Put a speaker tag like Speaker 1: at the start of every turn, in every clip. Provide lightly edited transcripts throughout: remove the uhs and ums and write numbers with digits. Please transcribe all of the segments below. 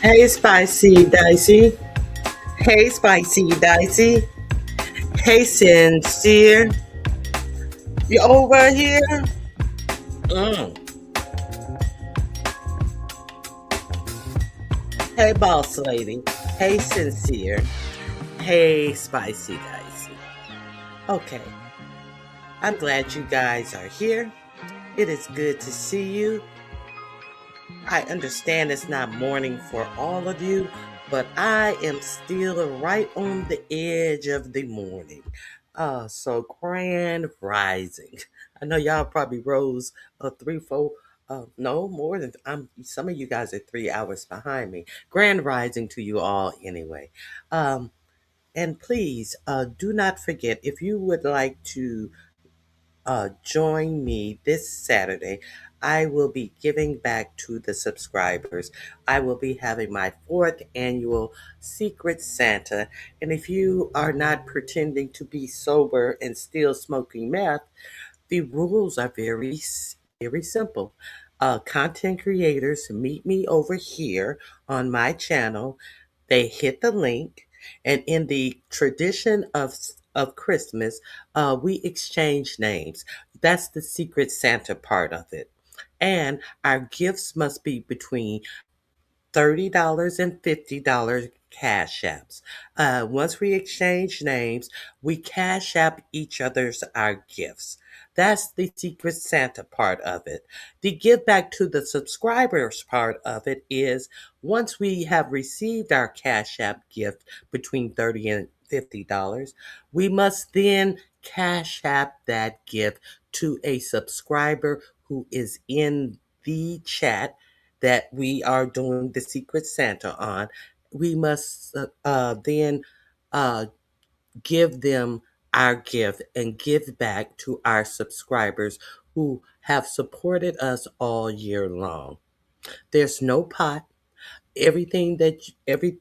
Speaker 1: Hey, Spicy Dicey. Hey, Spicy Dicey. Hey, Sincere. You over here? Mm. Hey, Boss Lady. Hey, Sincere. Hey, Spicy Dicey. Okay, I'm glad you guys are here. It is good to see you. I understand it's not morning for all of you, but I am still right on the edge of the morning. So grand rising. I know y'all probably rose 3, 4, no more than some of you guys are 3 hours behind me. Grand rising to you all anyway. Um, and please do not forget if you would like to join me this Saturday. I will be giving back to the subscribers. I will be having my fourth annual Secret Santa. And if you are not pretending to be sober and still smoking meth, the rules are very simple. Content creators meet me over here on my channel. They hit the link, and in the tradition of Christmas, we exchange names. That's the Secret Santa part of it. And our gifts must be between $30 and $50 cash apps. Once we exchange names, we cash app each other's our gifts. That's the Secret Santa part of it. The give back to the subscribers part of it is once we have received our cash app gift between $30 and $50, we must then cash app that gift to a subscriber who is in the chat that we are doing the Secret Santa on. We must then uh, give them our gift and give back to our subscribers who have supported us all year long. There's no pot. Everything that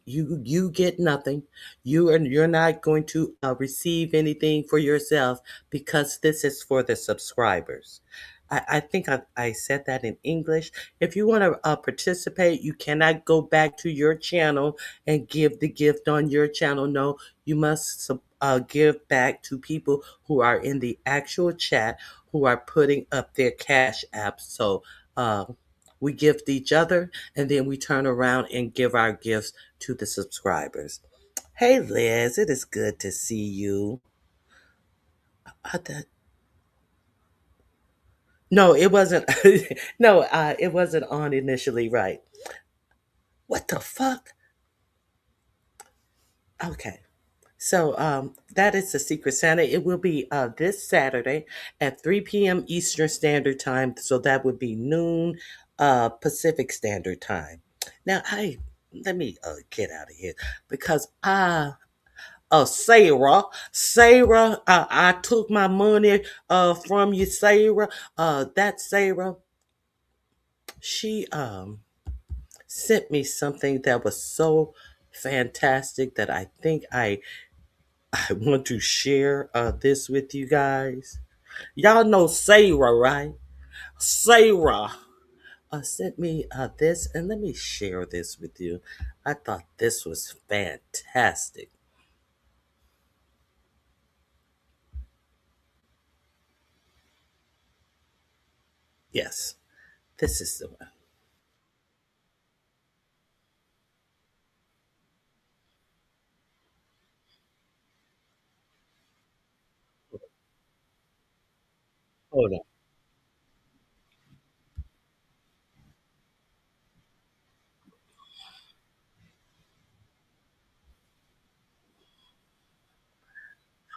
Speaker 1: you get nothing. You're not going to receive anything for yourself because this is for the subscribers. I think I said that in English. If you want to participate, you cannot go back to your channel and give the gift on your channel. No, you must give back to people who are in the actual chat who are putting up their cash apps. So uh, we gift each other and then we turn around and give our gifts to the subscribers. Hey Liz, it is good to see you. I thought- no, it wasn't. No, it wasn't on initially. Right? What the fuck? Okay. So that is the Secret Santa. It will be this Saturday at 3 p.m. Eastern Standard Time. So that would be noon Pacific Standard Time. Now, let me get out of here because Sarah, I took my money from you, Sarah. That Sarah, she sent me something that was so fantastic that I think I want to share this with you guys. Y'all know Sarah, right? Sarah sent me this, and let me share this with you. I thought this was fantastic. Yes, this is the one. Hold on.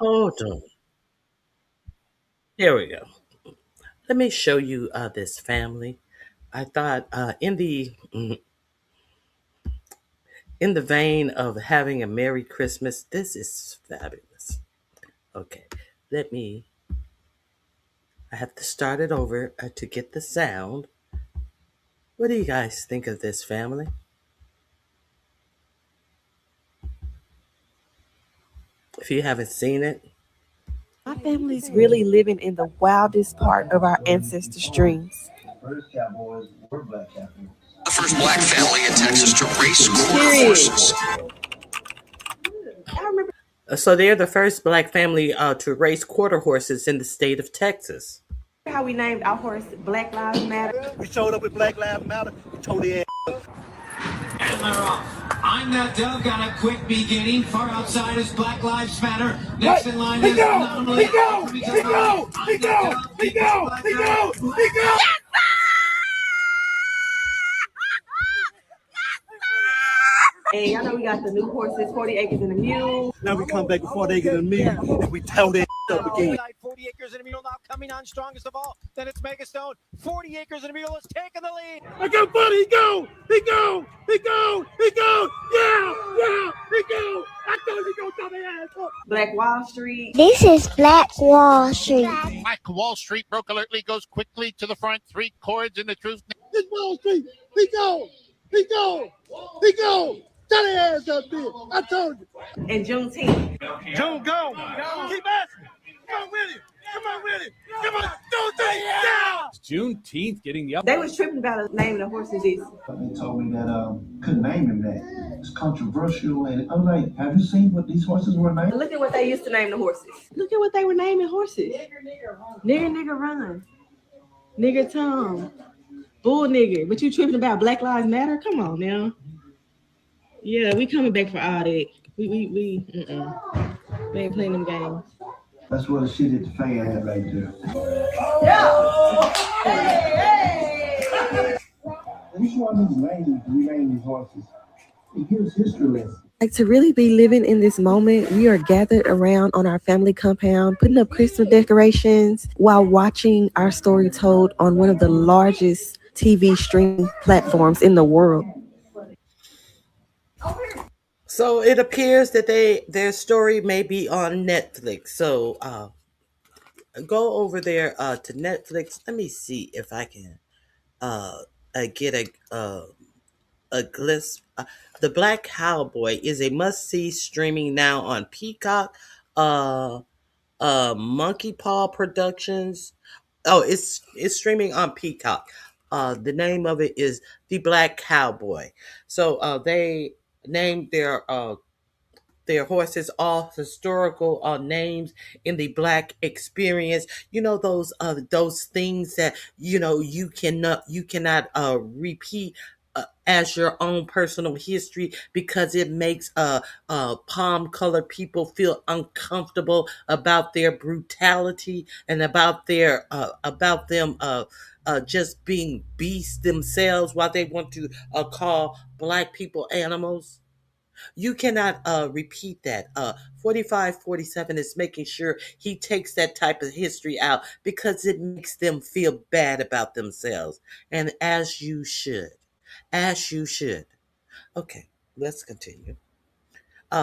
Speaker 1: Hold on. Here we go. Let me show you this family. I thought in the vein of having a Merry Christmas, this is fabulous. Okay, let me. I have to start it over to get the sound. What do you guys think of this family? If you haven't seen it,
Speaker 2: My family's really living in the wildest part of our ancestors' dreams.
Speaker 3: The first black family in Texas to race quarter horses.
Speaker 1: so they're the first black family to race quarter horses in the state of Texas.
Speaker 2: How we named our horse Black Lives Matter.
Speaker 4: We showed up with Black Lives Matter. We told the
Speaker 5: And they're off. I'm that Doug on a quick beginning. Far outside is Black Lives Matter. Next in line is
Speaker 4: He go!
Speaker 2: Hey, y'all know we got the new horses, 40 acres and a mule.
Speaker 4: Now we come back before they get a meal and we tell them up again.
Speaker 6: 40 acres and a mule now coming on strongest of all. Then it's Megastone. 40 acres and a mule is taking the lead.
Speaker 4: I got Buddy. He go! Yeah! He go! I told you go tell their ass up.
Speaker 2: Black Wall Street.
Speaker 7: This is Black Wall Street.
Speaker 8: Black Wall Street broke alertly, goes quickly to the front, 3 chords in the truth.
Speaker 4: This Wall Street. He go! Tell their ass up there. I told you.
Speaker 2: And Juneteenth.
Speaker 4: June, go! Keep asking. Come with it. Come on. Don't take it down.
Speaker 9: Juneteenth getting the up.
Speaker 2: They was tripping about naming the horses this.
Speaker 10: They told me that couldn't name him that. It's controversial, and I'm like, have you seen what these horses were named?
Speaker 2: Look at what they used to name the horses. Look at what they were naming horses. Nigger run. Nigger Tom. Bull nigger. But you tripping about Black Lives Matter? Come on now. Yeah, we coming back for all that. We ain't playing them games.
Speaker 10: That's what the shit at the fan had right there. This one is named, rename these horses. It gives history lessons.
Speaker 2: Like, to really be living in this moment, we are gathered around on our family compound, putting up Christmas decorations while watching our story told on one of the largest TV streaming platforms in the world.
Speaker 1: So it appears that their story may be on Netflix. So go over there to Netflix. Let me see if I can get a glimpse. The Black Cowboy is a must-see, streaming now on Peacock, Monkey Paw Productions. Oh, it's streaming on Peacock. The name of it is The Black Cowboy. So they named their horses all historical names in the black experience. You know, those things that you cannot repeat as your own personal history, because it makes palm colored people feel uncomfortable about their brutality and about them just being beasts themselves, while they want to call black people animals. You cannot repeat that. 4547 is making sure he takes that type of history out, because it makes them feel bad about themselves. And as you should. As you should. Okay, let's continue.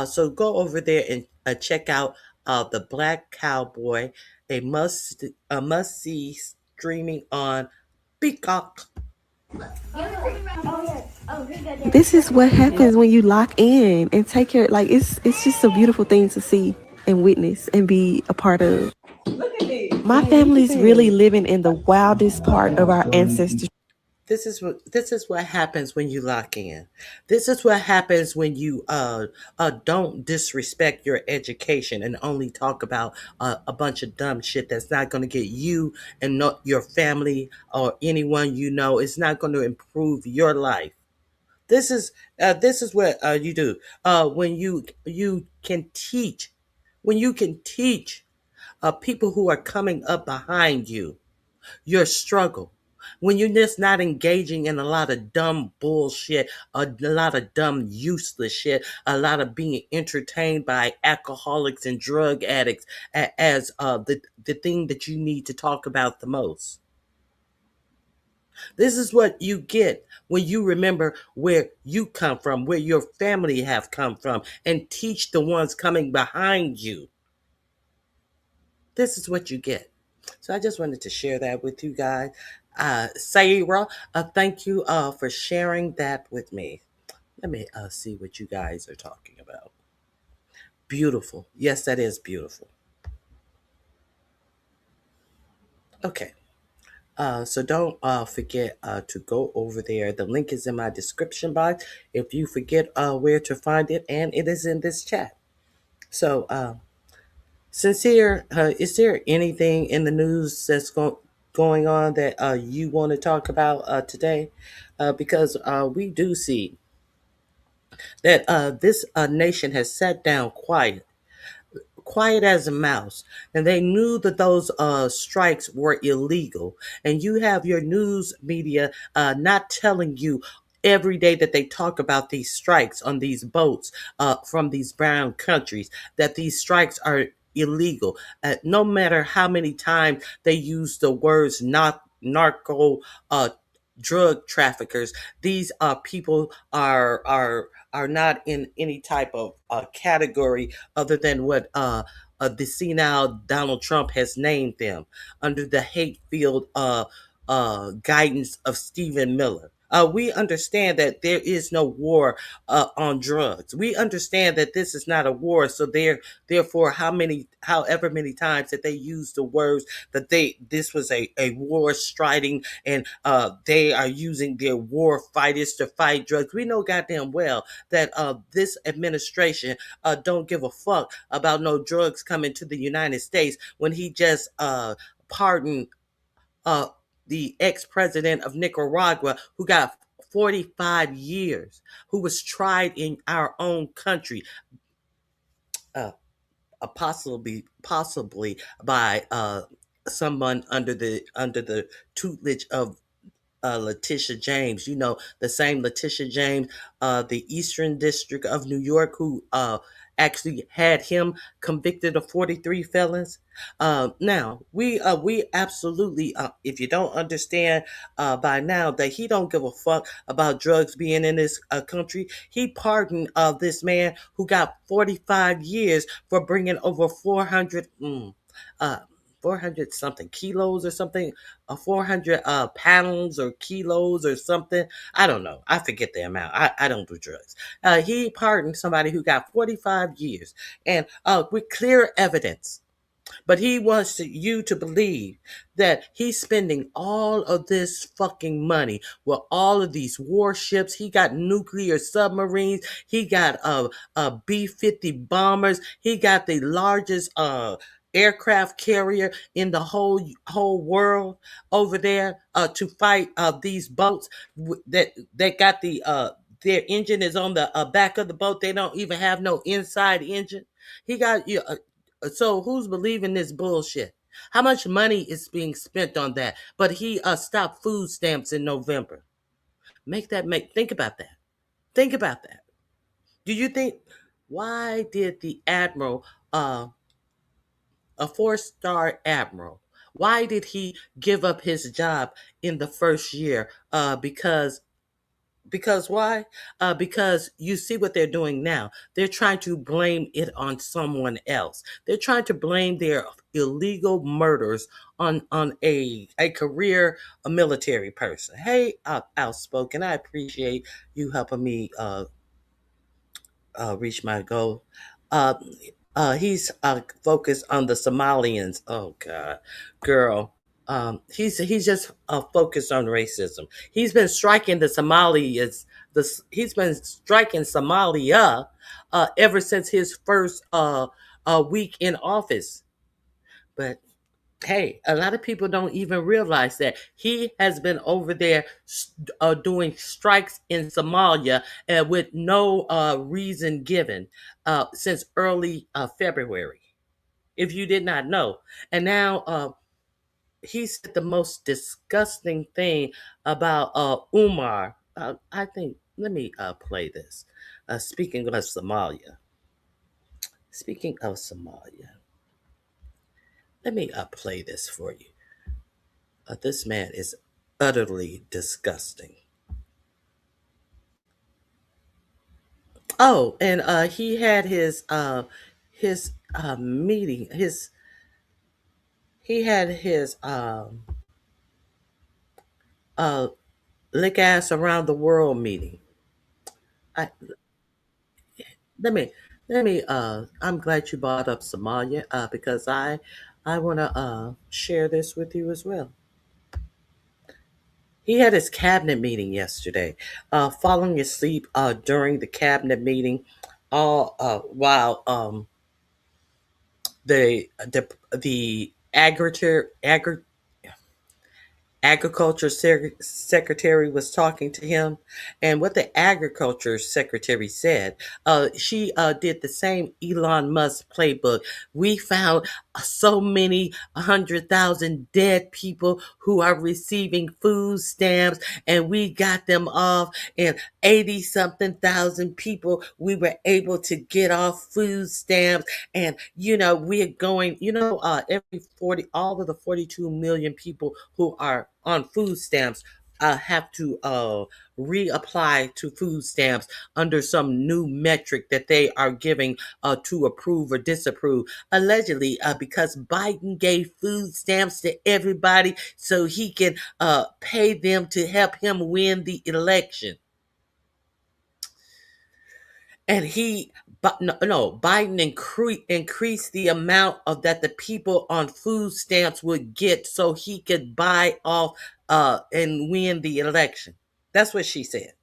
Speaker 1: So go over there and check out The Black Cowboy, a must see, streaming on Peacock.
Speaker 2: This is what happens when you lock in and take care. Like, it's just a beautiful thing to see and witness and be a part of. My family's really living in the wildest part of our ancestors.
Speaker 1: This is what happens when you lock in. This is what happens when you don't disrespect your education and only talk about a bunch of dumb shit that's not going to get you and not your family or anyone you know. It's not going to improve your life. This is what you do when you can teach, when you can teach people who are coming up behind you your struggle. when you're just not engaging in a lot of dumb bullshit, a lot of dumb useless shit, a lot of being entertained by alcoholics and drug addicts as the thing that you need to talk about the most. This is what you get when you remember where you come from, where your family have come from, and teach the ones coming behind you. This is what you get. So I just wanted to share that with you guys. Saira, thank you for sharing that with me. Let me see what you guys are talking about. Beautiful. Yes, that is beautiful. Okay. So don't forget to go over there. The link is in my description box if you forget where to find it, and it is in this chat. So, Sincere, is there anything in the news that's going on that you want to talk about today? Because we do see that this nation has sat down quiet as a mouse, and they knew that those strikes were illegal. And you have your news media not telling you every day that they talk about these strikes on these boats from these brown countries, that these strikes are illegal. No matter how many times they use the words not narco drug traffickers, these people are not in any type of category other than what the senile Donald Trump has named them, under the hate-filled guidance of Stephen Miller. We understand that there is no war on drugs. We understand that this is not a war. So therefore, however many times that they use the words that this was a war striding, and they are using their war fighters to fight drugs. We know goddamn well that this administration don't give a fuck about no drugs coming to the United States, when he just pardoned uh, the ex-president of Nicaragua, who got 45 years, who was tried in our own country, possibly by someone under the tutelage of Letitia James. You know, the same Letitia James, the Eastern District of New York, who actually had him convicted of 43 felons. Now, we absolutely, if you don't understand by now that he don't give a fuck about drugs being in this country, he pardoned this man who got 45 years for bringing over 400 400 something kilos or something, 400 pounds or kilos or something. I don't know. I forget the amount. I don't do drugs. He pardoned somebody who got 45 years, and with clear evidence. But he wants you to believe that he's spending all of this fucking money with all of these warships. He got nuclear submarines. He got B-50 bombers. He got the largest aircraft carrier in the whole world over there to fight these boats that got their engine is on the back of the boat. They don't even have no inside engine. He got you. So who's believing this bullshit? How much money is being spent on that? But he stopped food stamps in November. Think about that. Think about that. Do you think, why did the admiral, a 4-star admiral, why did he give up his job in the first year? Because why? Because you see what they're doing now. They're trying to blame it on someone else. They're trying to blame their illegal murders on a career, a military person. Hey, Outspoken, I appreciate you helping me reach my goal. Uh, he's focused on the Somalians. Oh God, girl. He's just focused on racism. He's been striking the Somalis. He's been striking Somalia ever since his first week in office. But hey, a lot of people don't even realize that he has been over there doing strikes in Somalia with no reason given since early February, if you did not know. And now he said the most disgusting thing about Umar. I think, let me play this. Speaking of Somalia. Speaking of Somalia. Let me play this for you. This man is utterly disgusting. Oh, and he had his meeting. He had his lick ass around the world meeting. I, let me I'm glad you brought up Somalia because I want to share this with you as well. He had his cabinet meeting yesterday, falling asleep during the cabinet meeting, all while the agriculture secretary was talking to him, and what the agriculture secretary said, she did the same Elon Musk playbook. We found so many 100,000 dead people who are receiving food stamps, and we got them off, and 80 something thousand people we were able to get off food stamps. And we're going, every 40, all of the 42 million people who are on food stamps have to reapply to food stamps under some new metric that they are giving to approve or disapprove, allegedly because Biden gave food stamps to everybody so he can pay them to help him win the election. And Biden increased the amount of that the people on food stamps would get so he could buy off and win the election. That's what she said.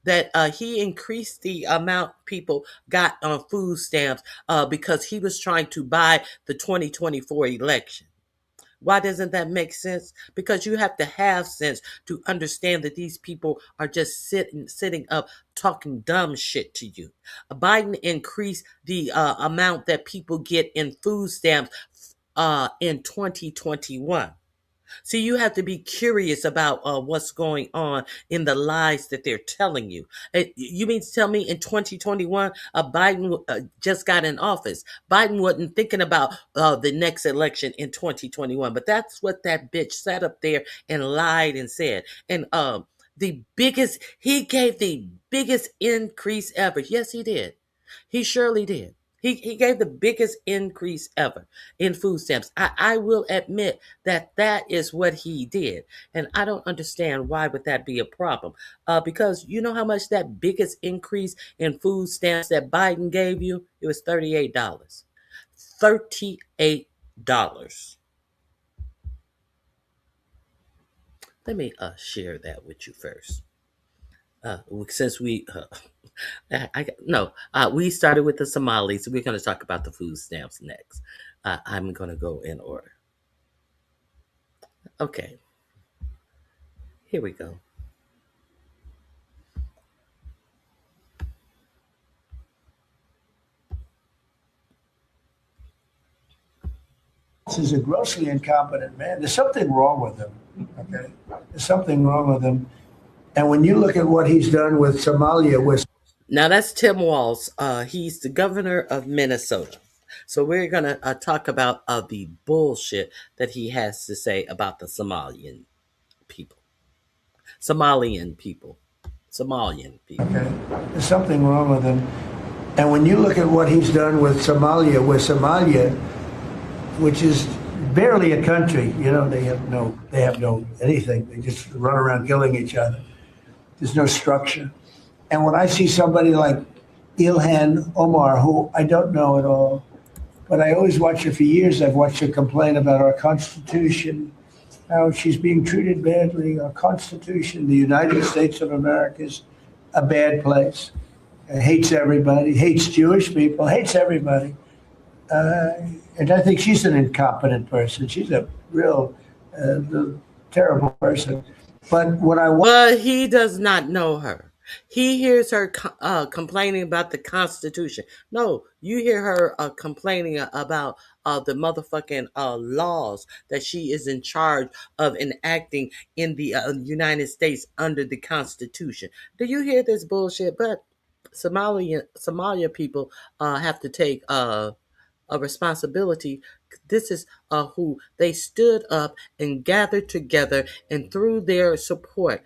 Speaker 1: That he increased the amount people got on food stamps because he was trying to buy the 2024 election. Why doesn't that make sense? Because you have to have sense to understand that these people are just sitting up talking dumb shit to you. Biden increased the amount that people get in food stamps in 2021. So you have to be curious about what's going on in the lies that they're telling you. You mean to tell me in 2021, Biden just got in office? Biden wasn't thinking about the next election in 2021, but that's what that bitch sat up there and lied and said. And he gave the biggest increase ever. Yes, he did. He surely did. He gave the biggest increase ever in food stamps. I will admit that is what he did. And I don't understand why would that be a problem. Because you know how much that biggest increase in food stamps that Biden gave you? It was $38. $38. Let me share that with you first. Since we we started with the Somalis. We're going to talk about the food stamps next. I'm going to go in order. Okay, here we go.
Speaker 10: This is a grossly incompetent man. There's something wrong with him. Okay, there's something wrong with him. And when you look at what he's done with Somalia,
Speaker 1: now that's Tim Walz. He's the governor of Minnesota. So we're going to talk about the bullshit that he has to say about the Somalian people. Okay,
Speaker 10: there's something wrong with him. And when you look at what he's done with Somalia, which is barely a country, they have no anything. They just run around killing each other. There's no structure. And when I see somebody like Ilhan Omar, who I don't know at all, but I always watch her for years. I've watched her complain about our Constitution, how she's being treated badly. Our Constitution, the United States of America, is a bad place. It hates everybody, hates Jewish people, hates everybody. And I think she's an incompetent person. She's a real terrible person. But
Speaker 1: he does not know her. He hears her complaining about the Constitution. No, you hear her complaining about the motherfucking laws that she is in charge of enacting in the United States under the Constitution. Do you hear this bullshit? But Somalia people have to take a responsibility. This is who they stood up and gathered together, and through their support,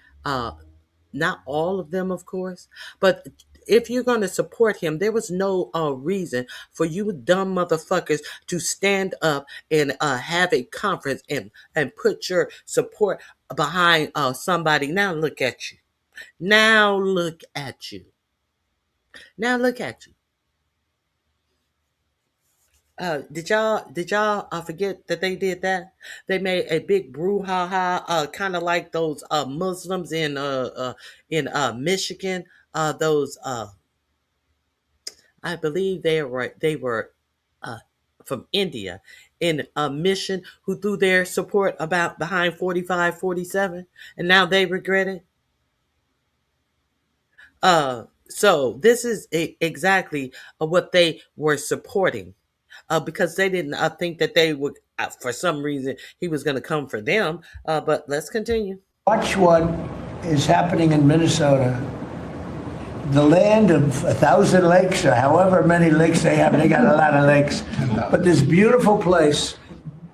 Speaker 1: not all of them, of course, but if you're going to support him, there was no reason for you dumb motherfuckers to stand up and have a conference and put your support behind somebody. Now look at you. Now look at you. Now look at you. Did y'all forget that they did that? They made a big brouhaha, kind of like those Muslims in Michigan. Those I believe they were uh, from India in a mission who threw their support about behind 45, 47, and now they regret it. So this is exactly what they were supporting. Because they didn't think that they would, for some reason, he was going to come for them. But let's continue.
Speaker 10: Watch what is happening in Minnesota. The land of 1,000 lakes, or however many lakes they have, they got a lot of lakes. But this beautiful place,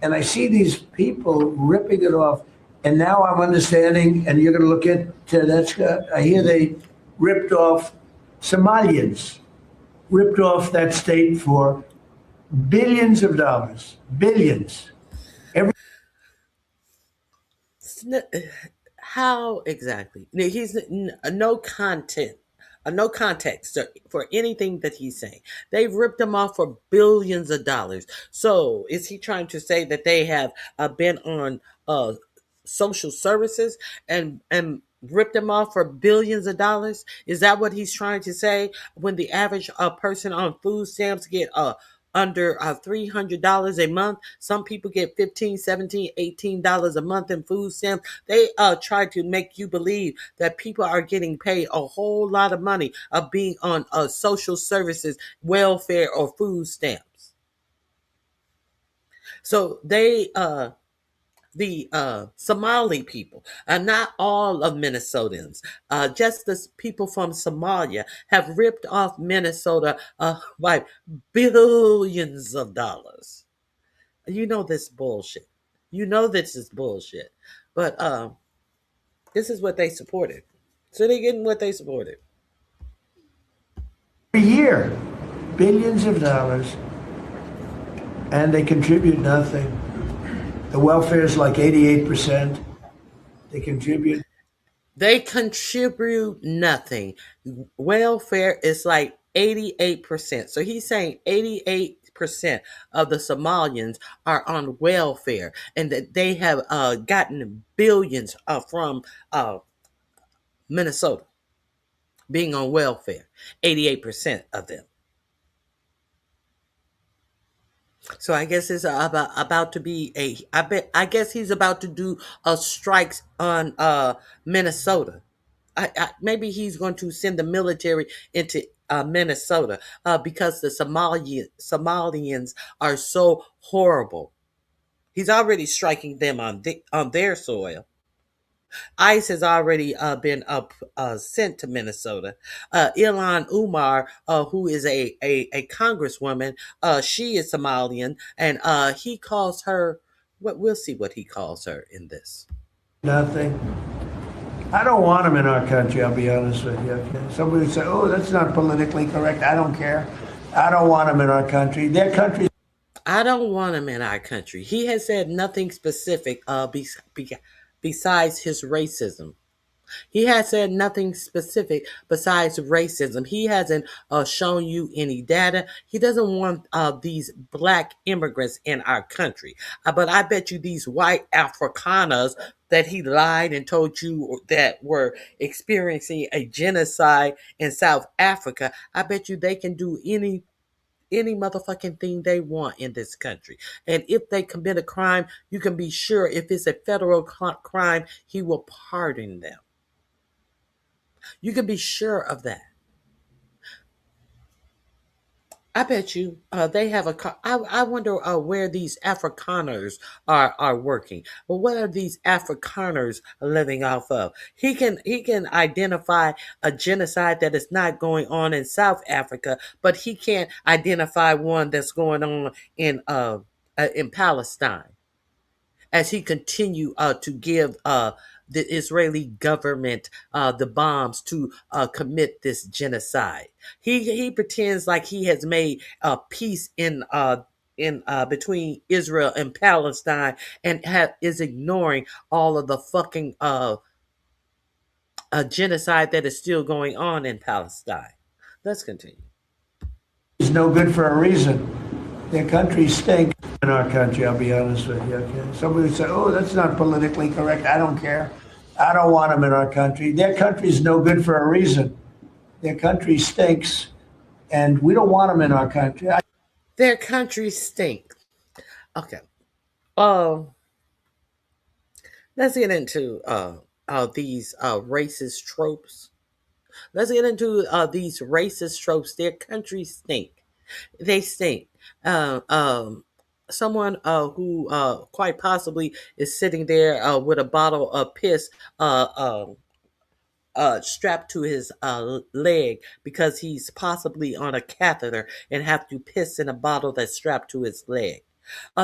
Speaker 10: and I see these people ripping it off. And now I'm understanding, and you're going to look at that's. I hear they ripped off Somalians, ripped off that state for billions of dollars, billions.
Speaker 1: How exactly? He's no content, no context for anything that he's saying. They've ripped him off for billions of dollars. So is he trying to say that they have been on social services and ripped them off for billions of dollars? Is that what he's trying to say? When the average person on food stamps get under $300 a month, some people get $15, $17, $18 a month in food stamps. They try to make you believe that people are getting paid a whole lot of money of being on social services, welfare, or food stamps. So they the Somali people, not all of Minnesotans, just the people from Somalia have ripped off Minnesota by billions of dollars. You know this bullshit. You know this is bullshit. But this is what they supported. So they're getting what they supported.
Speaker 10: Every year, billions of dollars, and they contribute nothing. The welfare is like 88%. They contribute.
Speaker 1: They contribute nothing. Welfare is like 88%. So he's saying 88% of the Somalians are on welfare and that they have gotten billions from Minnesota being on welfare. 88% of them. So I guess it's about to be I guess he's about to do a strikes on Minnesota. Maybe he's going to send the military into Minnesota because the Somalians are so horrible. He's already striking them on their soil. ICE has already been sent to Minnesota. Ilan Umar, who is a congresswoman, she is Somalian, and he calls her. We'll see what he calls her in this.
Speaker 10: Nothing. I don't want them in our country, I'll be honest with you. Somebody would say, oh, that's not politically correct. I don't care. I don't want them in our country. Their country.
Speaker 1: I don't want him in our country. He has said nothing specific besides his racism. He has said nothing specific besides racism. He hasn't shown you any data. He doesn't want these black immigrants in our country. But I bet you these white Afrikaners that he lied and told you that were experiencing a genocide in South Africa, I bet you they can do any motherfucking thing they want in this country. And if they commit a crime, you can be sure if it's a federal crime, he will pardon them. You can be sure of that. I bet you they have a. I wonder where these Afrikaners are working. Well, what are these Afrikaners living off of? He can identify a genocide that is not going on in South Africa, but he can't identify one that's going on in Palestine. As he continue to give the Israeli government the bombs to commit this genocide. He pretends like he has made peace in between Israel and Palestine, and is ignoring all of the fucking genocide that is still going on in Palestine. Let's continue.
Speaker 10: It's no good for a reason. Their country stinks. In our country, I'll be honest with you. Okay? Somebody would say, "Oh, that's not politically correct." I don't care. I don't want them in our country. Their country's no good for a reason. Their country stinks, and we don't want them in our country.
Speaker 1: Their country stink. Okay. Let's get into these racist tropes. Let's get into these racist tropes. Their countries stink. They stink. Someone who quite possibly is sitting there with a bottle of piss strapped to his leg because he's possibly on a catheter and have to piss in a bottle that's strapped to his leg.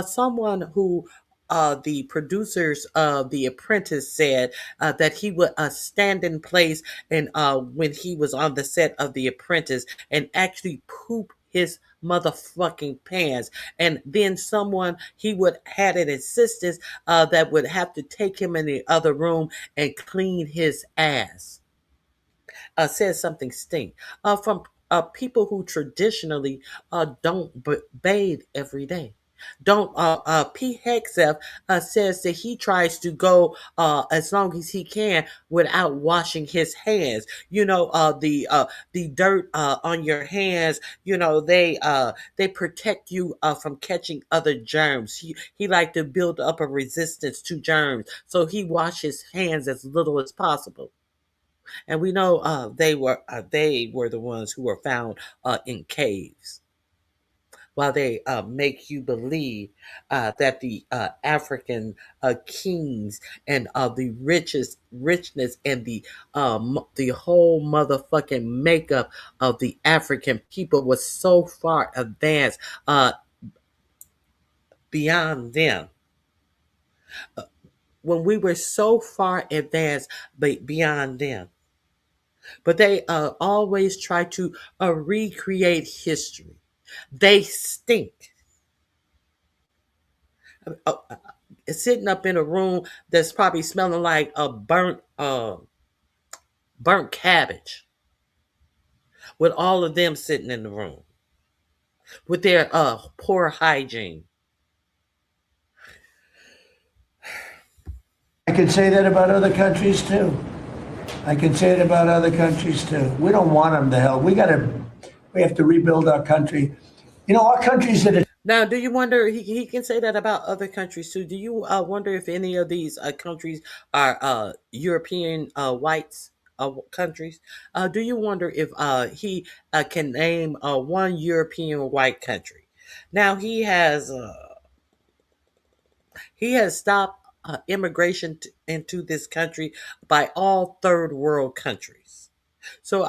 Speaker 1: Someone who the producers of The Apprentice said that he would stand in place and when he was on the set of The Apprentice and actually poop his motherfucking pants, and then someone he would had an assistant that would have to take him in the other room and clean his ass. Says something stink from people who traditionally don't bathe every day. Don't P. Hexef says that he tries to go as long as he can without washing his hands. You know, the dirt on your hands. You know, they protect you from catching other germs. He like to build up a resistance to germs, so he washes hands as little as possible. And we know they were the ones who were found in caves. While they make you believe that the African kings and the richness and the whole motherfucking makeup of the African people was so far advanced beyond them. When we were so far advanced beyond them. But they always try to recreate history. They stink. Sitting up in a room that's probably smelling like a burnt cabbage, with all of them sitting in the room with their poor hygiene.
Speaker 10: I can say that about other countries too. I can say it about other countries too. We don't want them to hell. We have to rebuild our country. You know, our countries that are.
Speaker 1: Now, do you wonder, he can say that about other countries too. Do you wonder if any of these countries are European whites countries? Do you wonder if he can name one European white country? Now, he has stopped immigration into this country by all third world countries. So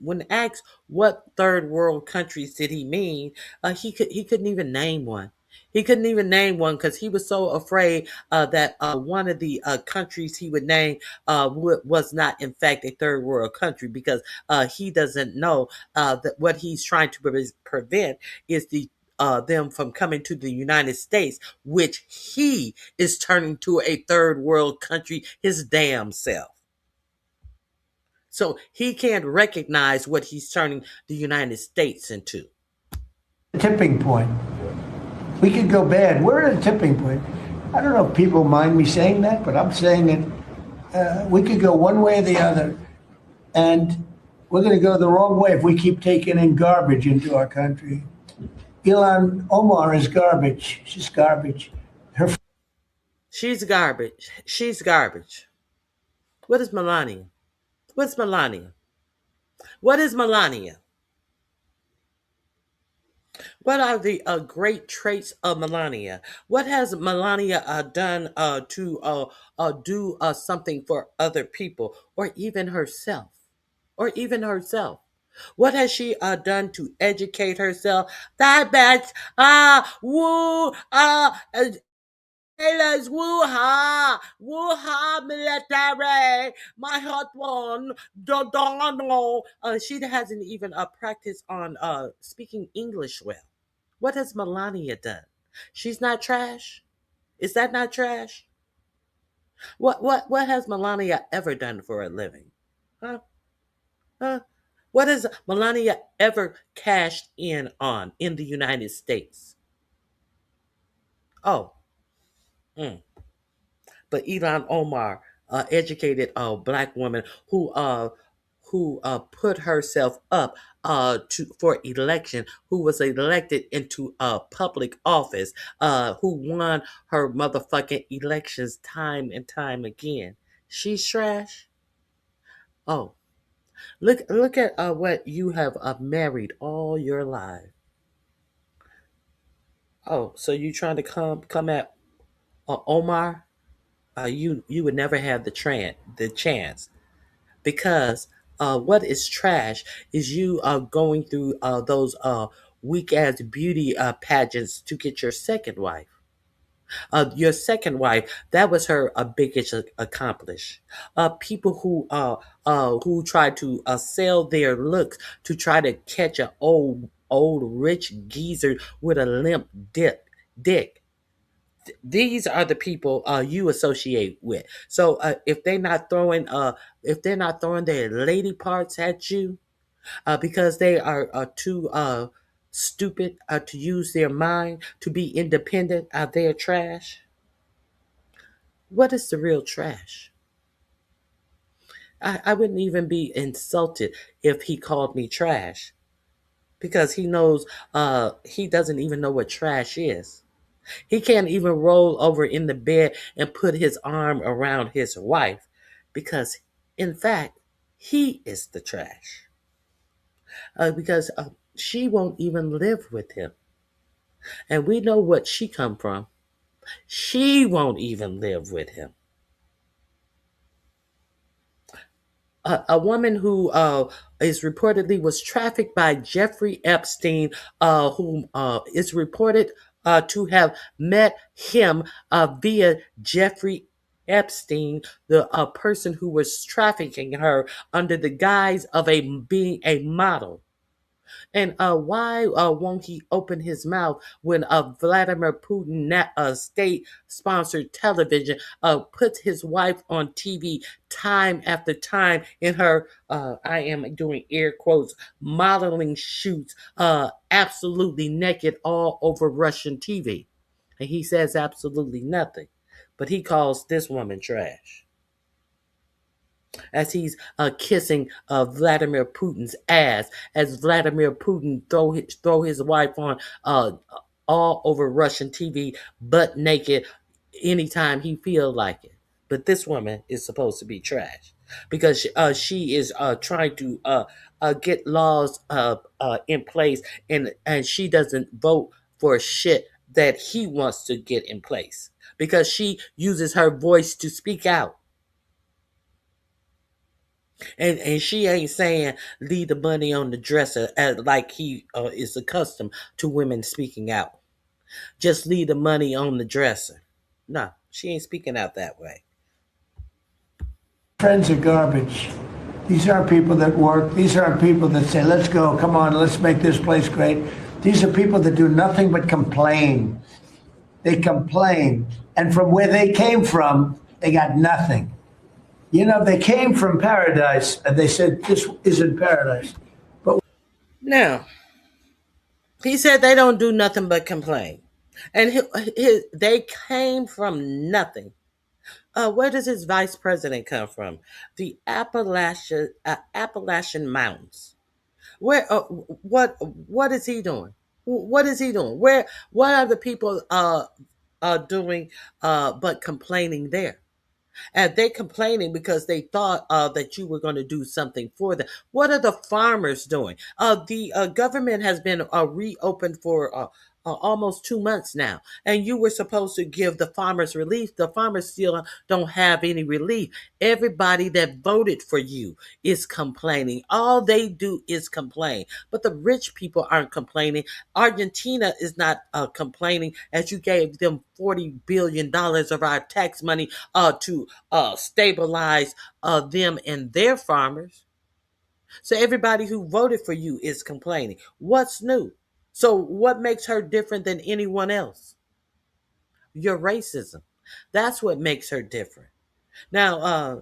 Speaker 1: when asked what third world countries did he mean, he couldn't even name one. He couldn't even name one because he was so afraid that one of the countries he would name was not in fact a third world country, because he doesn't know that what he's trying to prevent is them from coming to the United States, which he is turning to a third world country his damn self. So he can't recognize what he's turning the United States into.
Speaker 10: Tipping point. We could go bad. We're at a tipping point. I don't know if people mind me saying that, but I'm saying it. We could go one way or the other, and we're going to go the wrong way if we keep taking in garbage into our country. Ilhan Omar is garbage. She's garbage.
Speaker 1: She's garbage. She's garbage. What is Melania? What's Melania? What is Melania? What are the great traits of Melania? What has Melania done to do something for other people or even herself? Or even herself. What has she done to educate herself? That bitch, woo, sailors, woo ha, military, my hot one, Dodano. She hasn't even practiced on speaking English well. What has Melania done? She's not trash. Is that not trash? What has Melania ever done for a living? Huh? Huh? What has Melania ever cashed in on in the United States? Oh, mm. But Elon Omar, educated black woman who put herself up to for election, who was elected into public office, who won her motherfucking elections time and time again. She's trash. Oh, look at what you have married all your life. Oh, so you trying to come at Omar? You would never have the chance because what is trash is you going through those weak ass beauty pageants to get your second wife. Your second wife, that was her biggest accomplish. People who try to sell their looks to try to catch an old rich geezer with a limp dick. These are the people you associate with. So if they're not throwing their lady parts at you because they are too stupid to use their mind to be independent, they're trash. What is the real trash? I wouldn't even be insulted if he called me trash because he knows he doesn't even know what trash is. He can't even roll over in the bed and put his arm around his wife because, in fact, he is the trash. Because she won't even live with him. And we know what she come from. She won't even live with him. A woman who is reportedly was trafficked by Jeffrey Epstein, whom is reported to have met him via Jeffrey Epstein, the person who was trafficking her under the guise of being a model. And why won't he open his mouth when Vladimir Putin, state-sponsored television, puts his wife on TV time after time in her, I am doing air quotes, modeling shoots, absolutely naked all over Russian TV. And he says absolutely nothing. But he calls this woman trash as he's kissing Vladimir Putin's ass, as Vladimir Putin throw his wife on all over Russian TV, butt naked, anytime he feel like it. But this woman is supposed to be trash because she is trying to get laws in place, and she doesn't vote for shit that he wants to get in place because she uses her voice to speak out. And she ain't saying leave the money on the dresser like he is accustomed to women speaking out. Just leave the money on the dresser. No, she ain't speaking out that way.
Speaker 10: Friends are garbage. These aren't people that work. These aren't people that say, let's go, come on, let's make this place great. These are people that do nothing but complain. They complain. And from where they came from, they got nothing. You know, they came from paradise and they said, this isn't paradise. But
Speaker 1: now, he said they don't do nothing but complain. And they came from nothing. Where does his vice president come from? The Appalachian Mountains. Where? What is he doing? What is he doing? What are the people doing but complaining there? And they complaining because they thought that you were going to do something for them. What are the farmers doing? The government has been reopened for almost 2 months now, and you were supposed to give the farmers relief. The farmers still don't have any relief. Everybody that voted for you is complaining. All they do is complain, but the rich people aren't complaining. Argentina is not complaining, as you gave them $40 billion of our tax money to stabilize them and their farmers. So everybody who voted for you is complaining. What's new? So what makes her different than anyone else? Your racism. That's what makes her different. Now,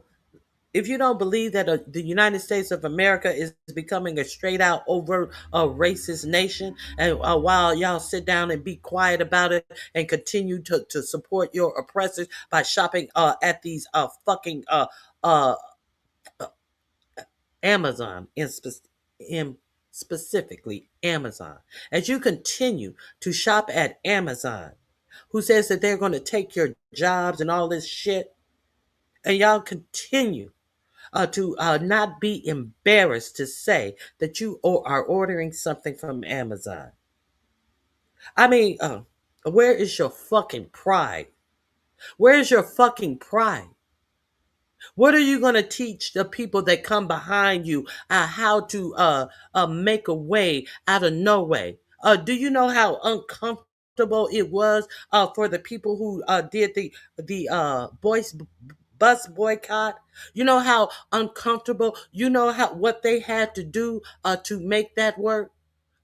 Speaker 1: if you don't believe that the United States of America is becoming a straight out overt racist nation, and while y'all sit down and be quiet about it and continue to support your oppressors by shopping at these fucking uh, Amazon in specifically Amazon, as you continue to shop at Amazon, who says that they're going to take your jobs and all this shit, and y'all continue to not be embarrassed to say that you are ordering something from Amazon. I mean, where is your fucking pride? Where is your fucking pride? What are you going to teach the people that come behind you how to make a way out of no way? Do you know how uncomfortable it was for the people who did the bus boycott? You know how uncomfortable. You know what they had to do to make that work.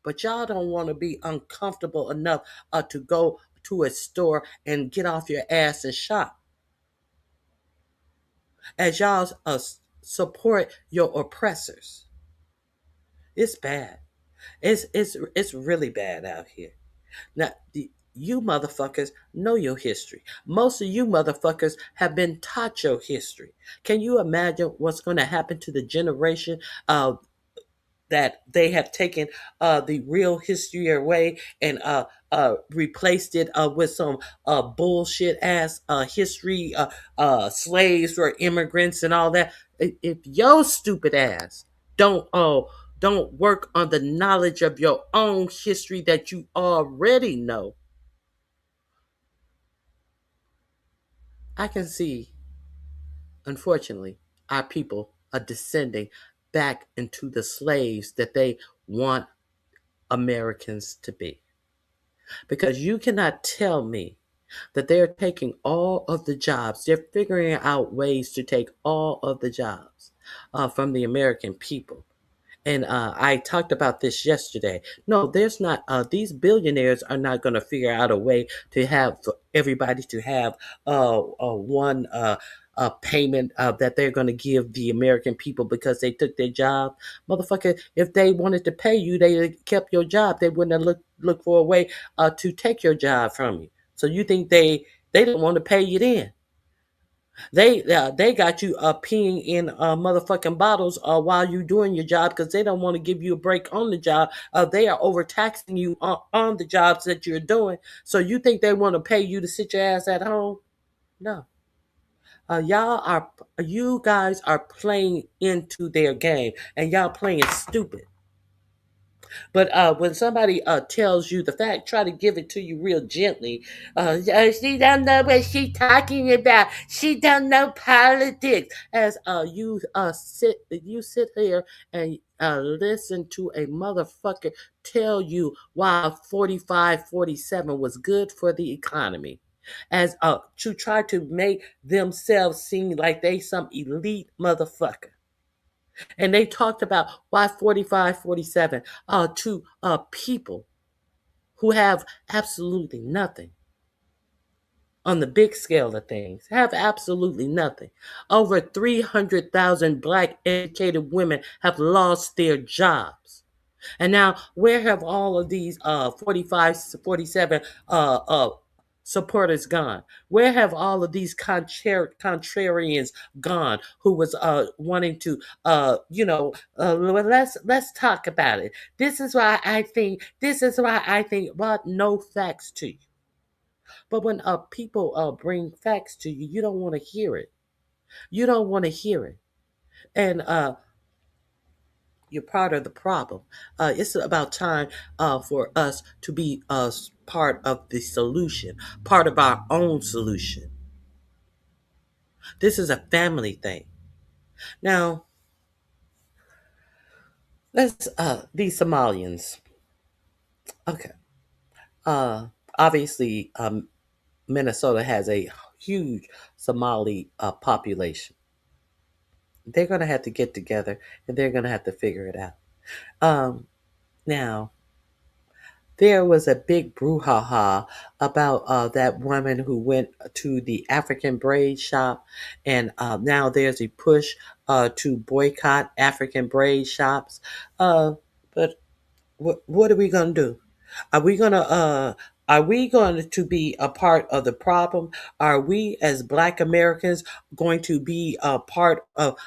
Speaker 1: But y'all don't want to be uncomfortable enough to go to a store and get off your ass and shop, as y'all support your oppressors. It's bad. It's really bad out here. Now, you motherfuckers know your history. Most of you motherfuckers have been taught your history. Can you imagine what's going to happen to the generation that they have taken the real history away and replaced it with some bullshit ass history, slaves or immigrants and all that? If your stupid ass don't work on the knowledge of your own history that you already know, I can see, unfortunately, our people are descending back into the slaves that they want Americans to be. Because you cannot tell me that they're taking all of the jobs, they're figuring out ways to take all of the jobs from the American people. And I talked about this yesterday. No, there's not. These billionaires are not going to figure out a way to have for everybody to have one payment that they're going to give the American people because they took their job. Motherfucker, if they wanted to pay you, they kept your job. They wouldn't have looked for a way to take your job from you. So you think they don't want to pay you then? They got you peeing in motherfucking bottles while you doing your job because they don't want to give you a break on the job. They are overtaxing you on the jobs that you're doing. So you think they want to pay you to sit your ass at home? No. You guys are playing into their game, and y'all playing stupid. But when somebody tells you the fact, try to give it to you real gently. She don't know what she talking about. She don't know politics. As you sit here and listen to a motherfucker tell you why 45-47 was good for the economy, as to try to make themselves seem like they some elite motherfucker. And they talked about why 45-47 to people who have absolutely nothing on the big scale of things, have absolutely nothing. Over 300,000 black educated women have lost their jobs. And now, where have all of these 45-47 supporters gone? Where have all of these contrarians gone who was wanting to let's talk about it. This is why I think, but no facts to you. But when people bring facts to you, you don't want to hear it. You don't want to hear it. And you're part of the problem. It's about time for us to be part of the solution, part of our own solution. This is a family thing. Now, let's these Somalians. Okay. Uh, Obviously, Minnesota has a huge Somali population. They're going to have to get together and they're going to have to figure it out. Now, there was a big brouhaha about that woman who went to the African braid shop, and now there's a push to boycott African braid shops. But what are we gonna do? Are we gonna are we going to be a part of the problem? Are we as Black Americans going to be a part of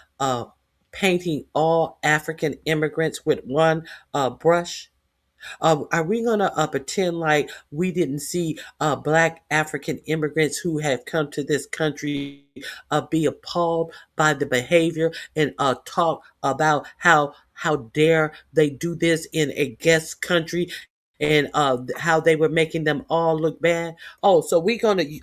Speaker 1: painting all African immigrants with one brush? Are we going to pretend like we didn't see Black African immigrants who have come to this country be appalled by the behavior and talk about how dare they do this in a guest country and how they were making them all look bad? Oh, so we're going to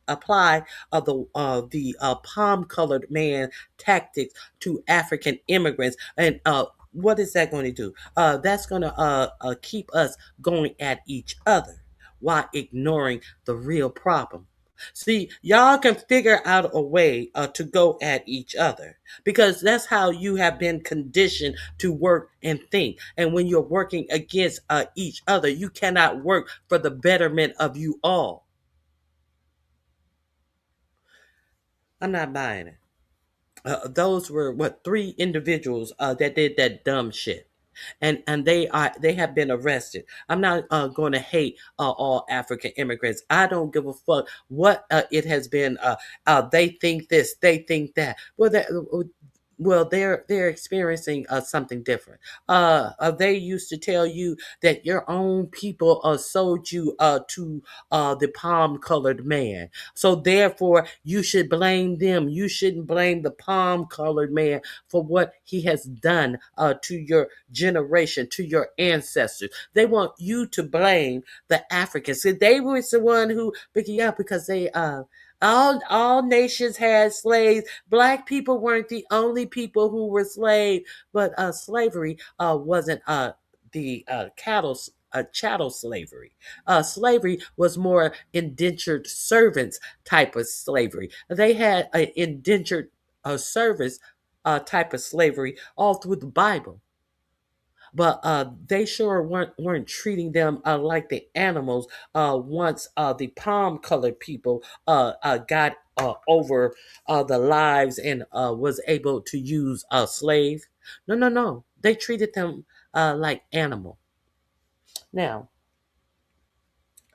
Speaker 1: apply the palm colored man tactics to African immigrants, and what is that going to do? That's going to keep us going at each other while ignoring the real problem. See, y'all can figure out a way to go at each other because that's how you have been conditioned to work and think. And when you're working against each other, you cannot work for the betterment of you all. I'm not buying it. Those were what, three individuals that did that dumb shit, and they have been arrested. I'm not going to hate all African immigrants. I don't give a fuck what it has been. They think this, they think that. Well, they're experiencing something different. They used to tell you that your own people sold you to the palm-colored man, so therefore you should blame them. You shouldn't blame the palm-colored man for what he has done to your generation, to your ancestors. They want you to blame the Africans. So they were the one who, yeah, because they all nations had slaves. Black people weren't the only people who were slaves, but slavery wasn't the chattel slavery. Slavery was more indentured servants type of slavery. They had an indentured service type of slavery all through the Bible. But they sure weren't treating them like the animals once the palm colored people got over the lives and was able to use a slave. No, no, no. They treated them like animal. Now,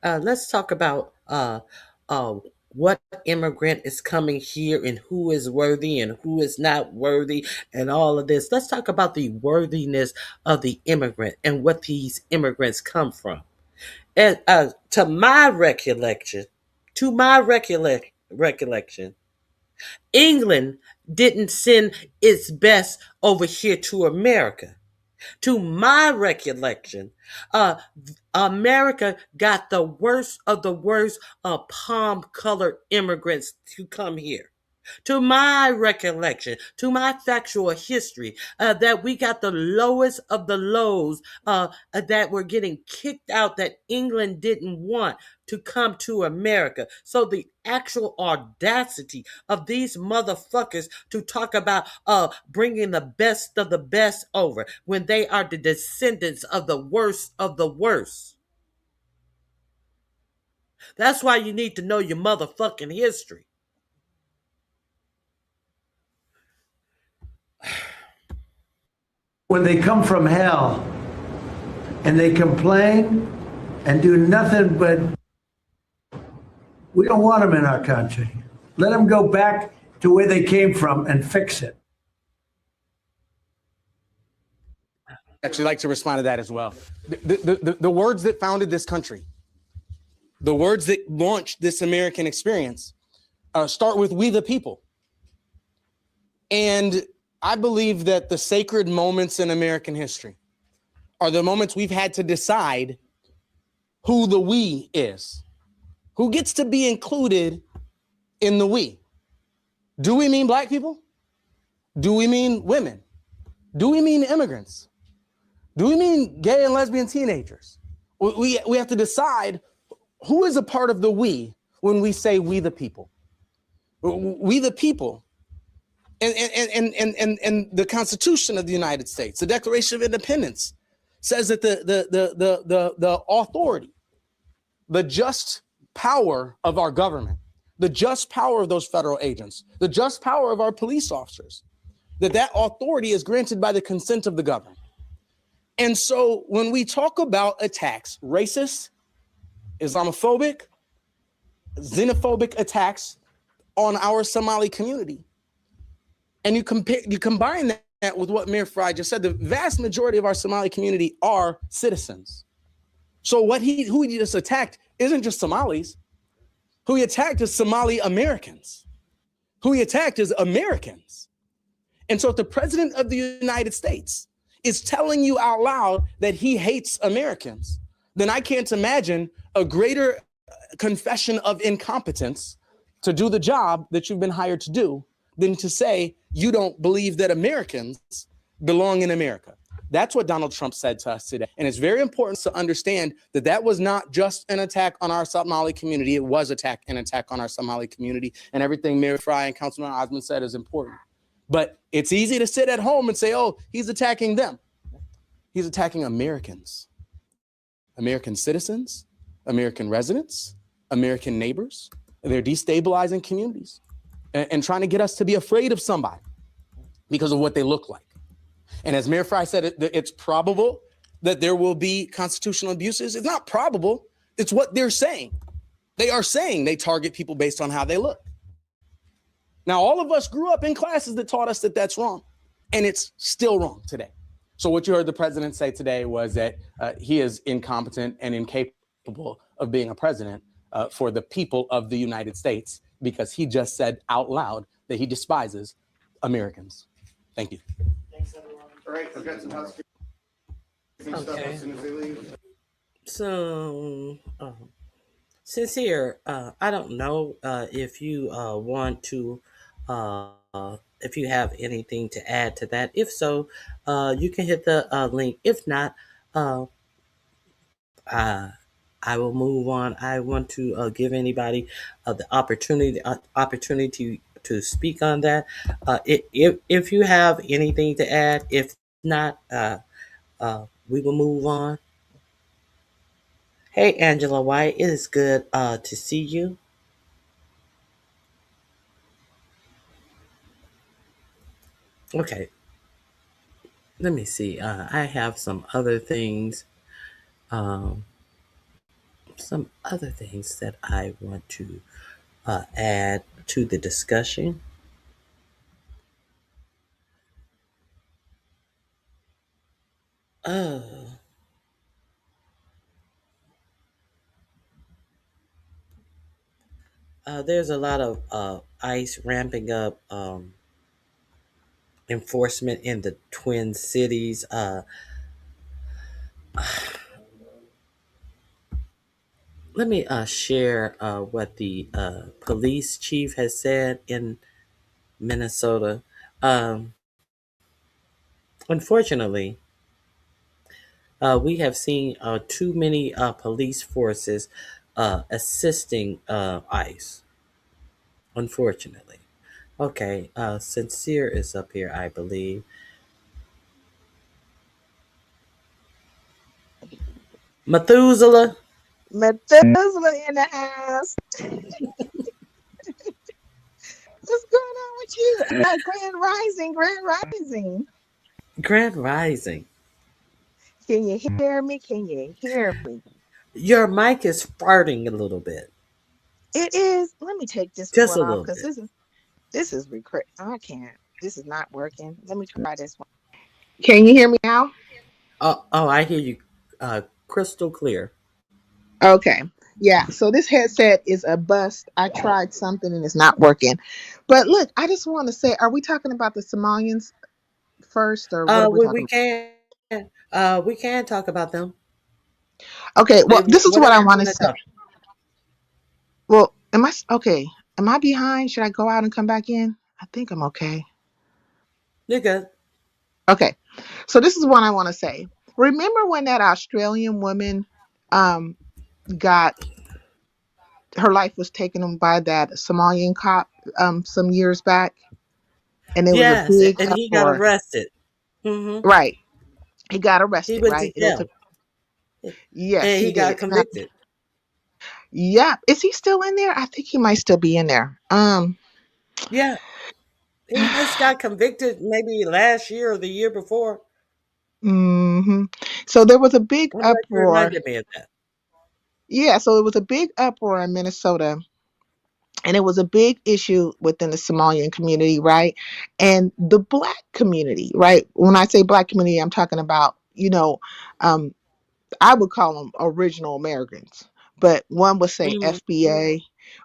Speaker 1: let's talk about uh, what immigrant is coming here and who is worthy and who is not worthy and all of this. Let's talk about the worthiness of the immigrant and what these immigrants come from. And to my recollection, England didn't send its best over here to America. To my recollection, America got the worst of the worst palm colored immigrants to come here. To my recollection, to my factual history, that we got the lowest of the lows that were getting kicked out that England didn't want to come to America. So the actual audacity of these motherfuckers to talk about bringing the best of the best over when they are the descendants of the worst of the worst. That's why you need to know your motherfucking history.
Speaker 10: When they come from hell and they complain and do nothing but, we don't want them in our country. Let them go back to where they came from and fix it.
Speaker 9: Actually like to respond to that as well. The words that founded this country, the words that launched this American experience start with "we the people." And I believe that the sacred moments in American history are the moments we've had to decide who the we is, who gets to be included in the we. Do we mean black people? Do we mean women? Do we mean immigrants? Do we mean gay and lesbian teenagers? We have to decide who is a part of the we when we say we the people. We the people. And the Constitution of the United States, the Declaration of Independence, says that the authority, the just power of our government, the just power of those federal agents, the just power of our police officers, that authority is granted by the consent of the government. And so when we talk about attacks, racist, Islamophobic, xenophobic attacks on our Somali community, and you combine that with what Mayor Fry just said, the vast majority of our Somali community are citizens. So who he just attacked isn't just Somalis. Who he attacked is Somali Americans. Who he attacked is Americans. And so if the president of the United States is telling you out loud that he hates Americans, then I can't imagine a greater confession of incompetence to do the job that you've been hired to do than to say you don't believe that Americans belong in America. That's what Donald Trump said to us today. And it's very important to understand that that was not just an attack on our Somali community. It was an attack on our Somali community. And everything Mayor Fry and Councilman Osmond said is important. But it's easy to sit at home and say, oh, he's attacking them. He's attacking Americans, American citizens, American residents, American neighbors. They're destabilizing communities and trying to get us to be afraid of somebody because of what they look like. And as Mayor Fry said, it's probable that there will be constitutional abuses. It's not probable. It's what they're saying. They are saying they target people based on how they look. Now, all of us grew up in classes that taught us that that's wrong, and it's still wrong today. So what you heard the president say today was that he is incompetent and incapable of being a president for the people of the United States because he just said out loud that he despises Americans. Thank you.
Speaker 11: Thanks, everyone. All right, I've got some housekeeping stuff as soon as they leave.
Speaker 1: So, Sincere, I don't know if you want to, if you have anything to add to that. If so, you can hit the link. If not, I will move on. I want to give anybody the opportunity to speak on that. If you have anything to add, if not, we will move on. Hey, Angela White, it is good to see you. Okay, let me see. I have some other things. Some other things that I want to add to the discussion. There's a lot of ICE ramping up enforcement in the Twin Cities. Let me share what the police chief has said in Minnesota. Unfortunately, we have seen too many police forces assisting ICE. Unfortunately. Okay, Sincere is up here, I believe. Methuselah.
Speaker 12: Methuselah in the house. What's going on with you? Grand Rising, Grand Rising.
Speaker 1: Grand Rising.
Speaker 12: Can you hear me? Can you hear me?
Speaker 1: Your mic is farting a little bit.
Speaker 12: It is. Let me take this
Speaker 1: Just
Speaker 12: one
Speaker 1: a
Speaker 12: off
Speaker 1: little
Speaker 12: because
Speaker 1: bit.
Speaker 12: this is I can't. This is not working. Let me try this one. Can you hear me now?
Speaker 1: Oh, I hear you crystal clear.
Speaker 12: Okay. Yeah, so this headset is a bust. I tried something and it's not working. But look, I just want to say, are we talking about the Somalians first, or what are we
Speaker 1: We
Speaker 12: talking
Speaker 1: we can talk about them.
Speaker 12: about? Okay, well, this is what
Speaker 1: Whatever
Speaker 12: I
Speaker 1: you
Speaker 12: want to
Speaker 1: want to
Speaker 12: say.
Speaker 1: talk.
Speaker 12: Well, okay? Am I behind? Should I go out and come back in? I think I'm okay.
Speaker 1: You're good.
Speaker 12: Okay, so this is what I want to say. Remember when that Australian woman um got her life was taken by that Somalian cop some years back, and there was a
Speaker 1: Yes,
Speaker 12: big
Speaker 1: and he got
Speaker 12: uproar.
Speaker 1: arrested. Hmm.
Speaker 12: Right, he got
Speaker 1: He
Speaker 12: arrested.
Speaker 1: went to
Speaker 12: Right, it was a
Speaker 1: jail,
Speaker 12: yes,
Speaker 1: and
Speaker 12: he
Speaker 1: he got
Speaker 12: did. Now,
Speaker 1: convicted.
Speaker 12: yeah, is he still in there? I think he might still be in there.
Speaker 1: Yeah, he just got convicted maybe last year or the year before.
Speaker 12: hmm So there was a big
Speaker 1: I'm glad you
Speaker 12: uproar.
Speaker 1: reminded me of that.
Speaker 12: Yeah, so it was a big uproar in Minnesota, and it was a big issue within the Somalian community, right? And the black community, right? When I say black community, I'm talking about, um, I would call them original Americans, but one would say
Speaker 1: Hmm.
Speaker 12: FBA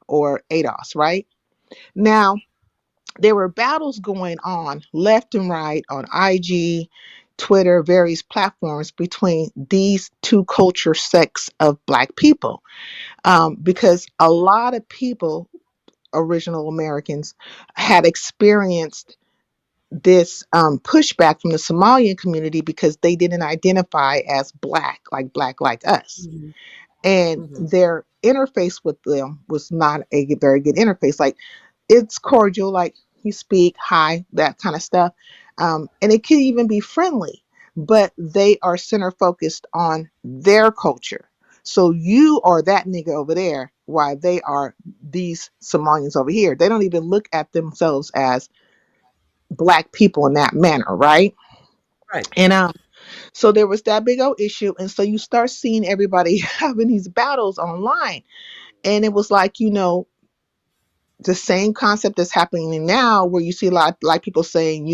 Speaker 12: or ADOS, right? Now, there were battles going on left and right on IG, Twitter, various platforms between these two culture sects of black people, because a lot of people, original Americans, had experienced this pushback from the Somalian community because they didn't identify as black, like us,
Speaker 1: Hmm.
Speaker 12: and
Speaker 1: Hmm.
Speaker 12: their interface with them was not a very good interface. Like, it's cordial, like you speak, hi, that kind of stuff, and it can even be friendly, but they are center focused on their culture. So you are that nigga over there, while they are these Somalians over here. They don't even look at themselves as black people in that manner, right?
Speaker 1: Right.
Speaker 12: And so there was that big old issue, and so you start seeing everybody having these battles online, and it was like, the same concept that's happening now, where you see a lot like people saying,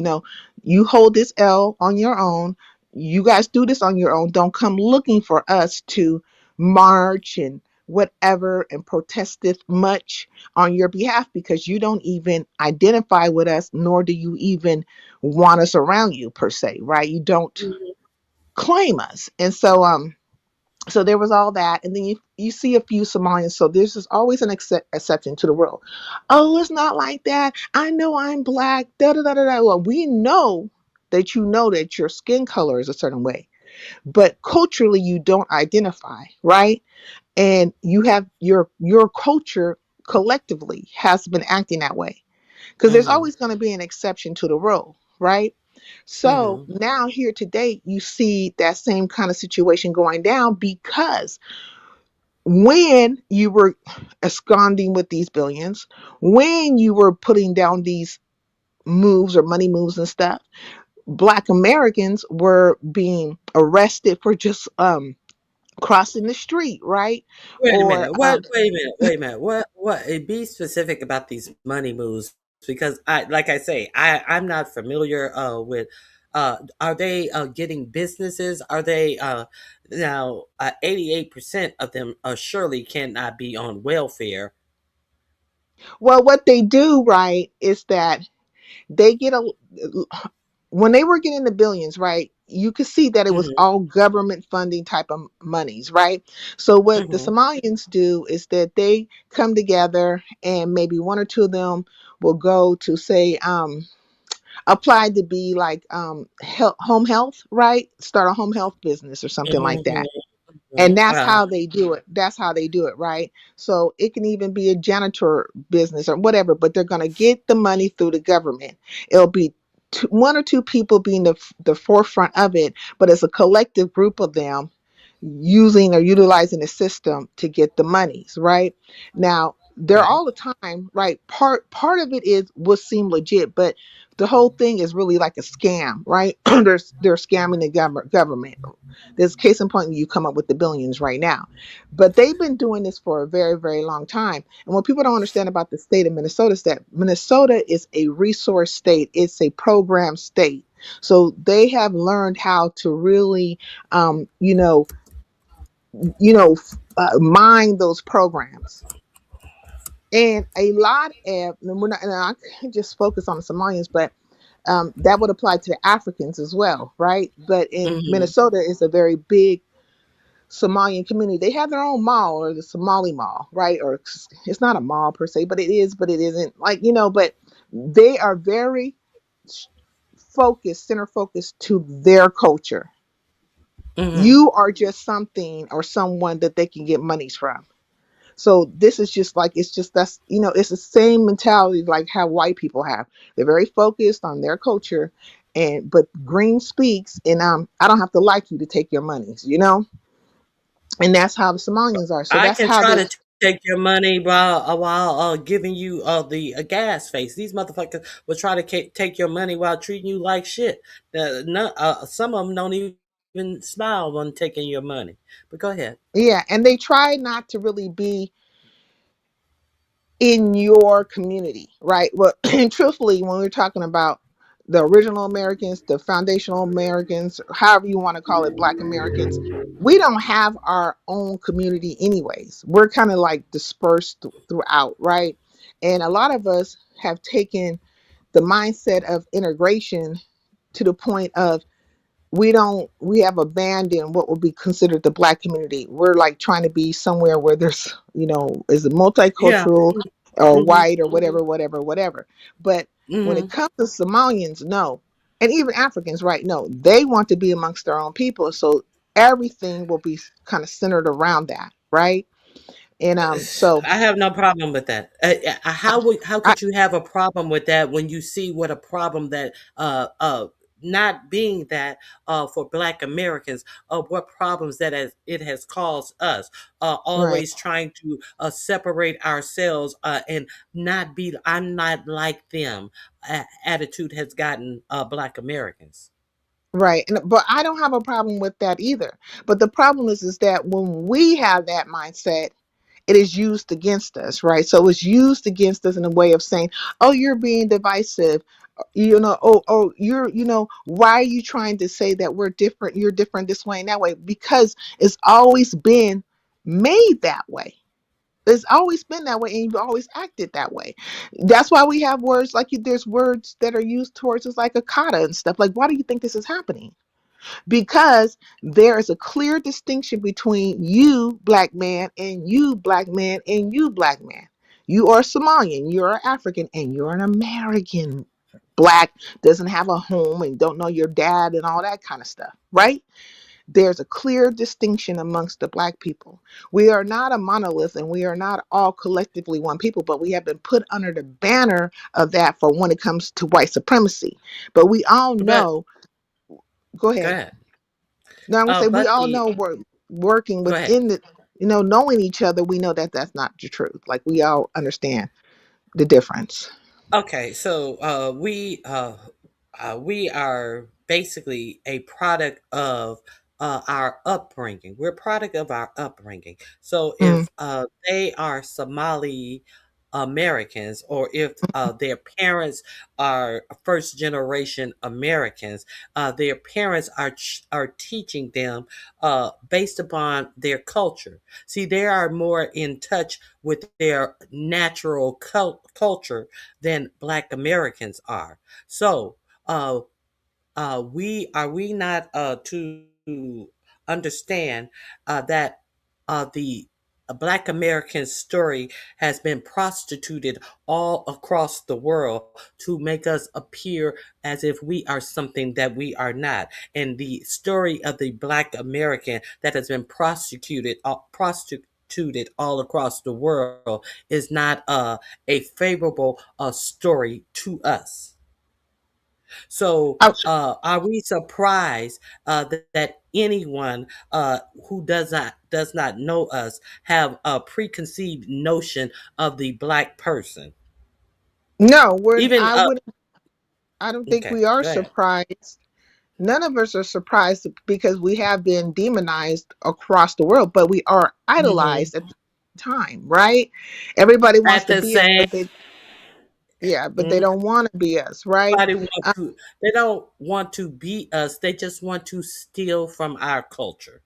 Speaker 12: you hold this L on your own, you guys do this on your own, don't come looking for us to march and whatever and protest this much on your behalf, because you don't even identify with us, nor do you even want us around you per se, right? You don't
Speaker 1: Mhm.
Speaker 12: claim us. And so there was all that, and then you see a few Somalians. So there's just always an exception to the rule. Oh, it's not like that. I know I'm black. Da da da da da. Well, we know that your skin color is a certain way, but culturally you don't identify, right? And you have your culture collectively has been acting that way, because there's
Speaker 1: Mhm.
Speaker 12: always going to be an exception to the rule, right? So
Speaker 1: Mhm.
Speaker 12: now here today, you see that same kind of situation going down, because when you were absconding with these billions, when you were putting down these moves or money moves and stuff, Black Americans were being arrested for just crossing the street, right?
Speaker 1: Wait a
Speaker 12: Or
Speaker 1: minute. What? Wait a minute. Wait a minute. What? What? Be specific about these money moves, because like I say, I'm not familiar with. Are they getting businesses? Are they now? 88% of them surely cannot be on welfare.
Speaker 12: well, what they do, right, is that they get a when they were getting the billions, right, you could see that it was
Speaker 1: Mhm.
Speaker 12: all government funding type of monies, right? So what the
Speaker 1: Mhm.
Speaker 12: Somalians do is that they come together, and maybe one or two of them will go to say apply to be like home health, right? Start a home health business or something like
Speaker 1: Mhm.
Speaker 12: that. And that's
Speaker 1: Wow.
Speaker 12: how they do it. That's how they do it, right? So it can even be a janitor business or whatever, but they're going to get the money through the government. It'll be one or two people being the forefront of it, but it's a collective group of them using or utilizing the system to get the monies, right? Now, they're
Speaker 1: Right.
Speaker 12: all the time, right? Part of it is would seem legit, but the whole thing is really like a scam, right? They're scamming the government. There's case in point, you come up with the billions right now. But they've been doing this for a very, very long time. And what people don't understand about the state of Minnesota is that Minnesota is a resource state, it's a program state. So they have learned how to really, um, you know, mine those programs. And a lot of, and we're not, and I can't just focus on the Somalians, but that would apply to the Africans as well, right? But in
Speaker 1: Mhm.
Speaker 12: Minnesota is a very big Somalian community. They have their own mall, or the Somali Mall, right? Or it's not a mall per se, but it is, but it isn't. Like, but they are very center focused to their culture.
Speaker 1: Mhm.
Speaker 12: You are just something or someone that they can get monies from. So this is just like, it's just, that's, it's the same mentality like how white people have. They're very focused on their culture, but green speaks, and I don't have to like you to take your monies. And that's how the Somalians are. So
Speaker 1: I
Speaker 12: that's
Speaker 1: can
Speaker 12: how
Speaker 1: try
Speaker 12: they.
Speaker 1: to take your money while giving you the gas face. These motherfuckers will try to take your money while treating you like shit. Some of them don't even smile when taking your money. But go ahead.
Speaker 12: Yeah, and they try not to really be in your community, right? Well, and truthfully, when we're talking about the original Americans, the foundational Americans, however you want to call it, Black Americans, we don't have our own community anyways. We're kind of like dispersed throughout, right? And a lot of us have taken the mindset of integration to the point of we have abandoned what would be considered the Black community. We're like trying to be somewhere where there's, is it
Speaker 1: Yeah.
Speaker 12: multicultural or
Speaker 1: Mhm.
Speaker 12: white or whatever. But when it
Speaker 1: Mhm.
Speaker 12: comes to Somalians, no. And even Africans, right? No, they want to be amongst their own people. So everything will be kind of centered around that, right? And so
Speaker 1: I have no problem with that. How
Speaker 12: I
Speaker 1: could you have a problem with that when you see what a problem that not being that for Black Americans, what problems that it has caused us,
Speaker 12: right.
Speaker 1: always trying to separate ourselves and not be I'm not like them attitude has gotten Black Americans.
Speaker 12: Right. But I don't have a problem with that either. But the problem is that when we have that mindset, it is used against us, right? So it's used against us in a way of saying, "Oh, you're being divisive." Oh, why are you trying to say that we're different? You're different this way and that way, because it's always been made that way. It's always been that way, and you've always acted that way. That's why we have words like there's words that are used towards us like a kata and stuff. Like, why do you think this is happening? Because there is a clear distinction between you, Black man, and you, Black man, and you, Black man. You are Somalian, you're African, and you're an American. Black doesn't have a home and don't know your dad and all that kind of stuff, right? There's a clear distinction amongst the Black people. We are not a monolith, and we are not all collectively one people, but we have been put under the banner of that for when it comes to white supremacy. But we all
Speaker 1: But
Speaker 12: know, go
Speaker 1: go
Speaker 12: ahead.
Speaker 1: ahead.
Speaker 12: Now, I'm gonna say we
Speaker 1: But
Speaker 12: all
Speaker 1: the
Speaker 12: know we're working
Speaker 1: Go ahead.
Speaker 12: within the, knowing each other. We know that that's not the truth. Like, we all understand the difference.
Speaker 1: Okay, so we are basically a product of our upbringing. We're a product of our upbringing. So
Speaker 12: Mm,
Speaker 1: if they are Somali Americans, or if their parents are first generation Americans, their parents are teaching them based upon their culture. See, they are more in touch with their natural culture than Black Americans are. So, uh, we not to understand that the Black American story has been prostituted all across the world to make us appear as if we are something that we are not. And the story of the Black American that has been prostituted all across the world is not a favorable story to us. So,
Speaker 12: I-
Speaker 1: are we surprised that anyone who does not know us have a preconceived notion of the Black person?
Speaker 12: no, we're.
Speaker 1: Even
Speaker 12: I wouldn't. I don't think
Speaker 1: okay,
Speaker 12: we are
Speaker 1: go ahead.
Speaker 12: surprised. None of us are surprised because we have been demonized across the world, but we are
Speaker 1: Hmm.
Speaker 12: idolized at the time, right? Everybody wants
Speaker 1: At
Speaker 12: to
Speaker 1: the
Speaker 12: be us,
Speaker 1: same,
Speaker 12: but they
Speaker 1: mhm,
Speaker 12: don't want to be us, right?
Speaker 1: everybody want to. They don't want to be us. They just want to steal from our culture.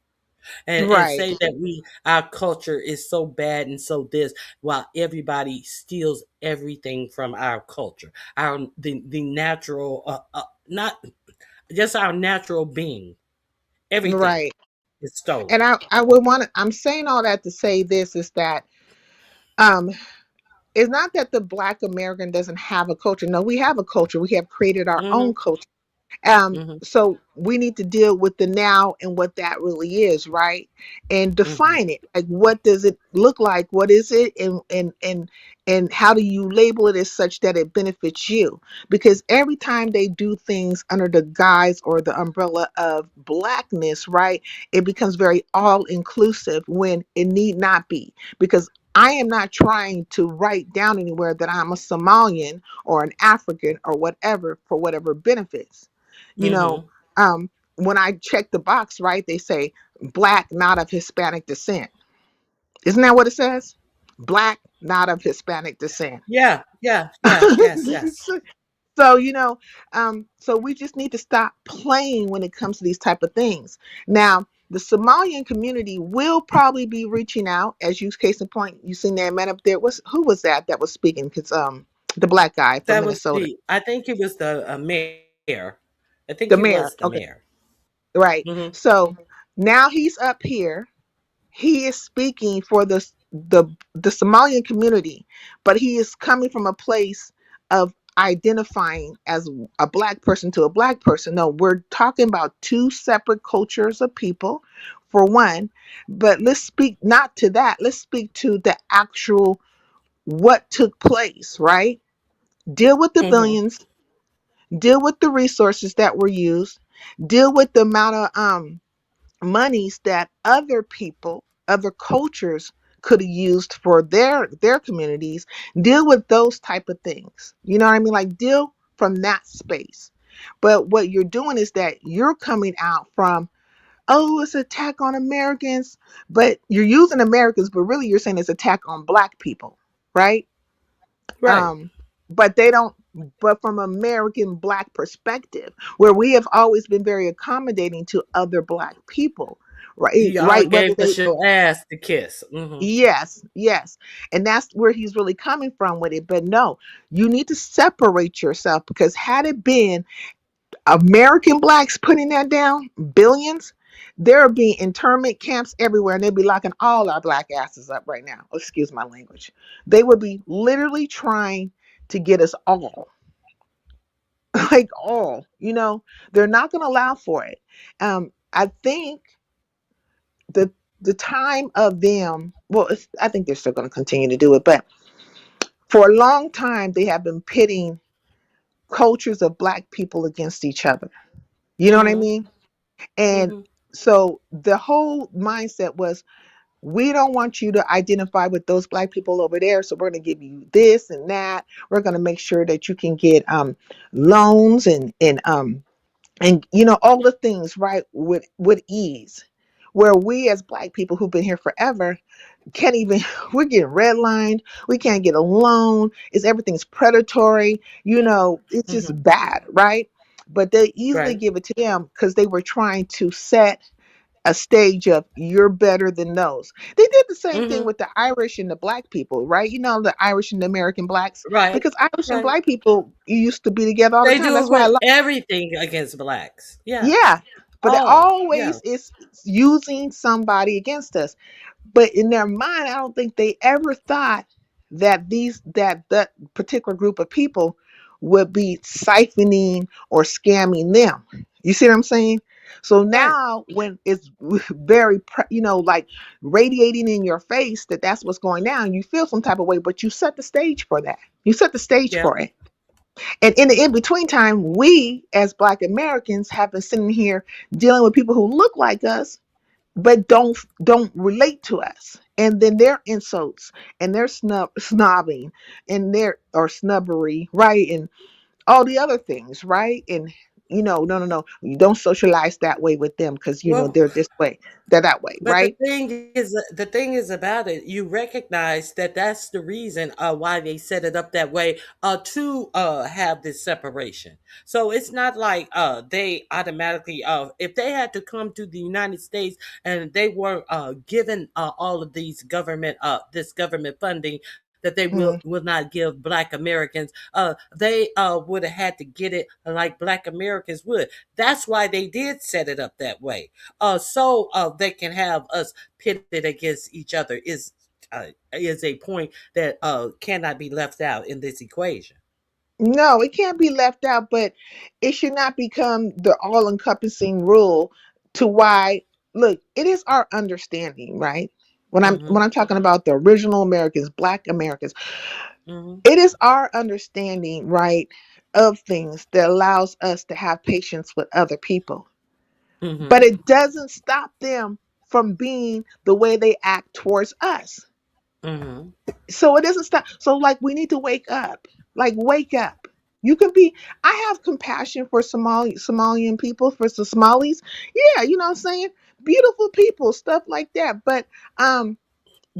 Speaker 1: and
Speaker 12: Right.
Speaker 1: say that our culture is so bad and so this, while everybody steals everything from our culture, the natural, not just our natural being. Everything
Speaker 12: Right.
Speaker 1: is stolen.
Speaker 12: And I would want to, I'm saying all that to say this is that um it's not that the Black American doesn't have a culture. No, we have a culture. We have created our
Speaker 1: Hmm.
Speaker 12: own culture.
Speaker 1: Hmm.
Speaker 12: So we need to deal with the now and what that really is, right? And
Speaker 1: Hmm.
Speaker 12: define it. Like, what does it look like? What is it? And how do you label it as such that it benefits you? Because every time they do things under the guise or the umbrella of blackness, right, it becomes very all inclusive when it need not be. Because I am not trying to write down anywhere that I'm a Somalian or an African or whatever for whatever benefits. You know,
Speaker 1: Hmm.
Speaker 12: when I check the box, right, they say Black, not of Hispanic descent. Isn't that what it says? Black, not of Hispanic descent.
Speaker 1: Yeah, yeah, yeah, yes, yes.
Speaker 12: So, so we just need to stop playing when it comes to these type of things. Now, the Somalian community will probably be reaching out, as you case in point. You seen that man up there. Who was that was speaking? Because the black guy from
Speaker 1: That was
Speaker 12: Minnesota,
Speaker 1: I think it was the mayor. I think
Speaker 12: the
Speaker 1: he
Speaker 12: mayor.
Speaker 1: was the
Speaker 12: Okay,
Speaker 1: mayor.
Speaker 12: right.
Speaker 1: Hmm.
Speaker 12: So now he's up here. He is speaking for the Somalian community, but he is coming from a place of identifying as a black person to a black person. No, we're talking about two separate cultures of people, for one. But let's speak not to that. Let's speak to the actual what took place, right? Deal with the
Speaker 1: Hmm.
Speaker 12: billions, deal with the resources that were used, deal with the amount of monies that other people, other cultures could have used for their communities. Deal with those type of things. You know what I mean? Like, deal from that space. But what you're doing is that you're coming out from, oh, it's attack on Americans, but you're using Americans, but really you're saying it's attack on black people, right?
Speaker 1: Right.
Speaker 12: um but they don't, but from American black perspective, where we have always been very accommodating to other black people, right,
Speaker 1: Y'all
Speaker 12: right, whether
Speaker 1: gave
Speaker 12: they,
Speaker 1: us your ass to kiss. Hmm.
Speaker 12: yes, yes. And that's where he's really coming from with it. But no, you need to separate yourself, because had it been American blacks putting that down, billions, there would be internment camps everywhere, and they'd be locking all our black asses up right now. Excuse my language. They would be literally trying to get us all, like all. They're not going to allow for it. I think the the time of them. Well, I think they're still going to continue to do it, but for a long time they have been pitting cultures of black people against each other. You know what I
Speaker 1: Hmm.
Speaker 12: mean? And
Speaker 1: Hmm.
Speaker 12: so the whole mindset was, we don't want you to identify with those black people over there, so we're going to give you this and that. We're going to make sure that you can get loans and all the things, right, with ease, where we as black people who've been here forever can't even, we're getting redlined, we can't get a loan, it's everything's predatory, it's
Speaker 1: Hmm.
Speaker 12: just bad, right? But they easily
Speaker 1: Right.
Speaker 12: give it to them because they were trying to set a stage of, you're better than those. They did the same thing
Speaker 1: Hmm.
Speaker 12: with the Irish and the black people, right? The Irish and the American blacks,
Speaker 1: Right.
Speaker 12: because Irish and
Speaker 1: Right.
Speaker 12: black people used to be together all the
Speaker 1: They
Speaker 12: time.
Speaker 1: do
Speaker 12: That's
Speaker 1: it
Speaker 12: why
Speaker 1: with
Speaker 12: I love,
Speaker 1: everything against blacks. Yeah.
Speaker 12: yeah. But it
Speaker 1: Oh, yeah.
Speaker 12: always is using somebody against us. But in their mind, I don't think they ever thought that that particular group of people would be siphoning or scamming them. You see what I'm saying? So
Speaker 1: Right.
Speaker 12: now, when it's very, like radiating in your face that that's what's going down, you feel some type of way, but you set the stage for that. You set the stage
Speaker 1: Yeah.
Speaker 12: for it. And in the in between time, we as Black Americans have been sitting here dealing with people who look like us but don't relate to us, and then their insults and their snobbing and their or snubbery, right, and all the other things, right, and no, you don't socialize that way with them because
Speaker 1: Well,
Speaker 12: they're this way, they're that way,
Speaker 1: but
Speaker 12: right?
Speaker 1: the thing is about it, you recognize that that's the reason why they set it up that way to have this separation. So it's not like they automatically if they had to come to the United States and they were given all of these government this government funding that they
Speaker 12: Mm.
Speaker 1: will not give Black Americans, they would have had to get it like Black Americans would. That's why they did set it up that way, so they can have us pitted against each other is a point that cannot be left out in this equation.
Speaker 12: No, it can't be left out, but it should not become the all-encompassing rule to why, look, it is our understanding, right? When I'm
Speaker 1: Mm-hmm.
Speaker 12: when I'm talking about the original Americans, Black Americans,
Speaker 1: Mm-hmm.
Speaker 12: it is our understanding, right, of things that allows us to have patience with other people. But
Speaker 1: Mm-hmm.
Speaker 12: it doesn't stop them from being the way they act towards us.
Speaker 1: Mm-hmm.
Speaker 12: So it doesn't stop. So like we need to wake up. Like wake up. You can be I have compassion for Somalian people, for the Somalis. Yeah, you know what I'm saying? Beautiful people, stuff like that. But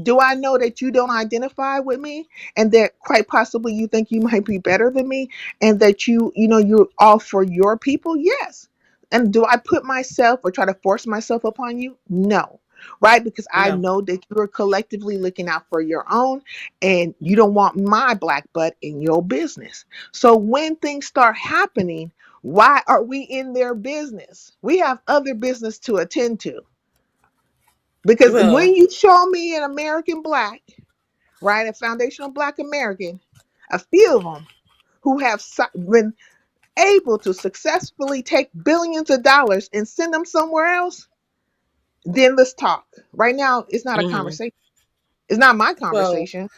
Speaker 12: do I know that you don't identify with me and that quite possibly you think you might be better than me and that you're all for your people? Yes. And do I put myself or try to force myself upon you? No. Right? Because I
Speaker 1: No.
Speaker 12: know that you're collectively looking out for your own and you don't want my black butt in your business. So when things start happening, why are we in their business? We have other business to attend to. Because when
Speaker 1: Well.
Speaker 12: you show me an American black, right, a foundational black American, a few of them who have been able to successfully take billions of dollars and send them somewhere else, then let's talk. Right now, it's not a
Speaker 1: Mm-hmm.
Speaker 12: conversation. It's not my
Speaker 1: Well.
Speaker 12: conversation.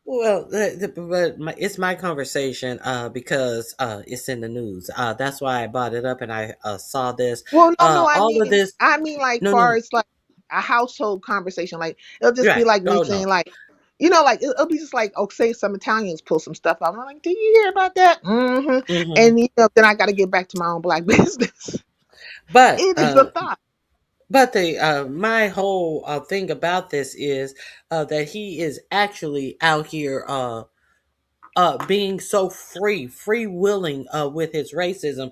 Speaker 1: Well, it's my conversation because it's in the news. That's why I brought it up, and I saw this.
Speaker 12: Well, no, I
Speaker 1: All of
Speaker 12: mean,
Speaker 1: this.
Speaker 12: like
Speaker 1: No, no,
Speaker 12: far
Speaker 1: no.
Speaker 12: as like a household conversation. Like it'll just be
Speaker 1: Right.
Speaker 12: like me
Speaker 1: Oh
Speaker 12: saying
Speaker 1: no.
Speaker 12: like, like it'll be just like, oh, say some Italians pull some stuff out. I'm like, did you hear about that?
Speaker 1: Mm-hmm.
Speaker 12: And then I got to get back to my own black business.
Speaker 1: But
Speaker 12: It is a thought.
Speaker 1: the my whole thing about this is that he is actually out here being so free willing with his racism,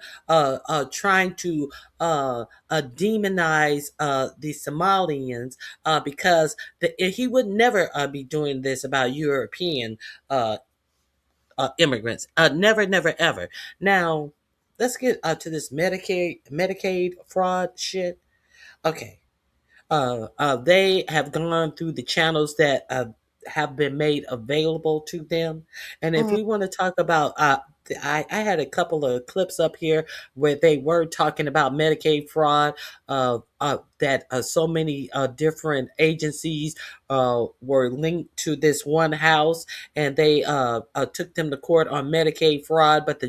Speaker 1: trying to demonize the Somalians because he would never be doing this about European uh, immigrants. Never, never, ever. Now, let's get to this Medicaid fraud shit. Okay, they have gone through the channels that have been made available to them. And if
Speaker 12: Mm,
Speaker 1: we want to talk about, I had a couple of clips up here where they were talking about Medicaid fraud, that so many different agencies were linked to this one house, and they took them to court on Medicaid fraud, but the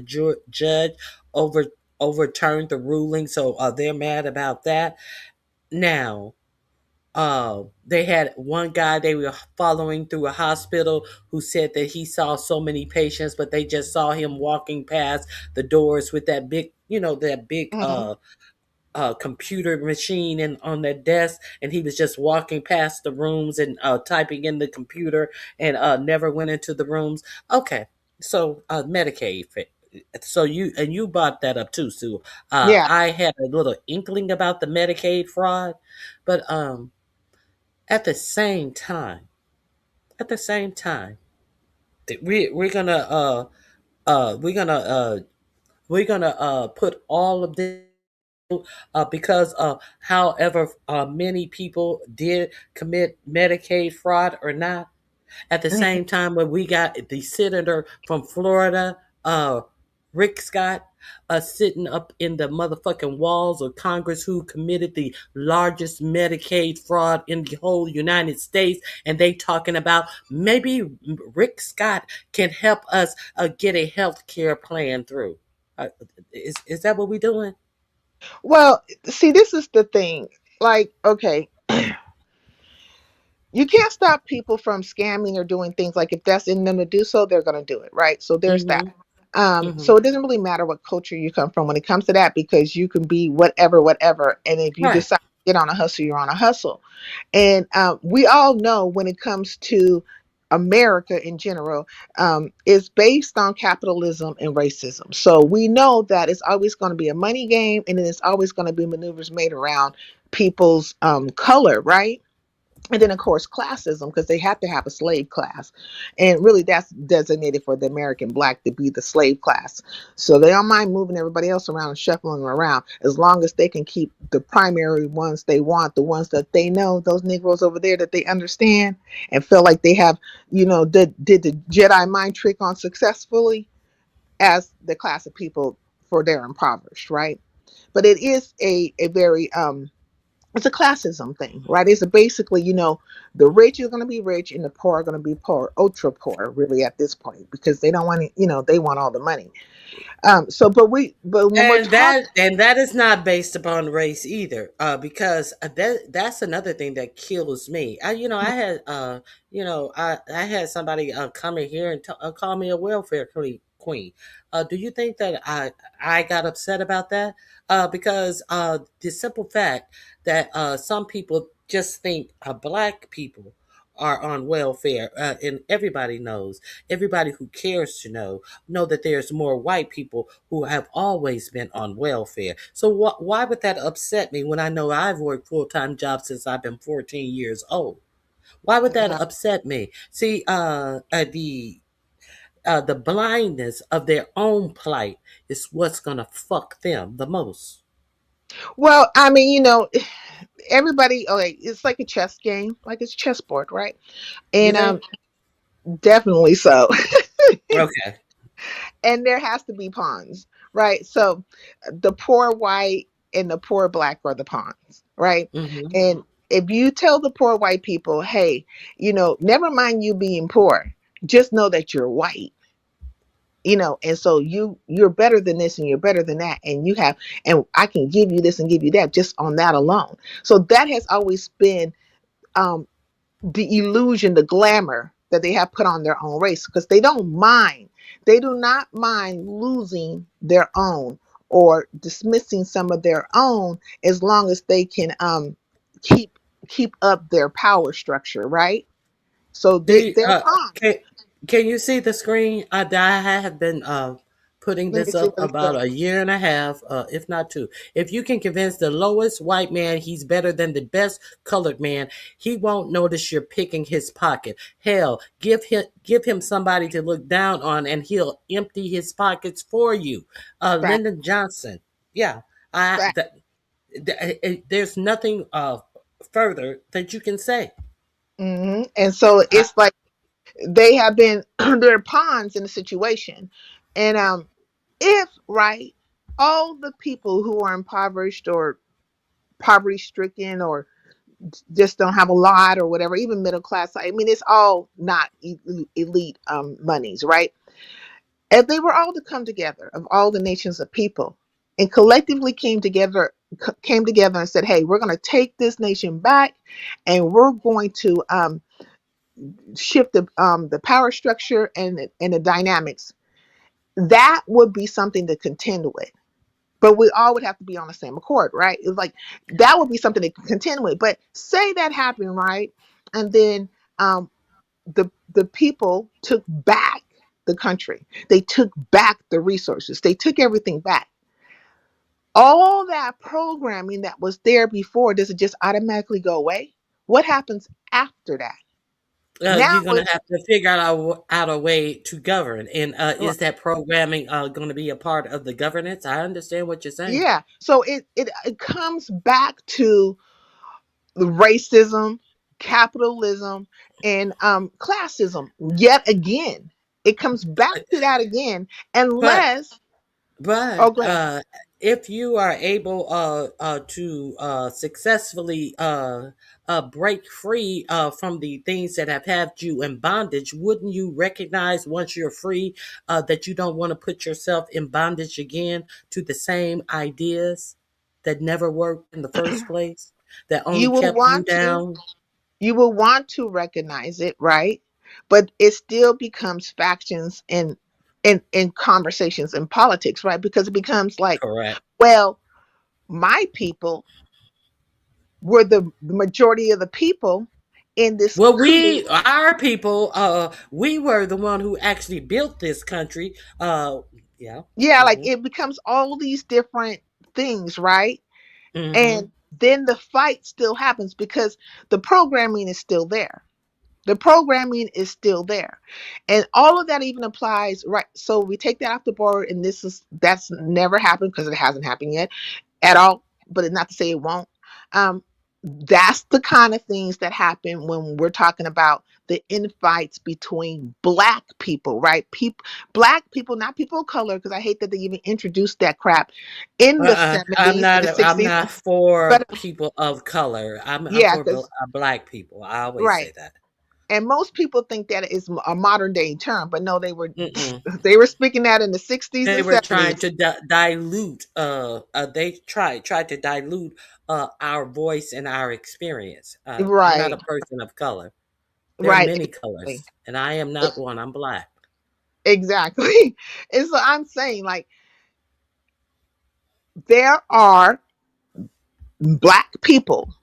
Speaker 1: judge over overturned the ruling, so they're mad about that. Now, they had one guy they were following through a hospital who said that he saw so many patients, but they just saw him walking past the doors with that big, that big
Speaker 12: mm.
Speaker 1: computer machine and on their desk, and he was just walking past the rooms and typing in the computer and never went into the rooms. Okay, so Medicaid. So you brought that up too, Sue.
Speaker 12: Yeah.
Speaker 1: I had a little inkling about the Medicaid fraud, but at the same time, at the same time, we're gonna uh we're gonna uh we're gonna put all of this because however many people did commit Medicaid fraud or not. At the
Speaker 12: Mhm.
Speaker 1: same time, when we got the senator from Florida, Rick Scott, sitting up in the motherfucking walls of Congress, who committed the largest Medicaid fraud in the whole United States, and they talking about maybe Rick Scott can help us get a health care plan through. Uh, is that what we doing?
Speaker 12: Well, see, this is the thing. Like, okay, you can't stop people from scamming or doing things. Like, if that's in them to do so, they're going to do it, right? So there's
Speaker 1: Mm-hmm.
Speaker 12: that.
Speaker 1: Mhm.
Speaker 12: So it doesn't really matter what culture you come from when it comes to that, because you can be whatever. And if you
Speaker 1: Right.
Speaker 12: decide to get on a hustle, you're on a hustle. And we all know when it comes to America in general, is based on capitalism and racism. So we know that it's always going to be a money game, and then it's always going to be maneuvers made around people's color, right? And then of course classism, because they have to have a slave class, and really that's designated for the American black to be the slave class. So they don't mind moving everybody else around and shuffling them around, as long as they can keep the primary ones they want, the ones that they know, those Negroes over there that they understand and feel like they have, did the Jedi mind trick on successfully, as the class of people for their impoverished, right? But it is a very it's a classism thing, right? It's basically, the rich are going to be rich and the poor are going to be poor, ultra poor, really at this point, because they don't want to, they want all the money. But when we're talking,
Speaker 1: And that is not based upon race either, because that's another thing that kills me. I had somebody come in here and call me a welfare queen. Do you think that I got upset about that? Because the simple fact that some people just think black people are on welfare, and everybody knows, everybody who cares to know that there's more white people who have always been on welfare. So why would that upset me when I know I've worked full-time jobs since I've been 14 years old? Why would that upset me? See, the blindness of their own plight is what's gonna fuck them the most.
Speaker 12: well, I mean, everybody, okay, it's like a chess game, like it's chessboard, right?
Speaker 1: You
Speaker 12: And
Speaker 1: think?
Speaker 12: definitely so.
Speaker 1: Okay.
Speaker 12: And there has to be pawns, right? So the poor white and the poor black are the pawns, right?
Speaker 1: Mm-hmm.
Speaker 12: And if you tell the poor white people, hey, never mind you being poor, just know that you're white, and so you're better than this and you're better than that, and and I can give you this and give you that just on that alone. So that has always been um the illusion, the glamour that they have put on their own race, because they don't mind. They do not mind losing their own or dismissing some of their own, as long as they can keep keep up their power structure, right? So
Speaker 1: Do you,
Speaker 12: they're pawns.
Speaker 1: can you see the screen? I have been putting
Speaker 12: Let me
Speaker 1: this
Speaker 12: see
Speaker 1: up
Speaker 12: what it's
Speaker 1: about
Speaker 12: doing.
Speaker 1: a year and a half, if not two. If you can convince the lowest white man he's better than the best colored man, he won't notice you're picking his pocket. Hell, give him somebody to look down on, and he'll empty his pockets for you.
Speaker 12: Fact,
Speaker 1: Lyndon Johnson. Yeah, I.
Speaker 12: fact.
Speaker 1: There's nothing further that you can say.
Speaker 12: And so
Speaker 1: I,
Speaker 12: it's like they have been they're pawns in the situation. And if, right, all the people who are impoverished or poverty stricken or just don't have a lot or whatever, even middle class, I mean, it's all not elite monies, right? If they were all to come together, of all the nations of people, and collectively came together and said, hey, we're going to take this nation back, and we're going to shift the power structure and the dynamics, that would be something to contend with. But we all would have to be on the same accord, right? It's like that would be something to contend with. But say that happened, right? And then the people took back the country. They took back the resources. They took everything back. All that programming that was there before, does it just automatically go away? What happens after that? Now
Speaker 1: you're gonna
Speaker 12: it's
Speaker 1: have to figure out a way to govern, and is that programming going to be a part of the governance? I understand what you're saying.
Speaker 12: yeah. So it comes back to the racism, capitalism, and classism. Yet again, it comes back to that again,
Speaker 1: But
Speaker 12: unless. Oh,
Speaker 1: But
Speaker 12: go ahead.
Speaker 1: if you are able to successfully break free from the things that have had you in bondage, wouldn't you recognize once you're free that you don't want to put yourself in bondage again to the same ideas that never worked in the first place, that only
Speaker 12: You will
Speaker 1: kept you
Speaker 12: want to.
Speaker 1: down?
Speaker 12: You will want to recognize it, right? But it still becomes factions, and in conversations in politics, right? Because it becomes like,
Speaker 1: Correct.
Speaker 12: well, my people were the majority of the people in this
Speaker 1: Well,
Speaker 12: created.
Speaker 1: our people, we were the one who actually built this country. Yeah.
Speaker 12: Yeah, like
Speaker 1: Mm-hmm.
Speaker 12: it becomes all these different things, right?
Speaker 1: Mm-hmm.
Speaker 12: And then the fight still happens because the programming is still there. The programming is still there. And all of that even applies, right? So we take that off the board, and that's never happened because it hasn't happened yet at all, but it's not to say it won't. That's the kind of things that happen when we're talking about the infights between black people, right? Black people, not people of color, because I hate that they even introduced that crap in the
Speaker 1: I'm
Speaker 12: 70s and
Speaker 1: not.
Speaker 12: the
Speaker 1: I'm
Speaker 12: 60s.
Speaker 1: not for
Speaker 12: But
Speaker 1: people of color. I'm
Speaker 12: yeah,
Speaker 1: for
Speaker 12: because
Speaker 1: black people. I always
Speaker 12: right.
Speaker 1: say that.
Speaker 12: And most people think that is a modern day term, but no, they were
Speaker 1: Mm-mm.
Speaker 12: they were speaking that in the 60s
Speaker 1: They
Speaker 12: and
Speaker 1: were trying
Speaker 12: 70s.
Speaker 1: to dilute. They tried to dilute our voice and our experience. I'm not a
Speaker 12: Right.
Speaker 1: person of color. There are
Speaker 12: Right.
Speaker 1: many
Speaker 12: Exactly.
Speaker 1: colors, and I am
Speaker 12: E-
Speaker 1: not one. I'm black.
Speaker 12: Exactly. And so I'm saying, like, there are black people,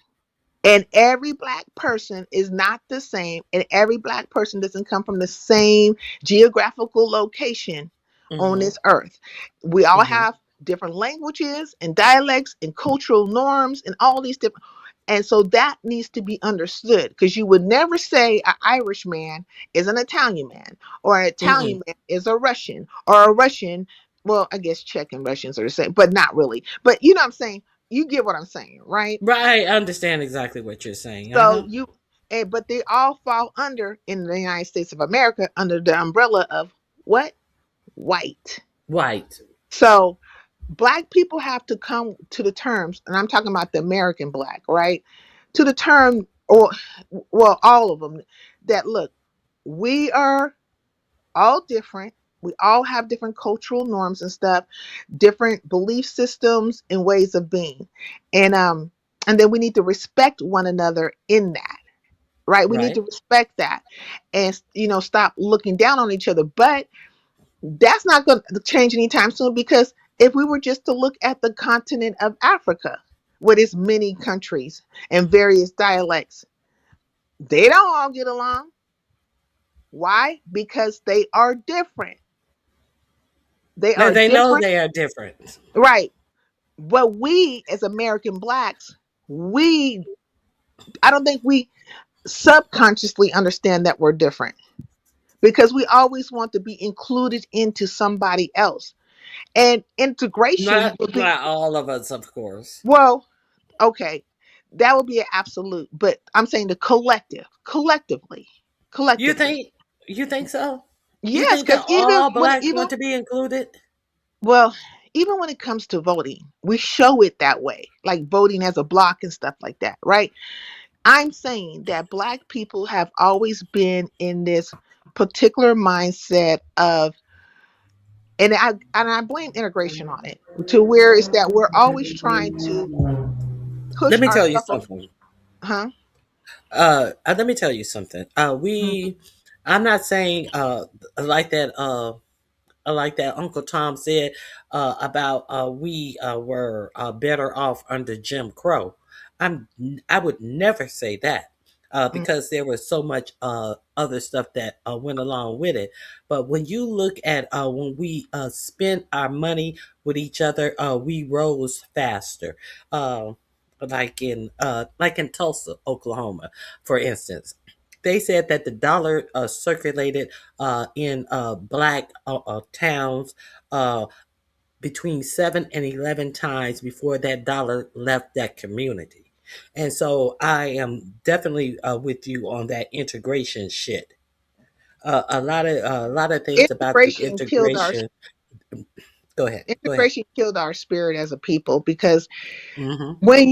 Speaker 12: and every black person is not the same, and every black person doesn't come from the same geographical location on
Speaker 1: Mm-hmm.
Speaker 12: this earth. We all
Speaker 1: Mm-hmm.
Speaker 12: have different languages and dialects and cultural norms and all these different. And so that needs to be understood, because you would never say an Irish man is an Italian man, or an
Speaker 1: Mm-hmm.
Speaker 12: Italian man is a Russian, or a Russian. Well, I guess Czech and Russians are the same, but not really. But you know what I'm saying? You get what I'm saying, right?
Speaker 1: Right. I understand exactly what you're saying. Uh
Speaker 12: So
Speaker 1: huh.
Speaker 12: but they all fall under, in the United States of America, under the umbrella of what? White.
Speaker 1: White.
Speaker 12: So black people have to come to the terms, and I'm talking about the American black, right? To the term, or, well, all of them, that look, we are all different. We all have different cultural norms and stuff, different belief systems and ways of being. And then we need to respect one another in that, right? We need
Speaker 1: Right.
Speaker 12: to respect that, and stop looking down on each other. But that's not going to change anytime soon, because if we were just to look at the continent of Africa with its many countries and various dialects, they don't all get along. Why? Because they are different. They
Speaker 1: Now
Speaker 12: are
Speaker 1: they know
Speaker 12: different,
Speaker 1: they are different.
Speaker 12: right? But we as American blacks, we I don't think we subconsciously understand that we're different, because we always want to be included into somebody else. And integration would be,
Speaker 1: Not all of us, of course.
Speaker 12: well, okay, that would be an absolute, but I'm saying the collectively,
Speaker 1: You
Speaker 12: collectively.
Speaker 1: think? You think so? You
Speaker 12: Yes,
Speaker 1: think that
Speaker 12: because
Speaker 1: all blacks want to be included?
Speaker 12: well, even when it comes to voting, we show it that way, like voting as a block and stuff like that, right? I'm saying that black people have always been in this particular mindset of, and I blame integration on it, to where it's that we're always trying to
Speaker 1: Let
Speaker 12: push
Speaker 1: me tell you
Speaker 12: ourselves,
Speaker 1: something.
Speaker 12: huh?
Speaker 1: Let me tell you something.
Speaker 12: Mm,
Speaker 1: I'm not saying like that. Like that Uncle Tom said about we were better off under Jim Crow. I would never say that
Speaker 12: mm,
Speaker 1: because there was so much other stuff that went along with it. But when you look at when we spent our money with each other, we rose faster. Uh, like in Tulsa, Oklahoma, for instance. They said that the dollar circulated in black towns uh, between 7 and 11 times before that dollar left that community. And so I am definitely with you on that integration shit. A lot of things about the
Speaker 12: integration killed our
Speaker 1: integration. Go ahead. Go ahead.
Speaker 12: integration killed our spirit as a people, because
Speaker 1: Mm-hmm.
Speaker 12: when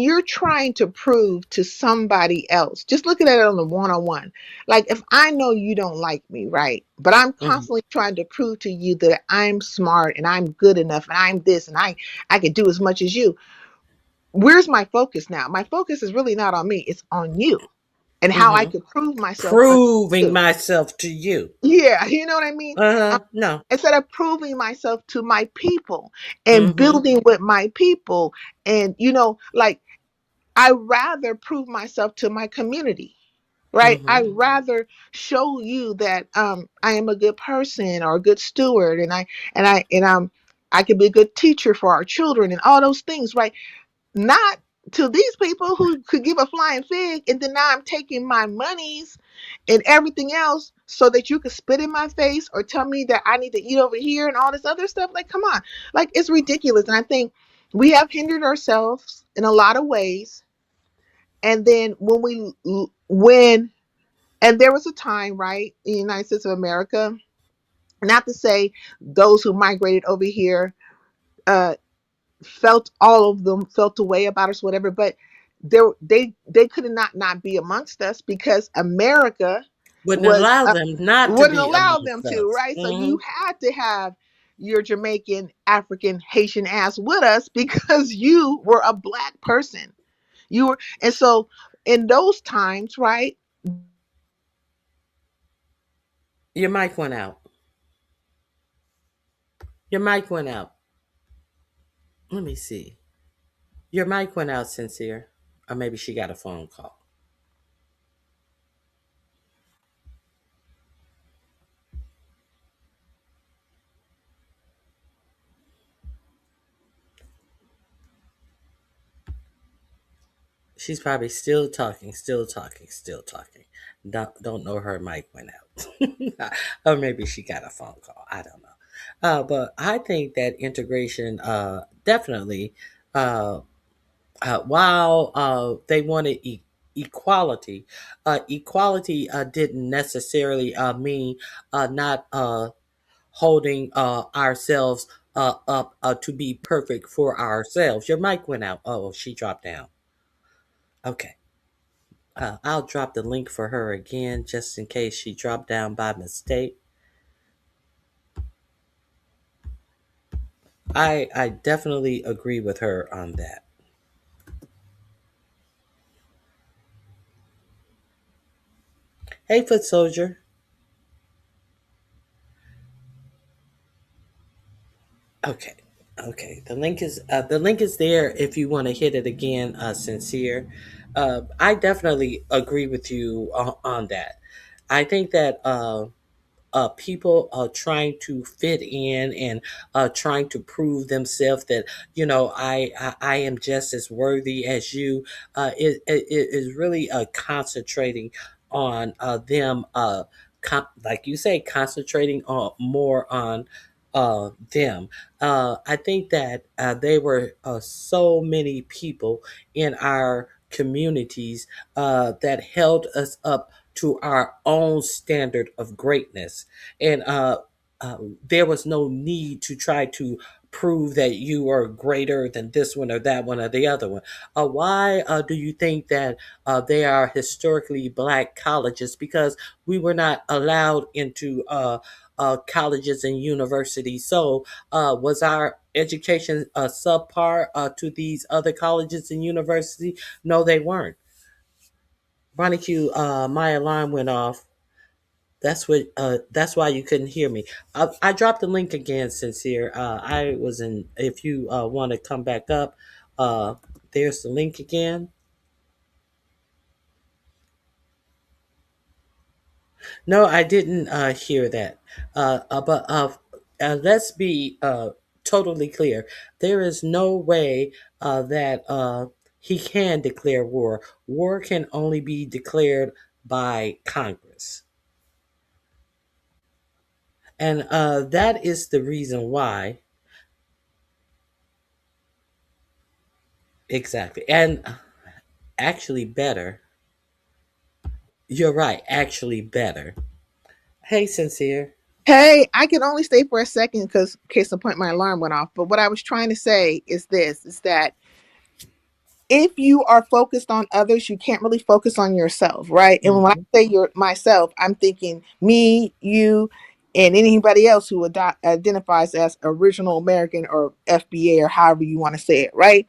Speaker 12: you're trying to prove to somebody else, just looking at it on the one-on-one, like, if I know you don't like me, right, but I'm
Speaker 1: Mm-hmm.
Speaker 12: constantly trying to prove to you that I'm smart and I'm good enough and I'm this and I can do as much as you, where's my focus now? My focus is really not on me, it's on you. and how I
Speaker 1: Mm-hmm.
Speaker 12: could prove myself
Speaker 1: Proving
Speaker 12: unto.
Speaker 1: myself to you.
Speaker 12: Yeah, you know what I mean?
Speaker 1: No.
Speaker 12: Instead of proving myself to my people and
Speaker 1: Mm-hmm.
Speaker 12: building with my people, and like I rather prove myself to my community, right? I
Speaker 1: Mm-hmm.
Speaker 12: rather show you that I am a good person or a good steward, and I can be a good teacher for our children and all those things, right? Not to these people who could give a flying fig, and then now I'm taking my monies and everything else so that you could spit in my face or tell me that I need to eat over here and all this other stuff. Like, come on. Like, it's ridiculous. And I think we have hindered ourselves in a lot of ways. And then and there was a time, right, in the United States of America, not to say those who migrated over here, uh, all of them felt a way about us, whatever, but they could not be amongst us because America
Speaker 1: Wouldn't
Speaker 12: was
Speaker 1: allow them not to
Speaker 12: wouldn't
Speaker 1: be
Speaker 12: allow them
Speaker 1: amongst
Speaker 12: to,
Speaker 1: us.
Speaker 12: right? So
Speaker 1: Mm-hmm.
Speaker 12: you had to have your Jamaican, African, Haitian ass with us because you were a black person. And so in those times, right?
Speaker 1: Your mic went out. Your mic went out. Let me see. Your mic went out, Sincere. Or maybe she got a phone call. She's probably still talking, still talking, still talking. Don't know her mic went out. Or maybe she got a phone call. I don't know. But I think that integration definitely, uh, while they wanted equality, equality didn't necessarily mean not holding ourselves up to be perfect for ourselves. Your mic went out. Oh, she dropped down. Okay. I'll drop the link for her again just in case she dropped down by mistake. I definitely agree with her on that. Hey, foot soldier. Okay, okay. The link is there if you want to hit it again. Sincere. I definitely agree with you on that. I think that people trying to fit in and trying to prove themselves that I am just as worthy as you it is really concentrating on them like you say, concentrating on more on them. I think that there were so many people in our communities that held us up to our own standard of greatness. And there was no need to try to prove that you are greater than this one or that one or the other one. Why do you think that they are historically black colleges? Because we were not allowed into colleges and universities. So, was our education subpar to these other colleges and universities? No, they weren't. Ronnie Q, my alarm went off. That's what. That's why you couldn't hear me. I dropped the link again, Sincere. I was in. If you want to come back up, uh, there's the link again. No, I didn't hear that. But let's be totally clear. There is no way that he can declare war. War can only be declared by Congress. And that is the reason why. Exactly. And actually, better. You're right. Actually, better. Hey, Sincere.
Speaker 12: Hey, I can only stay for a second because case in point my alarm went off. But what I was trying to say is this is that if you are focused on others, you can't really focus on yourself, right? And when I
Speaker 1: Hmm.
Speaker 12: say you're myself, I'm thinking me, you, and anybody else who identifies as original American or FBA or however you want to say it, right?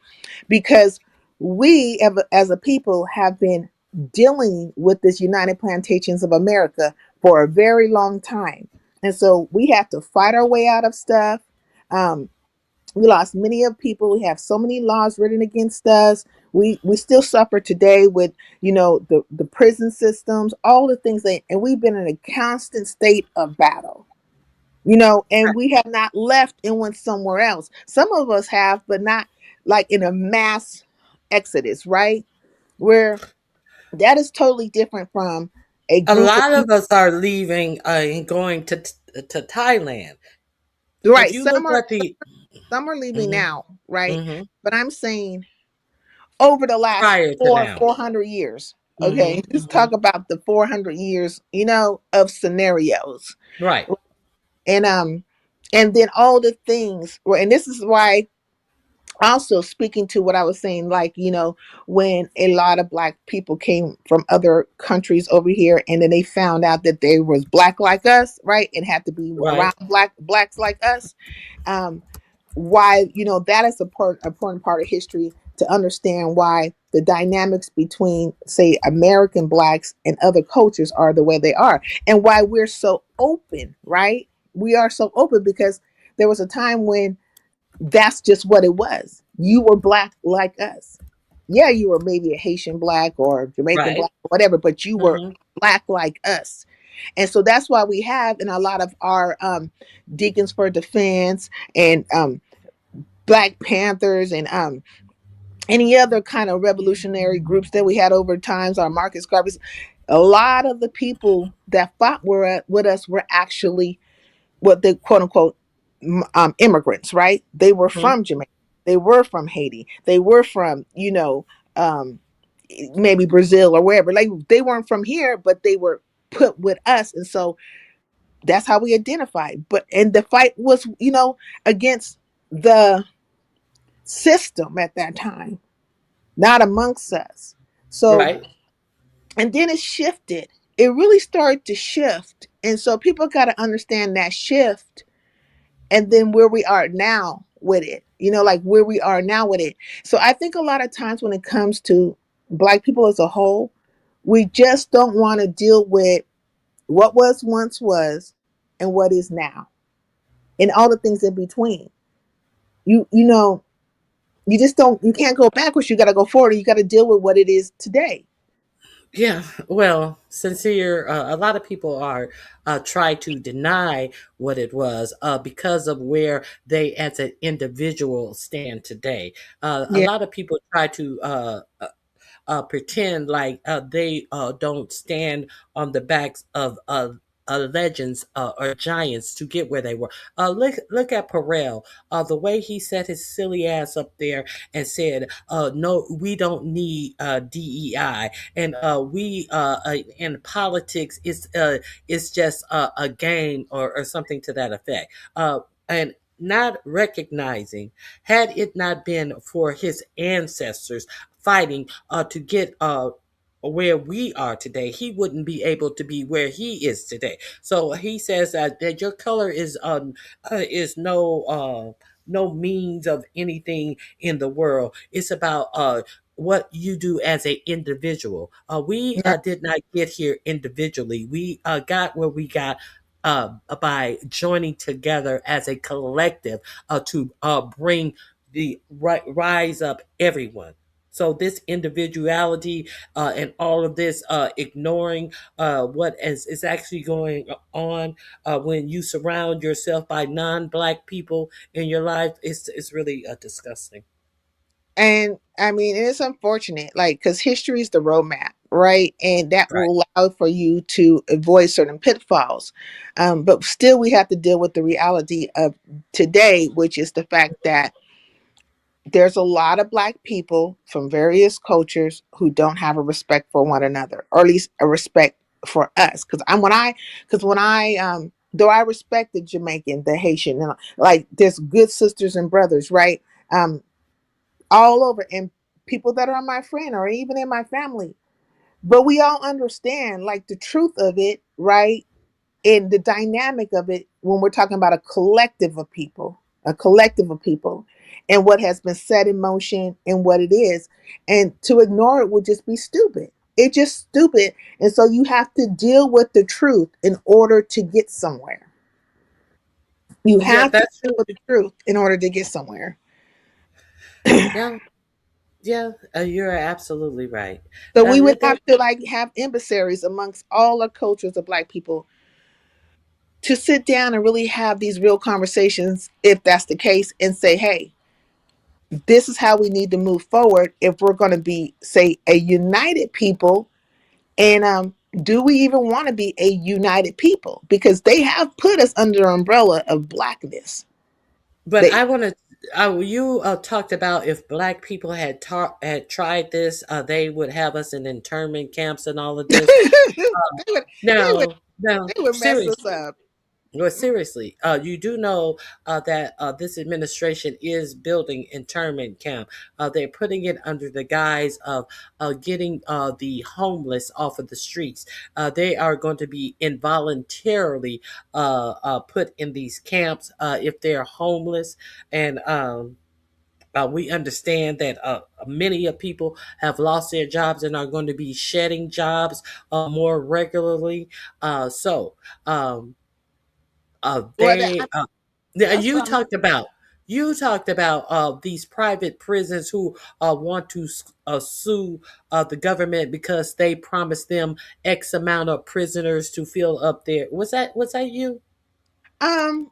Speaker 12: Because we as a people have been dealing with this United Plantations of America for a very long time. And so we have to fight our way out of stuff. Um, we lost many of people. We have so many laws written against us. We still suffer today with, the prison systems, all the things and we've been in a constant state of battle. And we have not left and went somewhere else. Some of us have, but not like in a mass exodus, right? Where that is totally different from a
Speaker 1: A
Speaker 12: group of
Speaker 1: lot of
Speaker 12: people.
Speaker 1: us are leaving and going to Thailand. If
Speaker 12: Right.
Speaker 1: you look at the
Speaker 12: Some are leaving
Speaker 1: hmm
Speaker 12: now, right?
Speaker 1: hmm
Speaker 12: But I'm saying over the last
Speaker 1: prior to now,
Speaker 12: 400 years.
Speaker 1: hmm
Speaker 12: Okay, let's
Speaker 1: hmm
Speaker 12: talk about the 400 years, of scenarios.
Speaker 1: right,
Speaker 12: And and then all the things, and this is why, also speaking to what I was saying, like, when a lot of black people came from other countries over here, and then they found out that they was black like us, right? And had to be
Speaker 1: right,
Speaker 12: around blacks like us. Um, why, that is a important part of history, to understand why the dynamics between, say, American blacks and other cultures are the way they are, and why we're so open, right? We are so open because there was a time when that's just what it was. You were black like us. Yeah, you were maybe a Haitian black or Jamaican
Speaker 1: right.
Speaker 12: black, or whatever, but you were
Speaker 1: hmm
Speaker 12: black like us. And so that's why we have in a lot of our Deacons for Defense and Black Panthers and any other kind of revolutionary groups that we had over times, our Marcus Garvey's, a lot of the people that fought with us were actually what they quote unquote immigrants, right? They were from Jamaica, they were from Haiti, they were from, um, maybe Brazil or wherever. Like, they weren't from here, but they were put with us, and so that's how we identified. And the fight was, against the system at that time, not amongst us. So,
Speaker 1: right.
Speaker 12: and then it shifted. It really started to shift, and so people got to understand that shift, and then where we are now with it, like where we are now with it. So I think a lot of times when it comes to black people as a whole, we just don't want to deal with what was once was and what is now, and all the things in between. You just don't, you can't go backwards, you got to go forward, you got to deal with what it is today.
Speaker 1: Yeah, well, sincere. A lot of people are try to deny what it was because of where they, as an individual, stand today. A
Speaker 12: Yeah.
Speaker 1: lot of people try to pretend like they don't stand on the backs of legends or giants to get where they were. Look at Perel. The way he set his silly ass up there and said, "No, we don't need DEI, and we in politics it's just a game or something to that effect." And not recognizing, had it not been for his ancestors fighting to get where we are today, he wouldn't be able to be where he is today. So he says that your color is no means of anything in the world. It's about what you do as an individual. We
Speaker 12: Yeah.
Speaker 1: did not get here individually. We got where we got by joining together as a collective to bring the rise up everyone. So this individuality and all of this ignoring what is actually going on when you surround yourself by non-black people in your life, it's really disgusting.
Speaker 12: And I mean, it's unfortunate, like, because history is the roadmap, right? And that
Speaker 1: Right.
Speaker 12: will allow for you to avoid certain pitfalls. But still, we have to deal with the reality of today, which is the fact that there's a lot of black people from various cultures who don't have a respect for one another, or at least a respect for us. Because when I though I respect the Jamaican, the Haitian, like, there's good sisters and brothers, right? Um, all over, and people that are my friend or even in my family. But we all understand, like, the truth of it, right? And the dynamic of it when we're talking about a collective of people, and what has been set in motion and what it is. And to ignore it would just be stupid. It's just stupid. And so you have to deal with the truth in order to get somewhere. You
Speaker 1: Yeah,
Speaker 12: have to
Speaker 1: that's
Speaker 12: deal with the truth in order to get somewhere.
Speaker 1: yeah, yeah. You're absolutely right.
Speaker 12: So we would
Speaker 1: There,
Speaker 12: have to like have embassies amongst all the cultures of Black people to sit down and really have these real conversations, if that's the case, and say, hey, this is how we need to move forward if we're going to be, say, a united people. And do we even want to be a united people? Because they have put us under the umbrella of Blackness.
Speaker 1: but
Speaker 12: They
Speaker 1: I want to. You talked about if Black people had tried this, they would have us in internment camps and all of
Speaker 12: they
Speaker 1: this.
Speaker 12: would they would
Speaker 1: No, no,
Speaker 12: they would mess us
Speaker 1: seriously.
Speaker 12: up.
Speaker 1: Well, seriously, you do know that this administration is building internment camp. They're putting it under the guise of getting the homeless off of the streets. They are going to be involuntarily put in these camps if they're homeless, and we understand that many of people have lost their jobs and are going to be shedding jobs more regularly. So.
Speaker 12: Well,
Speaker 1: They yeah,
Speaker 12: that's what I'm.
Speaker 1: you talked about these private prisons who want to sue the government because they promised them X amount of prisoners to fill up there. Was that you?
Speaker 12: Um,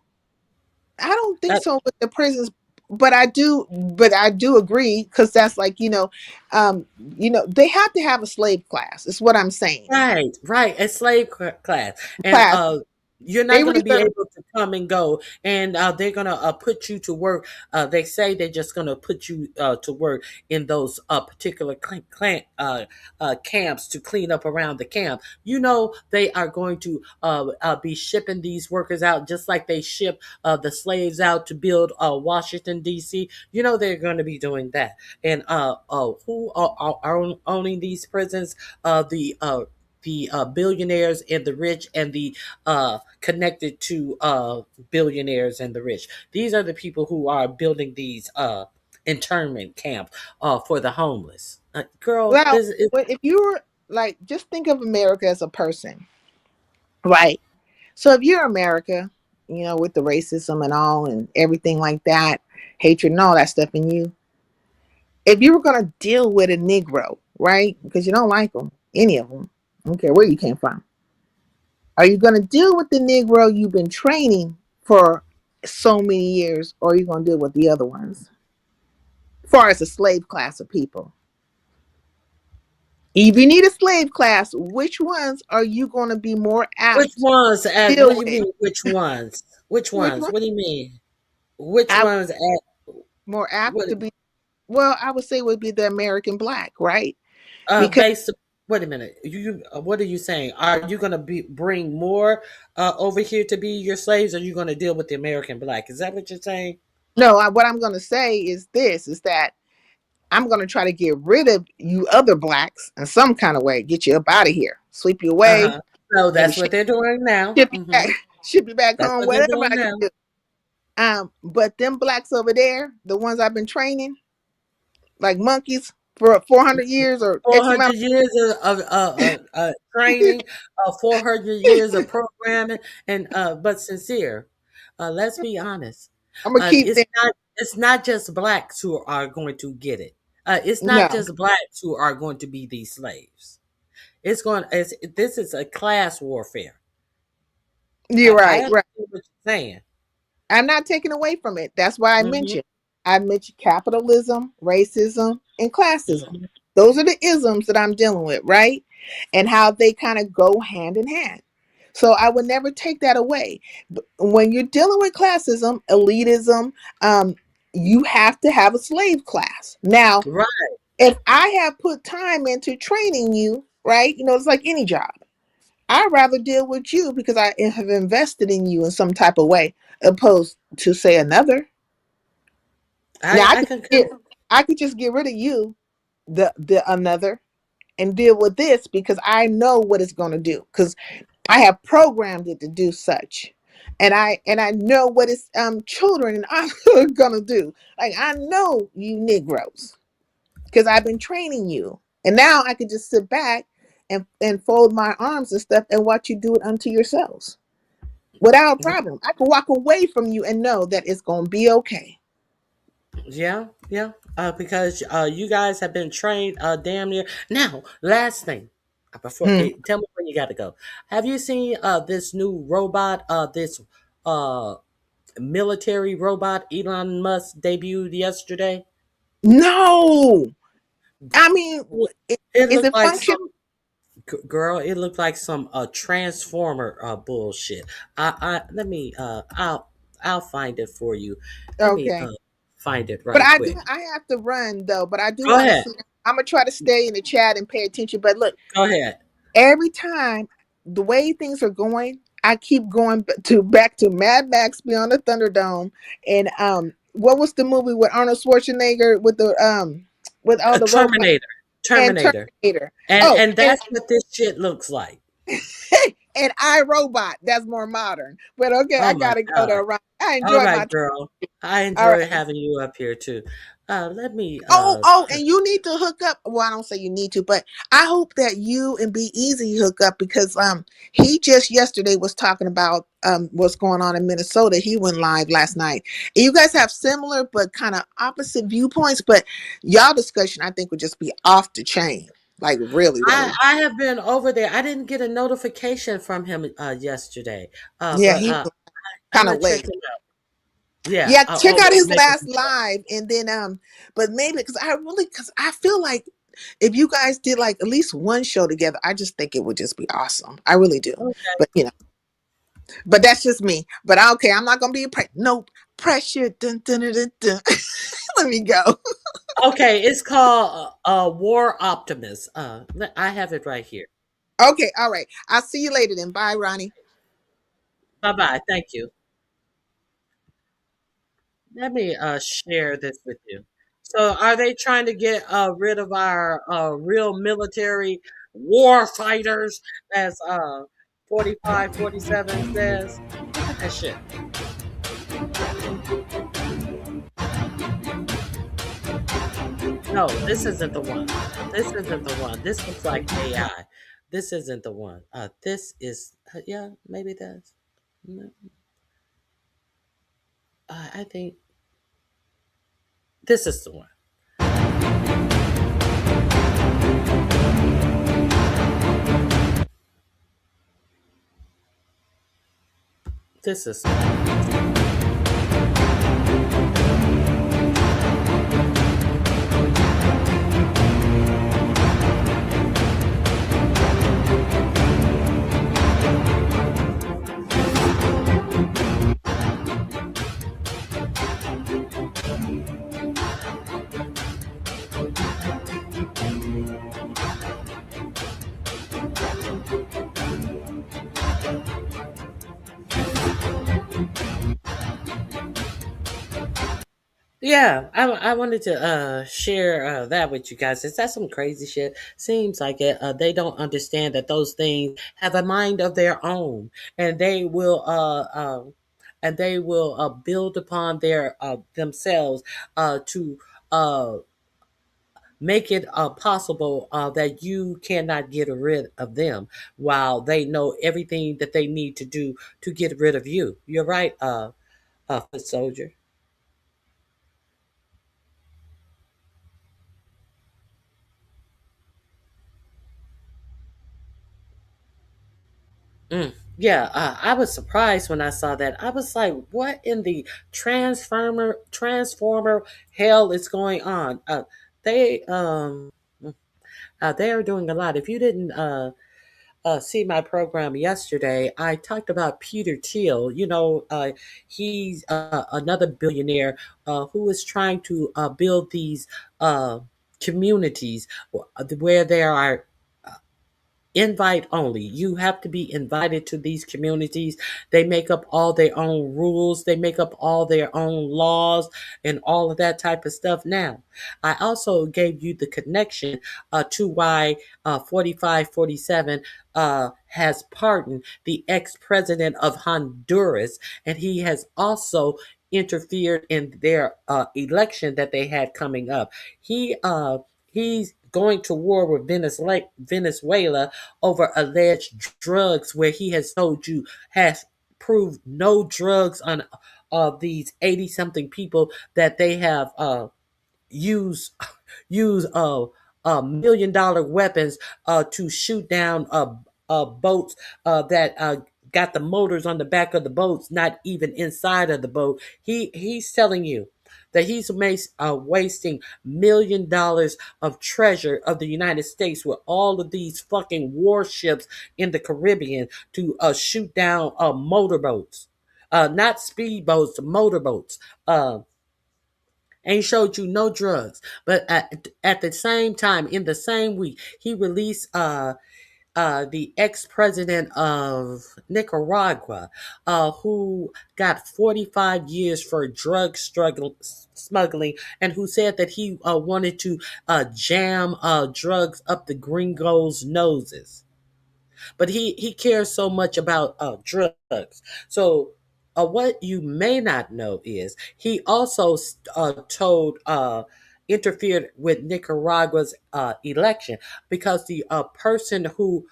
Speaker 12: I don't think
Speaker 1: That,
Speaker 12: so with the prisons, but I do agree because that's like they have to have a slave class. Is what I'm saying.
Speaker 1: right, right, a slave class, and
Speaker 12: Class.
Speaker 1: you're
Speaker 12: They
Speaker 1: not going to be
Speaker 12: reserve.
Speaker 1: able to come and go, and they're going to put you to work. They say they're just going to put you to work in those particular camps to clean up around the camp. You know, they are going to be shipping these workers out just like they ship the slaves out to build Washington D.C. You know, they're going to be doing that, and who are owning these prisons? The billionaires and the rich and the connected to billionaires and the rich. These are the people who are building these internment camps for the homeless. Girl,
Speaker 12: Well,
Speaker 1: this is
Speaker 12: if you were like, just think of America as a person, right? So if you're America, with the racism and all and everything like that, hatred and all that stuff in you, if you were going to deal with a Negro, right? Because you don't like them, any of them, I don't care where you came from. Are you going to deal with the Negro you've been training for so many years, or are you going to deal with the other ones? As far as a slave class of people. If you need a slave class, which ones are you going to be more
Speaker 1: which
Speaker 12: apt
Speaker 1: ones
Speaker 12: to
Speaker 1: at what
Speaker 12: deal
Speaker 1: do you
Speaker 12: with?
Speaker 1: mean which ones? Which
Speaker 12: Which
Speaker 1: ones?
Speaker 12: one?
Speaker 1: What do you mean? Which
Speaker 12: I
Speaker 1: ones at
Speaker 12: more apt
Speaker 1: what
Speaker 12: to be. Well, I would say would be the American Black, right? Because
Speaker 1: based wait a minute. What are you saying? Are you going to be bring more over here to be your slaves, or are you going to deal with the American Black? Is that what you're saying?
Speaker 12: no, what I'm going to say is this: is that I'm going to try to get rid of you other blacks in some kind of way, get you up out of here, sweep you away,
Speaker 1: Uh-huh. So
Speaker 12: maybe
Speaker 1: that's what they're doing now.
Speaker 12: ship you back, ship you back
Speaker 1: That's
Speaker 12: home,
Speaker 1: what they're
Speaker 12: whatever
Speaker 1: doing
Speaker 12: I can
Speaker 1: now.
Speaker 12: do. But them blacks over there, the ones I've been training like monkeys for 400 years or X amount
Speaker 1: 400 years of
Speaker 12: of
Speaker 1: training, 400 years of programming, and but sincere. Let's be honest.
Speaker 12: I'm gonna keep them.
Speaker 1: It's not just blacks who are going to get it. It's not
Speaker 12: No,
Speaker 1: just blacks who are going to be these slaves. This is a class warfare.
Speaker 12: you're
Speaker 1: I
Speaker 12: right,
Speaker 1: understand
Speaker 12: right.
Speaker 1: what you're saying.
Speaker 12: I'm not taking away from it. That's why
Speaker 1: Hmm.
Speaker 12: I mentioned capitalism, racism, and classism.
Speaker 1: Hmm.
Speaker 12: Those are the isms that I'm dealing with, right? And how they kind of go hand in hand. So I would never take that away. But when you're dealing with classism, elitism, um, you have to have a slave class. Now,
Speaker 1: Right.
Speaker 12: if I have put time into training you, right? It's like any job. I'd rather deal with you because I have invested in you in some type of way, opposed to say another. Now
Speaker 1: I concur.
Speaker 12: I could just get rid of you, the another, and deal with this because I know what it's going to do because I have programmed it to do such, and I know what its children and I are gonna do. Like I know you Negroes because I've been training you, and now I could just sit back and fold my arms and stuff and watch you do it unto yourselves without a problem. I can walk away from you and know that it's going to be okay.
Speaker 1: Yeah, yeah. Because you guys have been trained damn near. Now, last thing. Before tell me when you gotta go. Have you seen this new robot, this uh military robot Elon Musk debuted yesterday?
Speaker 12: No. I mean,
Speaker 1: It
Speaker 12: is
Speaker 1: looked
Speaker 12: it
Speaker 1: like
Speaker 12: function?
Speaker 1: some girl, it looked like some transformer bullshit. I let me I'll find it for you. Let me
Speaker 12: Okay.
Speaker 1: find it
Speaker 12: But
Speaker 1: right quick.
Speaker 12: I have to run though, but I do
Speaker 1: Go
Speaker 12: want to
Speaker 1: ahead.
Speaker 12: see. I'm going to try to stay in the chat and pay attention. But look,
Speaker 1: Go ahead.
Speaker 12: every time the way things are going, I keep going back to Mad Max Beyond the Thunderdome, and what was the movie with Arnold Schwarzenegger with all the robots
Speaker 1: Terminator.
Speaker 12: and
Speaker 1: Terminator.
Speaker 12: Terminator.
Speaker 1: And
Speaker 12: Oh,
Speaker 1: and that's what this shit looks like.
Speaker 12: and iRobot. That's more modern. But okay,
Speaker 1: Oh
Speaker 12: I
Speaker 1: my
Speaker 12: gotta go
Speaker 1: god.
Speaker 12: there. Right, I
Speaker 1: All
Speaker 12: enjoyed my.
Speaker 1: right, girl. I
Speaker 12: All
Speaker 1: enjoy
Speaker 12: right.
Speaker 1: having you up here too. Let me
Speaker 12: Oh, and you need to hook up. Well, I don't say you need to, but I hope that you and Be Easy hook up because he just yesterday was talking about what's going on in Minnesota. He went live last night. And you guys have similar but kind of opposite viewpoints, but y'all discussion I think would just be off the chain. Like really, really.
Speaker 1: I have been over there. I didn't get a notification from him yesterday.
Speaker 12: Yeah,
Speaker 1: But
Speaker 12: he was
Speaker 1: I'm
Speaker 12: kind
Speaker 1: gonna
Speaker 12: of
Speaker 1: check
Speaker 12: late.
Speaker 1: him out. Yeah.
Speaker 12: Yeah, check out his
Speaker 1: Make
Speaker 12: last
Speaker 1: it.
Speaker 12: live and then but maybe because I feel like if you guys did like at least one show together, I just think it would just be awesome. I really do.
Speaker 1: Okay.
Speaker 12: But but that's just me. But okay, I'm not gonna be no pressure. Dun, dun, dun, dun, dun. Let me go.
Speaker 1: Okay, it's called War Optimist. I have it right here.
Speaker 12: Okay, all right. I'll see you later then. Bye, Ronnie.
Speaker 1: Bye bye. Thank you. Let me share this with you. So, are they trying to get rid of our real military war fighters, as 4547 says? Look at that shit. No, this isn't the one. This isn't the one. This looks like AI. This isn't the one. This is yeah, maybe that's. No, I think this is the one. This is. Yeah, I wanted to share that with you guys. Is that some crazy shit? Seems like it. They don't understand that those things have a mind of their own, and they will build upon their themselves to uh make it possible that you cannot get rid of them, while they know everything that they need to do to get rid of you. You're right, foot soldier. Yeah, I was surprised when I saw that. I was like, "What in the transformer hell is going on?" They they are doing a lot. If you didn't see my program yesterday, I talked about Peter Thiel. He's another billionaire who is trying to build these communities where there are invite only. You have to be invited to these communities. They make up all their own rules, they make up all their own laws, and all of that type of stuff. Now, I also gave you the connection to why 4547 has pardoned the ex-president of Honduras, and he has also interfered in their election that they had coming up. He's going to war with Venezuela over alleged drugs, where he has told you has proved no drugs on these 80 something people that they have use use $1 million weapons to shoot down boats that got the motors on the back of the boats, not even inside of the boat. He's telling you that he's wasting $1 million of treasure of the United States with all of these fucking warships in the Caribbean to shoot down motorboats, not speedboats, motorboats. Ain't showed you no drugs. But at the same time, in the same week, he released the ex-president of Nicaragua, who got 45 years for smuggling, and who said that he wanted to jam drugs up the gringos' noses. But he cares so much about drugs. So what you may not know is he also interfered with Nicaragua's election, because the person who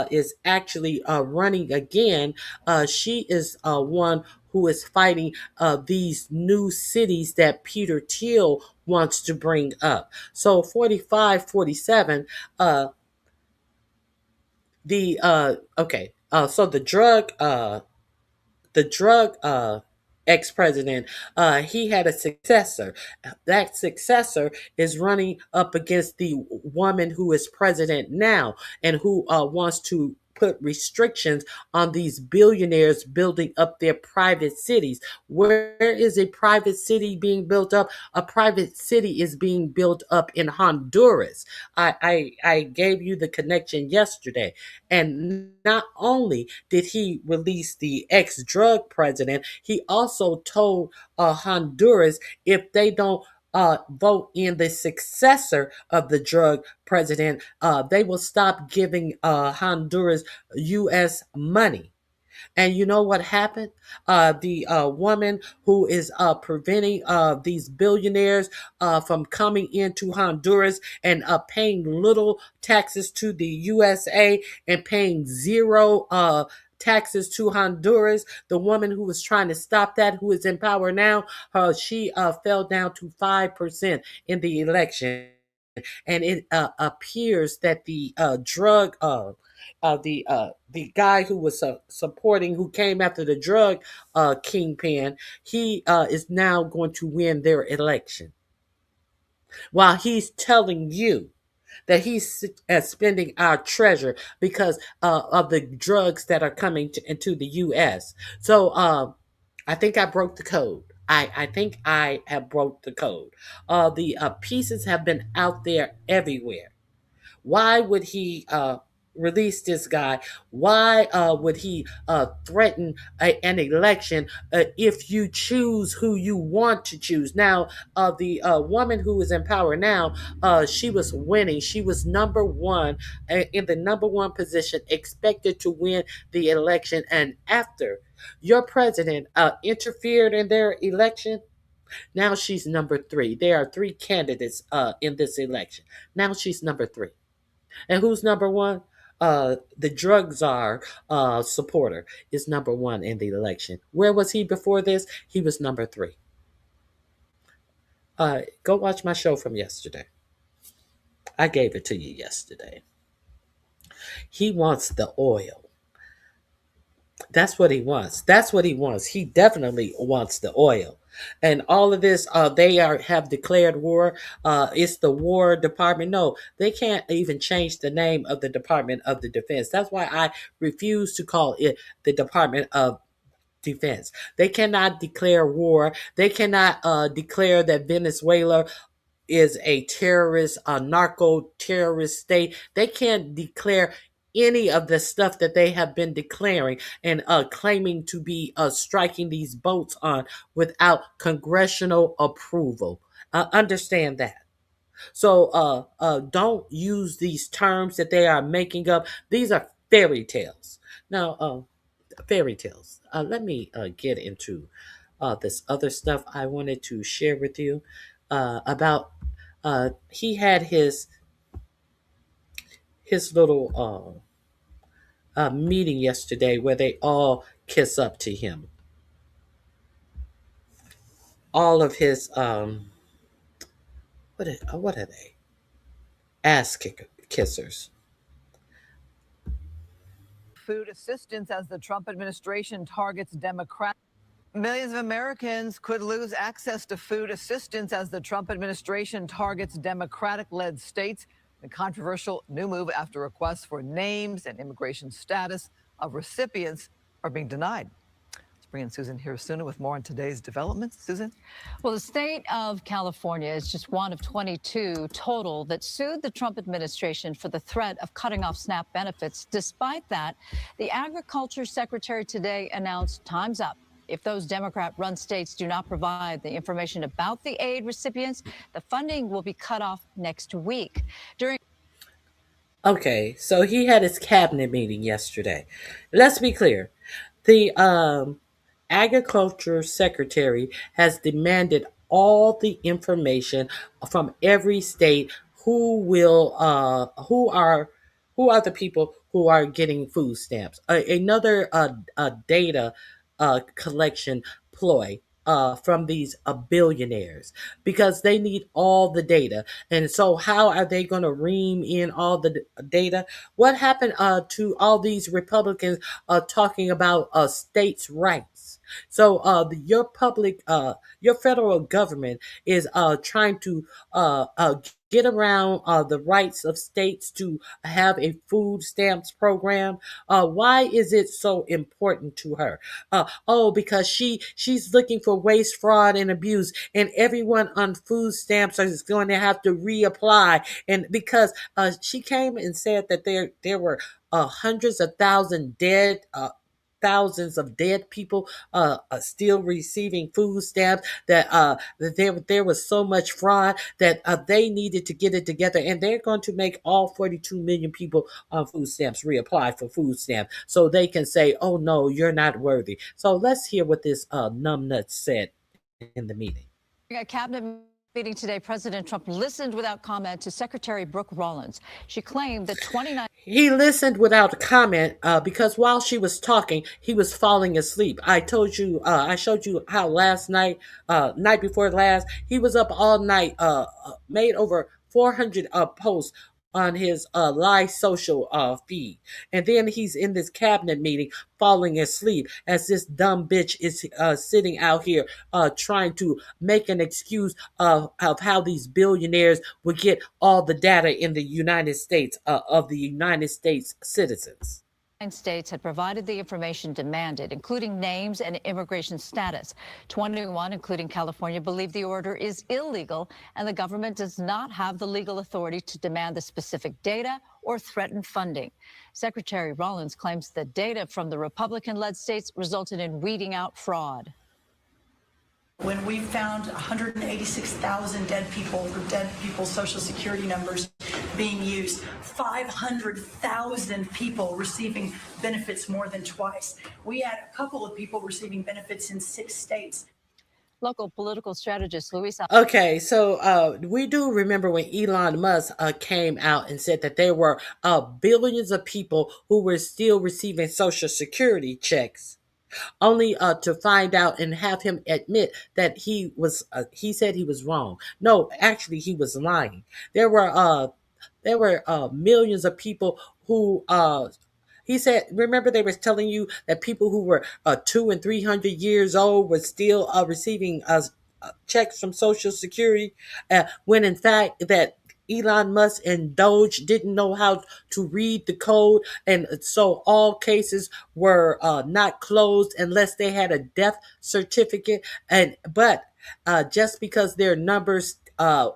Speaker 1: is actually running again, she is one who is fighting these new cities that Peter Thiel wants to bring up. So 45, 47, so the drug ex-president, he had a successor. That successor is running up against the woman who is president now, and who wants to put restrictions on these billionaires building up their private cities. Where is a private city being built up? A private city is being built up in Honduras. I gave you the connection yesterday. And not only did he release the ex-drug president, he also told Honduras, if they don't vote in the successor of the drug president, they will stop giving Honduras U.S. money. And you know what happened? The woman who is preventing these billionaires from coming into Honduras and paying little taxes to the USA and paying zero taxes to Honduras. The woman who was trying to stop that, who is in power now, she fell down to 5% in the election. And it appears that the the guy who was supporting, who came after the drug kingpin, he is now going to win their election, while he's telling you that he's spending our treasure because of the drugs that are coming into the U.S. So I think I broke the code. I think I have broke the code. The pieces have been out there everywhere. Why would he release this guy? Why would he threaten an election if you choose who you want to choose? Now, the woman who is in power now, she was winning. She was number one, in the number one position, expected to win the election. And after your president interfered in their election, now she's number three. There are three candidates in this election. Now she's number three. And who's number one? The drug czar supporter is number one in the election. Where was he before this? He was number three. Go watch my show from yesterday. I gave it to you yesterday. He wants the oil. That's what he wants. That's what he wants. He definitely wants the oil. And all of this, they have declared war. It's the War Department. No, they can't even change the name of the Department of the Defense. That's why I refuse to call it the Department of Defense. They cannot declare war. They cannot declare that Venezuela is a terrorist, a narco terrorist state. They can't declare any of the stuff that they have been declaring and claiming to be striking these boats on without congressional approval. Understand that. So don't use these terms that they are making up. These are fairy tales. Now, fairy tales. Let me get into this other stuff I wanted to share with you about. He had his his little meeting yesterday where they all kiss up to him. All of his what are they? Kissers.
Speaker 13: Food assistance as the Trump administration targets Democrats. Millions of Americans could lose access to food assistance as the Trump administration targets Democratic-led states. The controversial new move after requests for names and immigration status of recipients are being denied. Let's bring in Susan here sooner with more on today's developments. Susan?
Speaker 14: Well, the state of California is just one of 22 total that sued the Trump administration for the threat of cutting off SNAP benefits. Despite that, the Agriculture Secretary today announced time's up. If those Democrat-run states do not provide the information about the aid recipients, the funding will be cut off next week.
Speaker 1: Okay, so he had his cabinet meeting yesterday. Let's be clear. The Agriculture Secretary has demanded all the information from every state who are the people who are getting food stamps. Another data collection ploy from these billionaires, because they need all the data. And so how are they going to ream in all the data? What happened to all these Republicans talking about states' rights? So your federal government is trying to get around the rights of states to have a food stamps program. Why is it so important to her? Because she's looking for waste, fraud, and abuse, and everyone on food stamps is going to have to reapply. And because she came and said that there were hundreds of thousands of dead people still receiving food stamps, that there was so much fraud that they needed to get it together, and they're going to make all 42 million people on food stamps reapply for food stamps so they can say, oh no, you're not worthy. So let's hear what this numbnut said in the meeting.
Speaker 14: A cabinet meeting today, President Trump listened without comment to Secretary Brooke Rollins. She claimed that 29...
Speaker 1: He listened without comment because while she was talking, he was falling asleep. I showed you how last night, night before last, he was up all night, made over 400 posts on his live social feed. And then he's in this cabinet meeting falling asleep as this dumb bitch is sitting out here trying to make an excuse of how these billionaires would get all the data in the United States of the United States citizens.
Speaker 14: 9 states had provided the information demanded, including names and immigration status. 21, including California, believe the order is illegal, and the government does not have the legal authority to demand the specific data or threaten funding. Secretary Rollins claims the data from the Republican-led states resulted in weeding out fraud.
Speaker 15: When we found 186,000 dead people's Social Security numbers being used, 500,000 people receiving benefits more than twice. We had a couple of people receiving benefits in 6 states.
Speaker 14: Local political strategist Luisa.
Speaker 1: Okay, so we do remember when Elon Musk came out and said that there were billions of people who were still receiving Social Security checks, only to find out and have him admit that he said he was wrong. No, actually, he was lying. There were millions of people who he said, remember they was telling you that people who were 200 and 300 years old were still receiving checks from Social Security, when in fact that Elon Musk and Doge didn't know how to read the code, and so all cases were not closed unless they had a death certificate. But just because their numbers were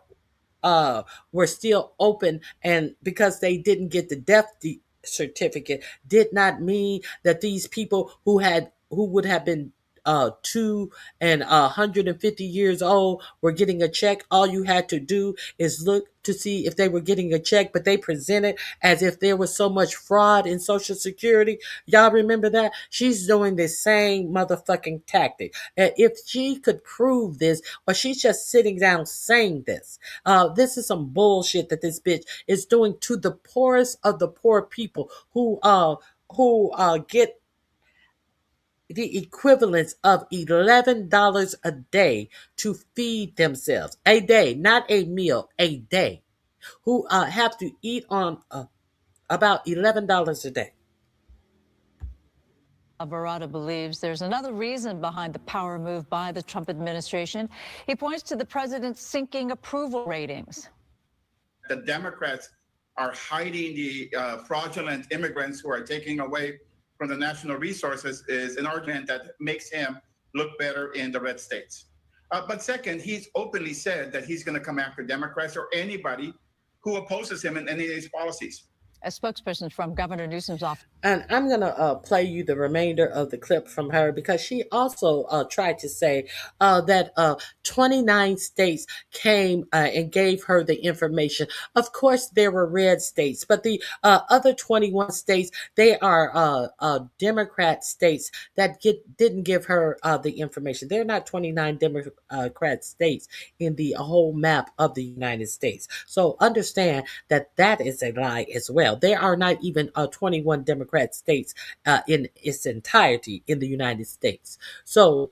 Speaker 1: still open, and because they didn't get the death certificate, did not mean that these people who would have been 2 and 150 years old were getting a check. All you had to do is look to see if they were getting a check, but they presented as if there was so much fraud in Social Security. Y'all remember that? She's doing the same motherfucking tactic. And if she could prove this, or she's just sitting down saying this, this is some bullshit that this bitch is doing to the poorest of the poor people who get the equivalence of $11 a day to feed themselves. A day, not a meal, a day. Who have to eat on about $11 a day.
Speaker 14: Barada believes there's another reason behind the power move by the Trump administration. He points to the president's sinking approval ratings.
Speaker 11: The Democrats are hiding the fraudulent immigrants who are taking away from the national resources is an argument that makes him look better in the red states. But second, he's openly said that he's going to come after Democrats or anybody who opposes him in any of these policies.
Speaker 14: A spokesperson from Governor Newsom's office.
Speaker 1: And I'm going to play you the remainder of the clip from her, because she also tried to say that 29 states came and gave her the information. Of course, there were red states, but the other 21 states, they are Democrat states that didn't give her the information. They're not 29 Democrat states in the whole map of the United States. So understand that that is a lie as well. There are not even 21 Democrat states in its entirety in the United States. So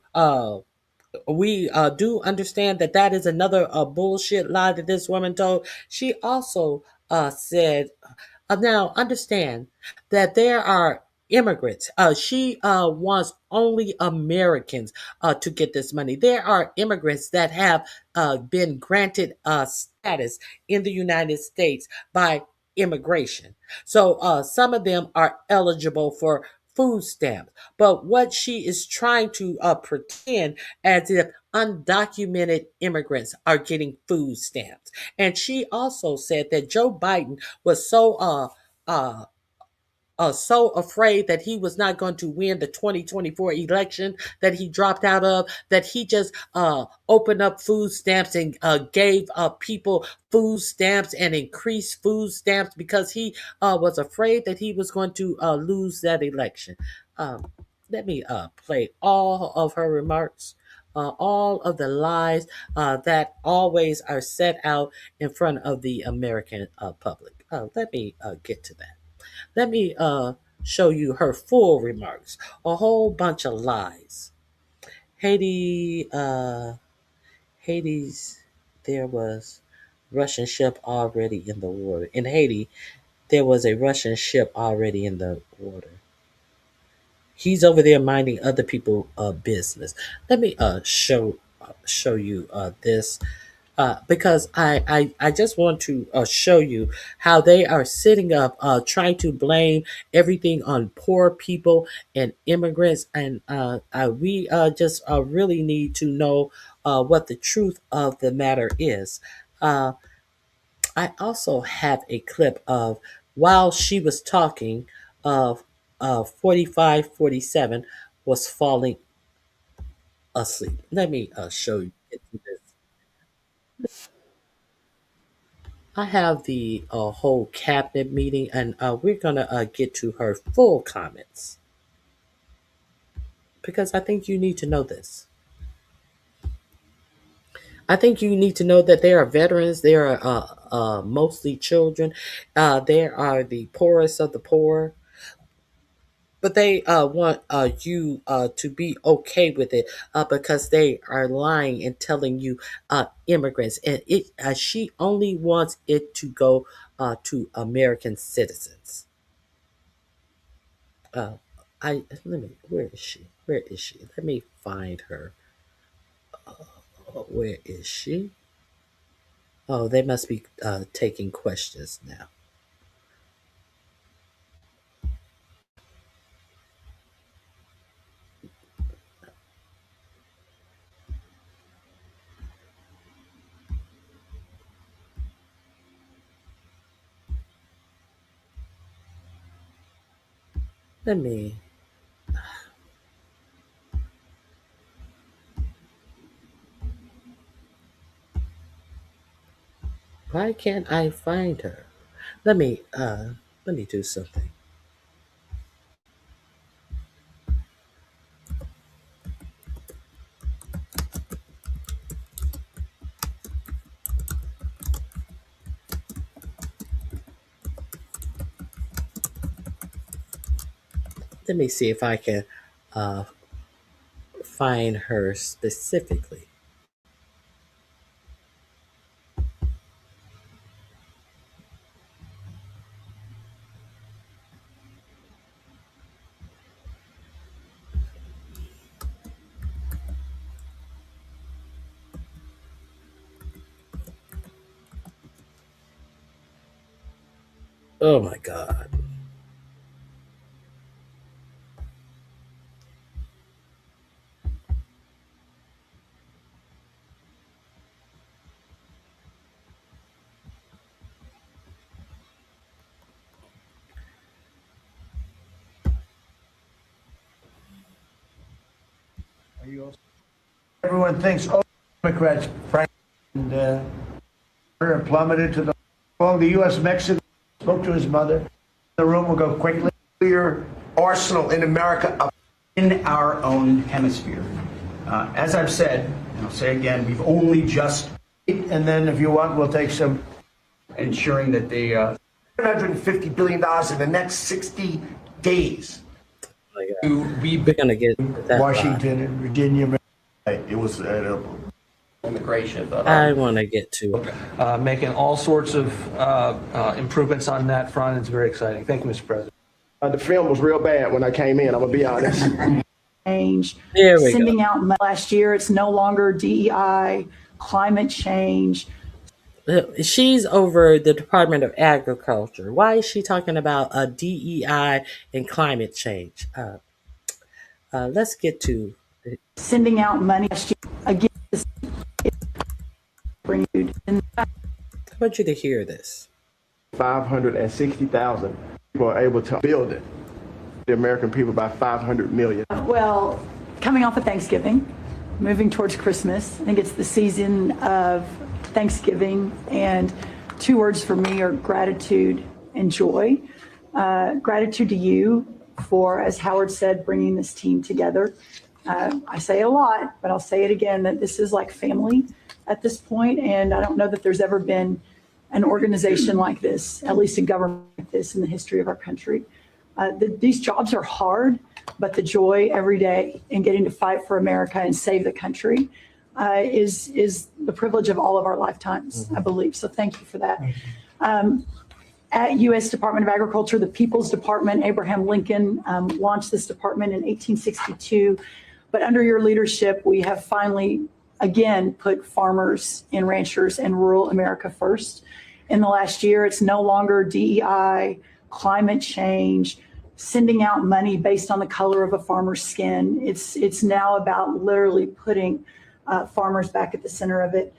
Speaker 1: we do understand that that is another bullshit lie that this woman told. She also said, now understand that there are immigrants. She wants only Americans to get this money. There are immigrants that have been granted status in the United States by immigration. So some of them are eligible for food stamps. But what she is trying to pretend as if undocumented immigrants are getting food stamps. And she also said that Joe Biden was so afraid that he was not going to win the 2024 election that he dropped out of, that he just opened up food stamps and gave people food stamps and increased food stamps because he was afraid that he was going to lose that election. Let me play all of her remarks. All of the lies that always are set out in front of the American public. Let me get to that. Let me show you her full remarks. A whole bunch of lies. Hades, there was Russian ship already in the water. In Haiti, there was a Russian ship already in the water. He's over there minding other people' business. Let me show you this. Because I just want to show you how they are sitting up trying to blame everything on poor people and immigrants. And we just really need to know what the truth of the matter is. I also have a clip of while she was talking of 4547 was falling asleep. Let me show you this. I have the whole cabinet meeting, and we're gonna get to her full comments because I think you need to know this. I think you need to know that there are veterans, there are mostly children, there are the poorest of the poor, but they want you to be okay with it because they are lying and telling you immigrants, and she only wants it to go to American citizens. Let me. Where is she? Where is she? Let me find her. Where is she? Oh, they must be taking questions now. Let me. Why can't I find her? Let me do something. Let me see if I can uh, find her specifically. Oh my God.
Speaker 10: Everyone thinks, oh, Democrats, Frank, and plummeted to the. Well, the U.S. Mexico spoke to his mother. The room will go quickly.
Speaker 16: Nuclear arsenal in America in our own hemisphere. As I've said, and I'll say again, we've only just.
Speaker 10: And then, if you want, we'll take some.
Speaker 16: Ensuring that the $150 billion in the next 60 days.
Speaker 1: We're gonna get that
Speaker 10: Washington and Virginia.
Speaker 16: It was immigration.
Speaker 1: I want to get to
Speaker 17: making all sorts of improvements on that front. It's very exciting. Thank you, Mr. President.
Speaker 18: The film was real bad when I came in. I'm gonna be honest.
Speaker 15: Change.
Speaker 1: There we
Speaker 15: Sending
Speaker 1: go.
Speaker 15: out last year. It's no longer DEI, climate change.
Speaker 1: She's over the Department of Agriculture. Why is she talking about DEI and climate change? Let's get to
Speaker 15: Sending out money again.
Speaker 1: I want you to hear this.
Speaker 18: 560,000 people are able to build it. The American people by 500 million.
Speaker 15: Well, coming off of Thanksgiving, moving towards Christmas. I think it's the season of Thanksgiving, and two words for me are gratitude and joy. Gratitude to you for, as Howard said, bringing this team together. I say a lot, but I'll say it again, that this is like family at this point, and I don't know that there's ever been an organization like this, at least a government like this in the history of our country. These jobs are hard, but the joy every day in getting to fight for America and save the country is the privilege of all of our lifetimes, I believe. So thank you for that. At U.S. Department of Agriculture, the People's Department, Abraham Lincoln launched this department in 1862. But under your leadership, we have finally, again, put farmers and ranchers and rural America first. In the last year, it's no longer DEI, climate change, sending out money based on the color of a farmer's skin. It's now about literally putting farmers back at the center of it.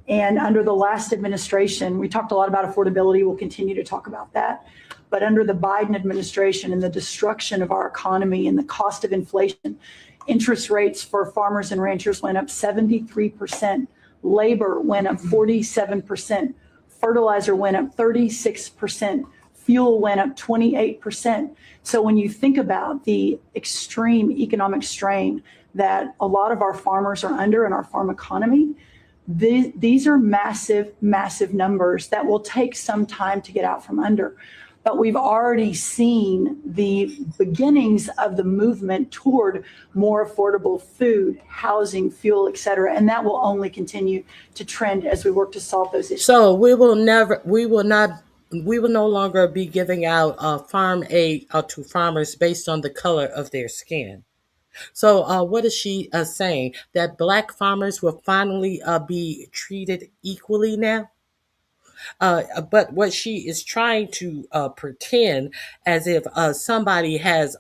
Speaker 15: And under the last administration, we talked a lot about affordability. We'll continue to talk about that. But under the Biden administration and the destruction of our economy and the cost of inflation, interest rates for farmers and ranchers went up 73%. Labor went up 47%. Fertilizer went up 36%. Fuel went up 28%. So when you think about the extreme economic strain that a lot of our farmers are under in our farm economy, these are massive, massive numbers that will take some time to get out from under. But we've already seen the beginnings of the movement toward more affordable food, housing, fuel, et cetera. And that will only continue to trend as we work to solve those issues.
Speaker 1: So we will no longer be giving out farm aid to farmers based on the color of their skin. So what is she saying? That Black farmers will finally be treated equally now? But what she is trying to pretend as if somebody has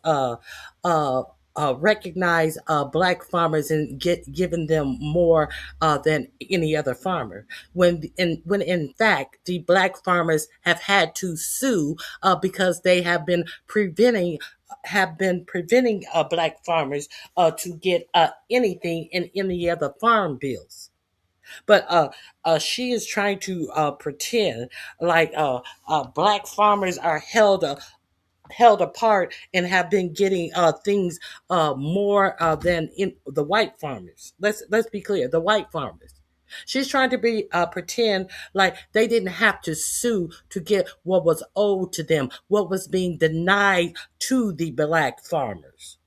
Speaker 1: recognized Black farmers and given them more than any other farmer, when in fact the Black farmers have had to sue because they have been preventing Black farmers to get anything in any other farm bills. But she is trying to pretend like black farmers are held apart and have been getting things more than in the white farmers. Let's be clear, the white farmers. She's trying to be pretend like they didn't have to sue to get what was owed to them, what was being denied to the black farmers.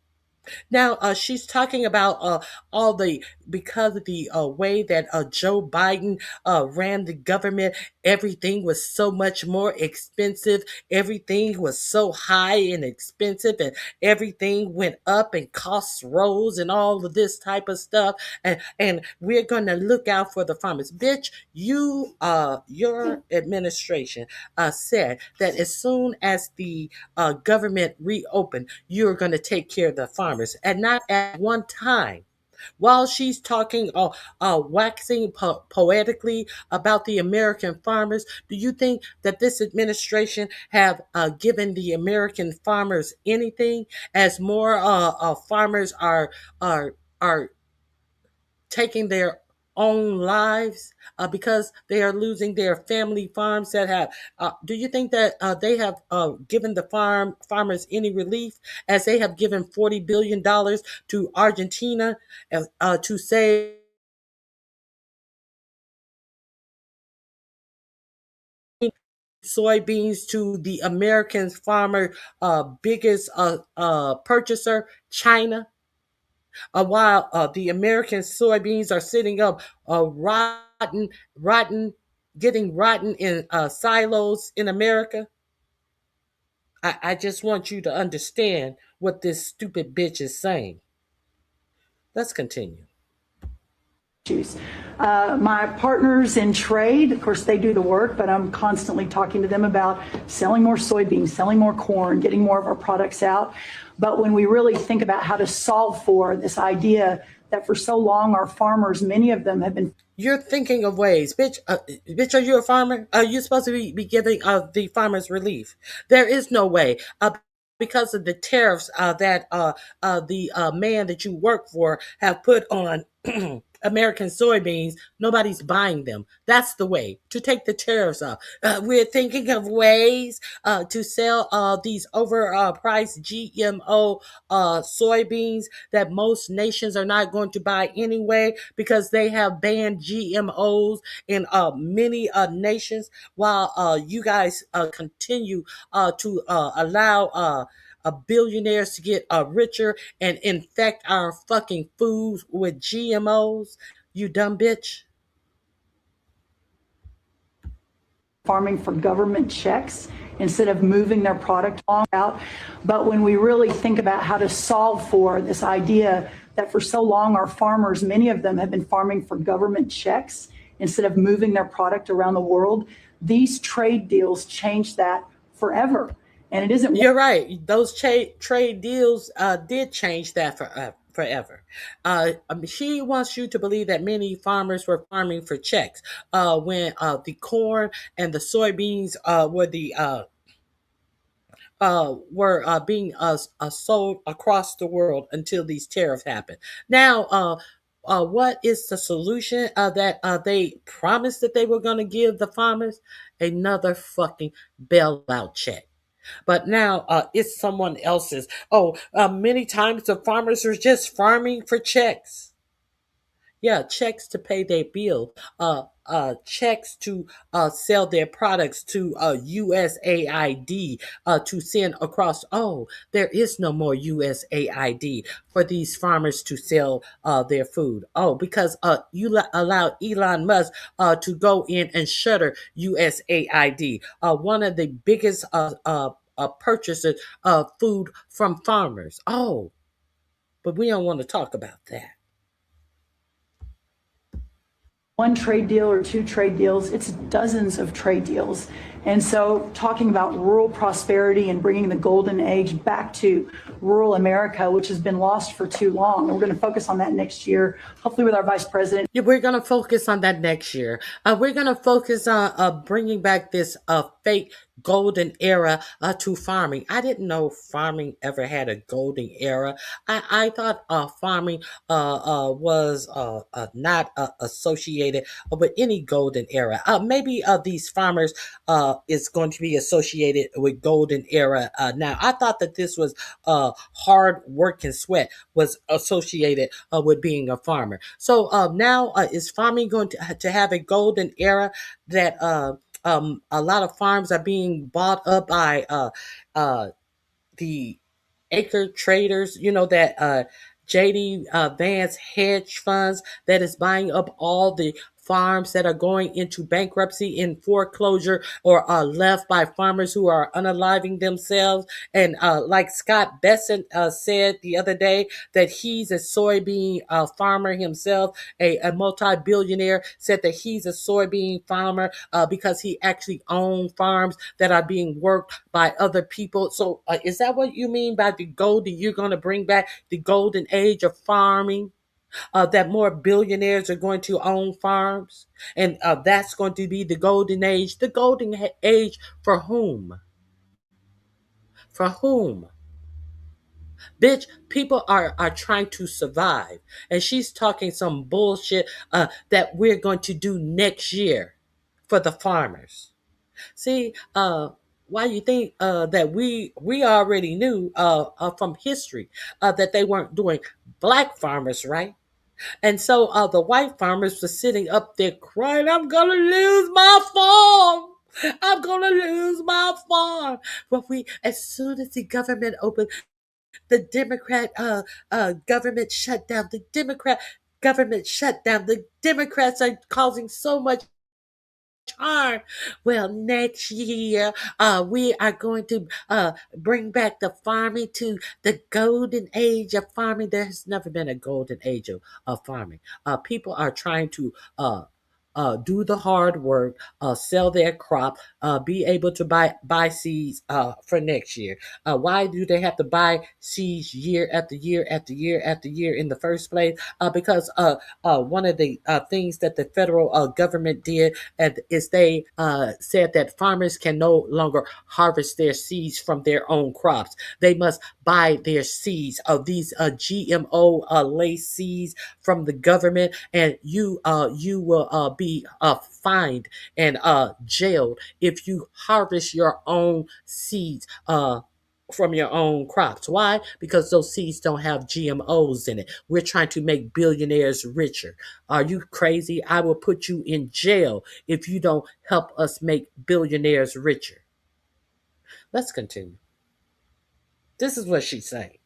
Speaker 1: Now, she's talking about all the because of the way that Joe Biden ran the government, everything was so much more expensive. Everything was so high and expensive, and everything went up, and costs rose, and all of this type of stuff. And we're gonna look out for the farmers, bitch. Your administration said that as soon as the government reopened, you're going to take care of the farmers, and not at one time. While she's talking, waxing poetically about the American farmers, do you think that this administration have given the American farmers anything? As more farmers are taking their own lives because they are losing their family farms that have. Do you think that they have given the farmers any relief, as they have given $40 billion to Argentina to save soybeans to the American farmer biggest purchaser, China? While the American soybeans are sitting up rotten, getting rotten in silos in America. I just want you to understand what this stupid bitch is saying. Let's continue.
Speaker 15: My partners in trade, of course, they do the work, but I'm constantly talking to them about selling more soybeans, selling more corn, getting more of our products out. But when we really think about how to solve for this idea that for so long our farmers, many of them have been.
Speaker 1: You're thinking of ways, bitch. Bitch, are you a farmer? Are you supposed to be giving the farmers relief? There is no way. Because of the tariffs that the man that you work for have put on American soybeans, nobody's buying them. That's the way to take the tariffs off. We're thinking of ways to sell these overpriced GMO soybeans that most nations are not going to buy anyway, because they have banned GMOs in many nations, while you guys continue to allow billionaires to get richer and infect our fucking foods with GMOs. You dumb bitch.
Speaker 15: Farming for government checks instead of moving their product out. But when we really think about how to solve for this idea that for so long our farmers, many of them have been farming for government checks instead of moving their product around the world, these trade deals change that forever. And it isn't.
Speaker 1: You're right. Those trade deals did change that forever. She wants you to believe that many farmers were farming for checks when the corn and the soybeans were being sold across the world until these tariffs happened. Now, what is the solution that they promised that they were going to give the farmers? Another fucking bailout check. But now it's someone else's. Many times the farmers are just farming for checks. Yeah, checks to pay their bill. Checks to sell their products to USAID to send across. Oh, there is no more USAID for these farmers to sell their food. Oh, because you allow Elon Musk to go in and shutter USAID, one of the biggest purchasers of food from farmers. Oh, but we don't want to talk about that.
Speaker 15: One trade deal or two trade deals, it's dozens of trade deals. And so talking about rural prosperity and bringing the golden age back to rural America, which has been lost for too long. And we're going to focus on that next year, hopefully with our vice president.
Speaker 1: Yeah, we're going to focus on that next year. We're going to focus on bringing back this fake golden era to farming. I didn't know farming ever had a golden era. I thought farming was not associated with any golden era. Maybe these farmers is going to be associated with golden era now. I thought that this was hard work and sweat was associated with being a farmer. So now is farming going to have a golden era that a lot of farms are being bought up by uh, the acre traders, that JD Vance hedge funds that is buying up all the farms that are going into bankruptcy in foreclosure or are left by farmers who are unaliving themselves. And like Scott Besson said the other day, that he's a soybean farmer himself, a multi-billionaire, said that he's a soybean farmer because he actually owns farms that are being worked by other people. So is that what you mean by the golden? You're going to bring back the golden age of farming? That more billionaires are going to own farms, and that's going to be the golden age. The golden age for whom? For whom? Bitch, people are trying to survive, and she's talking some bullshit that we're going to do next year for the farmers. See, why you think that we already knew from history that they weren't doing black farmers right? And so the white farmers were sitting up there crying, I'm going to lose my farm. I'm going to lose my farm. But as soon as the government opened, the Democrat government shut down. The Democrat government shut down. The Democrats are causing so much harm. Well, next year, we are going to bring back the farming to the golden age of farming. There's never been a golden age of farming. People are trying to do the hard work, sell their crop, be able to buy seeds for next year. Why do they have to buy seeds year after year after year after year in the first place? Because one of the things that the federal government did is they said that farmers can no longer harvest their seeds from their own crops. They must buy their seeds of these GMO laced seeds from the government, and you will be fined and jailed if you harvest your own seeds from your own crops. Why? Because those seeds don't have GMOs in it. We're trying to make billionaires richer. Are you crazy? I will put you in jail if you don't help us make billionaires richer. Let's continue. This is what she's saying.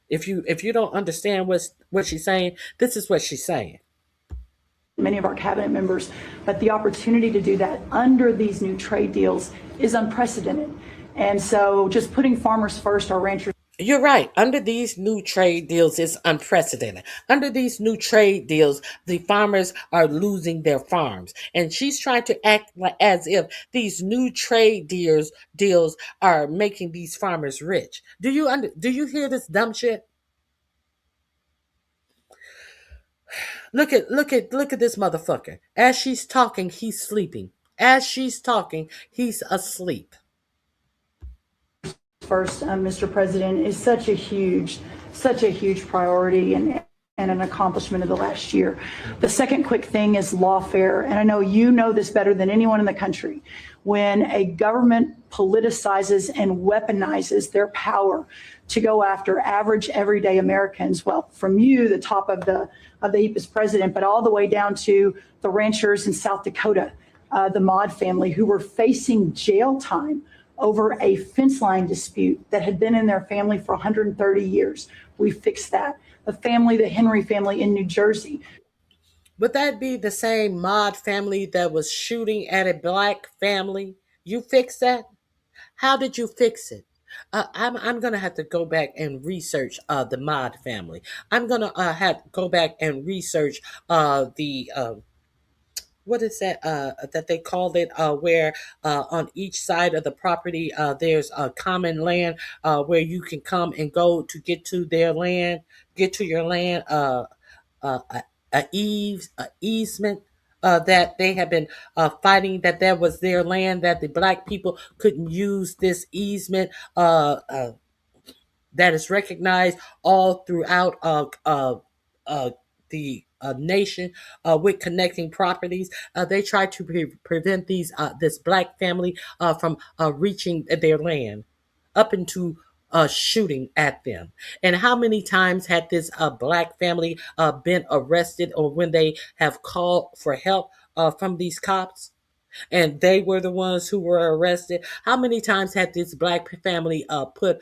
Speaker 1: If you don't understand what she's saying, this is what she's saying.
Speaker 15: Many of our cabinet members, but the opportunity to do that under these new trade deals is unprecedented. And so just putting farmers first, our ranchers.
Speaker 1: You're right. Under these new trade deals, it's unprecedented. Under these new trade deals, the farmers are losing their farms. And she's trying to act as if these new trade deals are making these farmers rich. Do you hear this dumb shit? Look at this motherfucker. As she's talking, he's sleeping. As she's talking, he's asleep.
Speaker 15: First, Mr. President, is such a huge priority and an accomplishment of the last year. The second quick thing is lawfare, and I know you know this better than anyone in the country. When a government politicizes and weaponizes their power to go after average, everyday Americans, well, from you, the top of the EPSTEIN president, but all the way down to the ranchers in South Dakota, the Maud family, who were facing jail time over a fence line dispute that had been in their family for 130 years. We fixed that. The Henry family in New Jersey.
Speaker 1: Would that be the same Maud family that was shooting at a black family? You fixed that? How did you fix it? I'm gonna have to go back and research the Maud family. I'm gonna have to go back and research the what is that that they called it where on each side of the property there's a common land where you can come and go to get to their land, get to your land, a easement. that they have been fighting, that that was their land, that the black people couldn't use this easement that is recognized all throughout the nation with connecting properties. They try to prevent this black family from reaching their land up into shooting at them. And how many times had this black family been arrested, or when they have called for help from these cops? And they were the ones who were arrested. How many times had this black family put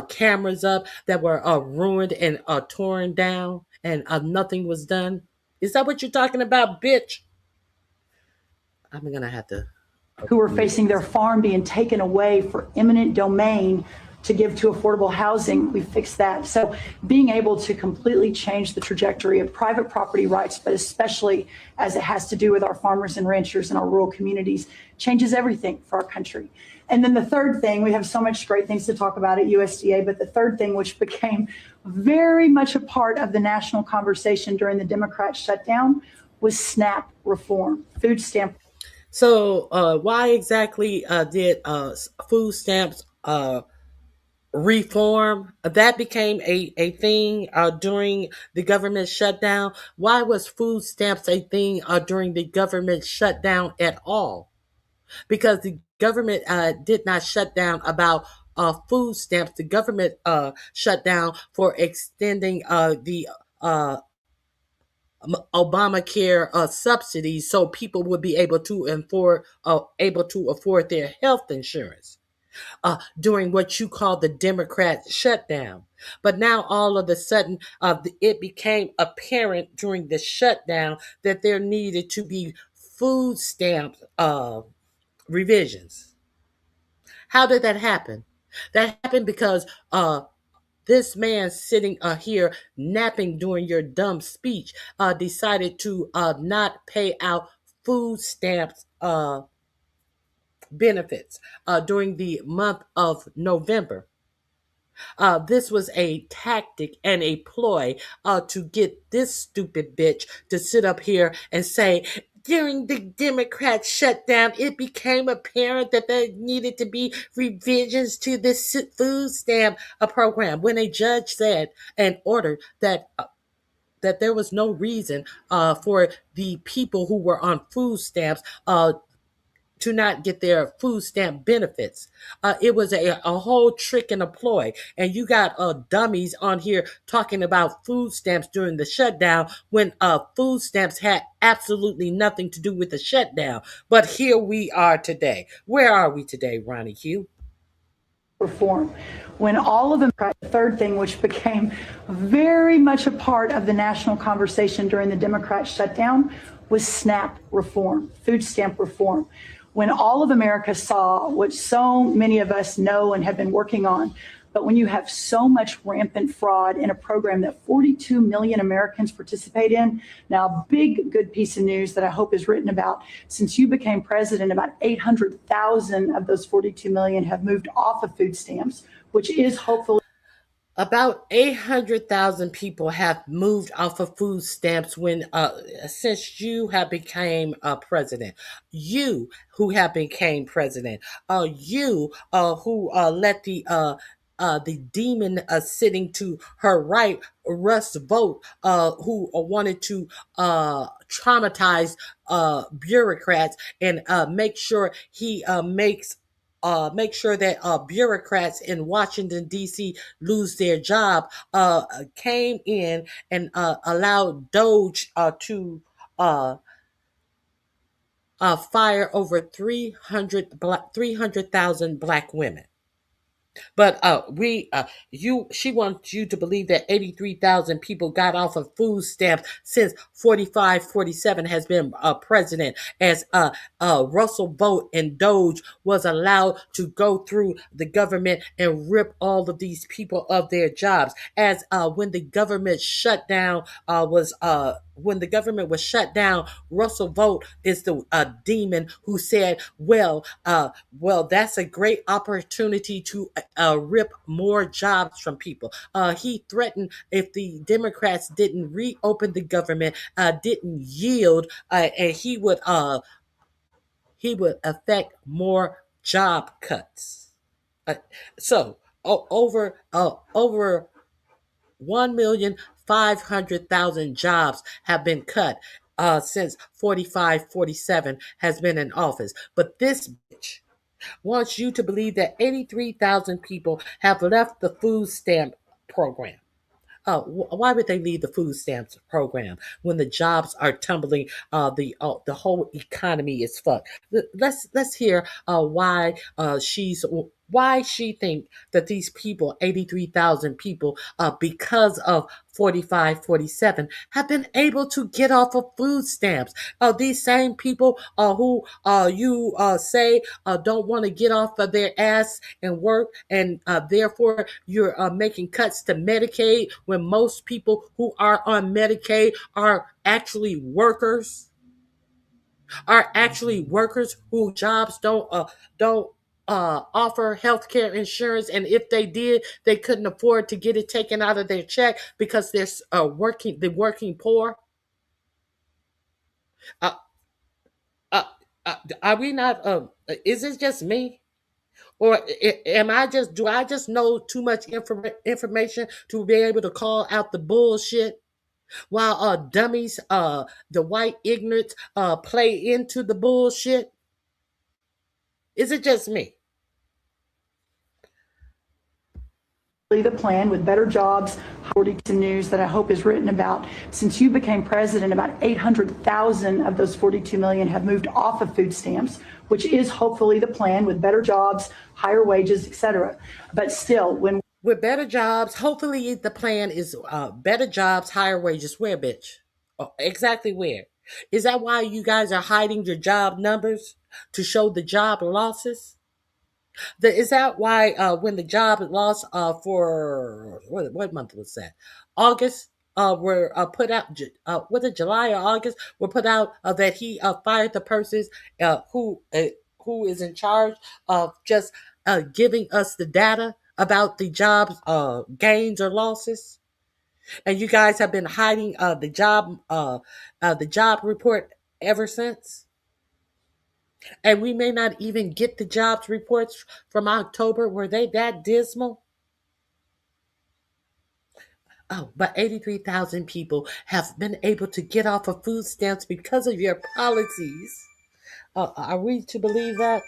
Speaker 1: cameras up that were ruined and torn down, and nothing was done? Is that what you're talking about, bitch? I'm gonna have to.
Speaker 15: Who are facing their farm being taken away for eminent domain to give to affordable housing. We fixed that. So being able to completely change the trajectory of private property rights, but especially as it has to do with our farmers and ranchers and our rural communities, changes everything for our country. And then the third thing, we have so much great things to talk about at USDA, but the third thing, which became very much a part of the national conversation during the Democrat shutdown, was SNAP reform, food stamp.
Speaker 1: So why exactly did food stamps reform? That became a thing during the government shutdown. Why was food stamps a thing during the government shutdown at all? Because the government did not shut down about food stamps. The government shut down for extending the Obamacare subsidies, so people would be able to afford their health insurance during what you call the Democrat shutdown. But now all of a sudden, it became apparent during the shutdown that there needed to be food stamp revisions. How did that happen? That happened because this man sitting here napping during your dumb speech decided to not pay out food stamps benefits during the month of November. This was a tactic and a ploy to get this stupid bitch to sit up here and say, during the Democrat shutdown, it became apparent that there needed to be revisions to this food stamp program, when a judge said and ordered that that there was no reason for the people who were on food stamps to not get their food stamp benefits. It was a whole trick and a ploy. And you got dummies on here talking about food stamps during the shutdown, when food stamps had absolutely nothing to do with the shutdown. But here we are today. Where are we today, Ronnie Hugh?
Speaker 15: Reform. When all of them, the third thing, which became very much a part of the national conversation during the Democrat shutdown, was SNAP reform, food stamp reform. When all of America saw what so many of us know and have been working on, but when you have so much rampant fraud in a program that 42 million Americans participate in, now big good piece of news that I hope is written about. Since you became president, about 800,000 of those 42 million have moved off of food stamps, which is hopefully.
Speaker 1: About 800,000 people have moved off of food stamps since you have became president. You who have became president. You who let the demon sitting to her right, Russ Vogt, who wanted to traumatize bureaucrats and make sure he make sure that bureaucrats in Washington, D.C. lose their job, came in and allowed Doge to fire over 300,000 black women. But she wants you to believe that 83,000 people got off of food stamps since 47 has been president, as Russell Vogt and Doge was allowed to go through the government and rip all of these people of their jobs. As when the government shutdown when the government was shut down, Russell Vogt is the demon who said, well, that's a great opportunity to rip more jobs from people. He threatened if the Democrats didn't reopen the government, didn't yield, and he would affect more job cuts. So over 1,500,000 jobs have been cut since 47 has been in office. But this bitch wants you to believe that 83,000 people have left the food stamp program. Why would they leave the food stamps program when the jobs are tumbling? The whole economy is fucked. Let's hear why she think that these people, 83,000 people, because of 47, have been able to get off of food stamps. These same people who you say don't want to get off of their ass and work, and therefore you're making cuts to Medicaid when most people who are on Medicaid are actually workers. Are actually workers who jobs don't offer healthcare insurance, and if they did, they couldn't afford to get it taken out of their check because they're the working poor. Uh, are we not? Is it just me, or do I just know too much information to be able to call out the bullshit? While dummies, the white ignorance, play into the bullshit. Is it just me?
Speaker 15: The plan with better jobs, according to news that I hope is written about. Since you became president, about 800,000 of those 42 million have moved off of food stamps, which is hopefully the plan with better jobs, higher wages, etc. But still,
Speaker 1: with better jobs, hopefully the plan is better jobs, higher wages. Where, bitch? Oh, exactly where? Is that why you guys are hiding your job numbers to show the job losses? Is that why when the job loss for what month was that? August were put out. Was it July or August? Were put out that he fired the persons who is in charge of just giving us the data about the jobs gains or losses, and you guys have been hiding the job report ever since. And we may not even get the jobs reports from October. Were they that dismal? Oh, but 83,000 people have been able to get off of food stamps because of your policies. Are we to believe that?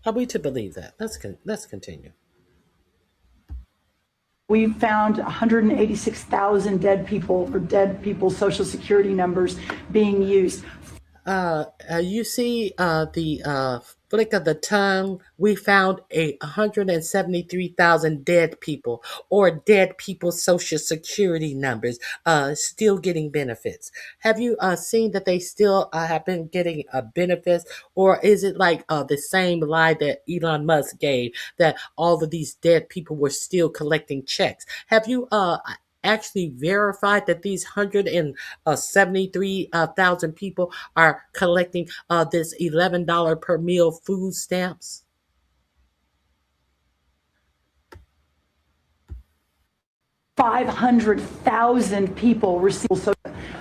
Speaker 1: Are we to believe that? Let's continue.
Speaker 15: we found 186,000 dead people or dead people's social security numbers being used.
Speaker 1: You see the flick of the tongue. We found 173,000 dead people, or dead people's social security numbers, still getting benefits. Have you seen that they still have been getting benefits, or is it like the same lie that Elon Musk gave, that all of these dead people were still collecting checks? Have you actually verified that these 173,000 people are collecting this $11 per meal food stamps?
Speaker 15: $500,000 people receive social,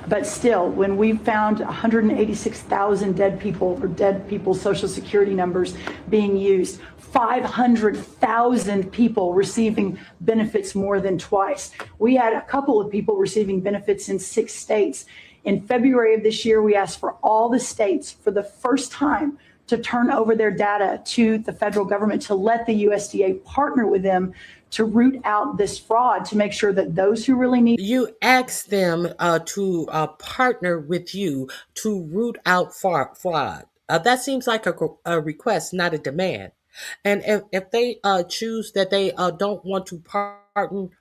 Speaker 15: but still, when we found 186,000 dead people or dead people's social security numbers being used, 500,000 people receiving benefits more than twice. We had a couple of people receiving benefits in 6 states. In February of this year, we asked for all the states for the first time to turn over their data to the federal government, to let the USDA partner with them to root out this fraud, to make sure that those who really need.
Speaker 1: You ask them to partner with you to root out fraud. That seems like a request, not a demand. And if they choose that they don't want to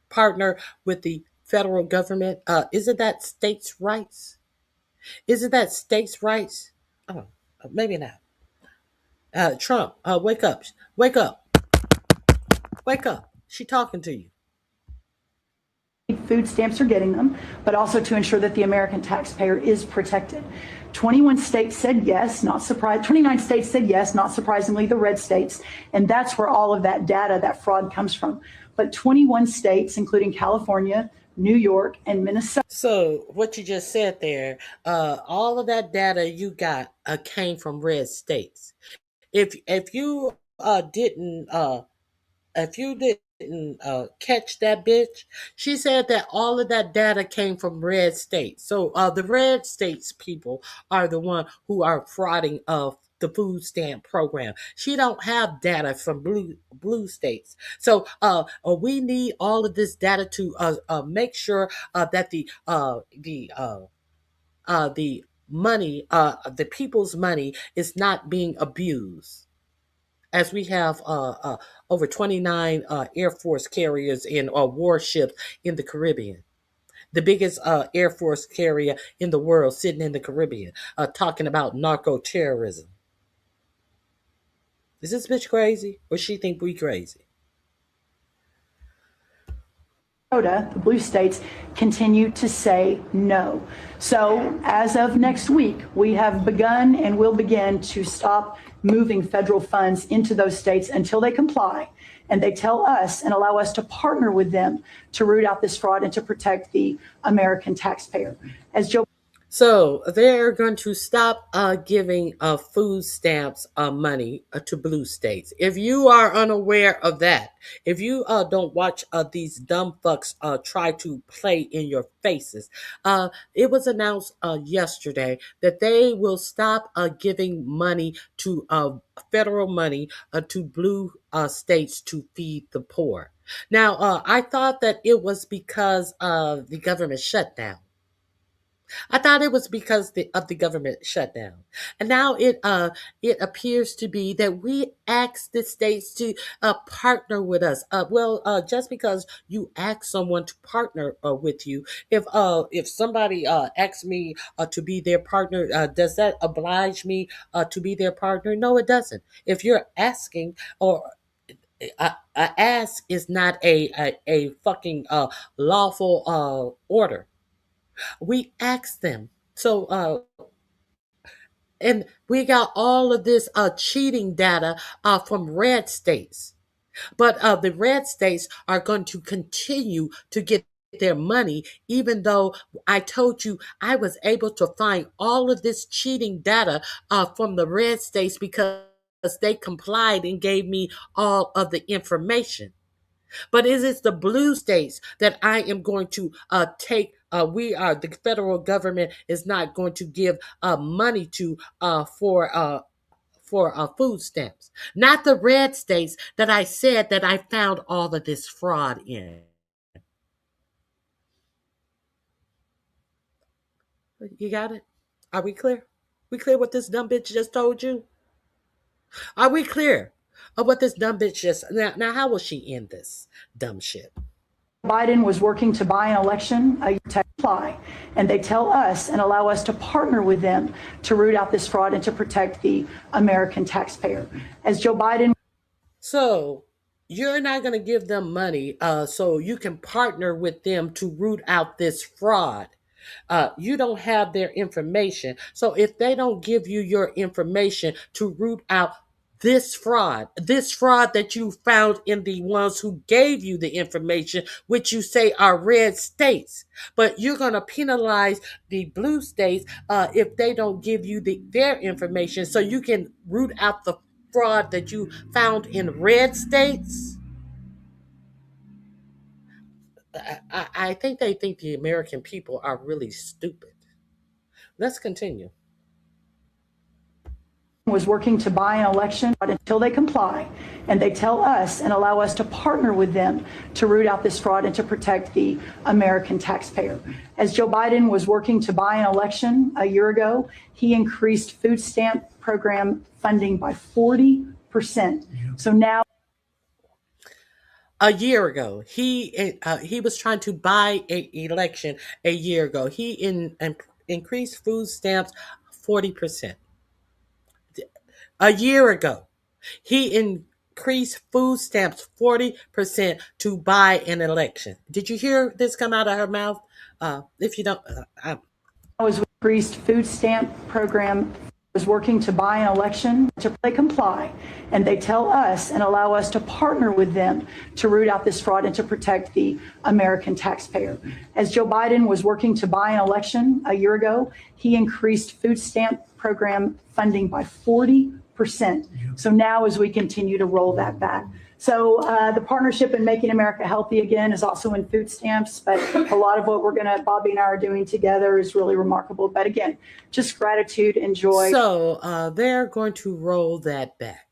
Speaker 1: partner with the federal government, isn't that states' rights? Isn't that states' rights? Oh, maybe not. Trump, wake up. Wake up. Wake up. She talking to you.
Speaker 15: Food stamps are getting them, but also to ensure that the American taxpayer is protected. 21 states said yes, not surprised. 29 states said yes, not surprisingly, the red states. And that's where all of that data, that fraud comes from. But 21 states, including California, New York, and Minnesota.
Speaker 1: So what you just said there, all of that data you got came from red states. If you didn't catch that bitch, she said that all of that data came from red states. So the red states people are the one who are frauding the food stamp program. She don't have data from blue states. So we need all of this data to make sure that the money, the people's money, is not being abused. As we have over 29 Air Force carriers and warships in the Caribbean. The biggest Air Force carrier in the world sitting in the Caribbean, talking about narco terrorism. Is this bitch crazy, or she think we crazy?
Speaker 15: The blue states continue to say no. So as of next week, we have begun and will begin to stop moving federal funds into those states until they comply and they tell us and allow us to partner with them to root out this fraud and to protect the American taxpayer.
Speaker 1: So they're going to stop giving food stamps money to blue states. If you are unaware of that, if you don't watch these dumb fucks try to play in your faces, it was announced yesterday that they will stop giving money to federal money to blue states to feed the poor. Now, I thought that it was because of the government shutdown. I thought it was because of the government shutdown, and now it appears to be that we ask the states to partner with us. Just because you ask someone to partner with you, if somebody asks me to be their partner, does that oblige me to be their partner? No, it doesn't. If you're asking, or a ask is not a fucking lawful order. We asked them. So and we got all of this cheating data from red states. But the red states are going to continue to get their money, even though I told you I was able to find all of this cheating data from the red states because they complied and gave me all of the information. But it is the blue states that I am going to take. The federal government is not going to give money to for food stamps. Not the red states that I said that I found all of this fraud in. You got it? Are we clear? We clear what this dumb bitch just told you? Are we clear of what this dumb bitch just now? How will she end this dumb shit?
Speaker 15: Biden was working to buy an election to apply, and they tell us and allow us to partner with them to root out this fraud and to protect the American taxpayer. As Joe Biden.
Speaker 1: So you're not going to give them money so you can partner with them to root out this fraud. You don't have their information. So if they don't give you your information to root out this fraud that you found in the ones who gave you the information, which you say are red states, but you're going to penalize the blue states if they don't give you their information so you can root out the fraud that you found in red states. I think they think the American people are really stupid. Let's continue.
Speaker 15: Was working to buy an election until they comply, and they tell us and allow us to partner with them to root out this fraud and to protect the American taxpayer. As Joe Biden was working to buy an election a year ago, he increased food stamp program funding by 40%. So now,
Speaker 1: a year ago, he was trying to buy an election a year ago. He increased food stamps 40%. A year ago, he increased food stamps 40% to buy an election. Did you hear this come out of her mouth? If you don't,
Speaker 15: I was increased food stamp program is working to buy an election to they comply, and they tell us and allow us to partner with them to root out this fraud and to protect the American taxpayer. As Joe Biden was working to buy an election a year ago, he increased food stamp program funding by 40%. So now as we continue to roll that back. So the partnership in Making America Healthy Again is also in food stamps, but a lot of what Bobby and I are doing together is really remarkable. But again, just gratitude and joy.
Speaker 1: So they're going to roll that back.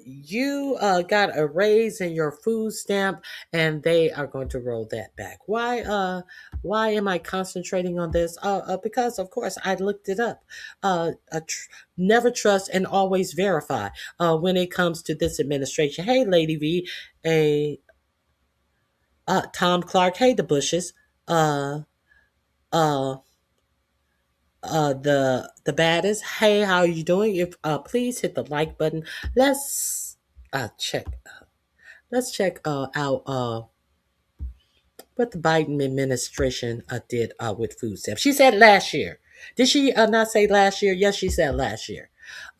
Speaker 1: You got a raise in your food stamp, and they are going to roll that back. Why am I concentrating on this? Because of course I looked it up. Never trust and always verify when it comes to this administration. Hey, Lady V, Tom Clark. Hey, the Bushes. Uh, uh, the baddest. Hey, how are you doing? If please hit the like button. Let's check. Let's check out what the Biden administration did with food stamps. She said last year. Did she not say last year? Yes, she said last year.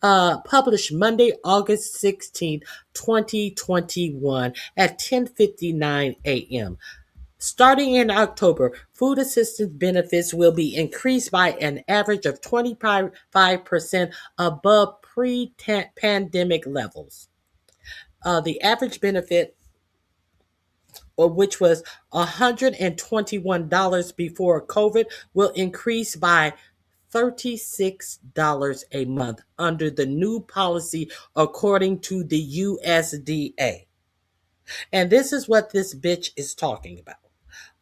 Speaker 1: Published Monday, August 16th, 2021 at 10:59 a.m. Starting in October, food assistance benefits will be increased by an average of 25% above pre-pandemic levels. The average benefit, which was $121 before COVID, will increase by $36 a month under the new policy, according to the USDA. And this is what this bitch is talking about.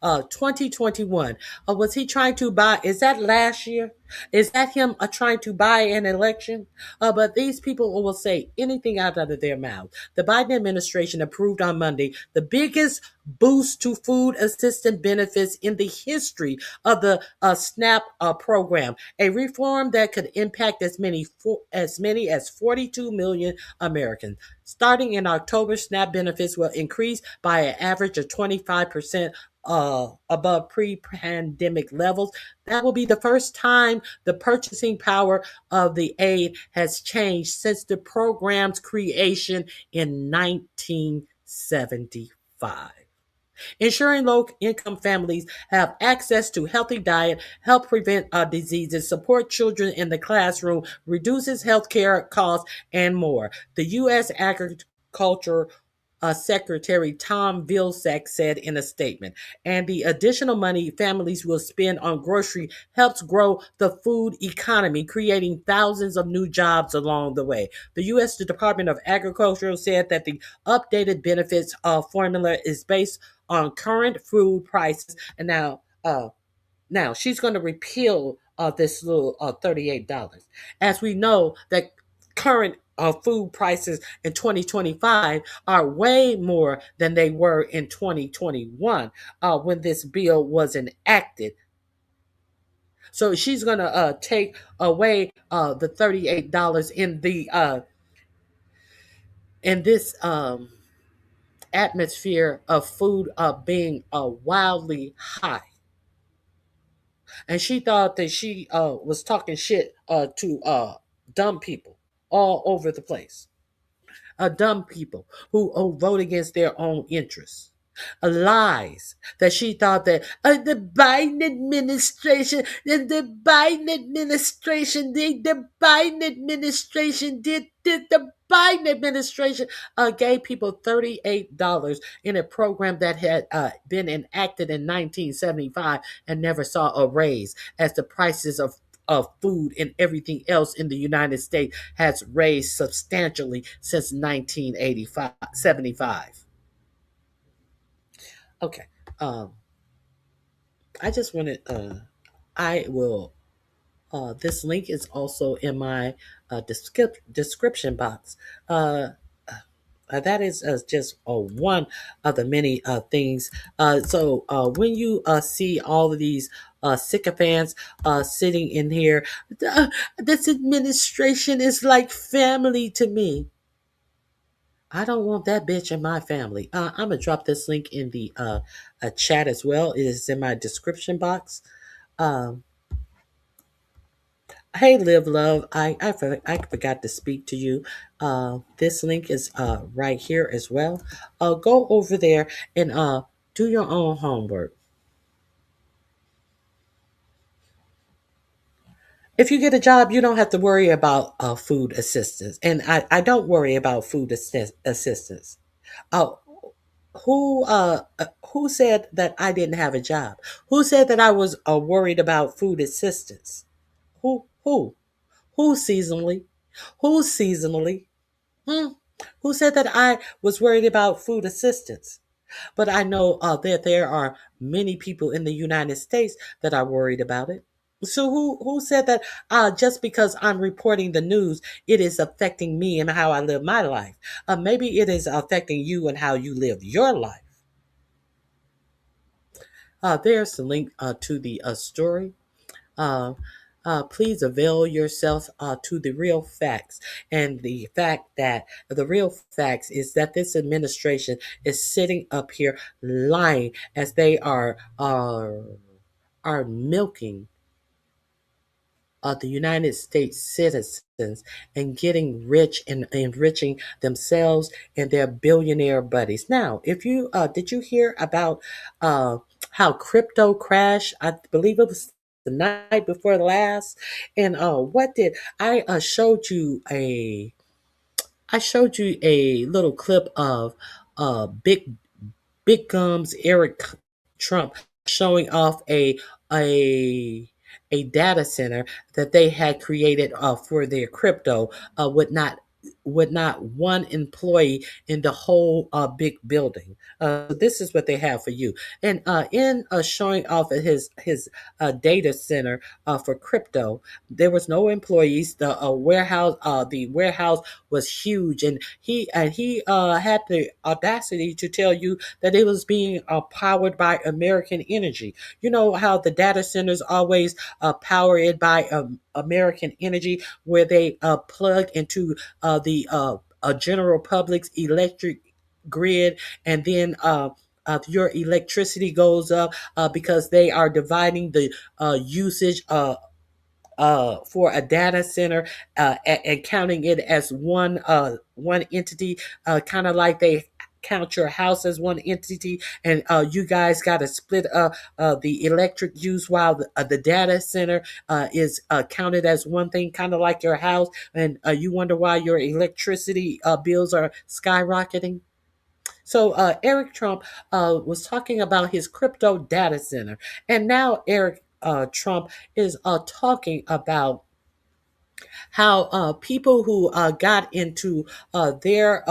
Speaker 1: 2021. Was he trying to buy? Is that last year? Is that him trying to buy an election? But these people will say anything out of their mouth. The Biden administration approved on Monday the biggest boost to food assistance benefits in the history of the SNAP program, a reform that could impact as many as 42 million Americans. Starting in October, SNAP benefits will increase by an average of 25% above pre-pandemic levels. That will be the first time the purchasing power of the aid has changed since the program's creation in 1975. Ensuring low-income families have access to healthy diet, help prevent diseases, support children in the classroom, reduces healthcare costs, and more. The U.S. Agriculture Secretary Tom Vilsack said in a statement, and the additional money families will spend on grocery helps grow the food economy, creating thousands of new jobs along the way. The U.S. Department of Agriculture said that the updated benefits formula is based on current food prices. And now she's going to repeal this little $38. As we know that current food prices in 2025 are way more than they were in 2021 when this bill was enacted. So she's going to take away the $38 in this atmosphere of food being wildly high. And she thought that she was talking shit to dumb people all over the place. Dumb people who vote against their own interests. Lies that she thought that the Biden administration, the Biden administration did, the Biden administration did, the Biden administration gave people $38 in a program that had been enacted in 1975 and never saw a raise as the prices of food and everything else in the United States has raised substantially since 1975. Okay. I just wanted, I will, this link is also in my description box. That is just one of the many things. So when you see all of these sycophants sitting in here, this administration is like family to me. I don't want that bitch in my family. I'm gonna drop this link in the chat as well. It is in my description box. Um, Hey, Live Love. I forgot to speak to you. This link is right here as well. Go over there and do your own homework. If you get a job, you don't have to worry about food assistance, and I don't worry about food assistance. Uh, who said that I didn't have a job? Who said that I was worried about food assistance? Who who seasonally? Who seasonally? Hmm. Who said that I was worried about food assistance? But I know that there are many people in the United States that are worried about it. So who said that just because I'm reporting the news, it is affecting me and how I live my life? Maybe it is affecting you and how you live your life. There's the link to the story. Uh, please avail yourself to the real facts. And the fact that the real facts is that this administration is sitting up here lying as they are milking the United States citizens and getting rich and enriching themselves and their billionaire buddies. Now, if you did you hear about how crypto crashed? I believe it was the night before last. And what did I showed you a little clip of Big Gums Eric Trump showing off a a data center that they had created for their crypto with not one employee in the whole big building. This is what they have for you. And in showing off at his data center for crypto, there was no employees. The warehouse was huge, and he had the audacity to tell you that it was being powered by American energy. You know how the data centers always power it by American energy, where they plug into the general public's electric grid, and then your electricity goes up because they are dividing the usage for a data center and counting it as one entity, kind of like they count your house as one entity, and you guys got to split the electric use while the data center is counted as one thing, kind of like your house, and you wonder why your electricity bills are skyrocketing. So Eric Trump was talking about his crypto data center, and now Eric Trump is talking about how people who got into their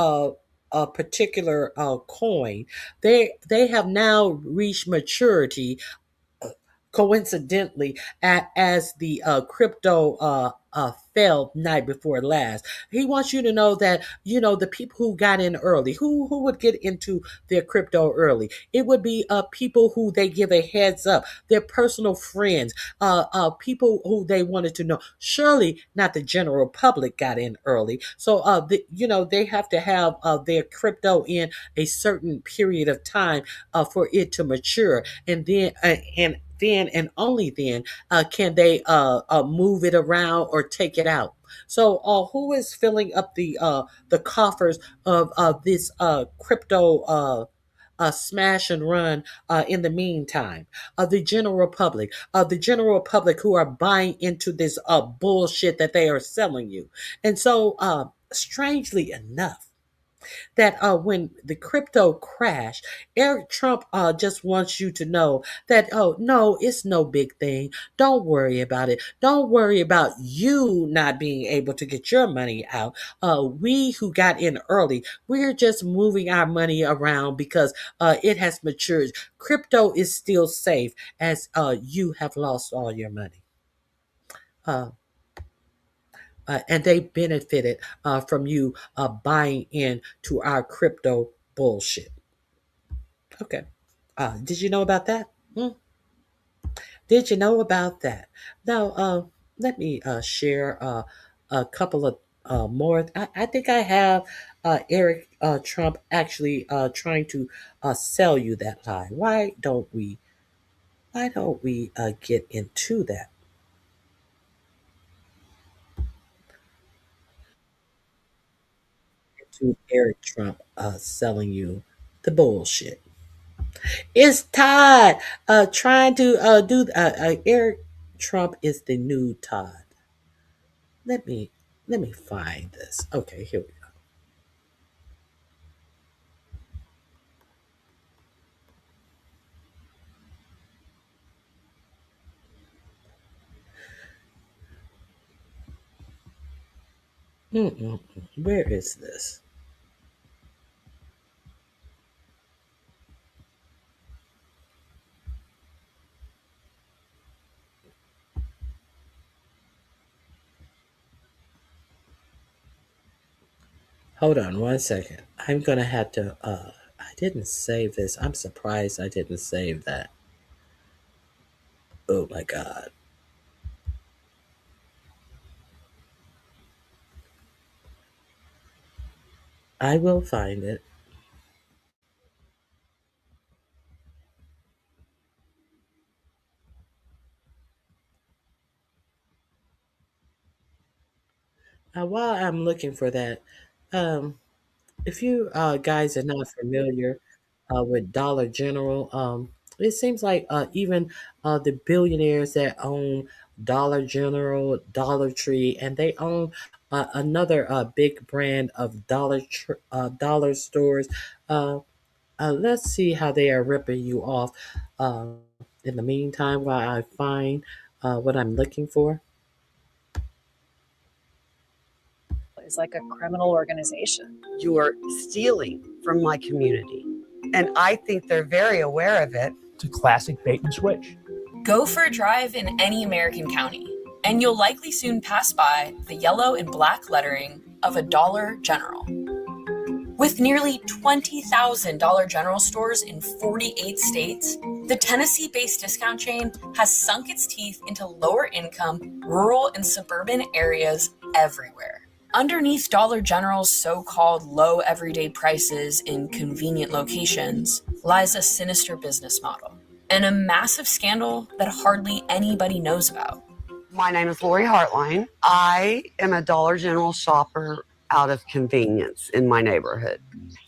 Speaker 1: particular coin, they have now reached maturity, coincidentally, as the crypto fell night before last. He wants you to know that, the people who got in early, who would get into their crypto early, it would be people who they give a heads up, their personal friends, people who they wanted to know. Surely not the general public got in early. So they have to have their crypto in a certain period of time for it to mature, and then and only then can they move it around or take it out. So, who is filling up the coffers of this crypto smash and run in the meantime? The general public who are buying into this bullshit that they are selling you. And so, strangely enough, that when the crypto crashed, Eric Trump just wants you to know that, oh, no, it's no big thing. Don't worry about it. Don't worry about you not being able to get your money out. We who got in early, we're just moving our money around because it has matured. Crypto is still safe as you have lost all your money. Uh, and they benefited from you buying into our crypto bullshit. Okay. Did you know about that? Hmm? Did you know about that? Now, let me share a couple of more. I think I have Eric Trump actually trying to sell you that lie. Why don't we? Why don't we get into that? to Eric Trump selling you the bullshit. It's Todd trying to do Eric Trump is the new Todd. Let me find this. Okay, here we go. Where is this? Hold on one second. I'm gonna have to I didn't save this. I'm surprised I didn't save that. Oh my god. I will find it. While I'm looking for that, if you guys are not familiar with Dollar General, it seems like even the billionaires that own Dollar General, Dollar Tree, and they own another big brand of dollar stores. Uh, let's see how they are ripping you off. In the meantime, while I find what I'm looking for.
Speaker 19: Is like a criminal organization.
Speaker 20: You're stealing from my community, and I think they're very aware of it.
Speaker 17: It's a classic bait and switch.
Speaker 21: Go for a drive in any American county, and you'll likely soon pass by the yellow and black lettering of a Dollar General. With nearly 20,000 Dollar General stores in 48 states, the Tennessee-based discount chain has sunk its teeth into lower-income, rural, and suburban areas everywhere. Underneath Dollar General's so-called low everyday prices in convenient locations lies a sinister business model and a massive scandal that hardly anybody knows about.
Speaker 20: My name is Lori Hartline. I am a Dollar General shopper out of convenience in my neighborhood.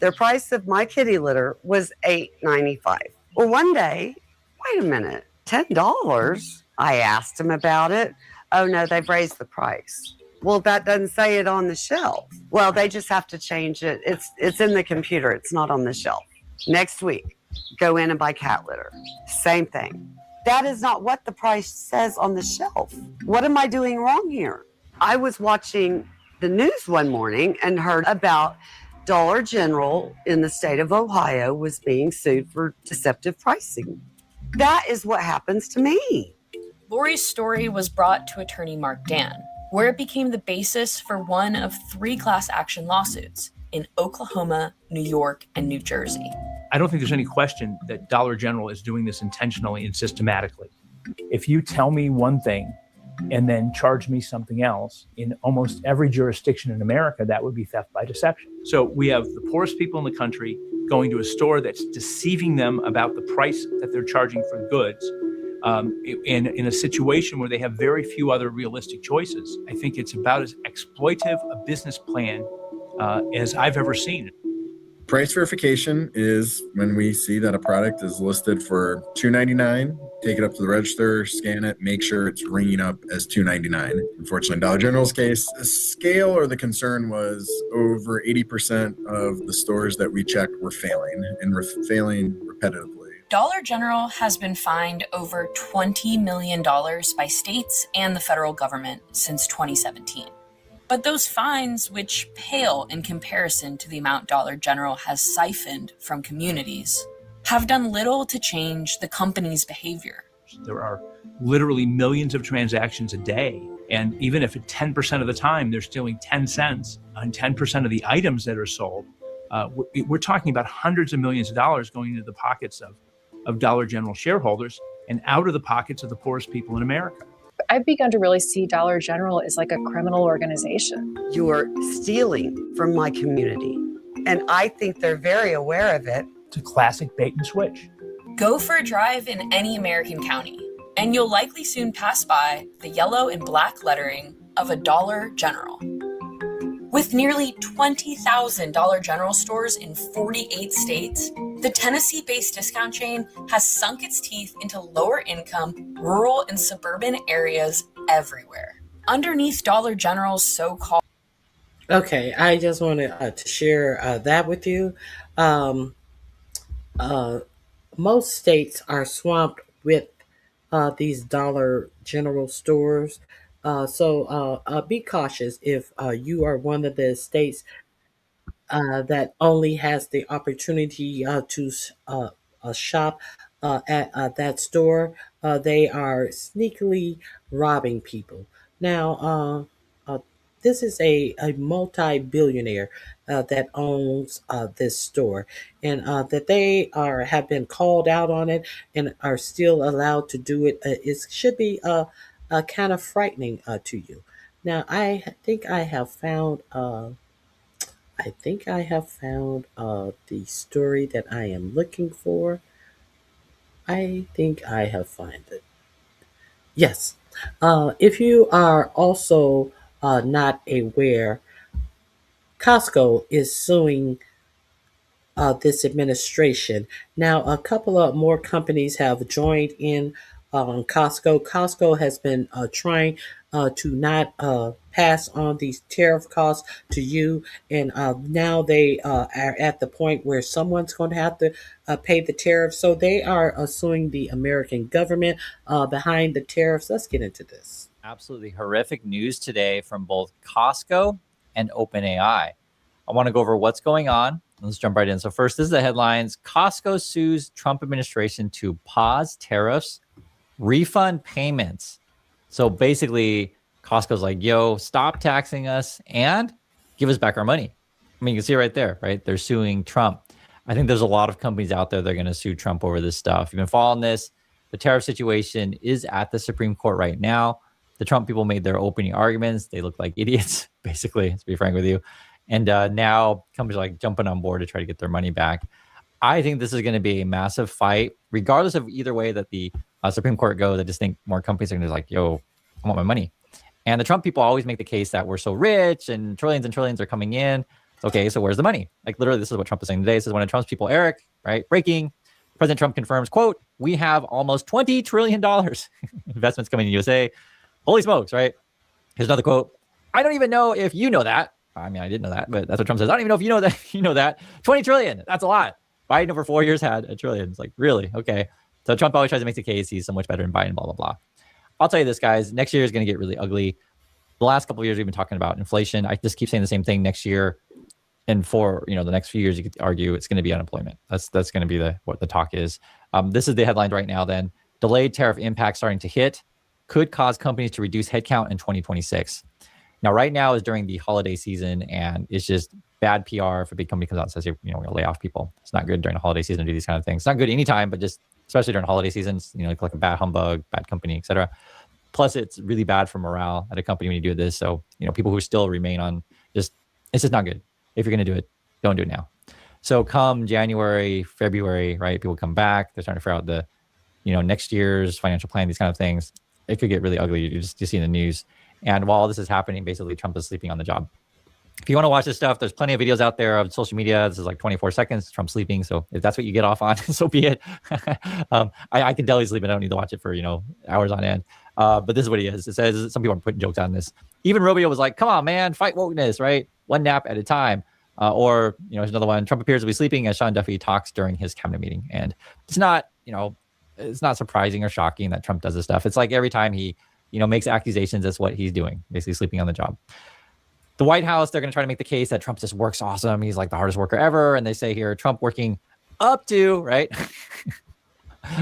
Speaker 20: The price of my kitty litter was $8.95. Well, one day, wait a minute, $10? I asked him about it. Oh no, they've raised the price. Well, that doesn't say it on the shelf. Well, they just have to change it. It's in the computer. It's not on the shelf. Next week, go in and buy cat litter. Same thing. That is not what the price says on the shelf. What am I doing wrong here? I was watching the news one morning and heard about Dollar General in the state of Ohio was being sued for deceptive pricing. That is what happens to me.
Speaker 21: Lori's story was brought to attorney Mark Dan, where it became the basis for one of 3 class action lawsuits in Oklahoma, New York, and New Jersey.
Speaker 17: I don't think there's any question that Dollar General is doing this intentionally and systematically. If you tell me one thing and then charge me something else, in almost every jurisdiction in America, that would be theft by deception. So we have the poorest people in the country going to a store that's deceiving them about the price that they're charging for goods, in a situation where they have very few other realistic choices. I think it's about as exploitive a business plan as I've ever seen.
Speaker 22: Price verification is when we see that a product is listed for $2.99, take it up to the register, scan it, make sure it's ringing up as $2.99. Unfortunately, in Dollar General's case, the scale or the concern was over 80% of the stores that we checked were failing, and were failing repetitively.
Speaker 21: Dollar General has been fined over $20 million by states and the federal government since 2017. But those fines, which pale in comparison to the amount Dollar General has siphoned from communities, have done little to change the company's behavior.
Speaker 17: There are literally millions of transactions a day. And even if at 10% of the time they're stealing 10 cents on 10% of the items that are sold, we're talking about hundreds of millions of dollars going into the pockets of Dollar General shareholders and out of the pockets of the poorest people in America.
Speaker 19: I've begun to really see Dollar General as like a criminal organization.
Speaker 20: You're stealing from my community, and I think they're very aware of it.
Speaker 17: It's a classic bait and switch.
Speaker 21: Go for a drive in any American county, and you'll likely soon pass by the yellow and black lettering of a Dollar General. With nearly 20,000 Dollar General stores in 48 states, the Tennessee-based discount chain has sunk its teeth into lower-income, rural, and suburban areas everywhere. Underneath Dollar General's so-called...
Speaker 1: Okay, I just wanted to share that with you. Um, uh, Most states are swamped with these Dollar General stores. So be cautious if you are one of the states that only has the opportunity to shop at that store. They are sneakily robbing people. Now, this is a multi-billionaire that owns this store, and that they have been called out on it and are still allowed to do it. It should be kind of frightening to you. Now, I think I have found the story that I am looking for. I think I have found it. Yes. If you are also not aware, Costco is suing this administration. Now, a couple of more companies have joined in on Costco. Costco has been trying to not pass on these tariff costs to you, and now they are at the point where someone's going to have to pay the tariff. So they are suing the American government behind the tariffs. Let's get into this.
Speaker 3: Absolutely horrific news today from both Costco and OpenAI. I want to go over what's going on. Let's jump right in. So first, this is the headlines. Costco sues Trump administration to pause tariffs, refund payments. So basically, Costco's like, yo, stop taxing us and give us back our money. I mean, you can see right there, right? They're suing Trump. I think there's a lot of companies out there that are going to sue Trump over this stuff. You've been following this. The tariff situation is at the Supreme Court right now. The Trump people made their opening arguments. They look like idiots, basically, to be frank with you. And now companies are like jumping on board to try to get their money back. I think this is going to be a massive fight, regardless of either way that the Supreme Court goes. I just think more companies are going to be like, yo, I want my money. And the Trump people always make the case that we're so rich and trillions are coming in. Okay, so where's the money? Like literally, this is what Trump is saying today. This is one of Trump's people, Eric, right? Breaking. President Trump confirms, quote, we have almost $20 trillion investments coming in the USA. Holy smokes, right? Here's another quote. I don't even know if you know that. I mean, I didn't know that, but that's what Trump says. I don't even know if you know that. You know that. 20 trillion. That's a lot. Biden over 4 years had $1 trillion. It's like, really? Okay. So Trump always tries to make the case he's so much better than Biden, blah, blah, blah. I'll tell you this, guys. Next year is going to get really ugly. The last couple of years we've been talking about inflation. I just keep saying the same thing next year. And for the next few years, you could argue it's going to be unemployment. That's going to be what the talk is. This is the headline right now then. Delayed tariff impact starting to hit. Could cause companies to reduce headcount in 2026. Now, right now is during the holiday season, and it's just bad PR if a big company comes out and says, we're going to lay off people. It's not good during the holiday season to do these kind of things. It's not good anytime, but just especially during holiday seasons, like a bad humbug, bad company, etc. Plus, it's really bad for morale at a company when you do this. So, people who still remain on it's just not good. If you're going to do it, don't do it now. So come January, February, right? People come back. They're trying to figure out the, next year's financial plan, these kind of things. It could get really ugly. You see in the news. And while this is happening, basically Trump is sleeping on the job. If you want to watch this stuff, there's plenty of videos out there of social media. This is like 24 seconds, Trump sleeping. So if that's what you get off on, so be it. I can tell he's sleeping. I don't need to watch it for, hours on end. But this is what he is. It says some people are putting jokes on this. Even Rubio was like, come on, man, fight wokeness, right? One nap at a time. Or, here's another one. Trump appears to be sleeping as Sean Duffy talks during his cabinet meeting. And it's not, it's not surprising or shocking that Trump does this stuff. It's like every time he makes accusations, that's what he's doing, basically sleeping on the job. The White House, they're going to try to make the case that Trump just works awesome. He's like the hardest worker ever. And they say here, Trump working up to, right?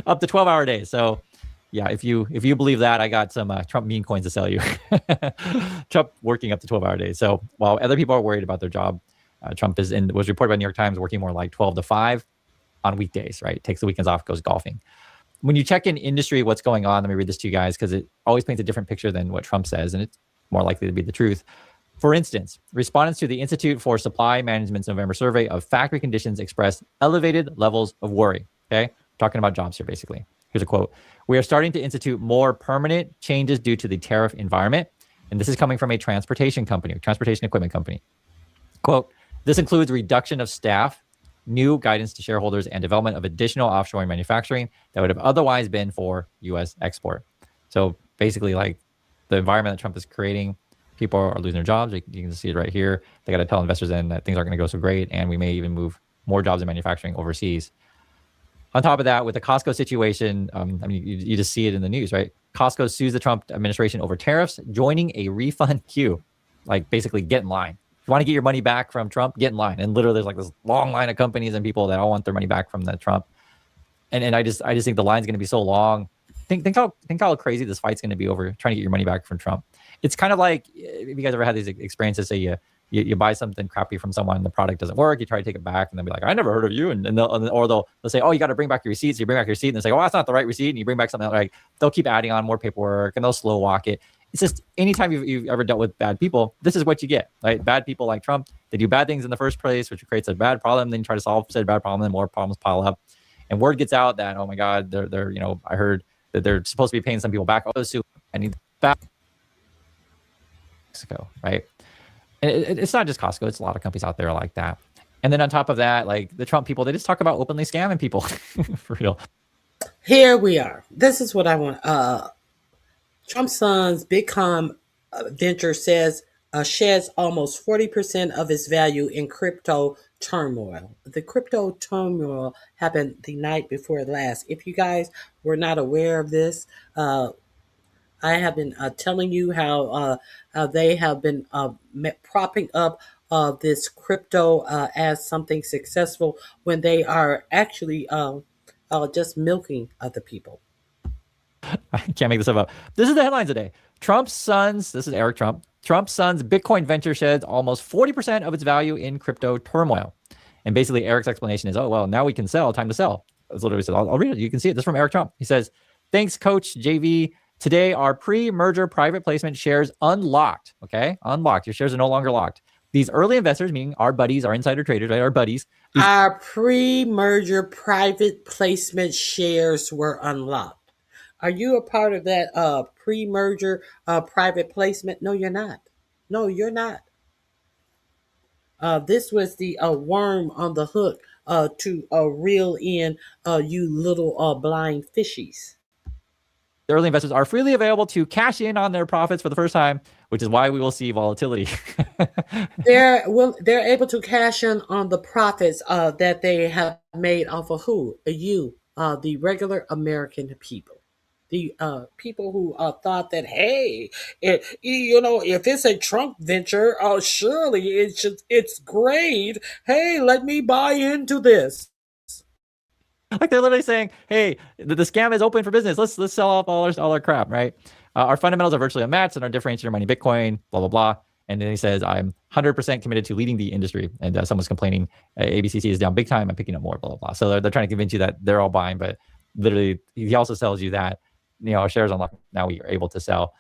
Speaker 3: up to 12-hour days. So yeah, if you believe that, I got some Trump meme coins to sell you. Trump working up to 12-hour days. So while other people are worried about their job, Trump was reported by New York Times working more like 12 to 5 on weekdays, right? Takes the weekends off, goes golfing. When you check in industry, what's going on, let me read this to you guys because it always paints a different picture than what Trump says, and it's more likely to be the truth. For instance, respondents to the Institute for Supply Management's November survey of factory conditions expressed elevated levels of worry. Okay, talking about jobs here, basically. Here's a quote. We are starting to institute more permanent changes due to the tariff environment. And this is coming from a transportation equipment company. Quote, this includes reduction of staff, new guidance to shareholders, and development of additional offshoring manufacturing that would have otherwise been for U.S. export. So basically, like, the environment that Trump is creating, people are losing their jobs. You can see it right here. They got to tell investors in that things aren't going to go so great, and we may even move more jobs in manufacturing overseas. On top of that, with the Costco situation, I mean, you just see it in the news, right? Costco sues the Trump administration over tariffs, joining a refund queue. Like, basically, get in line. If you want to get your money back from Trump, get in line. And literally, there's like this long line of companies and people that all want their money back from the Trump. And I just think the line's going to be so long. Think how crazy this fight's going to be over trying to get your money back from Trump. It's kind of like, if you guys ever had these experiences, say you buy something crappy from someone and the product doesn't work, you try to take it back and they'll be like, I never heard of you. And they'll say, oh, you got to bring back your receipt. So you bring back your receipt and they say, oh, that's not the right receipt. And you bring back something else. Like, they'll keep adding on more paperwork and they'll slow walk it. It's just, anytime you've ever dealt with bad people, this is what you get, right? Bad people like Trump, they do bad things in the first place, which creates a bad problem. Then you try to solve said bad problem, and more problems pile up. And word gets out that, oh my God, they're I heard that they're supposed to be paying some people back. Oh, so I need back Mexico, right? And it's not just Costco; it's a lot of companies out there like that. And then on top of that, like the Trump people, they just talk about openly scamming people for real.
Speaker 1: Here we are. This is what I want. Trump's son's Bitcoin venture says sheds almost 40% of its value in crypto turmoil. The crypto turmoil happened the night before last. If you guys were not aware of this, I have been telling you how they have been propping up this crypto as something successful when they are actually just milking other people.
Speaker 3: I can't make this stuff up. This is the headlines today. Trump's sons, this is Eric Trump, Trump's son's Bitcoin venture sheds almost 40% of its value in crypto turmoil. And basically Eric's explanation is, oh, well, now we can sell, time to sell. That's literally said. I'll read it. You can see it. This is from Eric Trump. He says, thanks, Coach JV. Today, our pre-merger private placement shares unlocked. Okay, unlocked. Your shares are no longer locked. These early investors, meaning our buddies, our insider traders, right? Our buddies.
Speaker 1: Our pre-merger private placement shares were unlocked. Are you a part of that pre-merger private placement? No, you're not. No, you're not. This was the worm on the hook to reel in you little blind fishies.
Speaker 3: The early investors are freely available to cash in on their profits for the first time, which is why we will see volatility.
Speaker 1: They're able to cash in on the profits that they have made off of who? You, the regular American people. The people who thought that, hey, if it's a Trump venture, surely it's great. Hey, let me buy into this.
Speaker 3: Like, they're literally saying, hey, the scam is open for business. Let's sell off all our crap, right? Our fundamentals are virtually unmatched and our differentiator money Bitcoin, blah, blah, blah. And then he says, I'm 100% committed to leading the industry. And someone's complaining, ABCC is down big time. I'm picking up more, blah, blah, blah. So they're trying to convince you that they're all buying, but literally he also tells you that, our shares unlocked. Now we are able to sell.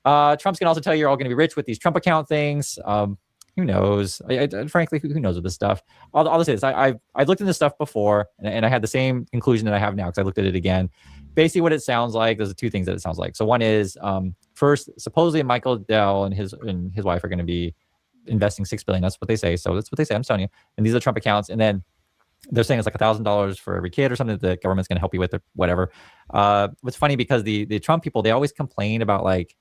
Speaker 3: Trump's can also tell you're all going to be rich with these Trump account things. Who knows? Frankly, who knows with this stuff? I'll just say this. I've looked into this stuff before, and I had the same conclusion that I have now because I looked at it again. Basically, what it sounds like, there's two things that it sounds like. So one is, first, supposedly Michael Dell and his wife are going to be investing $6 billion. That's what they say. So that's what they say. I'm telling you. And these are Trump accounts. And then they're saying it's like $1,000 for every kid or something that the government's going to help you with or whatever. What's funny, because the Trump people, they always complain about, like,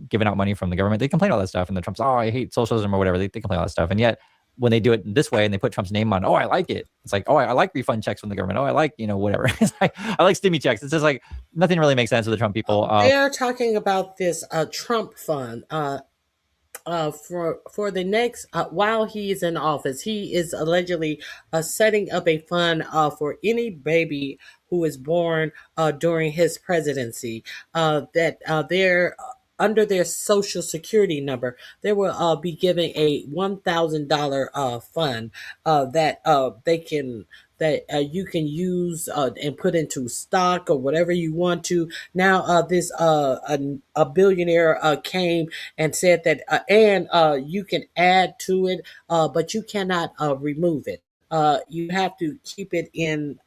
Speaker 3: giving out money from the government. They complain all that stuff. And the Trump's, oh, I hate socialism or whatever. They complain all that stuff. And yet when they do it this way and they put Trump's name on, oh, I like it. It's like, oh, I like refund checks from the government. Oh, I like, whatever. It's like, I like stimmy checks. It's just like nothing really makes sense with the Trump people.
Speaker 1: They're talking about this Trump fund. For the next while he's in office, he is allegedly setting up a fund for any baby who is born during his presidency, that they're under their social security number, they will be giving a $1,000 fund that you can use and put into stock or whatever you want to. Now, this a billionaire came and said that, and you can add to it, but you cannot remove it. You have to keep it in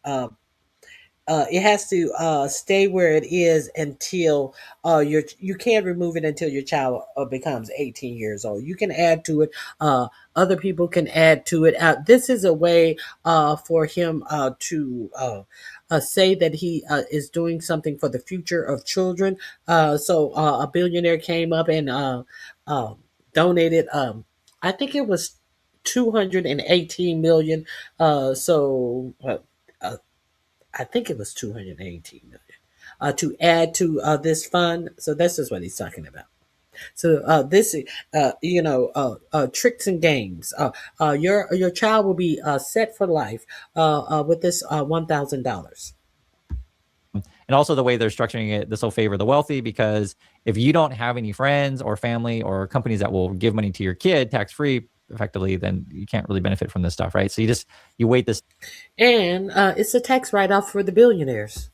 Speaker 1: it has to stay where it is until you can't remove it until your child becomes 18 years old. You can add to it. Other people can add to it. This is a way for him to say that he is doing something for the future of children. So a billionaire came up and donated. I think it was 218 million. So. I think it was 218 million to add to this fund. So this is what he's talking about. So this, tricks and games. Your child will be set for life with this $1,000.
Speaker 3: And also the way they're structuring it, this will favor the wealthy, because if you don't have any friends or family or companies that will give money to your kid tax-free, effectively, then you can't really benefit from this stuff, right? So you weight this,
Speaker 1: and it's a tax write-off for the billionaires.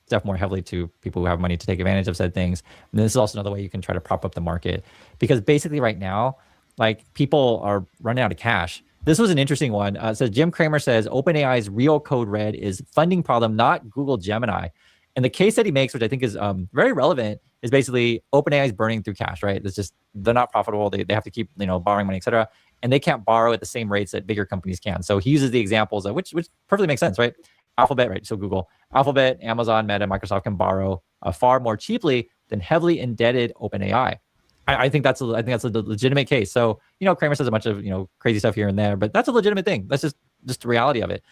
Speaker 3: Stuff more heavily to people who have money to take advantage of said things. And this is also another way you can try to prop up the market, because basically right now, like, people are running out of cash. This was an interesting one. It says Jim Cramer says OpenAI's real code red is funding problem, not Google Gemini. And the case that he makes, which I think is very relevant, is basically OpenAI is burning through cash, right? It's just, they're not profitable. They have to keep, borrowing money, et cetera. And they can't borrow at the same rates that bigger companies can. So he uses the examples of which perfectly makes sense, right? Alphabet, right? So Google, Alphabet, Amazon, Meta, Microsoft can borrow far more cheaply than heavily indebted OpenAI. I think that's a legitimate case. So, Kramer says a bunch of, crazy stuff here and there, but that's a legitimate thing. That's just the reality of it.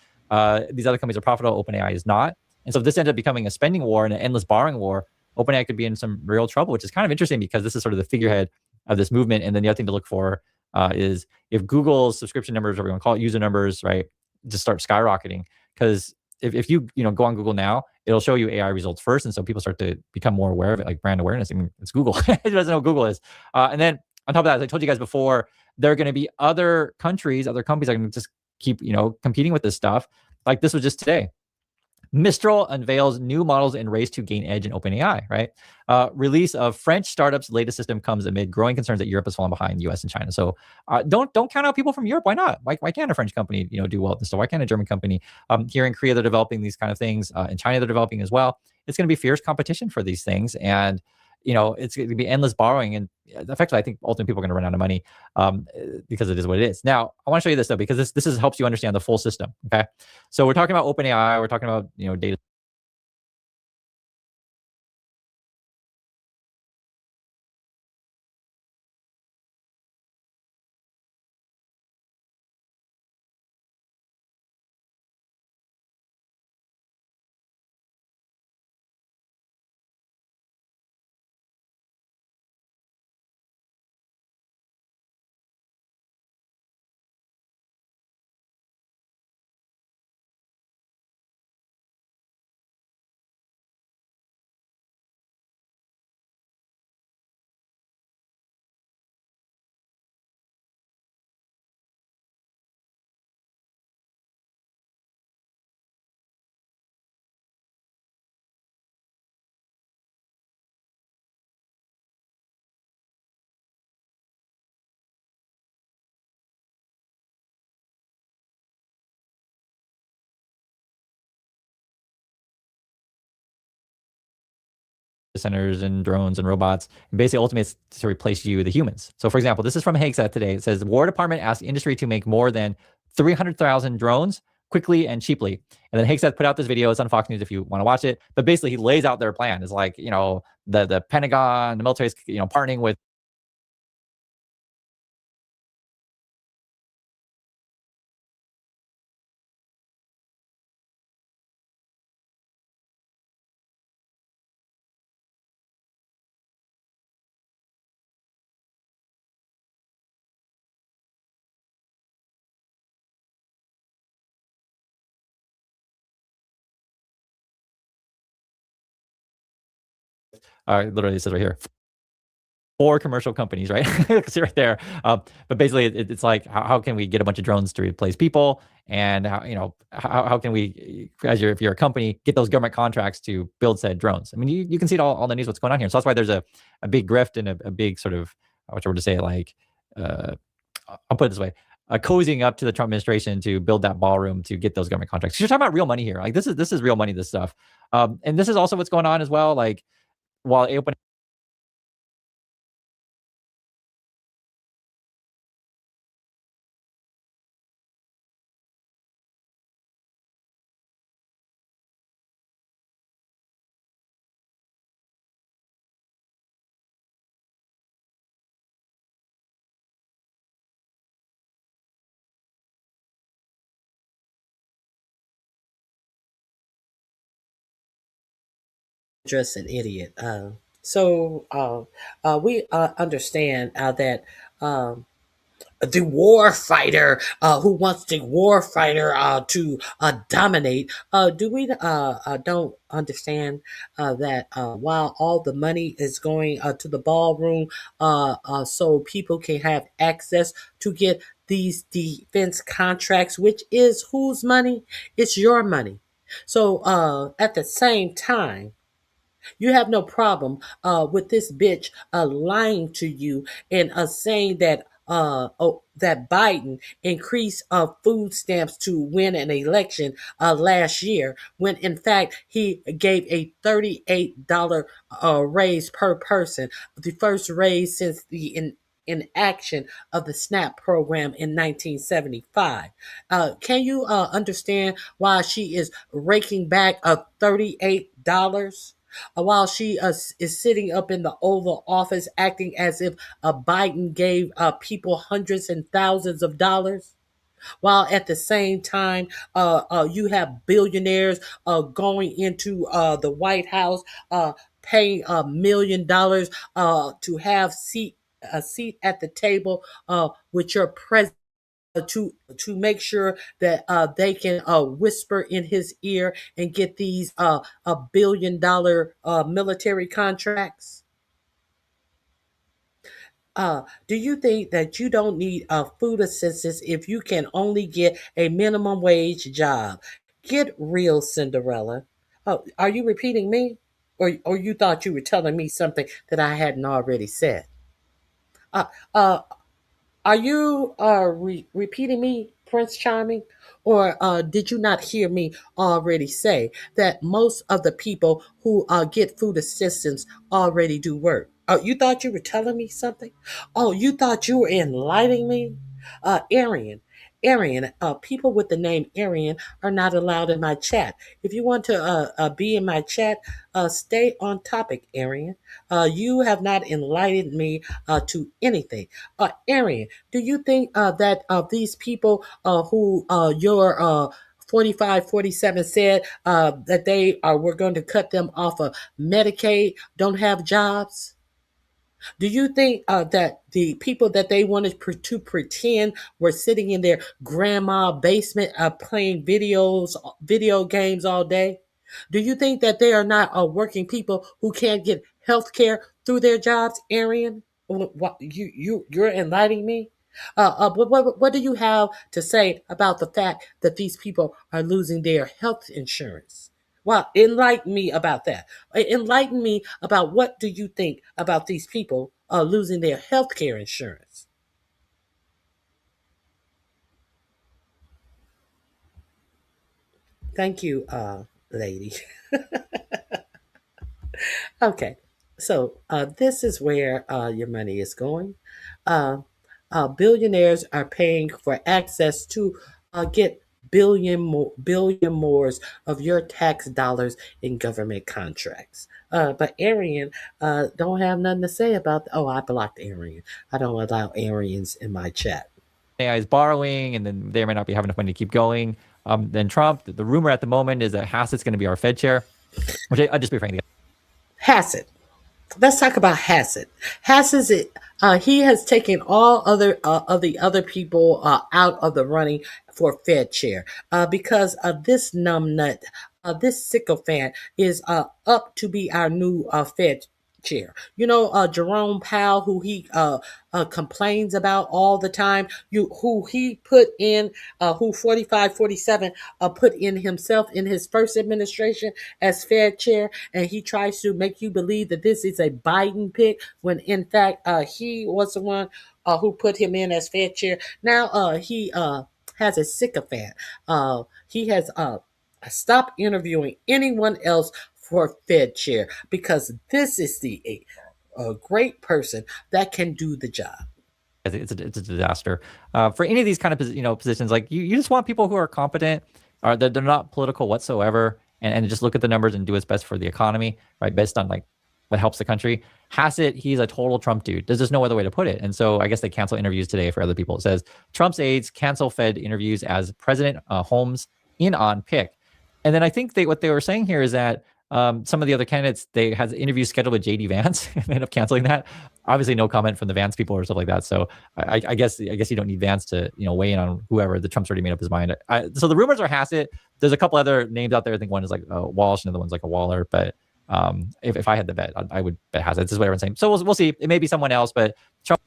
Speaker 3: These other companies are profitable. OpenAI is not. And so if this ends up becoming a spending war and an endless borrowing war, OpenAI could be in some real trouble, which is kind of interesting because this is sort of the figurehead of this movement. And then the other thing to look for is if Google's subscription numbers, or we want to call it user numbers, right, just start skyrocketing. Because if you go on Google now, it'll show you AI results first. And so people start to become more aware of it, like brand awareness. I mean, it's Google. It doesn't know what Google is. And then on top of that, as I told you guys before, there are going to be other countries, other companies that are going to just keep, competing with this stuff. Like this was just today. Mistral unveils new models in race to gain edge in OpenAI, right? Release of French startup's latest system comes amid growing concerns that Europe has fallen behind US and China. So don't count out people from Europe. Why not? Why can't a French company, do well at this stuff? Why can't a German company? Here in Korea, they're developing these kind of things. In China, they're developing as well. It's going to be fierce competition for these things. And it's going to be endless borrowing. And effectively, I think ultimately people are going to run out of money because it is what it is. Now, I want to show you this, though, because this helps you understand the full system. Okay. So we're talking about OpenAI. We're talking about, data. Centers and drones and robots, and basically ultimately it's to replace you, the humans. So for example, this is from Hegseth today. It says the War Department asked industry to make more than 300,000 drones quickly and cheaply. And then Hegseth put out this video. It's on Fox News if you want to watch it. But basically he lays out their plan. It's like, the Pentagon, the military is, partnering with literally it says right here, 4 commercial companies, right? See right there. But basically, it's like, how can we get a bunch of drones to replace people? And how can we, if you're a company, get those government contracts to build said drones? I mean, you can see it all on the news what's going on here. So that's why there's a big grift and a big sort of, which I would say, like, I'll put it this way. cozying up to the Trump administration to build that ballroom to get those government contracts. You're talking about real money here. Like this is real money, this stuff. And this is also what's going on as well. Like while open
Speaker 1: Just an idiot. We understand that the war fighter who wants the war fighter to dominate. Do we don't understand that while all the money is going to the ballroom, so people can have access to get these defense contracts, which is whose money? It's your money. So at the same time, you have no problem with this bitch lying to you and saying that that Biden increased food stamps to win an election last year, when in fact he gave a $38 raise per person, the first raise since the inaction of the SNAP program in 1975. Can you understand why she is raking back $38? While she is sitting up in the Oval Office acting as if Biden gave people hundreds and thousands of dollars, while at the same time you have billionaires going into the White House paying $1 million to have a seat at the table with your president, to make sure that they can whisper in his ear and get these $1 billion military contracts. Do you think that you don't need food assistance if you can only get a minimum wage job? Get real, Cinderella. Are you repeating me? Or you thought you were telling me something that I hadn't already said? Uh, uh, Are you repeating me, Prince Charming? Or did you not hear me already say that most of the people who get food assistance already do work? Oh, you thought you were telling me something? Oh, you thought you were enlightening me? Arian. Arian, people with the name Arian are not allowed in my chat. If you want to be in my chat, stay on topic, Arian. You have not enlightened me to anything. Arian, do you think that these people who your 4547 said that they were going to cut them off of Medicaid don't have jobs? Do you think that the people that they wanted to pretend were sitting in their grandma basement playing video games all day? Do you think that they are not working people who can't get health care through their jobs, Arian? You're enlightening me? What do you have to say about the fact that these people are losing their health insurance? Well, enlighten me about that. Enlighten me about what do you think about these people losing their health care insurance? Thank you, lady. Okay, so this is where your money is going. Uh, Billionaires are paying for access to get billion mores of your tax dollars in government contracts. But Arian don't have nothing to say about. Oh, I blocked Arian. I don't allow Arians in my chat.
Speaker 3: AI is borrowing, and then they may not be having enough money to keep going. Then Trump, the rumor at the moment is that Hassett's going to be our Fed chair, which I just be frank.
Speaker 1: Hassett. Let's talk about Hassett. Hassett, he has taken all other of the other people out of the running for Fed chair because this numbnut, this sycophant is up to be our new Fed chair. You know, Jerome Powell, who he complains about all the time, who he put in, who 4547 put in himself in his first administration as Fed chair, and he tries to make you believe that this is a Biden pick when in fact he was the one who put him in as Fed chair. Now he has a sycophant. He has stopped interviewing anyone else for Fed chair because this is a great person that can do the job.
Speaker 3: It's a disaster for any of these kind of positions. Like you just want people who are competent, or that they're not political whatsoever, and just look at the numbers and do what's best for the economy, right? Based on like what helps the country. Hassett, he's a total Trump dude. There's just no other way to put it. And so I guess they cancel interviews today for other people. It says Trump's aides cancel Fed interviews as President Holmes in on pick. And then I think what they were saying here is that some of the other candidates, they had interviews scheduled with JD Vance and ended up canceling that. Obviously, no comment from the Vance people or stuff like that. So I guess you don't need Vance to weigh in on whoever. The Trump's already made up his mind. So the rumors are Hassett. There's a couple other names out there. I think one is like Walsh, and the other one's like a Waller. But if I had the bet, I would bet Hassett. This is what everyone's saying. So we'll see. It may be someone else, but Trump.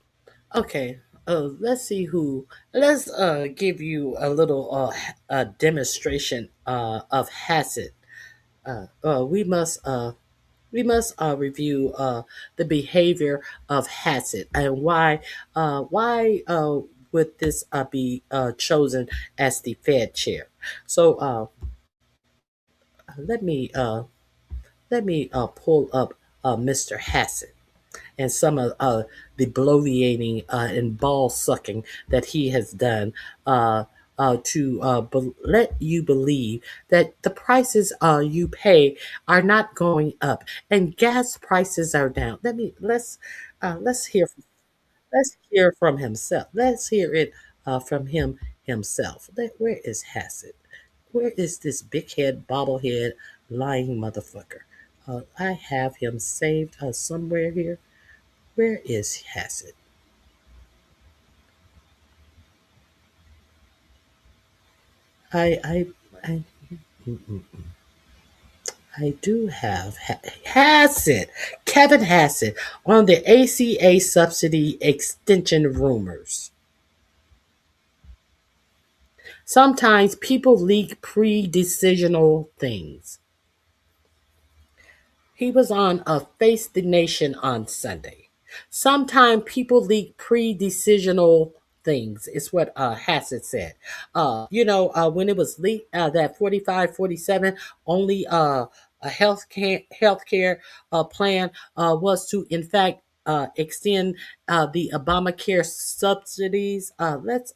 Speaker 1: Okay. Let's see who. Let's give you a little demonstration of Hassett. We must review the behavior of Hassett and why would this be chosen as the Fed chair. So let me pull up Mr. Hassett and some of the bloviating and ball sucking that he has done to let you believe that the prices you pay are not going up and gas prices are down. Let's hear from himself. Let's hear it from him himself. Where is Hassett? Where is this big head, bobblehead, lying motherfucker? I have him saved somewhere here. Where is Hassett? I do have Hassett, Kevin Hassett, on the ACA subsidy extension rumors. Sometimes people leak pre-decisional things. He was on Face the Nation on Sunday. Sometimes people leak pre-decisional things, is what Hassett said. When it was leaked that 4547 only a healthcare plan was to, in fact, extend the Obamacare subsidies. Let's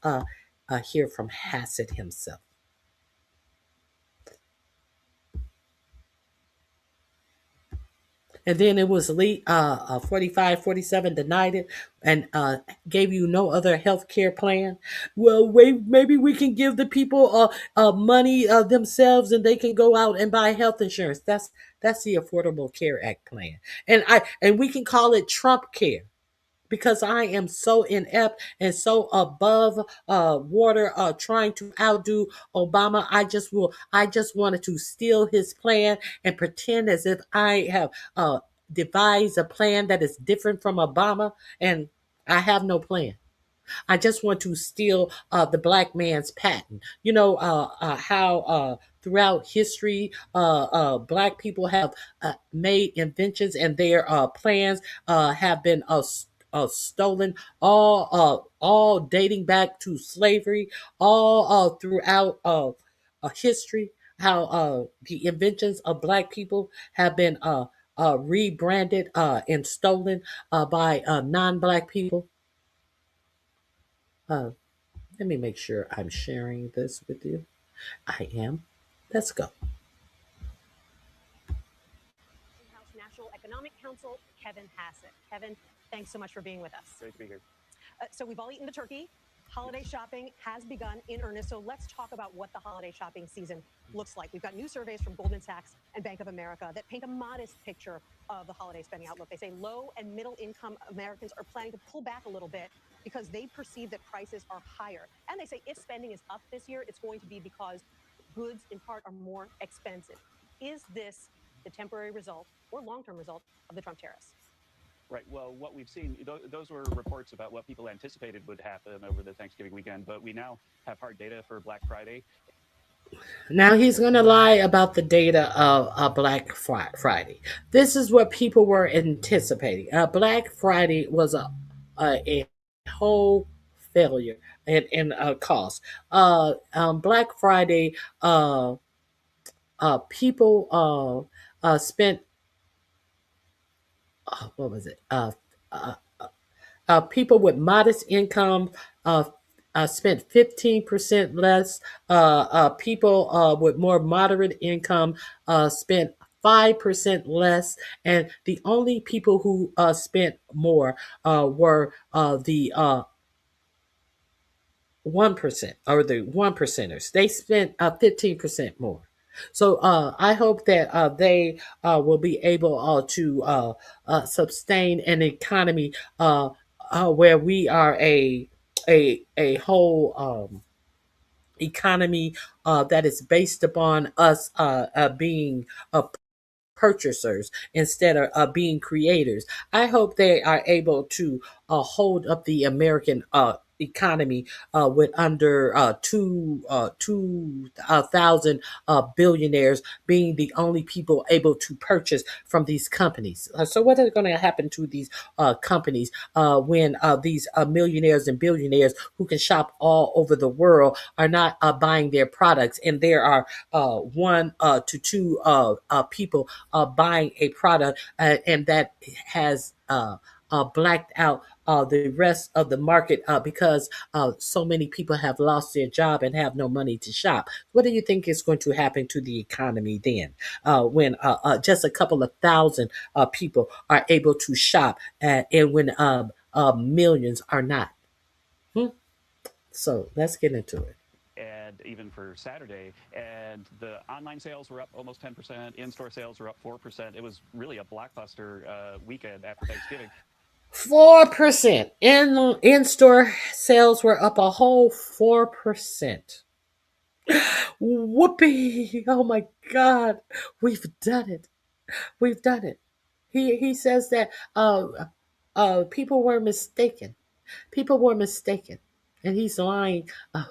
Speaker 1: hear from Hassett himself. And then it was leaked, 4547 denied it and gave you no other health care plan. Well, maybe we can give the people money themselves and they can go out and buy health insurance. That's the Affordable Care Act plan. And we can call it Trump Care. Because I am so inept and so above water trying to outdo Obama. I just wanted to steal his plan and pretend as if I have devised a plan that is different from Obama, and I have no plan. I just want to steal the black man's patent. You know how throughout history, black people have made inventions and their plans have been stolen, all dating back to slavery, all throughout history. How the inventions of black people have been rebranded and stolen by non-black people. Let me make sure I'm sharing this with you. I am. Let's go.
Speaker 5: National Economic Council, Kevin Hassett. Kevin, thanks so much for being with us.
Speaker 6: Great to be here.
Speaker 5: So we've all eaten the turkey. Holiday shopping has begun in earnest. So let's talk about what the holiday shopping season looks like. We've got new surveys from Goldman Sachs and Bank of America that paint a modest picture of the holiday spending outlook. They say low and middle income Americans are planning to pull back a little bit because they perceive that prices are higher. And they say if spending is up this year, it's going to be because goods in part are more expensive. Is this the temporary result or long-term result of the Trump tariffs?
Speaker 6: Right. Well, what we've seen, those were reports about what people anticipated would happen over the Thanksgiving weekend, but we now have hard data for Black Friday.
Speaker 1: Now he's going to lie about the data of Black Friday. This is what people were anticipating. Black Friday was a whole failure and cost. Black Friday, people spent what was it? People with modest income spent 15% less. People with more moderate income spent 5% less. And the only people who spent more were the 1% or the 1%ers. They spent 15% more. So I hope that they will be able to sustain an economy where we are a whole economy that is based upon us being purchasers instead of being creators. I hope they are able to hold up the American economy with under 2,000 billionaires being the only people able to purchase from these companies. So what is going to happen to these companies when these millionaires and billionaires who can shop all over the world are not buying their products, and there are one to two people buying a product and that has blacked out the rest of the market because so many people have lost their job and have no money to shop. What do you think is going to happen to the economy then when just a couple of thousand people are able to shop and when millions are not? So let's get into it.
Speaker 6: And even for Saturday, and the online sales were up almost 10%, in-store sales were up 4%. It was really a blockbuster weekend after Thanksgiving.
Speaker 1: 4% in-store sales were up a whole 4%. Whoopee! Oh my God, we've done it. We've done it. He says that people were mistaken. People were mistaken. And he's lying a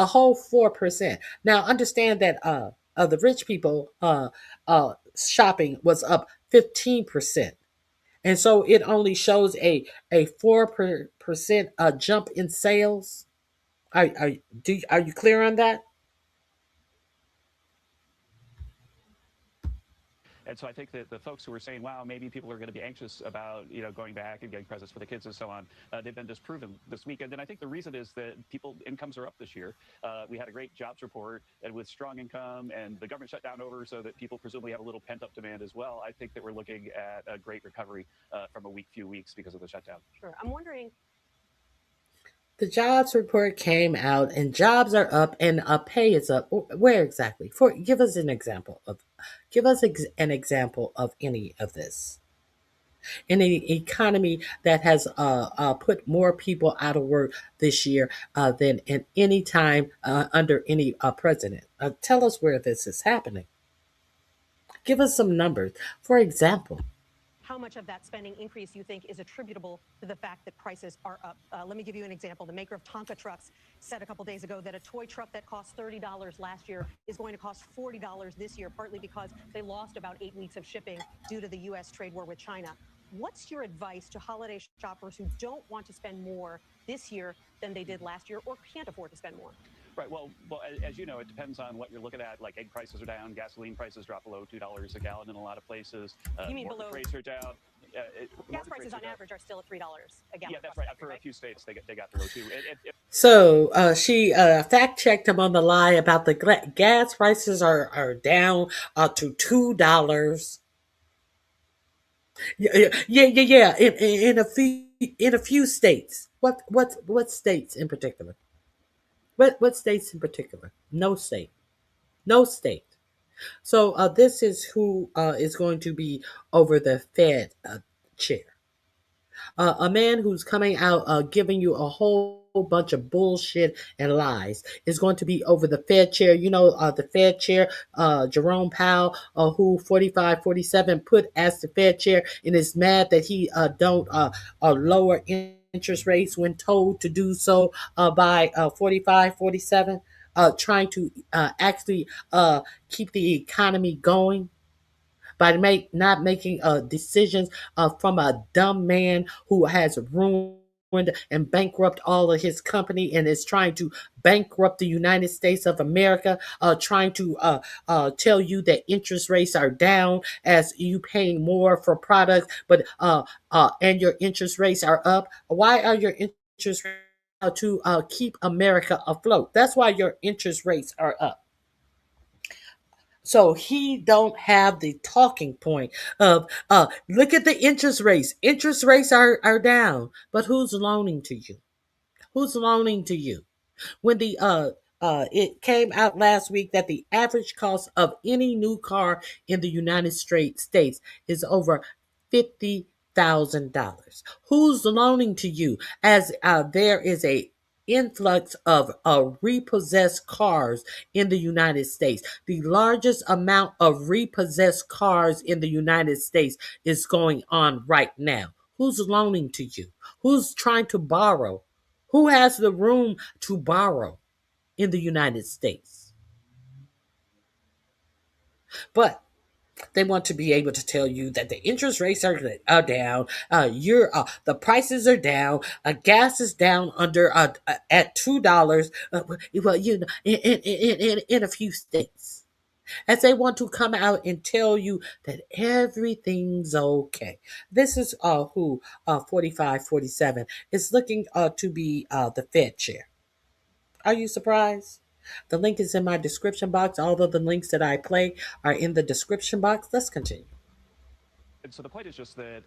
Speaker 1: whole 4%. Now understand that the rich people shopping was up 15%. And so it only shows a 4% jump in sales. Are you clear on that?
Speaker 6: And so I think that the folks who were saying, wow, maybe people are going to be anxious about, going back and getting presents for the kids and so on, they've been disproven this weekend. And I think the reason is that incomes are up this year. We had a great jobs report, and with strong income and the government shut down over so that people presumably have a little pent up demand as well. I think that we're looking at a great recovery from a few weeks because of the shutdown.
Speaker 5: Sure. I'm wondering.
Speaker 1: The jobs report came out and jobs are up and pay is up. Where exactly? Give us an example of any of this. In an economy that has put more people out of work this year than in any time under any president. Tell us where this is happening. Give us some numbers. For example,
Speaker 5: How much of that spending increase you think is attributable to the fact that prices are up? Let me give you an example. The maker of Tonka trucks said a couple days ago that a toy truck that cost $30 last year is going to cost $40 this year, partly because they lost about 8 weeks of shipping due to the U.S. trade war with China. What's your advice to holiday shoppers who don't want to spend more this year than they did last year or can't afford to spend more?
Speaker 6: Right. Well, as you know, it depends on what you're looking at. Like egg prices are down, gasoline prices drop below $2 a gallon in a lot of places.
Speaker 5: You mean below?
Speaker 6: Rates are down.
Speaker 5: Gas prices on average are still at $3 a gallon.
Speaker 6: Yeah, that's right. For a few states, they got below $2.
Speaker 1: So she fact checked him on the lie about the gas prices are down to $2. Yeah. In a few states. What states in particular? What states in particular? No state. So this is who is going to be over the Fed chair. A man who's coming out giving you a whole bunch of bullshit and lies. It's going to be over the Fed chair. The Fed chair, Jerome Powell, who 4547 put as the Fed chair, and is mad that he don't lower interest rates when told to do so by 4547, trying to actually keep the economy going by not making decisions from a dumb man who has ruined and bankrupt all of his company and is trying to bankrupt the United States of America, trying to tell you that interest rates are down as you paying more for products, but and your interest rates are up. Why are your interest rates to keep America afloat? That's why your interest rates are up. So he don't have the talking point of look at the interest rates. Interest rates are down, but who's loaning to you? Who's loaning to you? When the it came out last week that the average cost of any new car in the United States is over $50,000. Who's loaning to you? As there is a influx of repossessed cars in the United States. The largest amount of repossessed cars in the United States is going on right now. Who's loaning to you? Who's trying to borrow? Who has the room to borrow in the United States? But they want to be able to tell you that the interest rates are down. The prices are down. Gas is down under at $2. Well, in a few states, as they want to come out and tell you that everything's okay. This is who 4547 is looking to be the Fed chair. Are you surprised? The link is in my description box. All of the links that I play are in the description box. Let's continue.
Speaker 6: And so the point is just that.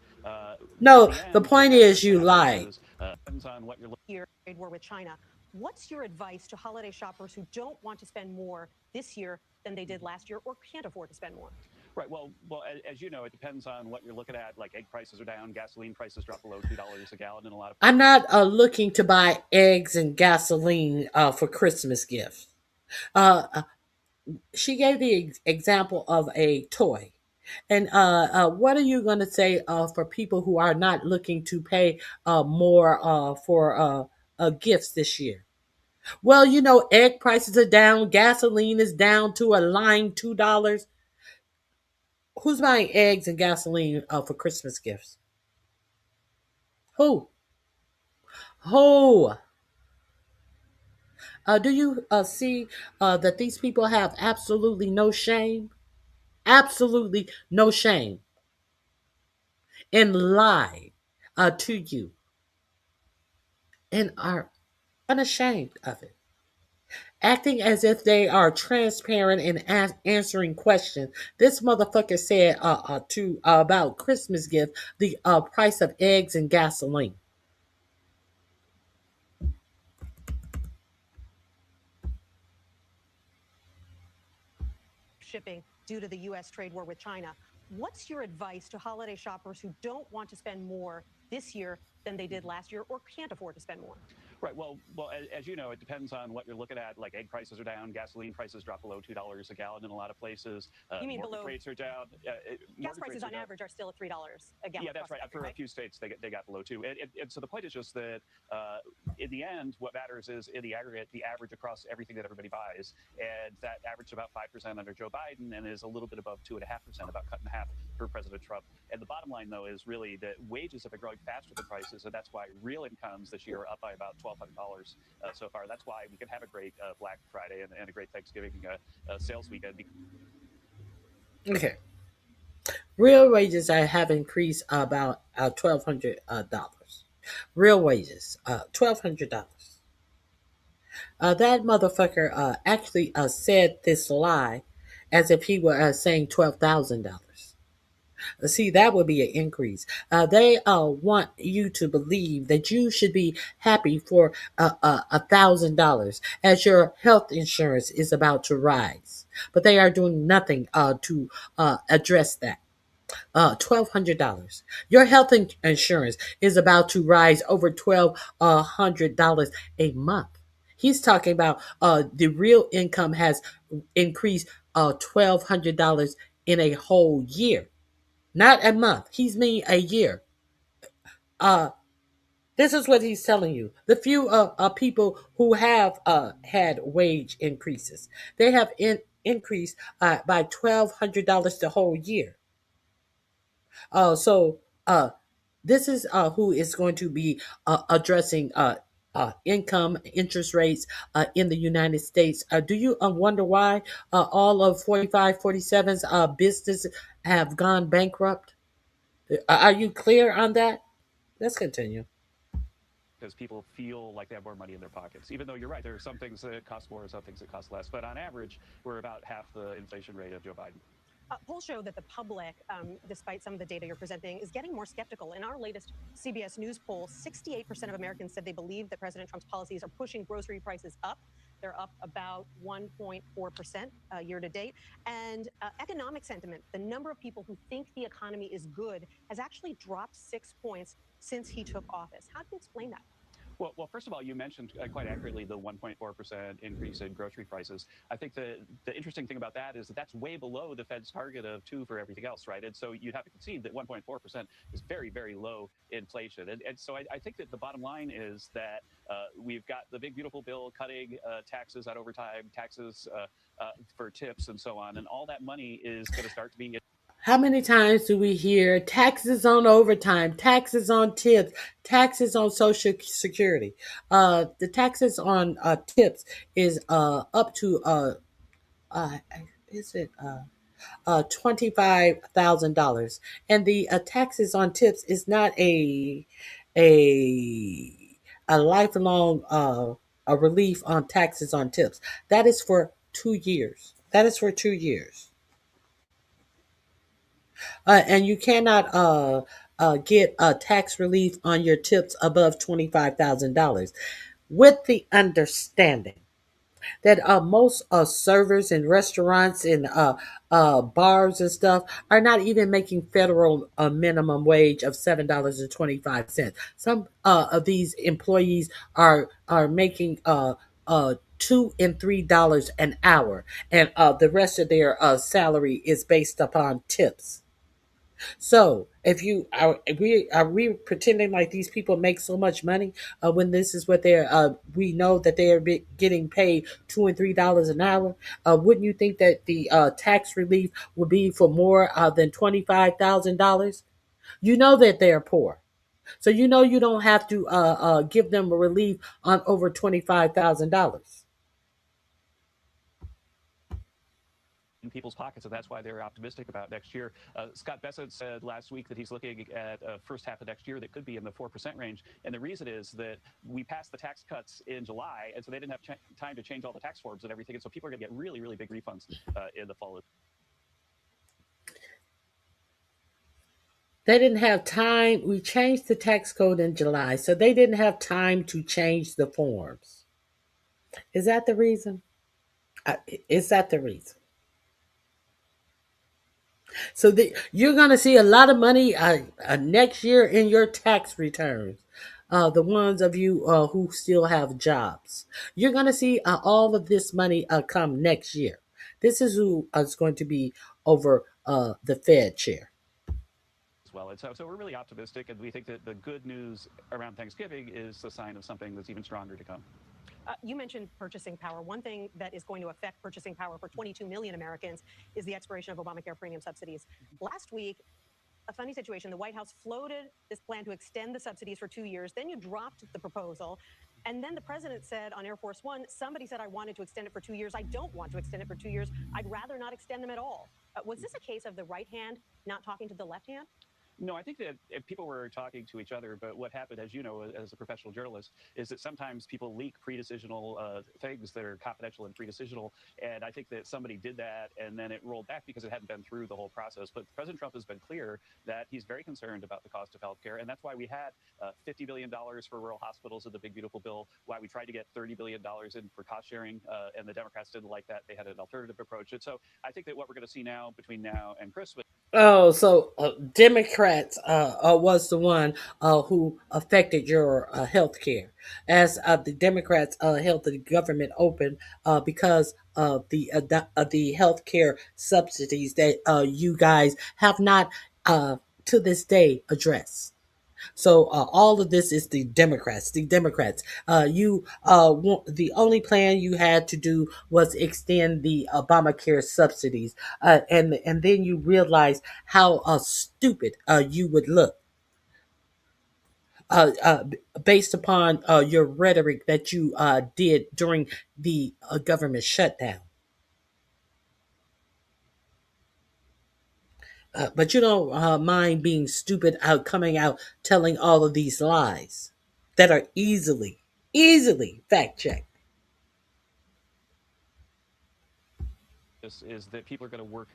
Speaker 1: No, the point is you lied.
Speaker 6: Depends on what you're looking
Speaker 5: Here, trade war with China. What's your advice to holiday shoppers who don't want to spend more this year than they did last year or can't afford to spend more?
Speaker 6: Right. Well, as you know, it depends on what you're looking at. Like egg prices are down, gasoline prices dropped below $2 a gallon in a lot of.
Speaker 1: I'm not looking to buy eggs and gasoline for Christmas gifts. She gave the example of a toy. And what are you going to say for people who are not looking to pay more for gifts this year? Well, egg prices are down. Gasoline is down to a line $2. Who's buying eggs and gasoline for Christmas gifts? Who? Who? Do you see that these people have absolutely no shame? Absolutely no shame. And lie to you. And are unashamed of it. Acting as if they are transparent and answering questions. This motherfucker said about Christmas gift the price of eggs and gasoline.
Speaker 5: Shipping due to the U.S. trade war with China. What's your advice to holiday shoppers who don't want to spend more this year than they did last year or can't afford to spend more?
Speaker 6: Right. Well, as you know, it depends on what you're looking at. Like egg prices are down, gasoline prices drop below $2 a gallon in a lot of places.
Speaker 5: You mean
Speaker 6: mortgage
Speaker 5: below?
Speaker 6: rates are down.
Speaker 5: Gas prices on average are still at $3 a gallon.
Speaker 6: Yeah, that's right. For a few states, they got below $2. And so the point is just that in the end, what matters is in the aggregate, the average across everything that everybody buys, and that averaged about 5% under Joe Biden, and is a little bit above 2.5%, about cut in half for President Trump. And the bottom line, though, is really that wages have been growing faster than prices, and that's why real incomes this year are up by about $1,200 so far. That's why we can have a great Black Friday and a great Thanksgiving sales weekend.
Speaker 1: Okay. Real wages have increased about $1,200. Real wages, $1,200. That motherfucker actually said this lie as if he were saying $12,000. See, that would be an increase. They want you to believe that you should be happy for $1,000 as your health insurance is about to rise. But they are doing nothing to address that. $1,200. Your health insurance is about to rise over $1,200 a month. He's talking about the real income has increased $1,200 in a whole year, not a month. He's mean a year. This is what he's telling you. The few people who have had wage increases, they have increased by $1,200 the whole year. So this is who is going to be addressing income interest rates in the United States. Do you wonder why all of 4547's businesses have gone bankrupt? Are you clear on that? Let's continue.
Speaker 6: Because people feel like they have more money in their pockets. Even though you're right, there are some things that cost more and some things that cost less. But on average, we're about half the inflation rate of Joe Biden.
Speaker 5: Polls show that the public, despite some of the data you're presenting, is getting more skeptical. In our latest CBS News poll, 68% of Americans said they believe that President Trump's policies are pushing grocery prices up. They're up about 1.4% year to date. And economic sentiment, the number of people who think the economy is good, has actually dropped 6 points since he took office. How do you explain that?
Speaker 6: Well, first of all, you mentioned quite accurately the 1.4% increase in grocery prices. I think the interesting thing about that is that that's way below the Fed's target of 2 for everything else, right? And so you'd have to concede that 1.4% is very, very low inflation. And so I think that the bottom line is that we've got the big, beautiful bill cutting taxes on overtime, taxes for tips and so on. And all that money is going to start to be...
Speaker 1: How many times do we hear taxes on overtime, taxes on tips, taxes on Social Security? The taxes on tips is up to is it $25,000, and the taxes on tips is not a lifelong a relief on taxes on tips. That is for 2 years. That is for 2 years. And you cannot get tax relief on your tips above $25,000, with the understanding that most servers in restaurants and bars and stuff are not even making federal minimum wage of $7.25. Some of these employees are making $2 and $3 an hour, and the rest of their salary is based upon tips. So, if you are we pretending like these people make so much money when this is what they're we know that they are getting paid $2 and $3 an hour? Wouldn't you think that the tax relief would be for more than $25,000? You know that they're poor, so you know you don't have to give them a relief on over $25,000.
Speaker 6: in people's pockets, and that's why they're optimistic about next year. Scott Bessent said last week that he's looking at first half of next year that could be in the 4% range, and the reason is that we passed the tax cuts in July, and so they didn't have time to change all the tax forms and everything, and so people are going to get really, really big refunds in the fall.
Speaker 1: They didn't have time. We changed the tax code in July, so they didn't have time to change the forms. Is that the reason? Is that the reason? So you're going to see a lot of money next year in your tax returns. The ones of you who still have jobs, you're going to see all of this money come next year. This is who is going to be over the Fed chair.
Speaker 6: Well, and so we're really optimistic, and we think that the good news around Thanksgiving is the sign of something that's even stronger to come.
Speaker 5: You mentioned purchasing power. One thing that is going to affect purchasing power for 22 million Americans is the expiration of Obamacare premium subsidies. Last week, a funny situation, the White House floated this plan to extend the subsidies for 2 years. Then you dropped the proposal. And then the president said on Air Force One, somebody said I wanted to extend it for 2 years. I don't want to extend it for 2 years. I'd rather not extend them at all. Was this a case of the right hand not talking to the left hand?
Speaker 6: No, I think that if people were talking to each other, but what happened, as you know, as a professional journalist, is that sometimes people leak pre-decisional things that are confidential and pre-decisional. And I think that somebody did that, and then it rolled back because it hadn't been through the whole process. But President Trump has been clear that he's very concerned about the cost of healthcare, and that's why we had $50 billion for rural hospitals in the big beautiful bill. Why we tried to get $30 billion in for cost sharing, and the Democrats didn't like that. They had an alternative approach. And so I think that what we're going to see now between now and Christmas.
Speaker 1: Oh, so Democrats was the one who affected your health care, as the Democrats held the government open because of the health care subsidies that you guys have not to this day addressed. So all of this is the Democrats. The Democrats. The only plan you had to do was extend the Obamacare subsidies, and then you realize how stupid you would look. Uh, uh, Based upon your rhetoric that you did during the government shutdown. But you don't mind being stupid out coming out telling all of these lies that are easily fact checked.
Speaker 6: Is that people are going to work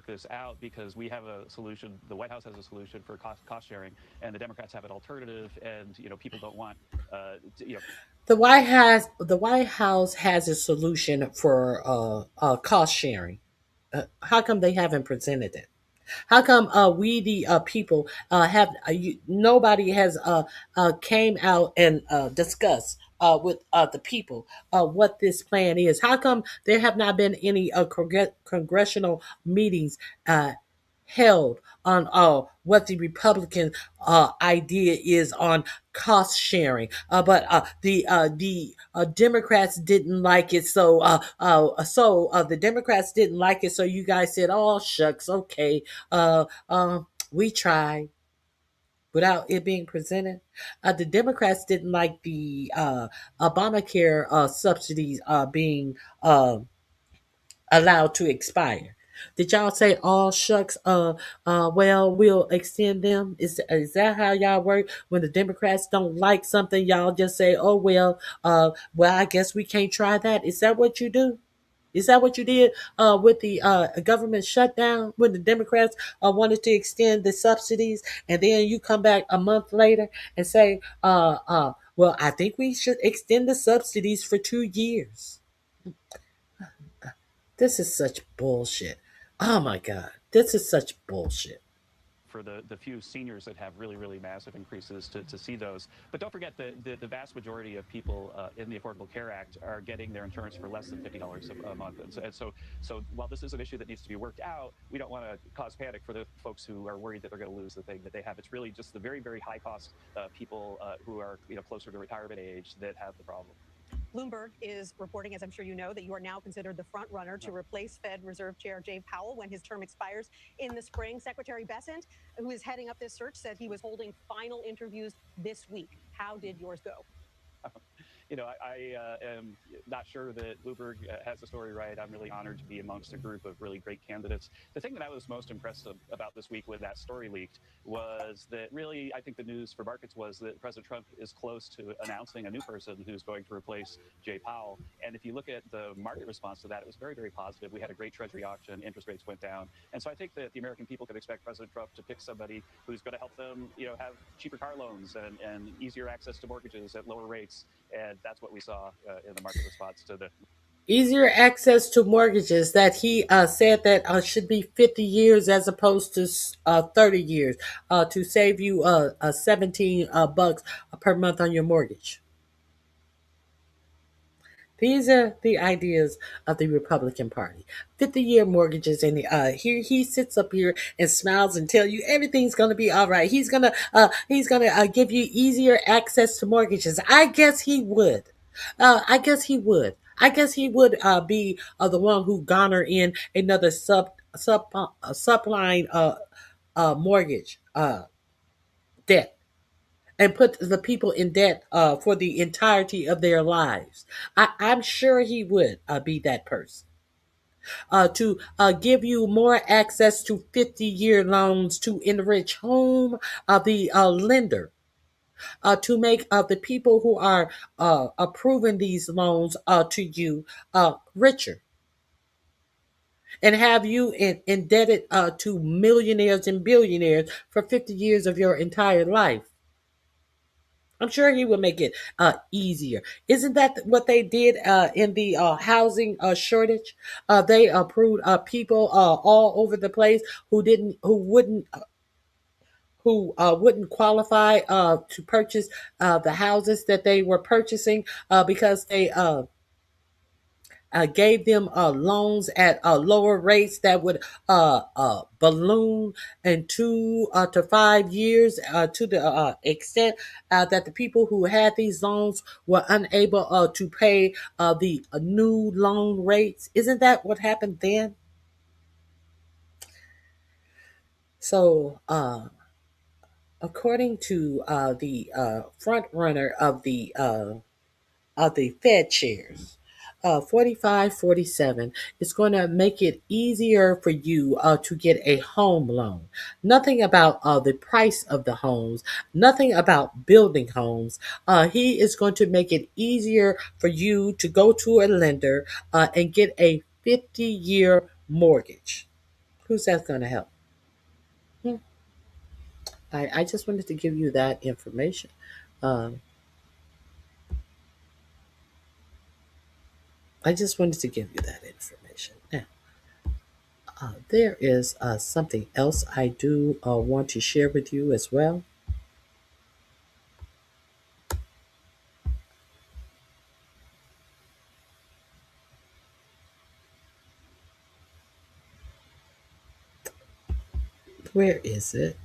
Speaker 6: this out because we have a solution. The White House has a solution for cost sharing, and the Democrats have an alternative. And people don't want
Speaker 1: The White House has a solution for cost sharing. How come they haven't presented it? How come we the people have nobody has came out and discussed with the people what this plan is? How come there have not been any congressional meetings held on what the Republican idea is on cost sharing? But the Democrats didn't like it, so the Democrats didn't like it. So you guys said, "Oh shucks, okay, we tried." Without it being presented, the Democrats didn't like the Obamacare subsidies being allowed to expire. Did y'all say, "Oh shucks, well, we'll extend them"? Is that how y'all work? When the Democrats don't like something, y'all just say, "Oh well, I guess we can't try that." Is that what you do? Is that what you did with the government shutdown when the Democrats wanted to extend the subsidies, and then you come back a month later and say, "Well, I think we should extend the subsidies for 2 years." This is such bullshit. Oh my God. This is such bullshit.
Speaker 6: for the few seniors that have really massive increases to see those. But don't forget the vast majority of people in the Affordable Care Act are getting their insurance for less than $50 a month. And so while this is an issue that needs to be worked out, we don't want to cause panic for the folks who are worried that they're going to lose the thing that they have. It's really just the very high cost people who are closer to retirement age that have the problem.
Speaker 5: Bloomberg is reporting, as I'm sure you know, that you are now considered the front runner to replace Fed Reserve Chair Jay Powell when his term expires in the spring. Secretary Bessent, who is heading up this search, said he was holding final interviews this week. How did yours go?
Speaker 6: I am not sure that Bloomberg has the story right. I'm really honored to be amongst a group of really great candidates. The thing that I was most impressed about this week when that story leaked was that really, I think the news for markets was that President Trump is close to announcing a new person who's going to replace Jay Powell. And if you look at the market response to that, it was very positive. We had a great Treasury auction, interest rates went down. And so I think that the American people can expect President Trump to pick somebody who's going to help them, have cheaper car loans and easier access to mortgages at lower rates. And that's what we saw in the market response to the
Speaker 1: Easier access to mortgages that he said that should be 50 years as opposed to 30 years to save you 17 bucks per month on your mortgage. These are the ideas of the Republican Party. 50-year mortgages, and here he sits up here and smiles and tell you everything's going to be all right. He's gonna give you easier access to mortgages. I guess he would. I guess he would. I guess he would be the one who garner in another subline mortgage debt, and put the people in debt for the entirety of their lives. I'm sure he would be that person. to give you more access to 50-year loans to enrich whom? The lender. To make the people who are approving these loans to you richer. And have you indebted to millionaires and billionaires for 50 years of your entire life. I'm sure he would make it easier. Isn't that what they did in the housing shortage? They approved people all over the place who wouldn't qualify to purchase the houses that they were purchasing because they gave them loans at lower rates that would balloon in 2 to 5 years to the extent that the people who had these loans were unable to pay the new loan rates. Isn't that what happened then? So, according to the front runner of the Fed chairs, 4547 is going to make it easier for you to get a home loan. Nothing about the price of the homes, nothing about building homes. He is going to make it easier for you to go to a lender and get a 50-year mortgage. Who's that going to help? I just wanted to give you that information. I just wanted to give you that information. Now, there is something else I do want to share with you as well. Where is it?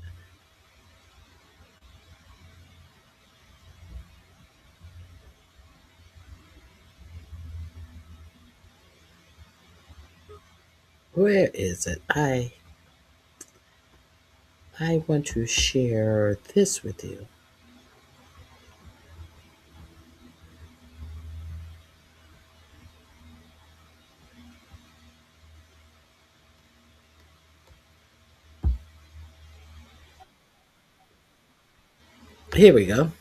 Speaker 1: Where is it? I want to share this with you. Here we go.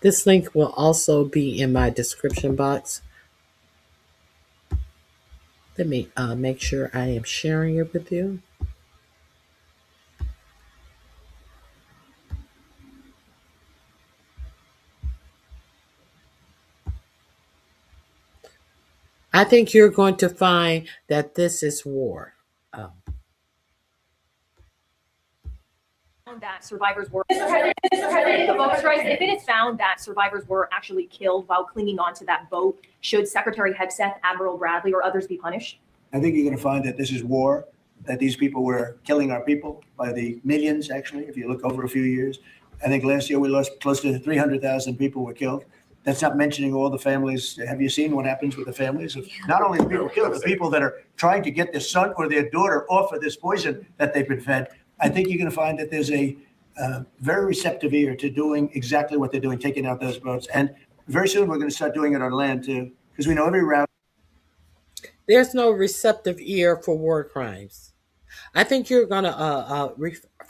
Speaker 1: This link will also be in my description box. Let me make sure I am sharing it with you. I think you're going to find that this is war.
Speaker 7: That survivors were if it is found that survivors were actually killed while clinging onto that boat, should Secretary Hegseth, Admiral Bradley, or others be punished?
Speaker 10: I think you're going to find that this is war, that these people were killing our people by the millions, actually, if you look over a few years. I think last year we lost close to 300,000 people were killed. That's not mentioning all the families. Have you seen what happens with the families of not only the people killed, the people that are trying to get their son or their daughter off of this poison that they've been fed? I think you're going to find that there's a very receptive ear to doing exactly what they're doing, taking out those boats. And very soon we're going to start doing it on land too, because we know every route.
Speaker 1: There's no receptive ear for war crimes. I think you're going to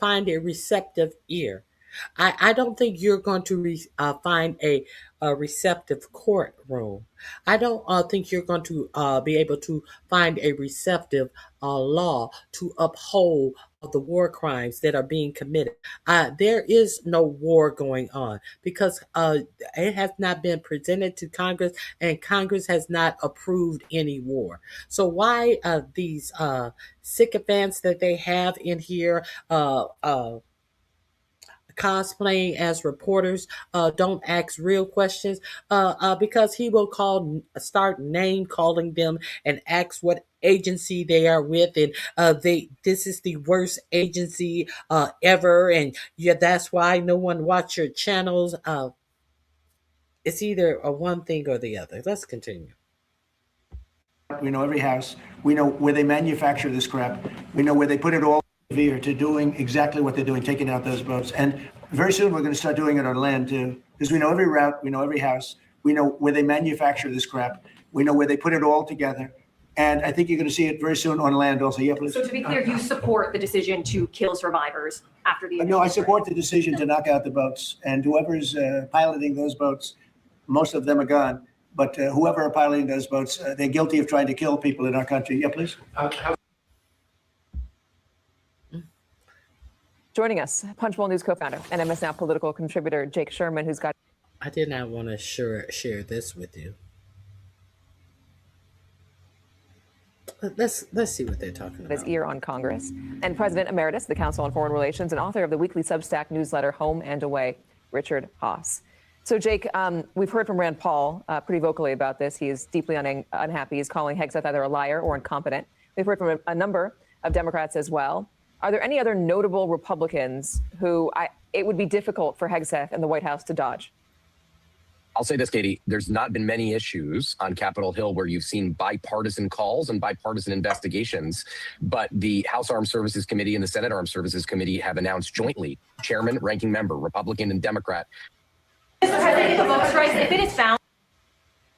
Speaker 1: find a receptive ear. I don't think you're going to find a receptive courtroom. I don't think you're going to be able to find a receptive law to uphold the war crimes that are being committed. There is no war going on because it has not been presented to Congress and Congress has not approved any war. So why these sycophants that they have in here cosplaying as reporters don't ask real questions because he will start name calling them and ask what agency they are with, and this is the worst agency ever, and yeah, that's why no one watch your channels. It's either a one thing or the other. Let's continue.
Speaker 10: We know every house. We know where they manufacture this crap. We know where they put it all to doing exactly what they're doing, taking out those boats. And very soon we're going to start doing it on land too, because we know every route, we know every house, we know where they manufacture this crap. We know where they put it all together. And I think you're going to see it very soon on land also. Yeah, please.
Speaker 7: So to be clear, you support the decision to kill survivors after the
Speaker 10: No, I support the decision to knock out the boats. And whoever's piloting those boats, most of them are gone. But whoever are piloting those boats, they're guilty of trying to kill people in our country. Yeah, please.
Speaker 4: Joining us, Punchbowl News co-founder and MS Now political contributor Jake Sherman, who's got.
Speaker 1: I did not want to share this with you. Let's see what they're talking about.
Speaker 4: His ear on Congress, and President Emeritus of the Council on Foreign Relations and author of the weekly Substack newsletter Home and Away, Richard Haass. So, Jake, we've heard from Rand Paul pretty vocally about this. He is deeply unhappy. He's calling Hegseth either a liar or incompetent. We've heard from a number of Democrats as well. Are there any other notable Republicans who it would be difficult for Hegseth and the White House to dodge?
Speaker 8: I'll say this, Katie, there's not been many issues on Capitol Hill where you've seen bipartisan calls and bipartisan investigations, but the House Armed Services Committee and the Senate Armed Services Committee have announced jointly, chairman, ranking member, Republican and Democrat.
Speaker 4: If it is found.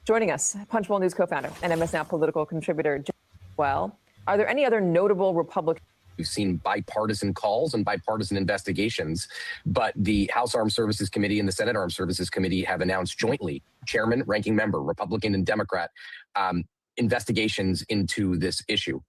Speaker 4: Joining us, Punchbowl News co-founder and MS Now political contributor Jake well. Are there any other notable Republicans?
Speaker 8: We've seen bipartisan calls and bipartisan investigations, but the House Armed Services Committee and the Senate Armed Services Committee have announced jointly, chairman, ranking member, Republican and Democrat, investigations into this issue.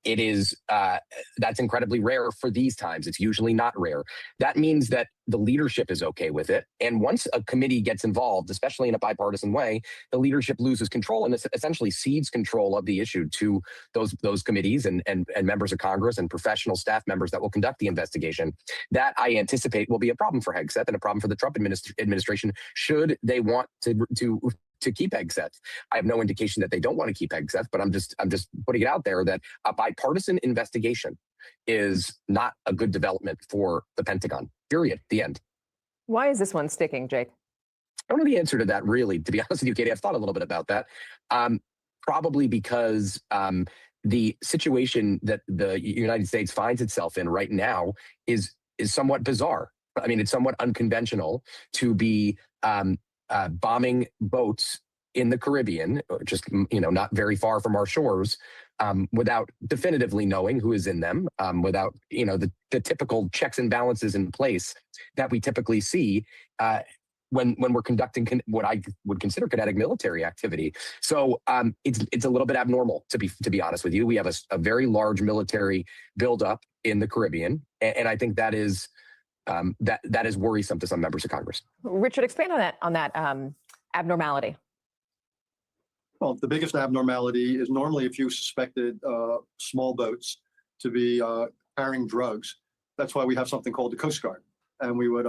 Speaker 8: It is, that's incredibly rare for these times. It's usually not rare. That means that the leadership is okay with it. And once a committee gets involved, especially in a bipartisan way, the leadership loses control and essentially cedes control of the issue to those committees and members of Congress and professional staff members that will conduct the investigation. That I anticipate will be a problem for Hegseth and a problem for the Trump administration should they want to keep Hegseth. I have no indication that they don't want to keep Hegseth, but I'm just putting it out there that a bipartisan investigation is not a good development for the Pentagon, period, the end.
Speaker 4: Why is this one sticking, Jake?
Speaker 8: I don't know the answer to that, really, to be honest with you, Katie. I've thought a little bit about that. Probably because the situation that the United States finds itself in right now is somewhat bizarre. I mean, it's somewhat unconventional to be bombing boats in the Caribbean, just not very far from our shores, without definitively knowing who is in them, without the typical checks and balances in place that we typically see when we're conducting what I would consider kinetic military activity. So it's a little bit abnormal, to be honest with you. We have a very large military buildup in the Caribbean, and I think that is that is worrisome to some members of Congress.
Speaker 4: Richard, expand on that abnormality.
Speaker 23: Well, the biggest abnormality is normally if you suspected small boats to be carrying drugs. That's why we have something called the Coast Guard. And we would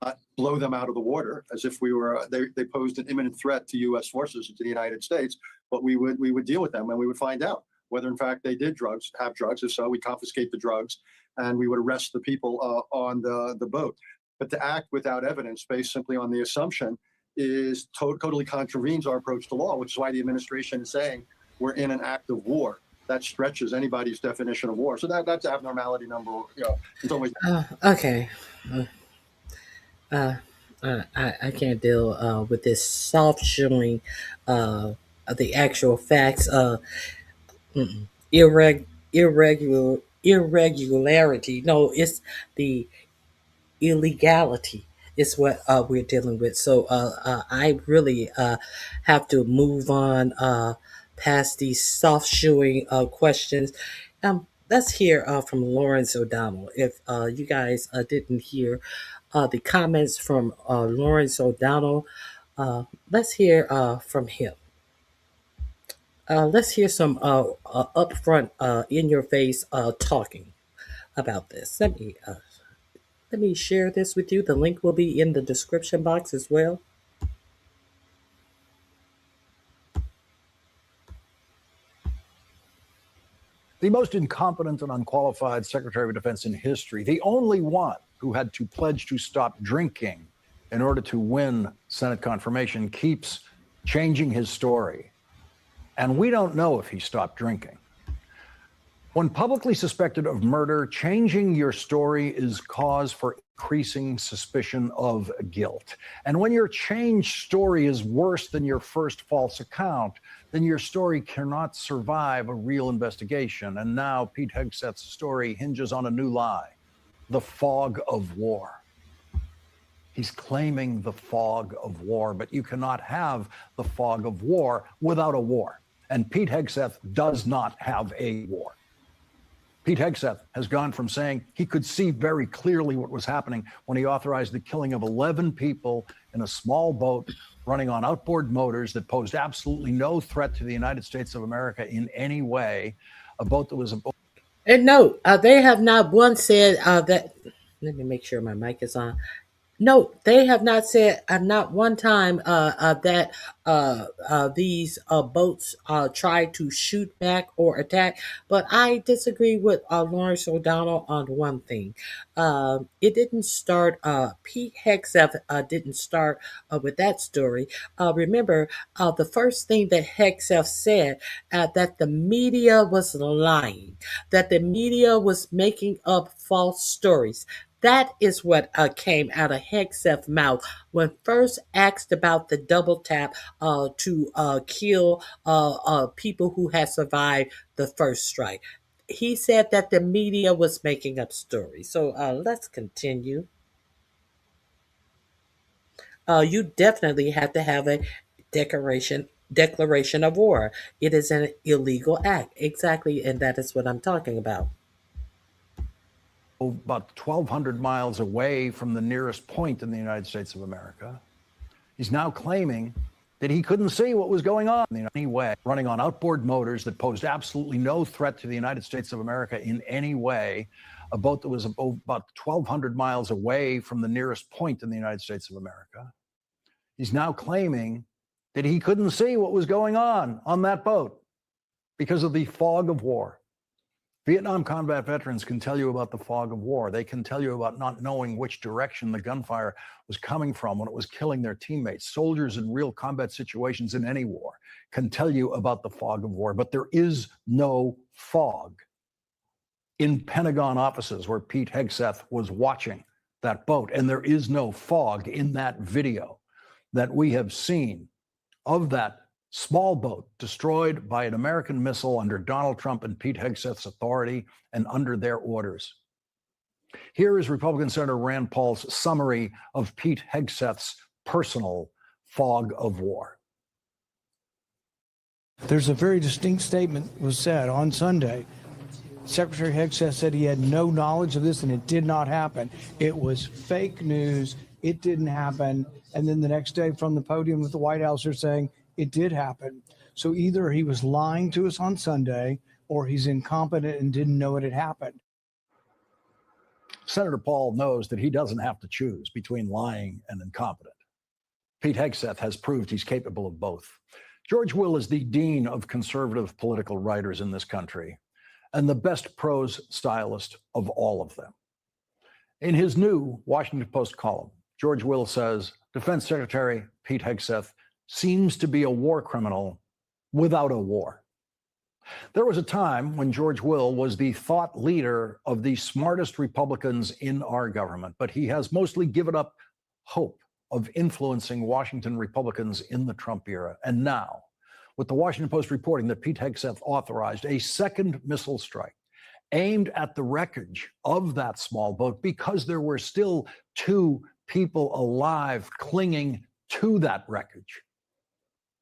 Speaker 23: not blow them out of the water as if we were, they posed an imminent threat to U.S. forces, to the United States, but we would deal with them and we would find out whether in fact they did have drugs. If so, we confiscate the drugs and we would arrest the people on the boat. But to act without evidence based simply on the assumption is totally contravenes our approach to law, which is why the administration is saying we're in an act of war. That stretches anybody's definition of war. So that's abnormality number, it's always.
Speaker 1: Okay. I can't deal with this soft showing of the actual facts. Irregularity. No, it's the illegality is what we're dealing with. So I really have to move on past these soft shoeing questions. Let's hear from Lawrence O'Donnell. If you guys didn't hear the comments from Lawrence O'Donnell, let's hear from him. Let's hear some upfront, in-your-face talking about this. Let me share this with you. The link will be in the description box as well.
Speaker 24: The most incompetent and unqualified Secretary of Defense in history, the only one who had to pledge to stop drinking in order to win Senate confirmation, keeps changing his story. And we don't know if he stopped drinking. When publicly suspected of murder, changing your story is cause for increasing suspicion of guilt. And when your changed story is worse than your first false account, then your story cannot survive a real investigation. And now Pete Hegseth's story hinges on a new lie, the fog of war. He's claiming the fog of war, but you cannot have the fog of war without a war. And Pete Hegseth does not have a war. Pete Hegseth has gone from saying he could see very clearly what was happening when he authorized the killing of 11 people in a small boat running on outboard motors that posed absolutely no threat to the United States of America in any way, a boat that was a boat.
Speaker 1: And no, they have not once said that. Let me make sure my mic is on. No, they have not said not one time that these boats tried to shoot back or attack. But I disagree with Lawrence O'Donnell on one thing. It didn't start, Pete Hegseth didn't start with that story. Remember, the first thing that Hegseth said, that the media was lying, that the media was making up false stories. That is what came out of Hegseth's mouth when first asked about the double tap to kill people who had survived the first strike. He said that the media was making up stories. So let's continue. You definitely have to have a declaration of war. It is an illegal act. Exactly, and that is what I'm talking about.
Speaker 24: About 1,200 miles away from the nearest point in the United States of America. He's now claiming that he couldn't see what was going on in any way, running on outboard motors that posed absolutely no threat to the United States of America in any way, a boat that was about 1,200 miles away from the nearest point in the United States of America. He's now claiming that he couldn't see what was going on that boat because of the fog of war. Vietnam combat veterans can tell you about the fog of war. They can tell you about not knowing which direction the gunfire was coming from when it was killing their teammates. Soldiers in real combat situations in any war can tell you about the fog of war, but there is no fog in Pentagon offices where Pete Hegseth was watching that boat. And there is no fog in that video that we have seen of that small boat destroyed by an American missile under Donald Trump and Pete Hegseth's authority and under their orders. Here is Republican Senator Rand Paul's summary of Pete Hegseth's personal fog of war.
Speaker 2: There's a very distinct statement was said on Sunday. Secretary Hegseth said he had no knowledge of this and it did not happen. It was fake news. It didn't happen. And then the next day from the podium with the White House, they're saying it did happen. So either he was lying to us on Sunday or he's incompetent and didn't know it had happened.
Speaker 24: Senator Paul knows that he doesn't have to choose between lying and incompetent. Pete Hegseth has proved he's capable of both. George Will is the dean of conservative political writers in this country and the best prose stylist of all of them. In his new Washington Post column, George Will says Defense Secretary Pete Hegseth seems to be a war criminal without a war. There was a time when George Will was the thought leader of the smartest Republicans in our government, but he has mostly given up hope of influencing Washington Republicans in the Trump era. And now, with the Washington Post reporting that Pete Hegseth authorized a second missile strike aimed at the wreckage of that small boat because there were still 2 people alive clinging to that wreckage.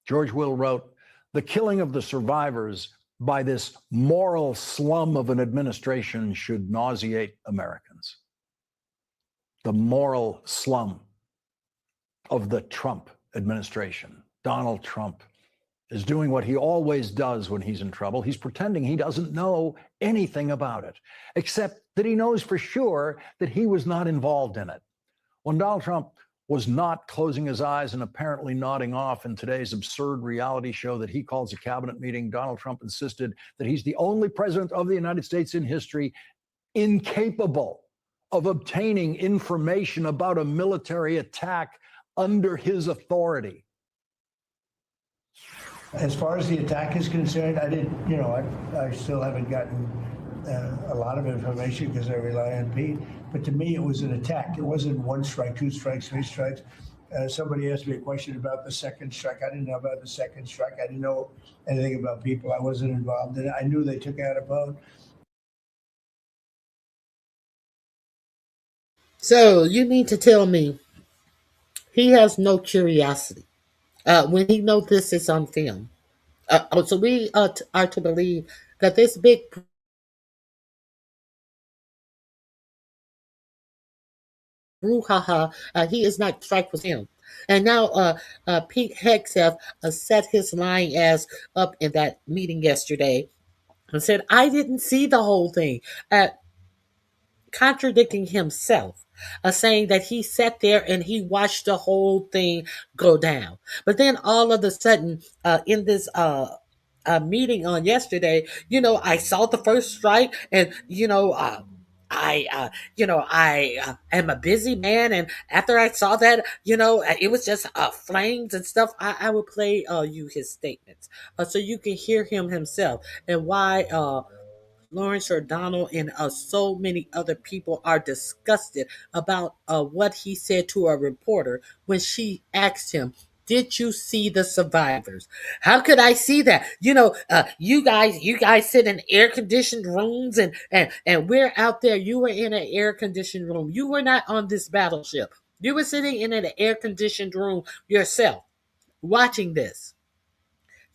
Speaker 24: George Will wrote, "The killing of the survivors by this moral slum of an administration should nauseate Americans." The moral slum of the Trump administration. Donald Trump is doing what he always does when he's in trouble. He's pretending he doesn't know anything about it, except that he knows for sure that he was not involved in it. When Donald Trump was not closing his eyes and apparently nodding off in today's absurd reality show that he calls a cabinet meeting, Donald Trump insisted that he's the only president of the United States in history incapable of obtaining information about a military attack under his authority.
Speaker 10: As far as the attack is concerned, I still haven't gotten a lot of information because I rely on Pete. But to me, it was an attack. It wasn't one strike, two strikes, three strikes. Somebody asked me a question about the second strike. I didn't know about the second strike. I didn't know anything about people. I wasn't involved in it. I knew they took out a boat.
Speaker 1: So you need to tell me he has no curiosity when he knows this is on film. So we are to believe that this big brouhaha, he is not strike with him. And now Pete Hegseth set his lying ass up in that meeting yesterday and said, I didn't see the whole thing, contradicting himself, saying that he sat there and he watched the whole thing go down. But then all of a sudden, in this meeting on yesterday, I saw the first strike, and I am a busy man, and after I saw that, it was just flames and stuff. I will play you his statements so you can hear him himself and why Lawrence O'Donnell and so many other people are disgusted about what he said to a reporter when she asked him, did you see the survivors? How could I see that? You guys sit in air conditioned rooms and we're out there. You were in an air conditioned room. You were not on this battleship. You were sitting in an air conditioned room yourself, watching this.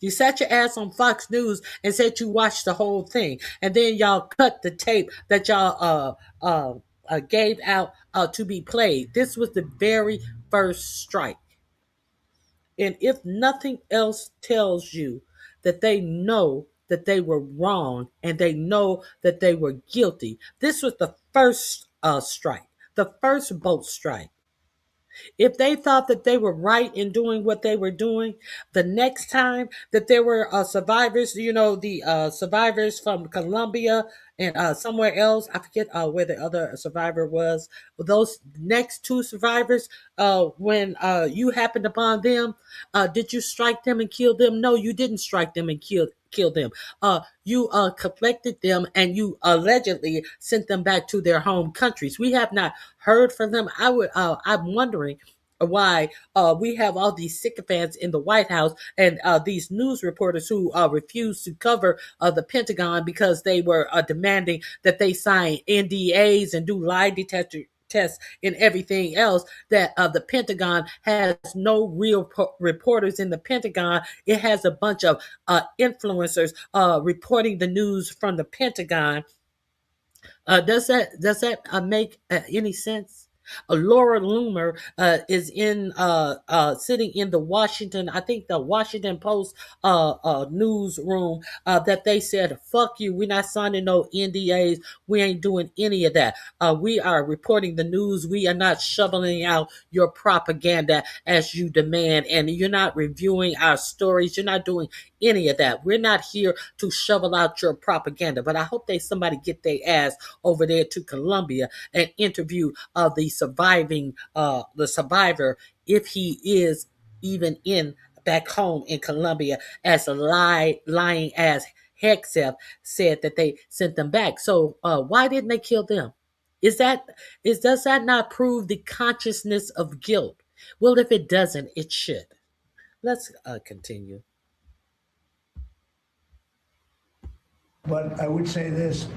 Speaker 1: You sat your ass on Fox News and said you watched the whole thing, and then y'all cut the tape that y'all gave out to be played. This was the very first strike. And if nothing else tells you that they know that they were wrong and they know that they were guilty, this was the first strike, the first boat strike. If they thought that they were right in doing what they were doing, the next time that there were survivors, the survivors from Colombia and somewhere else, I forget where the other survivor was. Those next two survivors, when you happened upon them, did you strike them and kill them? No, you didn't strike them and kill them. You collected them and you allegedly sent them back to their home countries. We have not heard from them. I'm wondering why we have all these sycophants in the White House and these news reporters who refuse to cover the Pentagon because they were demanding that they sign NDAs and do lie detector tests and everything else, that the Pentagon has no real reporters in the Pentagon. It has a bunch of influencers reporting the news from the Pentagon. Does that make any sense? Laura Loomer is in sitting in the Washington, I think the Washington Post newsroom, that they said, fuck you, we're not signing no NDAs, we ain't doing any of that. We are reporting the news, we are not shoveling out your propaganda as you demand, and you're not reviewing our stories, you're not doing any of that. We're not here to shovel out your propaganda. But I hope somebody get their ass over there to Colombia and interview the survivor, if he is even in back home in Colombia, as a lying ass Hegseth said that they sent them back. So why didn't they kill them? Does that not prove the consciousness of guilt? Well, if it doesn't, it should. Let's continue.
Speaker 10: But I would say this,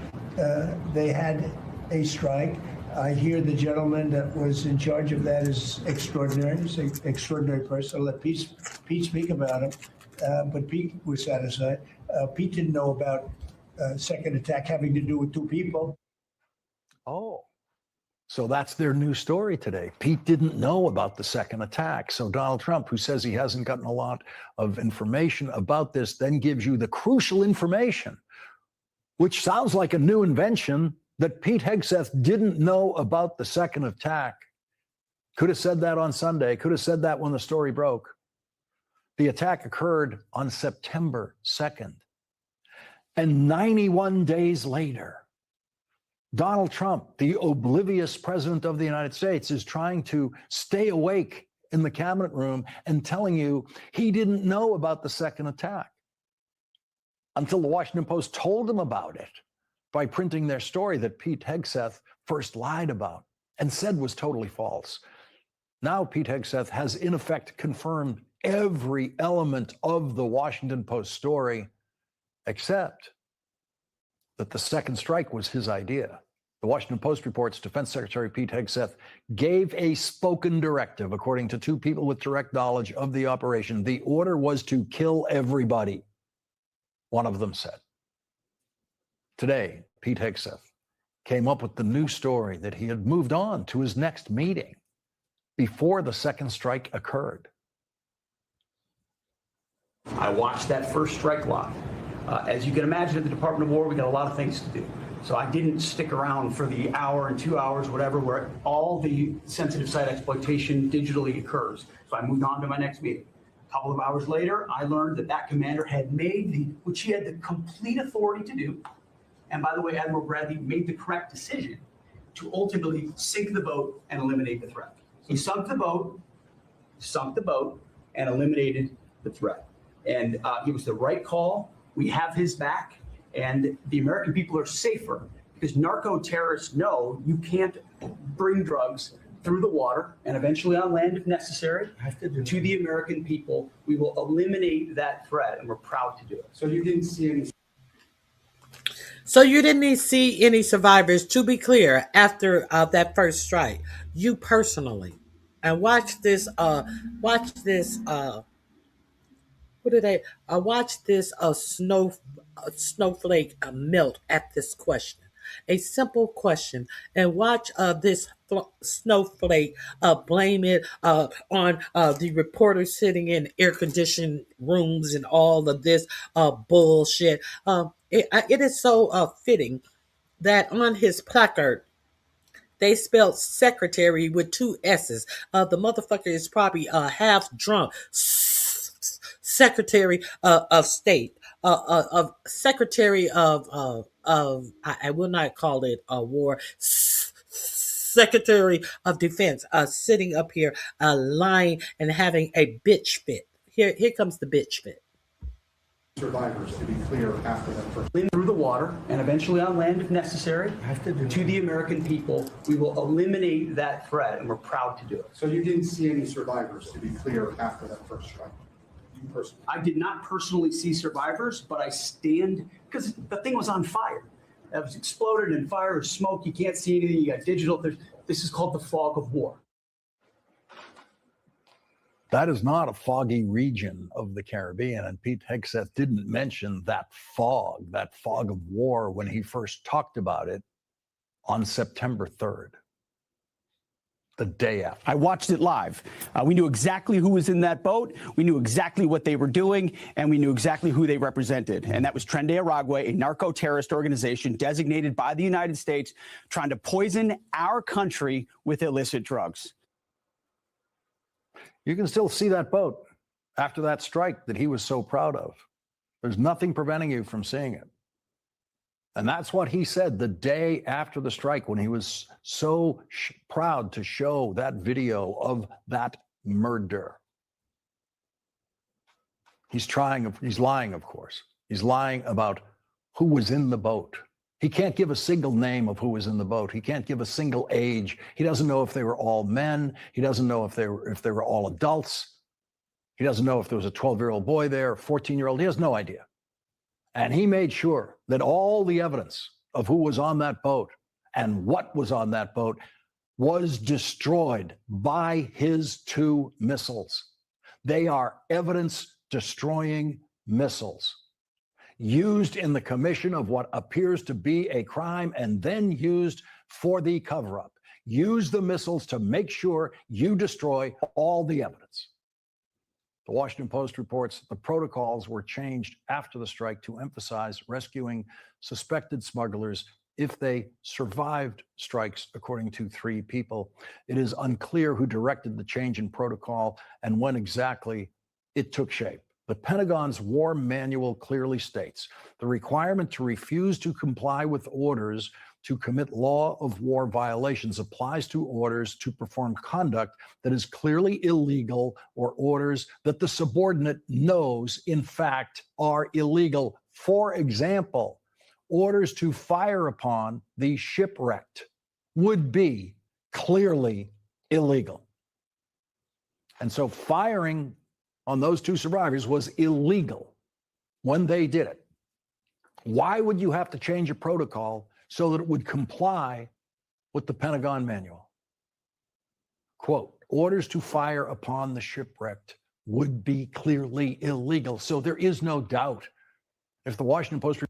Speaker 10: they had a strike. I hear the gentleman that was in charge of that is extraordinary. He's an extraordinary person. I'll let Pete speak about him. But Pete was satisfied. Pete didn't know about second attack having to do with two people.
Speaker 24: Oh, so that's their new story today. Pete didn't know about the second attack. So Donald Trump, who says he hasn't gotten a lot of information about this, then gives you the crucial information, which sounds like a new invention, that Pete Hegseth didn't know about the second attack. Could have said that on Sunday, could have said that when the story broke. The attack occurred on September 2nd. And 91 days later, Donald Trump, the oblivious president of the United States, is trying to stay awake in the cabinet room and telling you he didn't know about the second attack until the Washington Post told him about it. by printing their story that Pete Hegseth first lied about and said was totally false. Now Pete Hegseth has in effect confirmed every element of the Washington Post story, except that the second strike was his idea. The Washington Post reports Defense Secretary Pete Hegseth gave a spoken directive, according to two people with direct knowledge of the operation. The order was to kill everybody, one of them said. Today, Pete Hegseth came up with the new story that he had moved on to his next meeting before the second strike occurred.
Speaker 16: I watched that first strike log. As you can imagine, at the Department of War, we got a lot of things to do. So I didn't stick around for the hour and 2 hours, whatever, where all the sensitive site exploitation digitally occurs. So I moved on to my next meeting. A couple of hours later, I learned that that commander had made which he had the complete authority to do. And by the way, Admiral Bradley made the correct decision to ultimately sink the boat and eliminate the threat. He sunk the boat, and eliminated the threat. And it was the right call. We have his back, and the American people are safer because narco-terrorists know you can't bring drugs through the water and eventually on land if necessary to the American people. We will eliminate that threat, and we're proud to do it. So you didn't see any.
Speaker 1: So you didn't see any survivors, to be clear, after that first strike. You personally, and watch this. What did they? Watch this. Snowflake melt at this question. A simple question, and watch this snowflake blame it on the reporters sitting in air-conditioned rooms and all of this bullshit. It is so fitting that on his placard they spelled secretary with two S's. The motherfucker is probably half drunk. Secretary of State, Secretary of I will not call it a war. Secretary of Defense, sitting up here, lying and having a bitch fit. Here comes the bitch fit.
Speaker 16: Survivors, to be clear, after that first. Through the water and eventually on land if necessary to the American people. We will eliminate that threat, and we're proud to do it. So you didn't see any survivors, to be clear, after that first strike? I did not personally see survivors, but I stand, because the thing was on fire. It was exploded in fire or smoke. You can't see anything. You got digital. This is called the fog of war.
Speaker 24: That is not a foggy region of the Caribbean, and Pete Hegseth didn't mention that fog of war, when he first talked about it on September 3rd. The day after.
Speaker 9: I watched it live. We knew exactly who was in that boat. We knew exactly what they were doing, and we knew exactly who they represented. And that was Tren de Aragua, a narco-terrorist organization designated by the United States, trying to poison our country with illicit drugs.
Speaker 24: You can still see that boat after that strike that he was so proud of. There's nothing preventing you from seeing it. And that's what he said the day after the strike, when he was so proud to show that video of that murder. He's lying, of course. He's lying about who was in the boat. He can't give a single name of who was in the boat. He can't give a single age. He doesn't know if they were all men. He doesn't know if they were all adults. He doesn't know if there was a 12-year-old boy there, a 14-year-old. He has no idea. And he made sure that all the evidence of who was on that boat and what was on that boat was destroyed by his two missiles. They are evidence-destroying missiles used in the commission of what appears to be a crime and then used for the cover-up. Use the missiles to make sure you destroy all the evidence. The Washington Post reports the protocols were changed after the strike to emphasize rescuing suspected smugglers if they survived strikes, according to 3 people. It is unclear who directed the change in protocol and when exactly it took shape. The Pentagon's war manual clearly states the requirement to refuse to comply with orders to commit law of war violations applies to orders to perform conduct that is clearly illegal or orders that the subordinate knows, in fact, are illegal. For example, orders to fire upon the shipwrecked would be clearly illegal. And so firing on those two survivors was illegal when they did it. Why would you have to change a protocol so that it would comply with the Pentagon manual? Quote, orders to fire upon the shipwrecked would be clearly illegal. So there is no doubt. If the Washington Post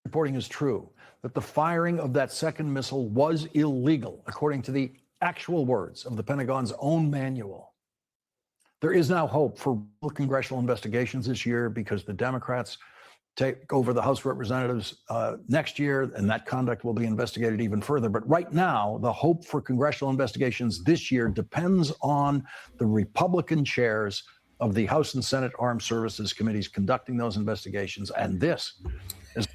Speaker 24: reporting is true, that the firing of that second missile was illegal, according to the actual words of the Pentagon's own manual. There is now hope for congressional investigations this year because the Democrats take over the House of Representatives next year, and that conduct will be investigated even further. But right now, the hope for congressional investigations this year depends on the Republican chairs of the House and Senate Armed Services Committees conducting those investigations. And this is...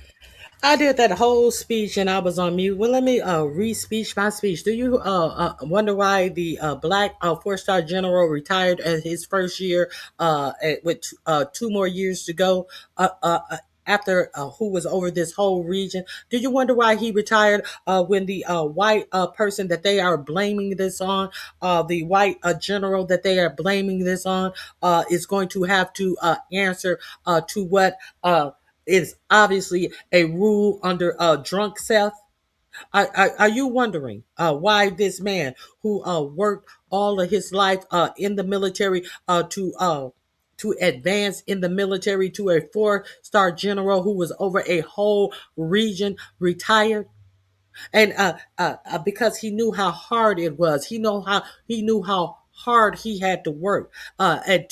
Speaker 1: I did that whole speech and I was on mute. Well, let me re-speech my speech. Do you wonder why the black four-star general retired at his first year with 2 more years to go after who was over this whole region? Do you wonder why he retired when the white person that they are blaming this on, the white general that they are blaming this on, is going to have to answer to what is obviously a rule under drunk Seth? Are you wondering why this man who worked all of his life in the military to to advance in the military to a 4-star general who was over a whole region, retired. And because he knew how hard it was, he knew how hard he had to work. And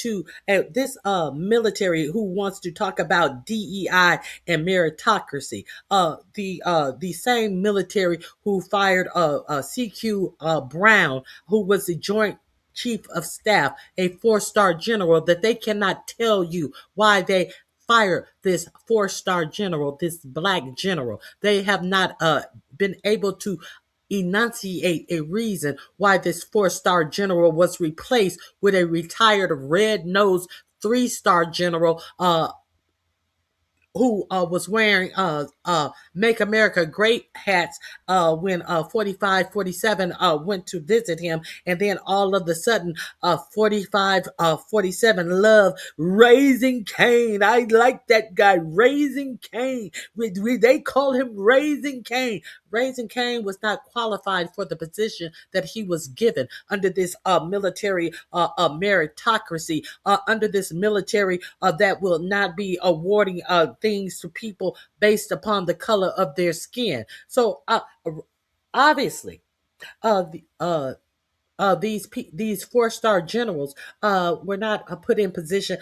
Speaker 1: this military who wants to talk about DEI and meritocracy, the same military who fired CQ Brown, who was the Joint Chief of Staff, a 4-star general, that they cannot tell you why they fired this 4-star general, this black general. They have not been able to enunciate a reason why this 4-star general was replaced with a retired red-nosed 3-star general who was wearing Make America Great hats when 45, 47 went to visit him. And then all of a sudden, 45, 47 love Raising Cane. I like that guy, Raising Cane. They call him Raising Cane. Raising Cane was not qualified for the position that he was given under this military meritocracy, under this military that will not be awarding things to people based upon the color of their skin. So obviously, these 4-star generals were not put in position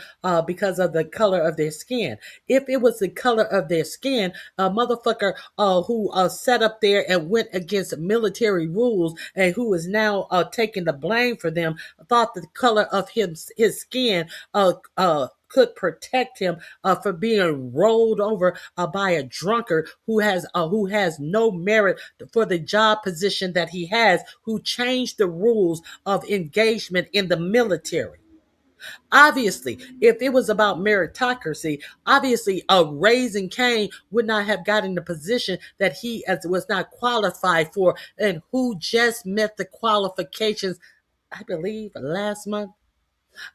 Speaker 1: because of the color of their skin. If it was the color of their skin, a motherfucker who sat up there and went against military rules and who is now taking the blame for them, thought the color of his skin could protect him from being rolled over by a drunkard who has no merit for the job position that he has, who changed the rules of engagement in the military. Obviously, if it was about meritocracy, obviously Raising Cane would not have gotten the position that he was not qualified for, and who just met the qualifications, I believe, last month.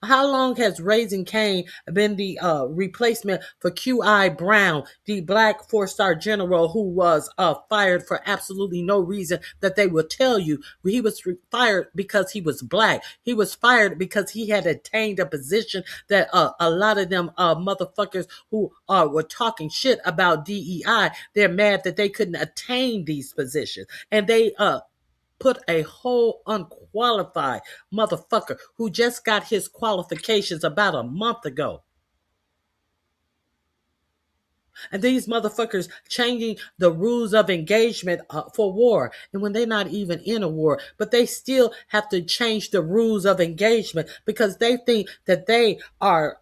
Speaker 1: How long has Raising Cane been the replacement for QI Brown, the black 4-star general who was fired for absolutely no reason that they will tell you? He was fired because he was black. He was fired because he had attained a position that a lot of them motherfuckers who were talking shit about DEI, they're mad that they couldn't attain these positions. And they put a whole unqualified motherfucker who just got his qualifications about a month ago. And these motherfuckers changing the rules of engagement for war. And when they're not even in a war, but they still have to change the rules of engagement because they think that they are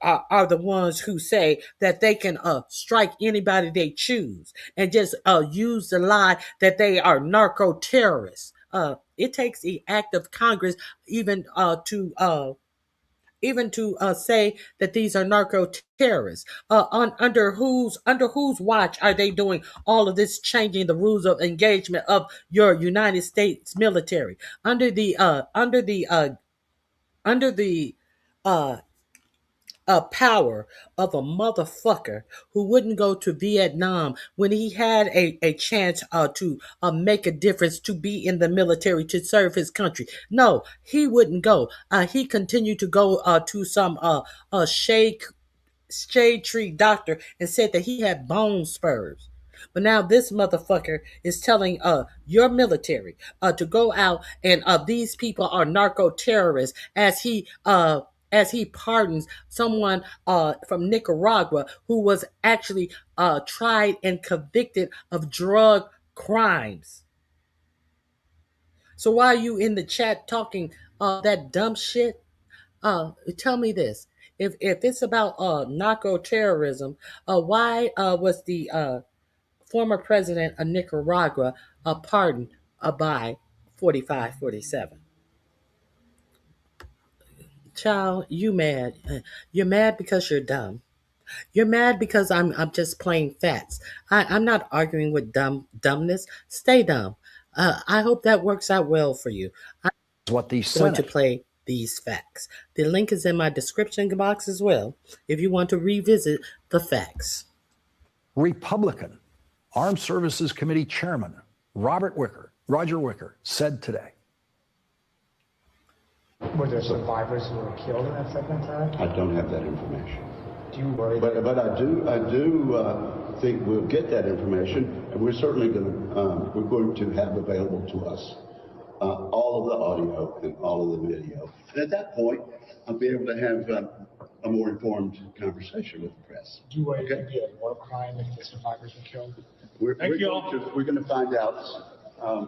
Speaker 1: the ones who say that they can strike anybody they choose and just use the lie that they are narco terrorists. It takes the act of Congress even to say that these are narco terrorists. Under whose watch are they doing all of this, changing the rules of engagement of your United States military? Under the power of a motherfucker who wouldn't go to Vietnam when he had a chance to make a difference, to be in the military, to serve his country. No, he wouldn't go. He continued to go to some shade tree doctor and said that he had bone spurs. But now this motherfucker is telling your military to go out and these people are narco terrorists as he pardons someone from Nicaragua who was actually tried and convicted of drug crimes. So why are you in the chat talking that dumb shit? Tell me this. If it's about narco terrorism, why was the former president of Nicaragua pardoned by 45, 47? Child, you mad. You're mad because you're dumb. You're mad because I'm just playing facts. I'm not arguing with dumbness. Stay dumb. I hope that works out well for you. I'm
Speaker 24: what the
Speaker 1: going to
Speaker 24: Senate
Speaker 1: play these facts. The link is in my description box as well if you want to revisit the facts.
Speaker 24: Republican Armed Services Committee Chairman Roger Wicker said today,
Speaker 11: Were there survivors who were killed in that second attack?
Speaker 12: I don't have that information.
Speaker 11: Do you worry?
Speaker 12: But I do think we'll get that information, and we're certainly going to have available to us all of the audio and all of the video. And at that point, I'll be able to have a more informed conversation with the press.
Speaker 11: Do you worry it could be a war crime if the survivors were killed?
Speaker 12: We're going to find out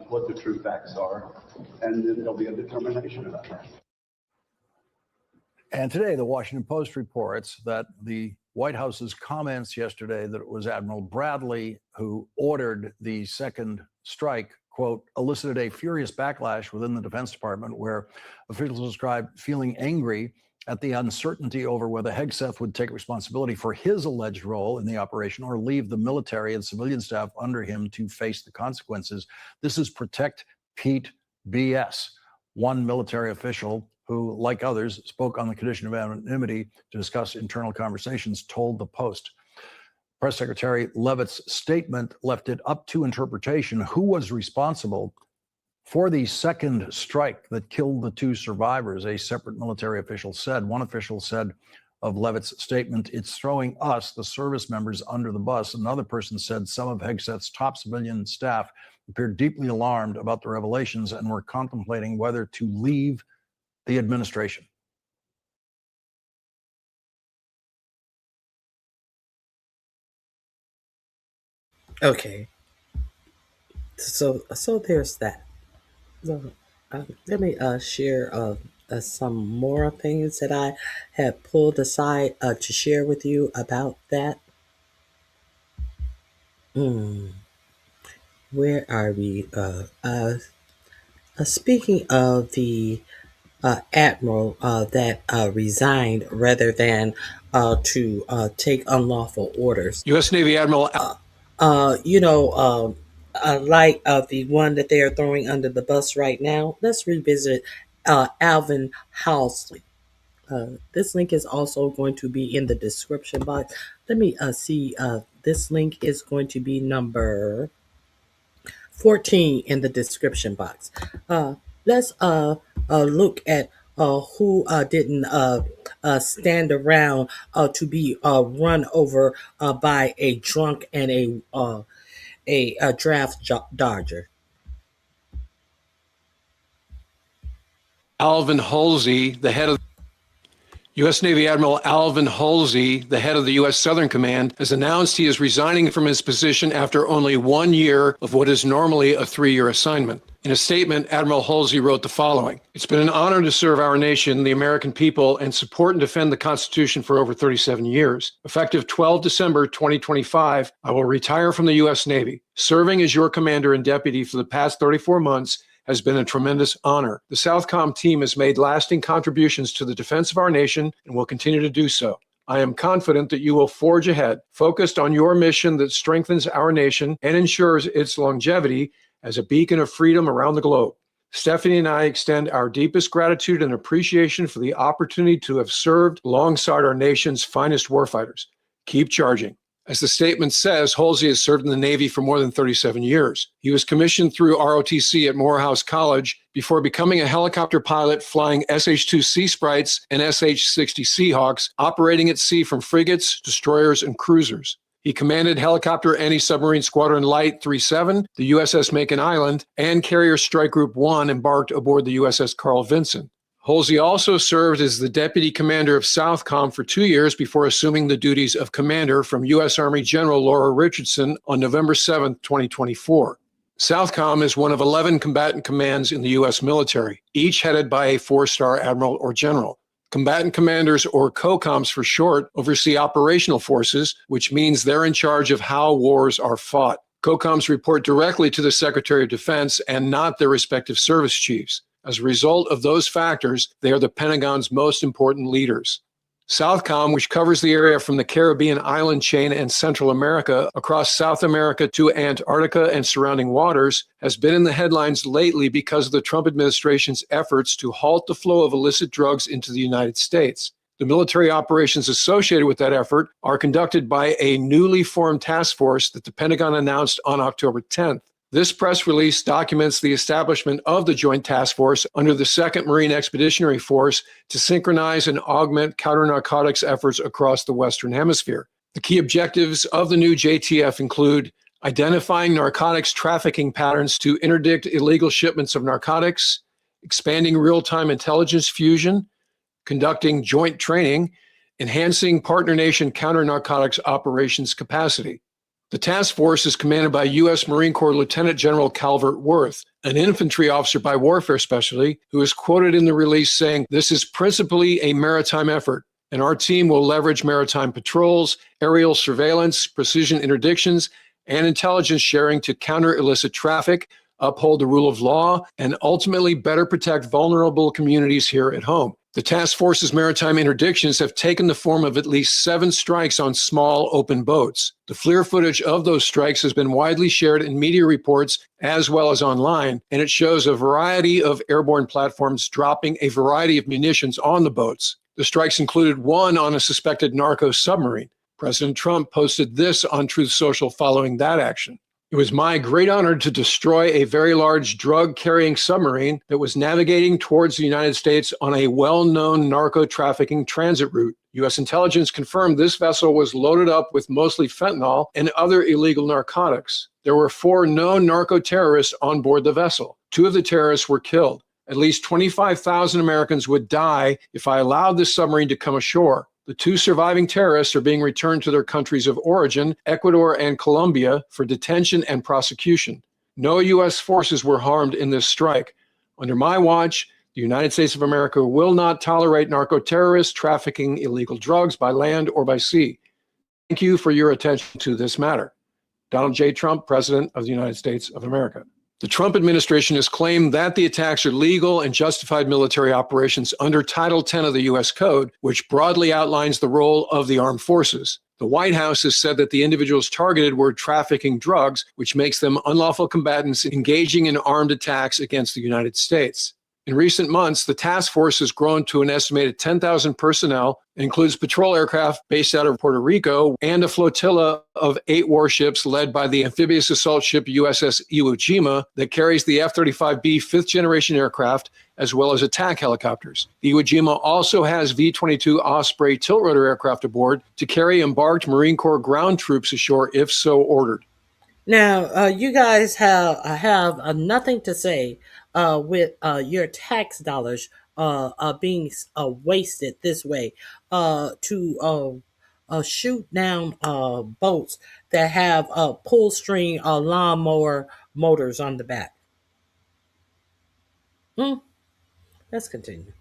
Speaker 12: what the true facts are, and then there'll be a determination about that.
Speaker 24: And today, the Washington Post reports that the White House's comments yesterday that it was Admiral Bradley who ordered the second strike, quote, elicited a furious backlash within the Defense Department, where officials described feeling angry at the uncertainty over whether Hegseth would take responsibility for his alleged role in the operation or leave the military and civilian staff under him to face the consequences. This is Protect Pete BS. One military official who, like others, spoke on the condition of anonymity to discuss internal conversations, told the Post. Press Secretary Leavitt's statement left it up to interpretation who was responsible for the second strike that killed the two survivors, a separate military official said. One official said of Leavitt's statement, "It's throwing us, the service members, under the bus." Another person said some of Hegseth's top civilian staff appeared deeply alarmed about the revelations and were contemplating whether to leave the administration.
Speaker 1: Okay. So there's that. So, let me share some more things that I have pulled aside to share with you about that. Where are we? Speaking of the admiral that resigned rather than to take unlawful orders.
Speaker 13: U.S. Navy Admiral.
Speaker 1: Like the one that they are throwing under the bus right now, let's revisit Alvin Halsey. This link is also going to be in the description box. Let me see. This link is going to be number 14 in the description box. Let's look at who didn't stand around to be run over by a drunk and a draft dodger.
Speaker 13: Alvin Halsey, the head of U.S. Navy Admiral Alvin Halsey, the head of the U.S. Southern Command, has announced he is resigning from his position after only 1 year of what is normally a 3-year assignment. In a statement, Admiral Halsey wrote the following: "It's been an honor to serve our nation, the American people, and support and defend the Constitution for over 37 years. Effective 12 December 2025, I will retire from the U.S. Navy. Serving as your commander and deputy for the past 34 months has been a tremendous honor. The Southcom team has made lasting contributions to the defense of our nation and will continue to do so. I am confident that you will forge ahead, focused on your mission that strengthens our nation and ensures its longevity as a beacon of freedom around the globe. Stephanie and I extend our deepest gratitude and appreciation for the opportunity to have served alongside our nation's finest warfighters. Keep charging." As the statement says, Halsey has served in the Navy for more than 37 years. He was commissioned through ROTC at Morehouse College before becoming a helicopter pilot flying SH-2 Sea Sprites and SH-60 Seahawks, operating at sea from frigates, destroyers, and cruisers. He commanded Helicopter Anti-Submarine Squadron Light 37, the USS Macon Island, and Carrier Strike Group 1 embarked aboard the USS Carl Vinson. Halsey also served as the deputy commander of Southcom for 2 years before assuming the duties of commander from U.S. Army General Laura Richardson on November 7, 2024. Southcom is one of 11 combatant commands in the U.S. military, each headed by a 4-star admiral or general. Combatant commanders, or COCOMs for short, oversee operational forces, which means they're in charge of how wars are fought. COCOMs report directly to the Secretary of Defense and not their respective service chiefs. As a result of those factors, they are the Pentagon's most important leaders. Southcom, which covers the area from the Caribbean island chain and Central America across South America to Antarctica and surrounding waters, has been in the headlines lately because of the Trump administration's efforts to halt the flow of illicit drugs into the United States. The military operations associated with that effort are conducted by a newly formed task force that the Pentagon announced on October 10th. This press release documents the establishment of the Joint Task Force under the 2nd Marine Expeditionary Force to synchronize and augment counter-narcotics efforts across the Western Hemisphere. The key objectives of the new JTF include identifying narcotics trafficking patterns to interdict illegal shipments of narcotics, expanding real-time intelligence fusion, conducting joint training, enhancing partner nation counter-narcotics operations capacity. The task force is commanded by U.S. Marine Corps Lieutenant General Calvert Worth, an infantry officer by warfare specialty, who is quoted in the release saying, "This is principally a maritime effort, and our team will leverage maritime patrols, aerial surveillance, precision interdictions, and intelligence sharing to counter illicit traffic, uphold the rule of law, and ultimately better protect vulnerable communities here at home." The task force's maritime interdictions have taken the form of at least 7 strikes on small open boats. The FLIR footage of those strikes has been widely shared in media reports as well as online, and it shows a variety of airborne platforms dropping a variety of munitions on the boats. The strikes included one on a suspected narco submarine. President Trump posted this on Truth Social following that action. "It was my great honor to destroy a very large drug-carrying submarine that was navigating towards the United States on a well-known narco-trafficking transit route. U.S. intelligence confirmed this vessel was loaded up with mostly fentanyl and other illegal narcotics. There were 4 known narco-terrorists on board the vessel. 2 of the terrorists were killed. At least 25,000 Americans would die if I allowed this submarine to come ashore. The 2 surviving terrorists are being returned to their countries of origin, Ecuador and Colombia, for detention and prosecution. No U.S. forces were harmed in this strike. Under my watch, the United States of America will not tolerate narco-terrorists trafficking illegal drugs by land or by sea. Thank you for your attention to this matter. Donald J. Trump, President of the United States of America." The Trump administration has claimed that the attacks are legal and justified military operations under Title 10 of the U.S. Code, which broadly outlines the role of the armed forces. The White House has said that the individuals targeted were trafficking drugs, which makes them unlawful combatants engaging in armed attacks against the United States. In recent months, the task force has grown to an estimated 10,000 personnel, and includes patrol aircraft based out of Puerto Rico and a flotilla of 8 warships led by the amphibious assault ship USS Iwo Jima that carries the F-35B 5th-generation aircraft, as well as attack helicopters. The Iwo Jima also has V-22 Osprey tiltrotor aircraft aboard to carry embarked Marine Corps ground troops ashore if so ordered.
Speaker 1: Now, you guys have nothing to say with your tax dollars being wasted this way to shoot down boats that have pull string lawnmower motors on the back. Let's continue.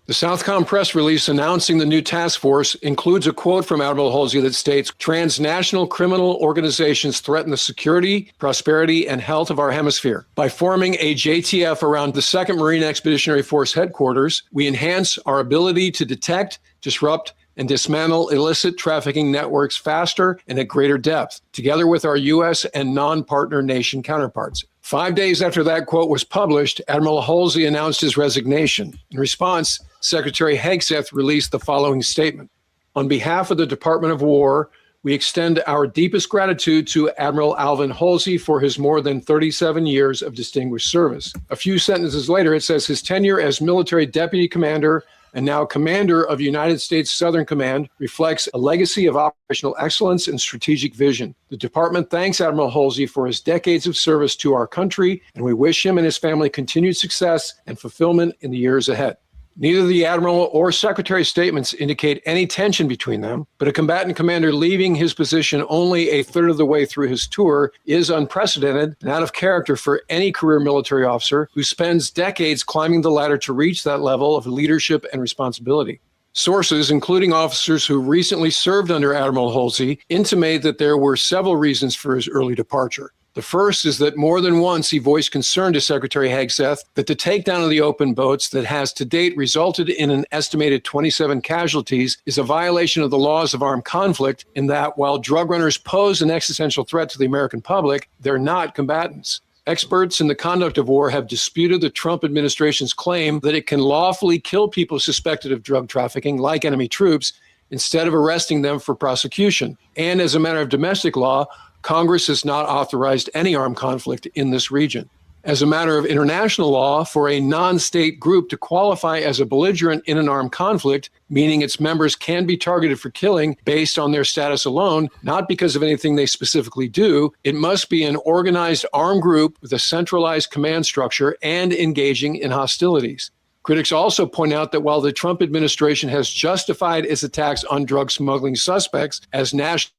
Speaker 13: The Southcom press release announcing the new task force includes a quote from Admiral Halsey that states, "Transnational criminal organizations threaten the security, prosperity, and health of our hemisphere. By forming a JTF around the 2nd Marine Expeditionary Force headquarters, we enhance our ability to detect, disrupt, and dismantle illicit trafficking networks faster and at greater depth, together with our U.S. and non-partner nation counterparts." 5 days after that quote was published, Admiral Halsey announced his resignation. In response, Secretary Hegseth released the following statement. "On behalf of the Department of War, we extend our deepest gratitude to Admiral Alvin Halsey for his more than 37 years of distinguished service." A few sentences later, it says his tenure as military deputy commander and now commander of United States Southern Command reflects a legacy of operational excellence and strategic vision. The department thanks Admiral Halsey for his decades of service to our country, and we wish him and his family continued success and fulfillment in the years ahead. Neither the Admiral or Secretary's statements indicate any tension between them, but a combatant commander leaving his position only a third of the way through his tour is unprecedented and out of character for any career military officer who spends decades climbing the ladder to reach that level of leadership and responsibility. Sources, including officers who recently served under Admiral Halsey, intimate that there were several reasons for his early departure. The first is that more than once he voiced concern to Secretary Hegseth that the takedown of the open boats that has to date resulted in an estimated 27 casualties is a violation of the laws of armed conflict, in that while drug runners pose an existential threat to the American public, they're not combatants. Experts in the conduct of war have disputed the Trump administration's claim that it can lawfully kill people suspected of drug trafficking, like enemy troops, instead of arresting them for prosecution. And as a matter of domestic law, Congress has not authorized any armed conflict in this region. As a matter of international law, for a non-state group to qualify as a belligerent in an armed conflict, meaning its members can be targeted for killing based on their status alone, not because of anything they specifically do, it must be an organized armed group with a centralized command structure and engaging in hostilities. Critics also point out that while the Trump administration has justified its attacks on drug smuggling suspects as national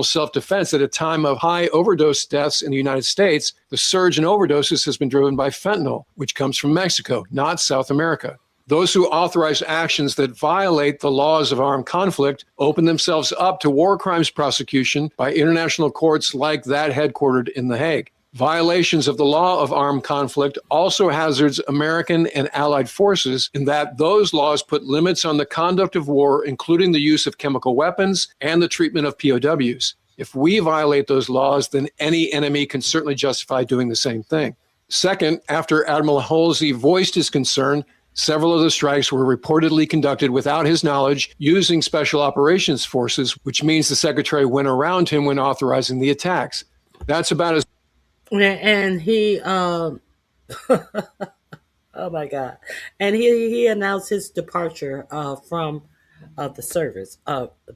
Speaker 13: self-defense at a time of high overdose deaths in the United States, the surge in overdoses has been driven by fentanyl, which comes from Mexico, not South America. Those who authorize actions that violate the laws of armed conflict open themselves up to war crimes prosecution by international courts like that headquartered in The Hague. Violations of the law of armed conflict also hazards American and allied forces in that those laws put limits on the conduct of war, including the use of chemical weapons and the treatment of POWs. If we violate those laws, then any enemy can certainly justify doing the same thing. Second, after Admiral Halsey voiced his concern, several of the strikes were reportedly conducted without his knowledge using special operations forces, which means the secretary went around him when authorizing the attacks. That's about as
Speaker 1: And he, oh my God, and he announced his departure from the service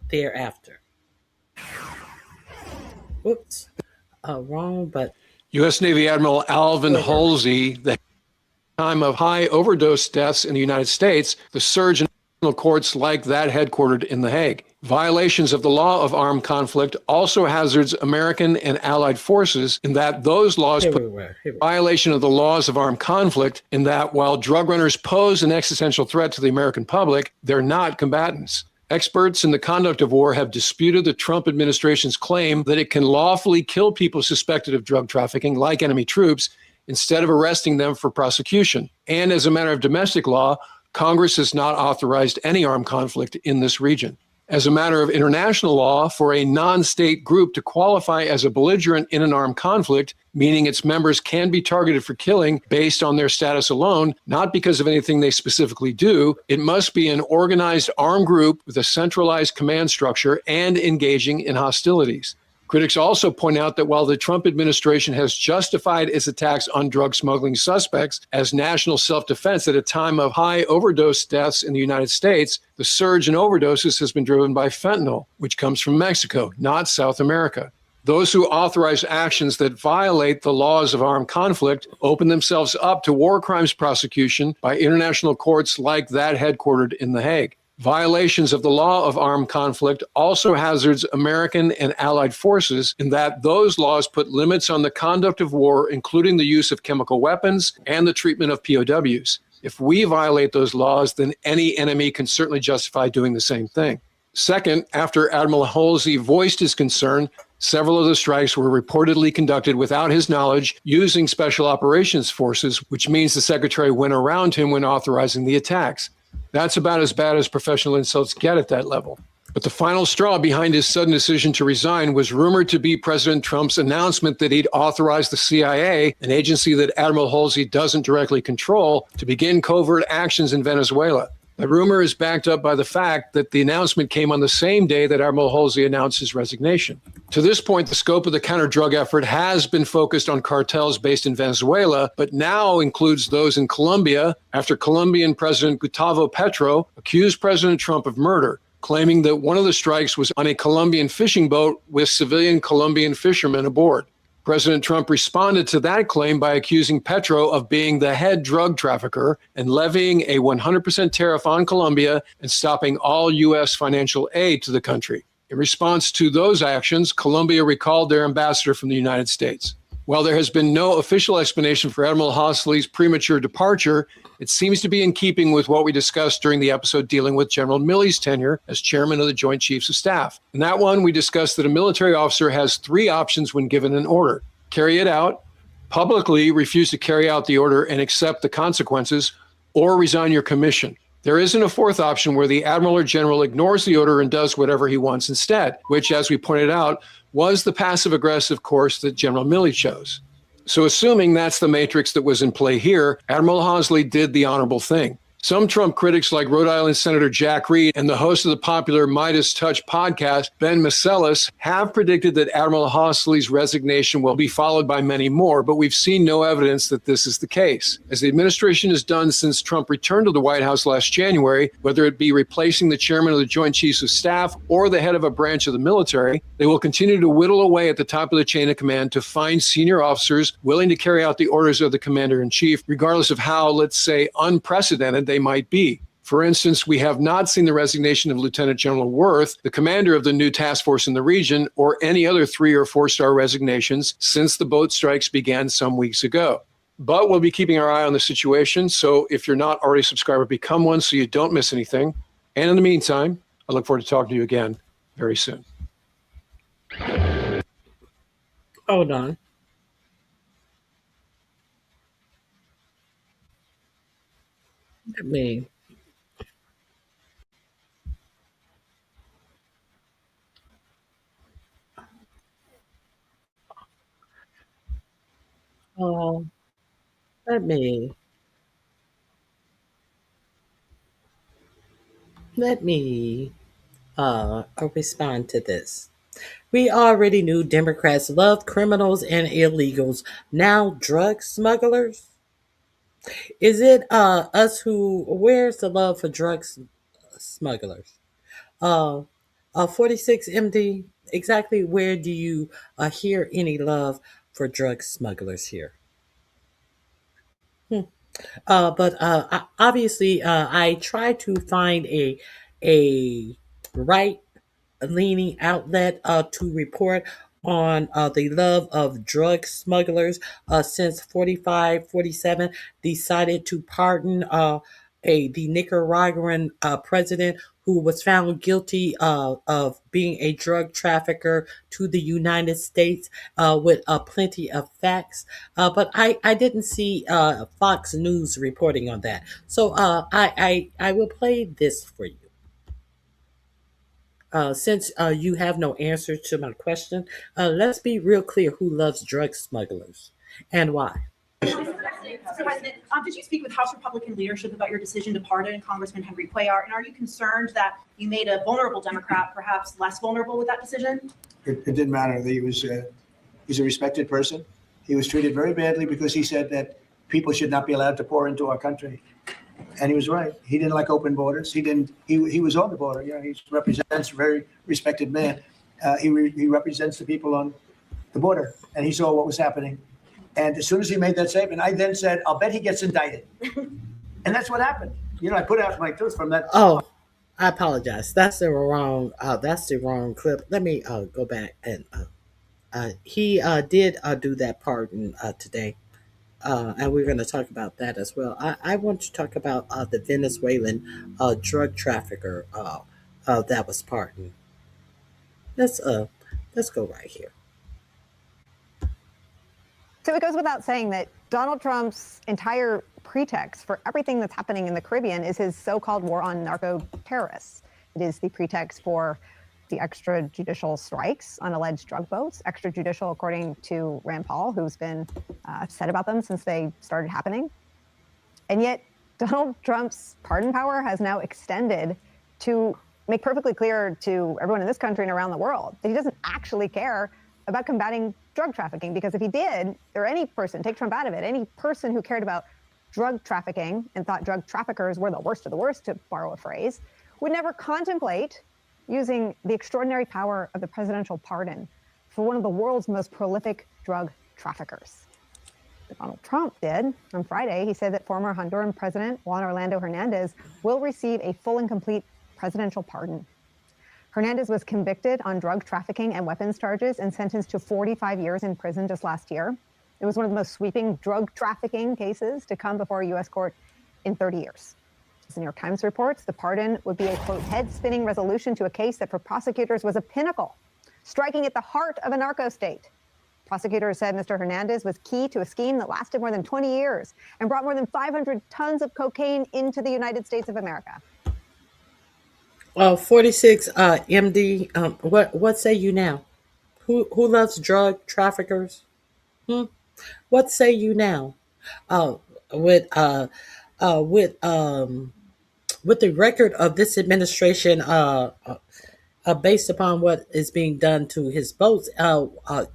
Speaker 1: thereafter. Whoops, wrong, but
Speaker 13: U.S. Navy Admiral Alvin Halsey, the time of high overdose deaths in the United States, the surge in courts like that headquartered in The Hague. Violations of the law of armed conflict also hazards American and allied forces in that those laws violation of the laws of armed conflict in that while drug runners pose an existential threat to the American public, they're not combatants. Experts in the conduct of war have disputed the Trump administration's claim that it can lawfully kill people suspected of drug trafficking like enemy troops instead of arresting them for prosecution. And as a matter of domestic law, Congress has not authorized any armed conflict in this region. As a matter of international law, for a non-state group to qualify as a belligerent in an armed conflict, meaning its members can be targeted for killing based on their status alone, not because of anything they specifically do, it must be an organized armed group with a centralized command structure and engaging in hostilities. Critics also point out that while the Trump administration has justified its attacks on drug smuggling suspects as national self-defense at a time of high overdose deaths in the United States, the surge in overdoses has been driven by fentanyl, which comes from Mexico, not South America. Those who authorize actions that violate the laws of armed conflict open themselves up to war crimes prosecution by international courts like that headquartered in The Hague. Violations of the law of armed conflict also hazards American and allied forces in that those laws put limits on the conduct of war, including the use of chemical weapons and the treatment of POWs. If we violate those laws, then any enemy can certainly justify doing the same thing. Second, after Admiral Halsey voiced his concern, several of the strikes were reportedly conducted without his knowledge using special operations forces, which means the secretary went around him when authorizing the attacks. That's about as bad as professional insults get at that level. But the final straw behind his sudden decision to resign was rumored to be President Trump's announcement that he'd authorized the CIA, an agency that Admiral Halsey doesn't directly control, to begin covert actions in Venezuela. The rumor is backed up by the fact that the announcement came on the same day that Admiral Halsey announced his resignation. To this point, the scope of the counter-drug effort has been focused on cartels based in Venezuela, but now includes those in Colombia after Colombian President Gustavo Petro accused President Trump of murder, claiming that one of the strikes was on a Colombian fishing boat with civilian Colombian fishermen aboard. President Trump responded to that claim by accusing Petro of being the head drug trafficker and levying a 100% tariff on Colombia and stopping all U.S. financial aid to the country. In response to those actions, Colombia recalled their ambassador from the United States. While there has been no official explanation for Admiral Halsey's premature departure, it seems to be in keeping with what we discussed during the episode dealing with General Milley's tenure as chairman of the Joint Chiefs of Staff. In that one, we discussed that a military officer has three options when given an order: carry it out, publicly refuse to carry out the order and accept the consequences, or resign your commission. There isn't a fourth option where the admiral or general ignores the order and does whatever he wants instead, which, as we pointed out, was the passive-aggressive course that General Milley chose. So assuming that's the matrix that was in play here, Admiral Halsey did the honorable thing. Some Trump critics like Rhode Island Senator Jack Reed and the host of the popular Midas Touch podcast, Ben Macelis, have predicted that Admiral Hossley's resignation will be followed by many more, but we've seen no evidence that this is the case. As the administration has done since Trump returned to the White House last January, whether it be replacing the chairman of the Joint Chiefs of Staff or the head of a branch of the military, they will continue to whittle away at the top of the chain of command to find senior officers willing to carry out the orders of the commander-in-chief, regardless of how, let's say, unprecedented they might be. For instance, we have not seen the resignation of Lieutenant General Worth, the commander of the new task force in the region, or any other 3- or 4-star resignations since the boat strikes began some weeks ago. But we'll be keeping our eye on the situation, so if you're not already a subscriber, become one so you don't miss anything. And in the meantime, I look forward to talking to you again very soon.
Speaker 1: Hold on. Let me. Oh, let me. Let me respond to this. We already knew Democrats loved criminals and illegals. Now drug smugglers? Is it us who, where's the love for smugglers? Uh, 46 MD, exactly where do you hear any love for drug smugglers here? But obviously, I try to find a right leaning outlet to report on the love of drug smugglers since 47 decided to pardon the Nicaraguan president who was found guilty of being a drug trafficker to the United States with plenty of facts. But I didn't see Fox News reporting on that. So I will play this for you. Since you have no answer to my question, let's be real clear who loves drug smugglers and why.
Speaker 7: Mr. President, did you speak with House Republican leadership about your decision to pardon Congressman Henry Cuellar? And are you concerned that you made a vulnerable Democrat perhaps less vulnerable with that decision?
Speaker 10: It didn't matter. He's a respected person. He was treated very badly because he said that people should not be allowed to pour into our country. And he was right. He didn't like open borders. He was on the border. You know, he represents a very respected man. He represents the people on the border, and he saw what was happening. And as soon as he made that statement, I then said, "I'll bet he gets indicted." And that's what happened. You know, I put out my truth from that.
Speaker 1: Oh, I apologize. That's the wrong clip. Let me go back and he did do that pardon today. And we're going to talk about that as well. I want to talk about the Venezuelan drug trafficker that was pardoned. Let's go right here.
Speaker 14: So it goes without saying that Donald Trump's entire pretext for everything that's happening in the Caribbean is his so-called war on narco terrorists. It is the pretext for the extrajudicial strikes on alleged drug boats, extrajudicial according to Rand Paul, who's been upset about them since they started happening. And yet Donald Trump's pardon power has now extended to make perfectly clear to everyone in this country and around the world that he doesn't actually care about combating drug trafficking, because if he did, or any person, take Trump out of it, any person who cared about drug trafficking and thought drug traffickers were the worst of the worst, to borrow a phrase, would never contemplate using the extraordinary power of the presidential pardon for one of the world's most prolific drug traffickers. But Donald Trump did. On Friday, he said that former Honduran President Juan Orlando Hernandez will receive a full and complete presidential pardon. Hernandez was convicted on drug trafficking and weapons charges and sentenced to 45 years in prison just last year. It was one of the most sweeping drug trafficking cases to come before a U.S. court in 30 years. As the New York Times reports, the pardon would be a, quote, head-spinning resolution to a case that for prosecutors was a pinnacle, striking at the heart of a narco state. Prosecutors said Mr. Hernandez was key to a scheme that lasted more than 20 years and brought more than 500 tons of cocaine into the United States of America.
Speaker 1: 46 MD, what say you now? Who loves drug traffickers? What say you now? With with the record of this administration, based upon what is being done to his boats,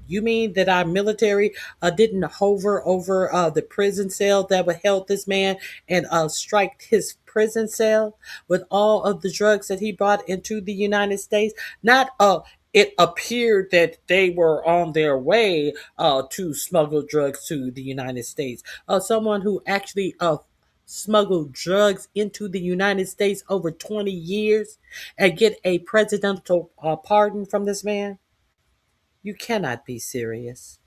Speaker 1: you mean that our military didn't hover over the prison cell that would held this man and strike his prison cell with all of the drugs that he brought into the United States? Not it appeared that they were on their way to smuggle drugs to the United States. Someone who actually smuggled drugs into the United States over 20 years and get a presidential pardon from this man? You cannot be serious.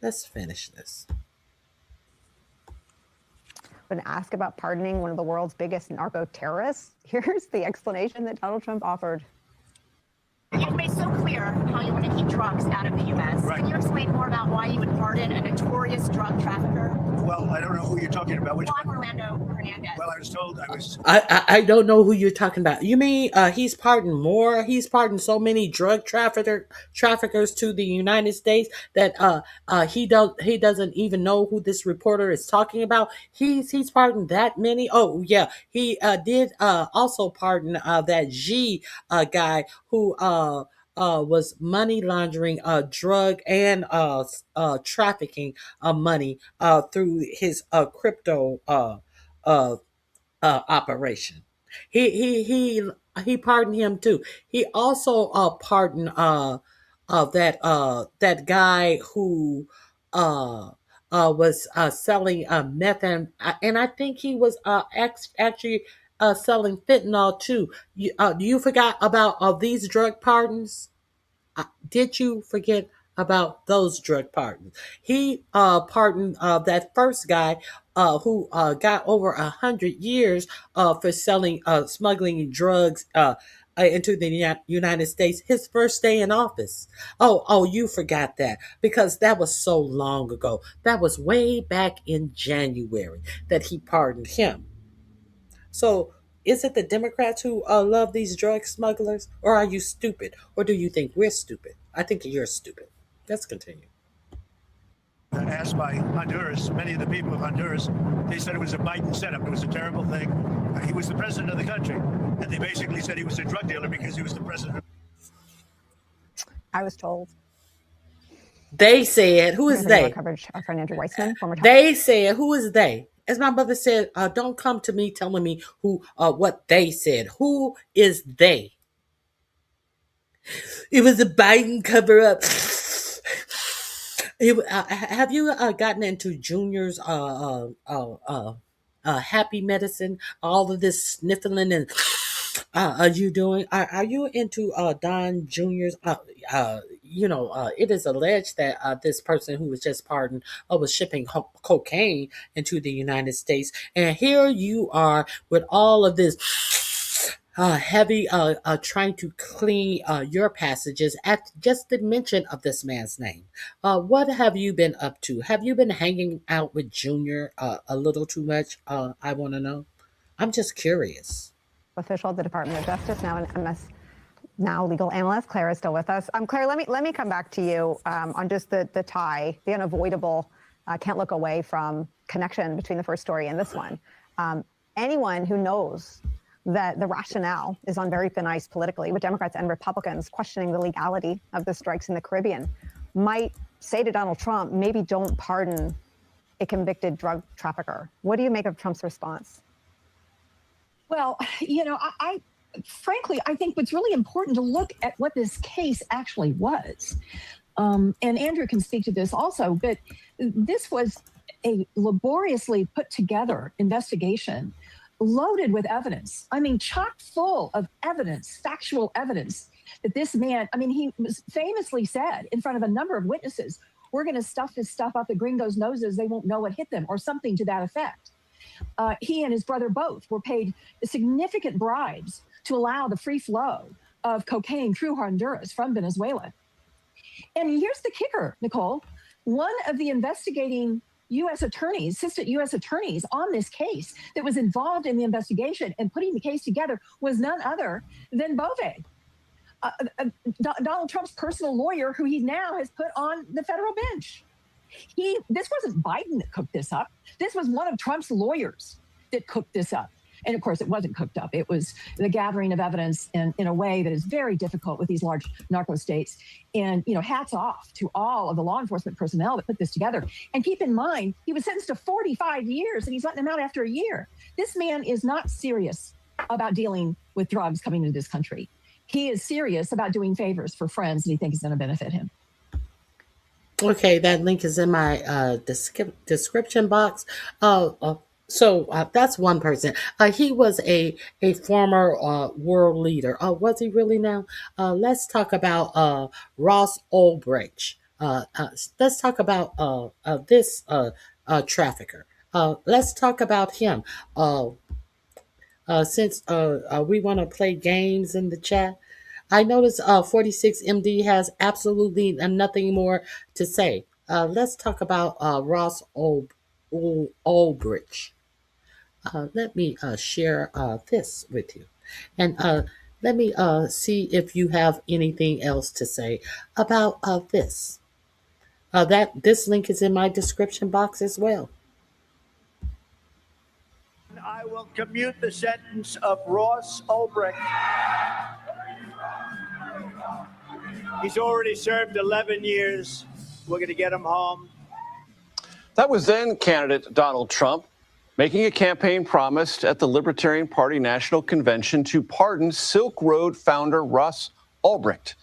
Speaker 1: Let's finish this.
Speaker 14: When asked about pardoning one of the world's biggest narco terrorists, here's the explanation that Donald Trump offered.
Speaker 15: You've made so clear how you want to keep drugs out of the U.S. Right. Can you explain more about why you would pardon a notorious drug trafficker?
Speaker 10: Well, I don't know who you're talking about. Which
Speaker 15: Juan Orlando Hernandez.
Speaker 10: Well, I was told I was.
Speaker 1: I don't know who you're talking about. You mean he's pardoned more? He's pardoned so many drug traffickers to the United States that he doesn't even know who this reporter is talking about. He's pardoned that many. Oh yeah, he did also pardon that G guy who was money laundering drug and trafficking money through his crypto operation. He pardoned him too. He also pardoned that guy who was selling meth and I think he was actually selling fentanyl too. You forgot about these drug pardons? Did you forget about those drug pardons? He pardoned that first guy who got over 100 years for smuggling drugs into the United States. His first day in office. Oh, you forgot that because that was so long ago. That was way back in January that he pardoned him. So is it the Democrats who love these drug smugglers, or are you stupid, or do you think we're stupid? I think you're stupid. Let's continue.
Speaker 10: Asked by Honduras, many of the people of Honduras, they said it was a Biden setup. It was a terrible thing. He was the president of the country, and they basically said he was a drug dealer because he was the president.
Speaker 14: I was told.
Speaker 1: They said, who is they?
Speaker 14: Coverage from Andrew Weissman, former.
Speaker 1: They said, who is they? As my brother said, don't come to me telling me who what they said. Who is they? It was a Biden cover up. Have you gotten into Junior's happy medicine? All of this sniffling and are you doing? Are you into Don Junior's? It is alleged that this person who was just pardoned was shipping cocaine into the United States, and here you are with all of this heavy trying to clean your passages at just the mention of this man's name. What have you been up to? Have you been hanging out with Junior a little too much? I want to know. I'm just curious.
Speaker 14: Official of the Department of Justice, now an MS, now legal analyst. Claire is still with us. Claire, let me come back to you on just the tie, the unavoidable, can't look away from connection between the first story and this one. Anyone who knows that the rationale is on very thin ice politically, with Democrats and Republicans questioning the legality of the strikes in the Caribbean, might say to Donald Trump, maybe don't pardon a convicted drug trafficker. What do you make of Trump's response?
Speaker 18: Well, I frankly, I think what's really important to look at what this case actually was. And Andrew can speak to this also, but this was a laboriously put together investigation loaded with evidence. I mean, chock full of evidence, factual evidence that this man, he was famously said in front of a number of witnesses, we're going to stuff this stuff up the gringos' noses. They won't know what hit them, or something to that effect. He and his brother both were paid significant bribes to allow the free flow of cocaine through Honduras from Venezuela. And here's the kicker, Nicole. One of the investigating U.S. attorneys, assistant U.S. attorneys on this case that was involved in the investigation and putting the case together was none other than Bove, Donald Trump's personal lawyer, who he now has put on the federal bench. This wasn't Biden that cooked this up. This was one of Trump's lawyers that cooked this up. And of course, it wasn't cooked up. It was the gathering of evidence in a way that is very difficult with these large narco states. And, hats off to all of the law enforcement personnel that put this together. And keep in mind, he was sentenced to 45 years and he's letting them out after a year. This man is not serious about dealing with drugs coming into this country. He is serious about doing favors for friends that he thinks is going to benefit him.
Speaker 1: Okay, that link is in my description box. So that's one person. He was a former world leader. Was he really now? Let's talk about Ross Ulbricht. Let's talk about this trafficker. Let's talk about him. Since we want to play games in the chat, I notice 46MD has absolutely nothing more to say. Let's talk about Ross Ulbricht. Let me share this with you. And let me see if you have anything else to say about this. This link is in my description box as well.
Speaker 10: I will commute the sentence of Ross Ulbricht. He's already served 11 years. We're going to get him home.
Speaker 17: That was then candidate Donald Trump making a campaign promise at the Libertarian Party National Convention to pardon Silk Road founder Ross Ulbricht.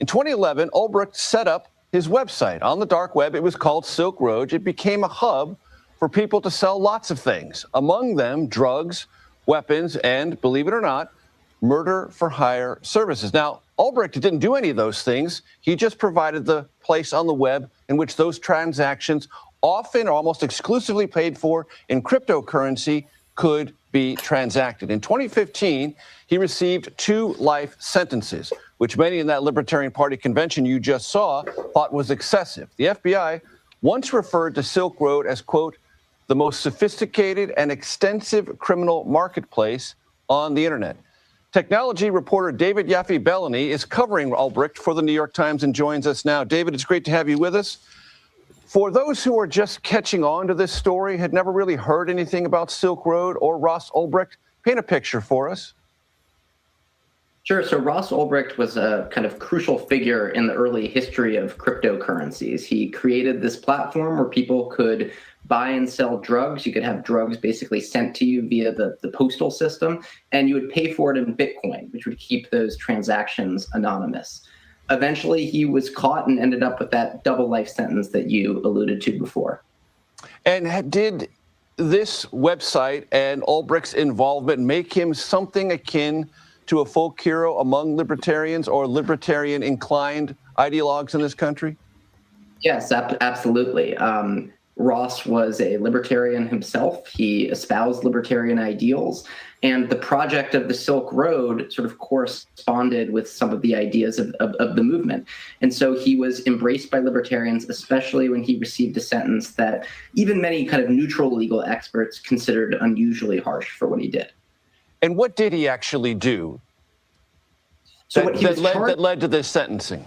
Speaker 17: In 2011, Ulbricht set up his website on the dark web. It was called Silk Road. It became a hub for people to sell lots of things, among them drugs, weapons, and, believe it or not, murder for hire services. Now, Ulbricht didn't do any of those things. He just provided the place on the web in which those transactions, often or almost exclusively paid for in cryptocurrency, could be transacted. In 2015, he received 2 life sentences, which many in that Libertarian Party convention you just saw thought was excessive. The FBI once referred to Silk Road as, quote, the most sophisticated and extensive criminal marketplace on the internet. Technology reporter David Yaffe-Bellany is covering Ulbricht for the New York Times and joins us now. David, it's great to have you with us. For those who are just catching on to this story, had never really heard anything about Silk Road or Ross Ulbricht, paint a picture for us.
Speaker 19: Sure. So Ross Ulbricht was a kind of crucial figure in the early history of cryptocurrencies. He created this platform where people could buy and sell drugs. You could have drugs basically sent to you via the postal system, and you would pay for it in Bitcoin, which would keep those transactions anonymous. Eventually, he was caught and ended up with that double life sentence that you alluded to before.
Speaker 17: And did this website and Ulbricht's involvement make him something akin to a folk hero among libertarians or libertarian-inclined ideologues in this country?
Speaker 19: Yes, absolutely. Ross was a libertarian himself. He espoused libertarian ideals, and the project of the Silk Road sort of corresponded with some of the ideas of the movement. And so he was embraced by libertarians, especially when he received a sentence that even many kind of neutral legal experts considered unusually harsh for what he did.
Speaker 17: And what did he actually do that led to this sentencing?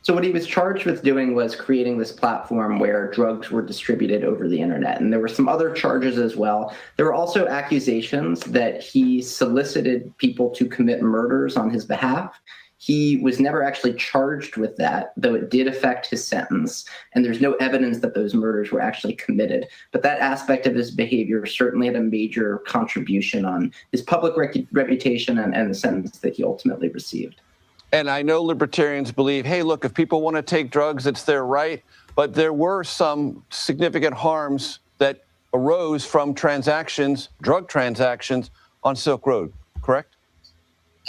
Speaker 19: So what he was charged with doing was creating this platform where drugs were distributed over the internet. And there were some other charges as well. There were also accusations that he solicited people to commit murders on his behalf. He was never actually charged with that, though it did affect his sentence. And there's no evidence that those murders were actually committed. But that aspect of his behavior certainly had a major contribution on his public reputation and the sentence that he ultimately received.
Speaker 17: And I know libertarians believe, hey, look, if people want to take drugs, it's their right. But there were some significant harms that arose from transactions, drug transactions on Silk Road, correct?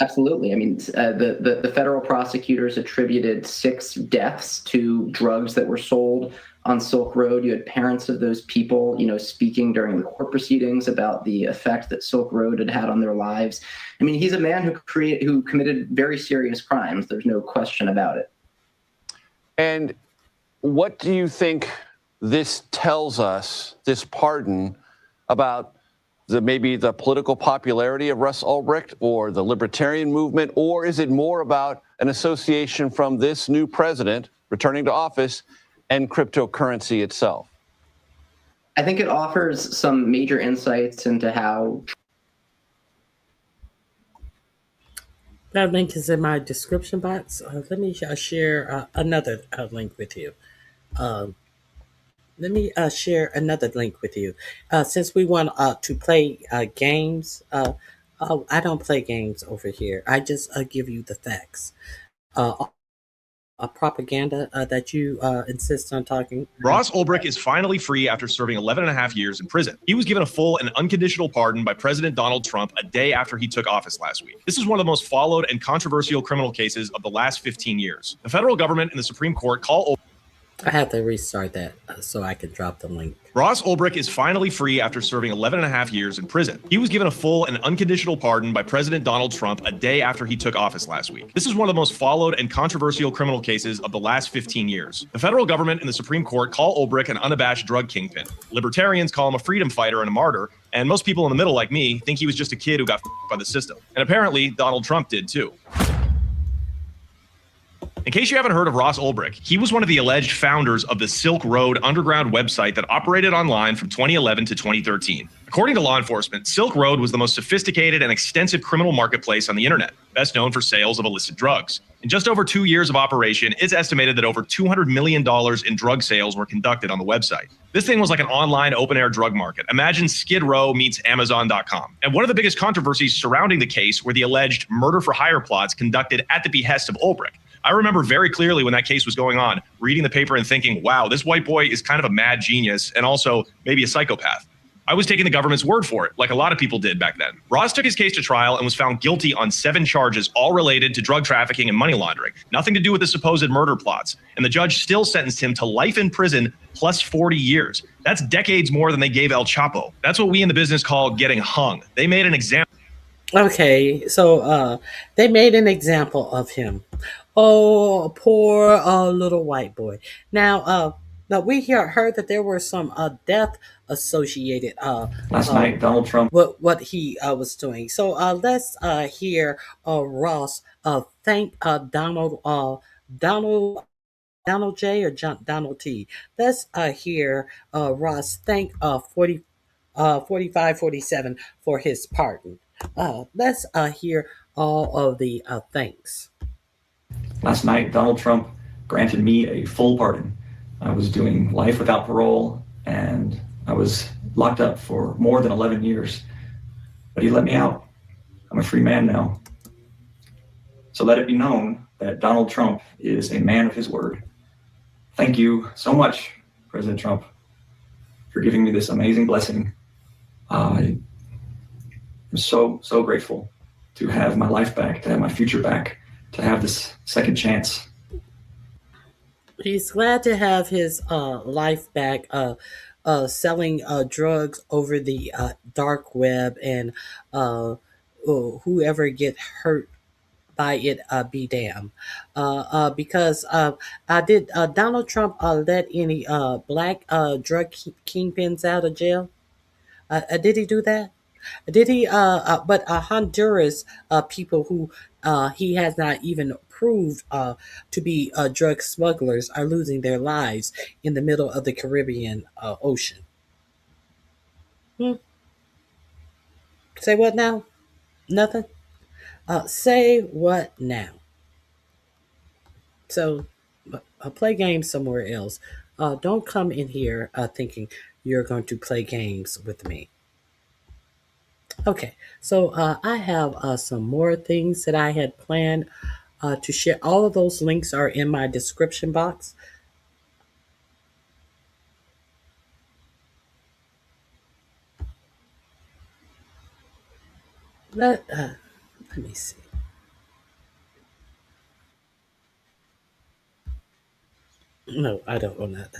Speaker 19: Absolutely. I mean, the federal prosecutors attributed 6 deaths to drugs that were sold on Silk Road. You had parents of those people, speaking during the court proceedings about the effect that Silk Road had had on their lives. I mean, he's a man who committed very serious crimes. There's no question about it.
Speaker 17: And what do you think this tells us, this pardon, about maybe the political popularity of Ross Ulbricht or the libertarian movement? Or is it more about an association from this new president returning to office and cryptocurrency itself?
Speaker 19: I think it offers some major insights into how.
Speaker 1: That link is in my description box. Let me share another link with you. Let me share another link with you. Since we want to play games, I don't play games over here. I just give you the facts. A propaganda that you insist on talking.
Speaker 3: Ross Ulbricht is finally free after serving 11 and a half years in prison. He was given a full and unconditional pardon by President Donald Trump a day after he took office last week. This is one of the most followed and controversial criminal cases of the last 15 years. The federal government and the Supreme Court call
Speaker 1: I have to restart that so I can drop the link.
Speaker 3: Ross Ulbricht is finally free after serving 11 and a half years in prison. He was given a full and unconditional pardon by President Donald Trump a day after he took office last week. This is one of the most followed and controversial criminal cases of the last 15 years. The federal government and the Supreme Court call Ulbricht an unabashed drug kingpin. Libertarians call him a freedom fighter and a martyr, and most people in the middle like me think he was just a kid who got by the system. And apparently, Donald Trump did too. In case you haven't heard of Ross Ulbricht, he was one of the alleged founders of the Silk Road underground website that operated online from 2011 to 2013. According to law enforcement, Silk Road was the most sophisticated and extensive criminal marketplace on the internet, best known for sales of illicit drugs. In just over 2 years of operation, it's estimated that over $200 million in drug sales were conducted on the website. This thing was like an online open-air drug market. Imagine Skid Row meets Amazon.com. And one of the biggest controversies surrounding the case were the alleged murder-for-hire plots conducted at the behest of Ulbricht. I remember very clearly when that case was going on, reading the paper and thinking, wow, this white boy is kind of a mad genius and also maybe a psychopath. I was taking the government's word for it, like a lot of people did back then. Ross took his case to trial and was found guilty on 7 charges, all related to drug trafficking and money laundering. Nothing to do with the supposed murder plots. And the judge still sentenced him to life in prison plus 40 years. That's decades more than they gave El Chapo. That's what we in the business call getting hung. They made an example.
Speaker 1: Okay, so they made an example of him. Oh, poor little white boy. Now we heard that there were some death associated
Speaker 20: last night. Donald Trump.
Speaker 1: What he was doing. So let's hear Ross thank Donald J or Donald T. Let's hear Ross thank 4547 for his pardon. Let's hear all of the thanks.
Speaker 20: Last night, Donald Trump granted me a full pardon. I was doing life without parole, and I was locked up for more than 11 years. But he let me out. I'm a free man now. So let it be known that Donald Trump is a man of his word. Thank you so much, President Trump, for giving me this amazing blessing. I'm so grateful to have my life back, to have my future back, to have this second chance.
Speaker 1: He's glad to have his life back, selling drugs over the dark web, and whoever get hurt by it be damned. Because did Donald Trump let any black drug kingpins out of jail? Did he do that? Did he? But Honduras people who he has not even proved to be drug smugglers are losing their lives in the middle of the Caribbean Ocean. Say what now? Nothing? Say what now? So play games somewhere else. Don't come in here thinking you're going to play games with me. Okay, so I have some more things that I had planned to share. All of those links are in my description box. Let me see. No, I don't want that.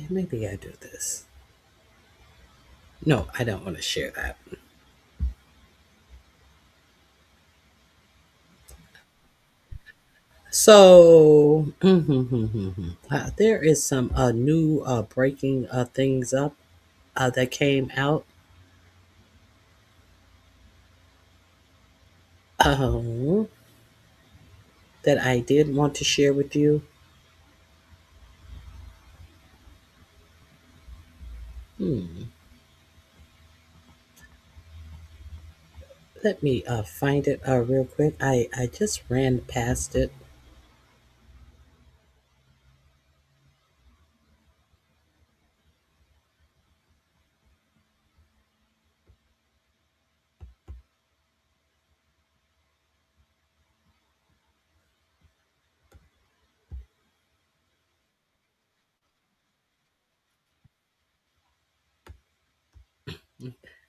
Speaker 1: Maybe I do this. No, I don't want to share that. So there is some new breaking things up that came out. that I did want to share with you. Let me find it real quick. I just ran past it.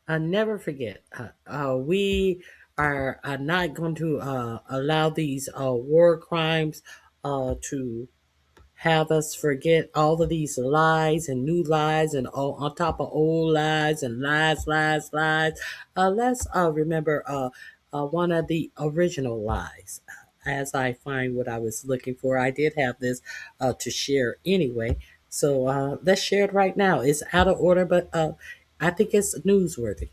Speaker 1: I never forget. We are not going to allow these war crimes to have us forget all of these lies and new lies and all on top of old lies and lies. Let's remember one of the original lies. As I find what I was looking for, I did have this to share anyway. So let's share it right now. It's out of order, but I think it's newsworthy.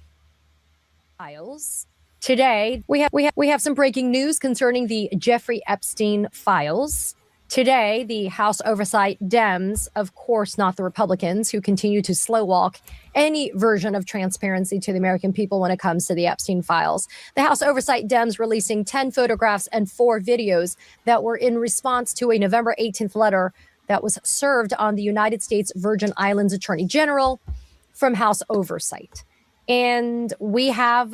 Speaker 5: Files. Today, we have some breaking news concerning the Jeffrey Epstein files. Today, the House Oversight Dems, of course not the Republicans, who continue to slow walk any version of transparency to the American people when it comes to the Epstein files. The House Oversight Dems releasing 10 photographs and 4 videos that were in response to a November 18th letter that was served on the United States Virgin Islands Attorney General from House Oversight. And we have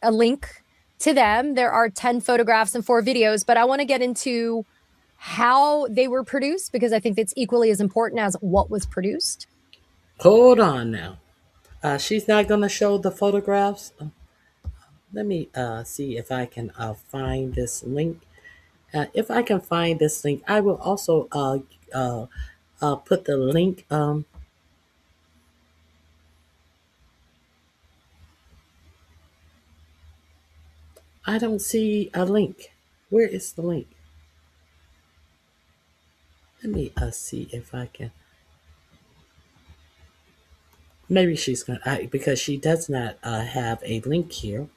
Speaker 5: a link to them. There are 10 photographs and 4 videos, but I want to get into how they were produced because I think that's equally as important as what was produced.
Speaker 1: Hold on now. She's not going to show the photographs. Let me see if I can find this link. If I can find this link, I will also put the link. I don't see a link. Where is the link? Let me see if I can. Maybe she's going to, because she does not have a link here.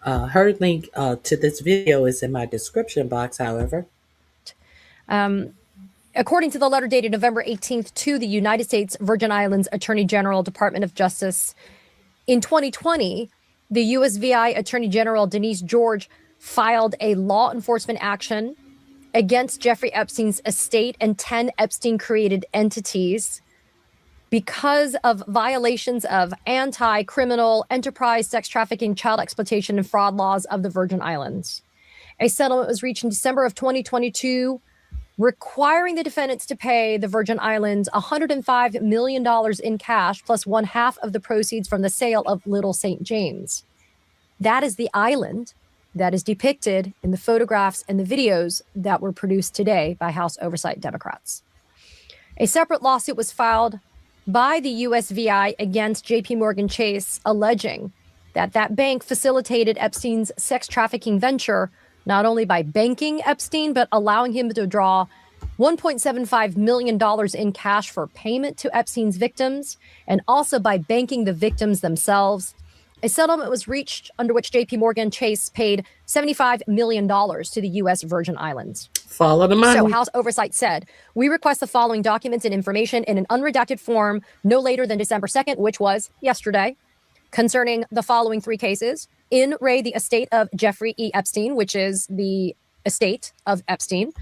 Speaker 1: Her link to this video is in my description box, however.
Speaker 5: According to the letter dated November 18th to the United States Virgin Islands Attorney General, Department of Justice, in 2020, the USVI Attorney General Denise George filed a law enforcement action against Jeffrey Epstein's estate and 10 Epstein-created entities because of violations of anti-criminal enterprise, sex trafficking, child exploitation, and fraud laws of the Virgin Islands. A settlement was reached in December of 2022, requiring the defendants to pay the Virgin Islands $105 million in cash, plus 1/2 of the proceeds from the sale of Little St. James. That is the island that is depicted in the photographs and the videos that were produced today by House Oversight Democrats. A separate lawsuit was filed by the USVI against JP Morgan Chase, alleging that that bank facilitated Epstein's sex trafficking venture, not only by banking Epstein, but allowing him to draw $1.75 million in cash for payment to Epstein's victims, and also by banking the victims themselves. A settlement was reached under which JP Morgan Chase paid $75 million to the U.S. Virgin Islands.
Speaker 1: Follow the money.
Speaker 5: So House Oversight said, we request the following documents and information in an unredacted form no later than December 2nd, which was yesterday, concerning the following 3 cases. In re the estate of Jeffrey E. Epstein, which is the estate of Epstein.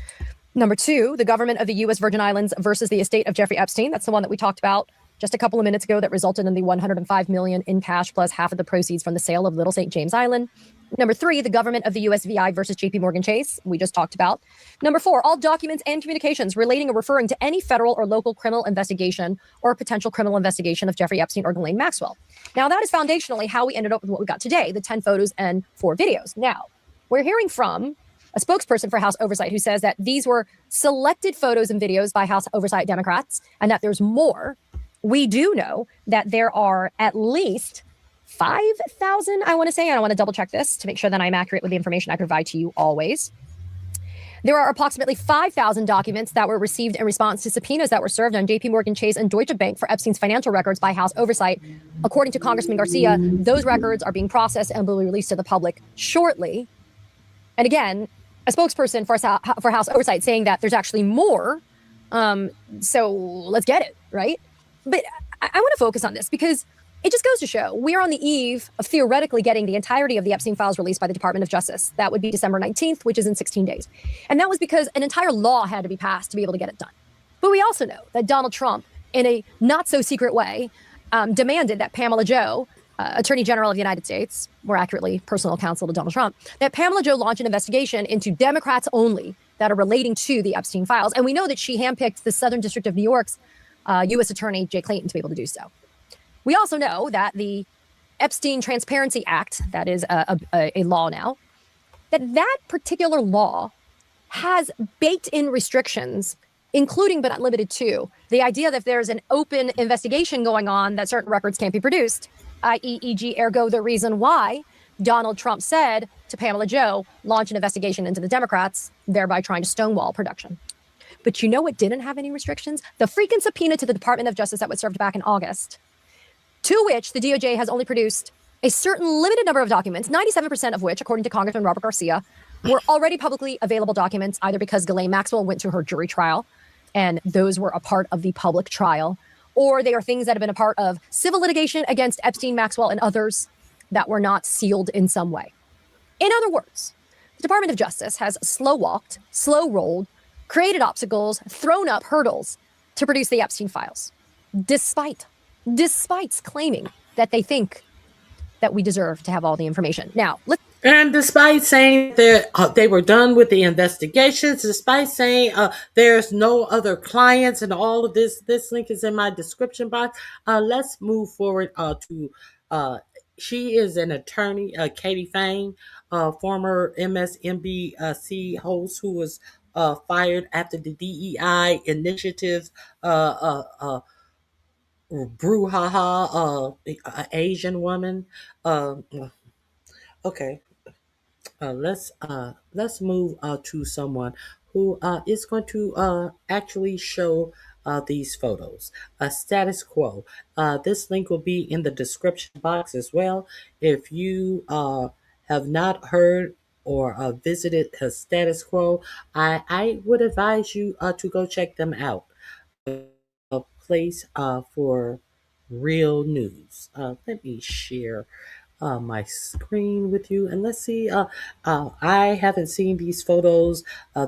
Speaker 5: Number 2, the government of the U.S. Virgin Islands versus the estate of Jeffrey Epstein. That's the one that we talked about just a couple of minutes ago that resulted in the $105 million in cash plus 1/2 of the proceeds from the sale of Little St. James Island. Number 3, the government of the USVI versus JP Morgan Chase. We just talked about. Number 4, all documents and communications relating or referring to any federal or local criminal investigation or potential criminal investigation of Jeffrey Epstein or Ghislaine Maxwell. Now, that is foundationally how we ended up with what we got today, the 10 photos and 4 videos. Now, we're hearing from a spokesperson for House Oversight who says that these were selected photos and videos by House Oversight Democrats and that there's more. We do know that there are at least 5,000, I want to say, and I want to double check this to make sure that I'm accurate with the information I provide to you always. There are approximately 5,000 documents that were received in response to subpoenas that were served on JP Morgan Chase and Deutsche Bank for Epstein's financial records by House Oversight. According to Congressman Garcia, those records are being processed and will be released to the public shortly. And again, a spokesperson for House Oversight saying that there's actually more. So let's get it, right? But I want to focus on this because it just goes to show we are on the eve of theoretically getting the entirety of the Epstein files released by the Department of Justice. That would be December 19th, which is in 16 days. And that was because an entire law had to be passed to be able to get it done. But we also know that Donald Trump, in a not so secret way, demanded that Pamela Joe, Attorney General of the United States, more accurately, personal counsel to Donald Trump, that Pamela Joe launch an investigation into Democrats only that are relating to the Epstein files. And we know that she handpicked the Southern District of New York's U.S. Attorney Jay Clayton to be able to do so. We also know that the Epstein Transparency Act, that is a law now, that particular law has baked in restrictions, including but not limited to the idea that if there's an open investigation going on, that certain records can't be produced, i.e., e.g., ergo the reason why Donald Trump said to Pamela Joe, launch an investigation into the Democrats, thereby trying to stonewall production. But you know what didn't have any restrictions? The freaking subpoena to the Department of Justice that was served back in August, to which the DOJ has only produced a certain limited number of documents, 97% of which, according to Congressman Robert Garcia, were already publicly available documents, either because Ghislaine Maxwell went to her jury trial, and those were a part of the public trial, or they are things that have been a part of civil litigation against Epstein, Maxwell, and others that were not sealed in some way. In other words, the Department of Justice has slow-walked, slow-rolled, created obstacles, thrown up hurdles to produce the Epstein files, despite claiming that they think that we deserve to have all the information. Now,
Speaker 1: and despite saying that they were done with the investigations, despite saying there's no other clients and all of this link is in my description box. Let's move forward to she is an attorney, Katie Fain, former MSNBC host who was fired after the DEI initiative brouhaha, Asian woman. Okay, let's move to someone who is going to actually show these photos. Status quo. This link will be in the description box as well. If you have not heard or visited Status Quo, I would advise you to go check them out. A place for real news. Let me share my screen with you, and let's see. I haven't seen these photos.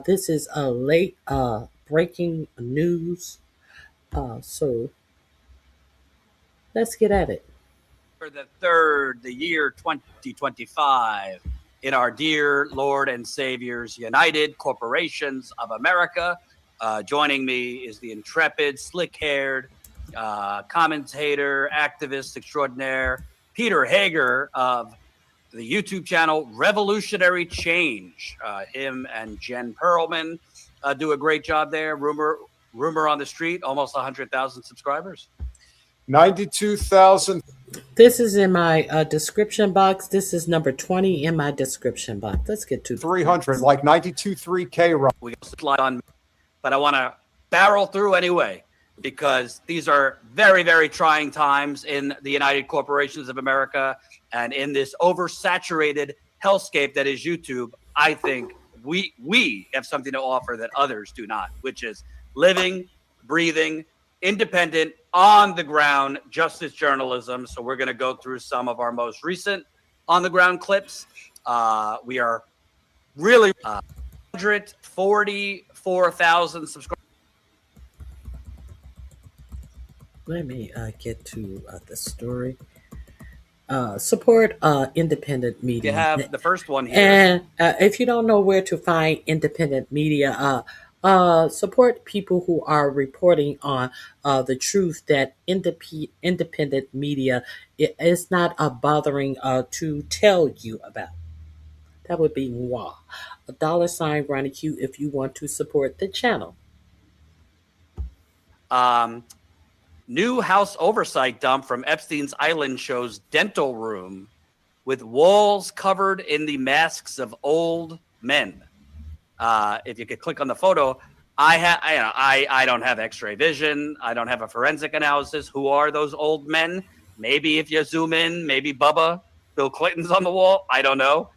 Speaker 1: This is a late breaking news. So let's get at it.
Speaker 6: For the year 2025, in our dear Lord and Savior's United Corporations of America. Joining me is the intrepid, slick-haired commentator, activist extraordinaire, Peter Hager of the YouTube channel Revolutionary Change. Him and Jen Perlman do a great job there. Rumor on the street, almost 100,000 subscribers.
Speaker 8: 92,000.
Speaker 1: This is in my description box. This is number 20 in my description box. Let's get to
Speaker 8: 300, like 92.3K.
Speaker 6: We got slide on, but I want to barrel through anyway, because these are very, very trying times in the United Corporations of America and in this oversaturated hellscape that is YouTube. I think we have something to offer that others do not, which is living, breathing, independent, on the ground justice journalism. So we're going to go through some of our most recent on the ground clips. We are really 144,000 subscribers.
Speaker 1: Let me get to the story. Support independent media.
Speaker 6: You have the first one here.
Speaker 1: And if you don't know where to find independent media, support people who are reporting on the truth that independent media is not bothering to tell you about. That would be moi. $sign Ronnie Q if you want to support the channel.
Speaker 6: New House oversight dump from Epstein's Island shows dental room with walls covered in the masks of old men. If you could click on the photo, I don't have X-ray vision. I don't have a forensic analysis. Who are those old men? Maybe if you zoom in, maybe Bubba, Bill Clinton's on the wall. I don't know.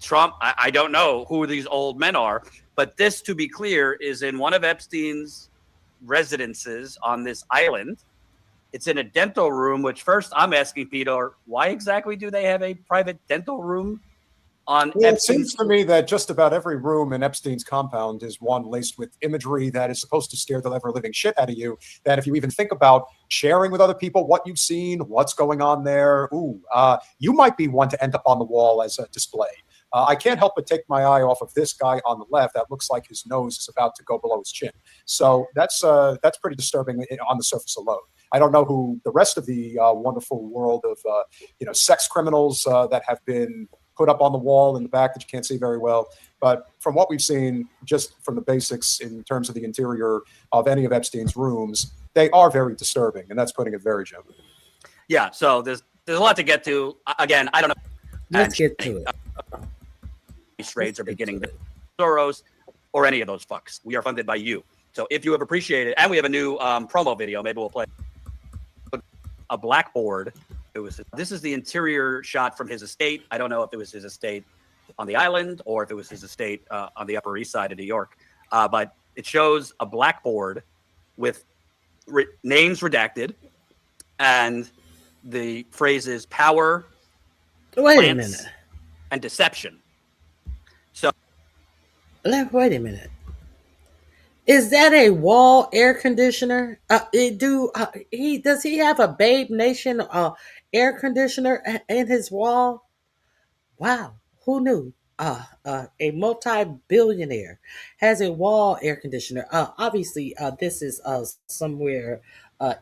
Speaker 6: Trump, I don't know who these old men are, but this, to be clear, is in one of Epstein's residences on this island. It's in a dental room, which first I'm asking Peter, why exactly do they have a private dental room on
Speaker 8: Well, it
Speaker 6: Epstein's?
Speaker 8: seems to me that just about every room in Epstein's compound is one laced with imagery that is supposed to scare the ever living shit out of you. That if you even think about sharing with other people what you've seen, what's going on there, you might be one to end up on the wall as a display. I can't help but take my eye off of this guy on the left. That looks like his nose is about to go below his chin. So that's pretty disturbing on the surface alone. I don't know who the rest of the wonderful world of sex criminals that have been put up on the wall in the back that you can't see very well. But from what we've seen, just from the basics in terms of the interior of any of Epstein's rooms, they are very disturbing, and that's putting it very gently.
Speaker 6: Yeah, so there's a lot to get to. Again, I don't know.
Speaker 1: Let's get to it.
Speaker 6: These raids are beginning to Soros or any of those fucks. We are funded by you. So if you have appreciated, and we have a new promo video, maybe we'll play a blackboard. This is the interior shot from his estate. I don't know if it was his estate on the island or if it was his estate on the Upper East Side of New York. But it shows a blackboard with names redacted, and the phrases power,
Speaker 1: Wait a minute,
Speaker 6: and deception. So,
Speaker 1: wait a minute. Is that a wall air conditioner? Does he have a Babe Nation air conditioner in his wall? Wow, who knew? A multi-billionaire has a wall air conditioner. Obviously, this is somewhere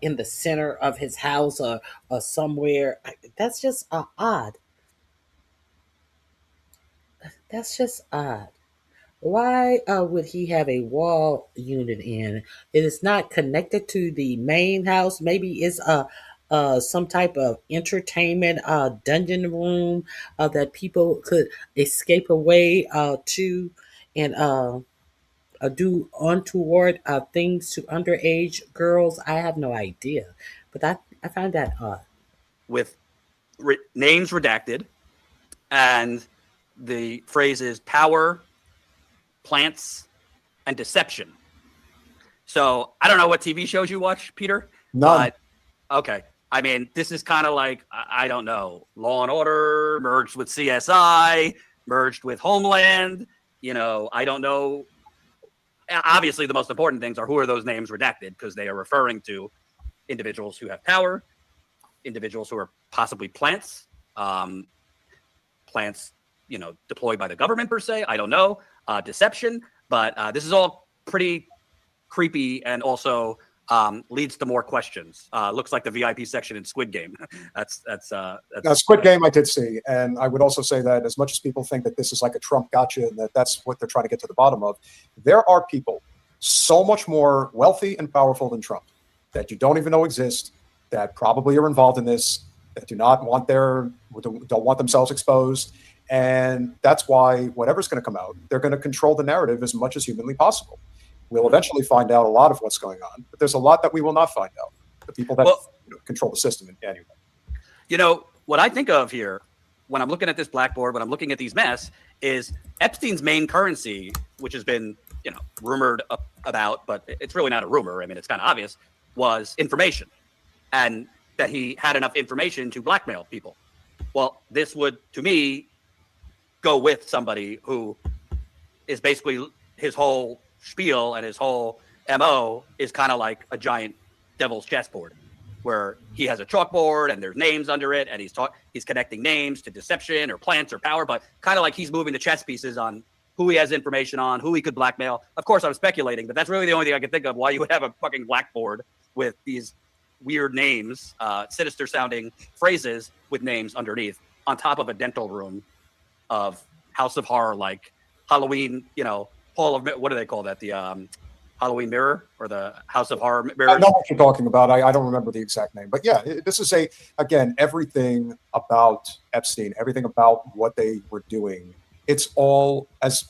Speaker 1: in the center of his house or somewhere. That's just odd. That's just odd. Why would he have a wall unit in? It is not connected to the main house. Maybe it's some type of entertainment dungeon room that people could escape away to and do untoward things to underage girls. I have no idea, but I find that odd.
Speaker 6: With names redacted, and the phrases power, plants, and deception. So I don't know what TV shows you watch, Peter.
Speaker 8: None.
Speaker 6: Okay. I mean, this is kind of like, I don't know, Law and Order merged with CSI, merged with Homeland. I don't know. Obviously, the most important things are who are those names redacted, because they are referring to individuals who have power, individuals who are possibly plants, deployed by the government per se. I don't know. Deception, but this is all pretty creepy and also leads to more questions. Looks like the VIP section in Squid Game. That's
Speaker 8: Squid Game I did see, and I would also say that as much as people think that this is like a Trump gotcha and that's what they're trying to get to the bottom of, there are people so much more wealthy and powerful than Trump that you don't even know exist, that probably are involved in this, that don't want themselves exposed. And that's why whatever's going to come out, they're going to control the narrative as much as humanly possible. We'll eventually find out a lot of what's going on, but there's a lot that we will not find out. The people that control the system anyway.
Speaker 6: What I think of here when I'm looking at this blackboard, when I'm looking at these mess, is Epstein's main currency, which has been, rumored about, but it's really not a rumor. I mean, it's kind of obvious, was information, and that he had enough information to blackmail people. Well, this would, to me, go with somebody who is basically his whole spiel and his whole MO is kind of like a giant devil's chessboard, where he has a chalkboard and there's names under it, and he's connecting names to deception or plants or power, but kind of like he's moving the chess pieces on who he has information on, who he could blackmail. Of course, I'm speculating, but that's really the only thing I can think of why you would have a fucking blackboard with these weird names, sinister sounding phrases with names underneath, on top of a dental room of House of Horror, like Halloween, Hall of, what do they call that? The Halloween Mirror or the House of Horror Mirror?
Speaker 8: I know what you're talking about. I don't remember the exact name, but yeah, this is again, everything about Epstein, everything about what they were doing. It's all, as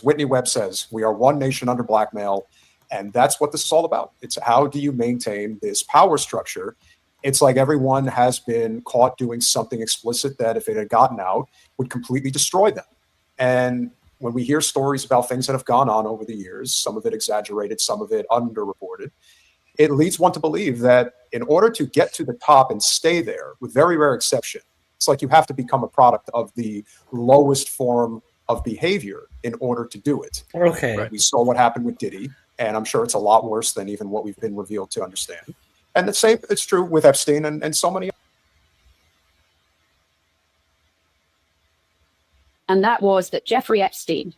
Speaker 8: Whitney Webb says, we are one nation under blackmail. And that's what this is all about. It's how do you maintain this power structure It's like everyone has been caught doing something explicit that, if it had gotten out, would completely destroy them. And when we hear stories about things that have gone on over the years, some of it exaggerated, some of it underreported, it leads one to believe that in order to get to the top and stay there, with very rare exception, it's like you have to become a product of the lowest form of behavior in order to do it.
Speaker 1: Okay.
Speaker 8: Right? We saw what happened with Diddy, and I'm sure it's a lot worse than even what we've been revealed to understand. And the same, it's true with Epstein and so many.
Speaker 4: And that was that Jeffrey Epstein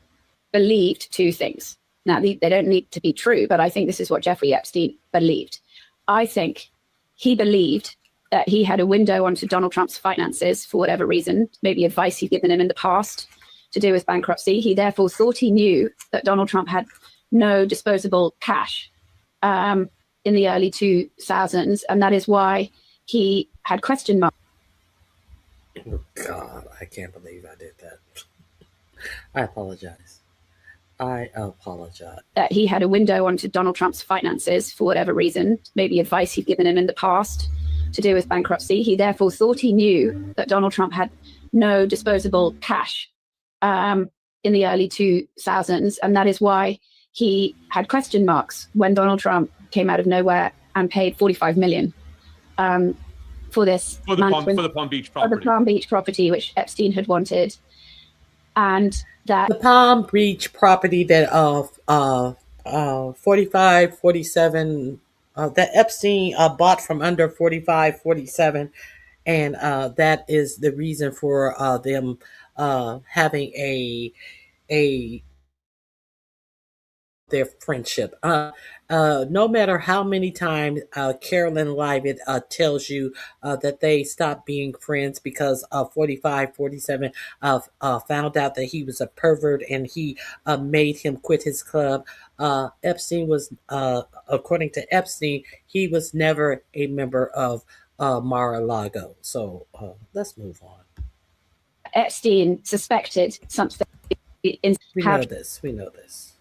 Speaker 4: believed two things. Now, they don't need to be true, but I think this is what Jeffrey Epstein believed. I think he believed that he had a window onto Donald Trump's finances for whatever reason, maybe advice he'd given him in the past to do with bankruptcy. He therefore thought he knew that Donald Trump had no disposable cash in the early 2000s, and that is why he had question marks.
Speaker 1: Oh, God, I can't believe I did that. I apologize. I apologize.
Speaker 4: That he had a window onto Donald Trump's finances for whatever reason, maybe advice he'd given him in the past to do with bankruptcy. He therefore thought he knew that Donald Trump had no disposable cash in the early 2000s, and that is why he had question marks when Donald Trump came out of nowhere and paid $45 million for this
Speaker 21: for the Palm Beach property.
Speaker 4: For the Palm Beach property, which Epstein had wanted. And that
Speaker 1: the Palm Beach property that 45, 47 that Epstein bought from under 45, 47, and that is the reason for them having their friendship. No matter how many times Carolyn Livet tells you that they stopped being friends because 45, 47 found out that he was a pervert and he made him quit his club. Epstein was, according to Epstein, he was never a member of Mar-a-Lago. So let's move on.
Speaker 4: Epstein suspected something.
Speaker 1: We know this. We know this.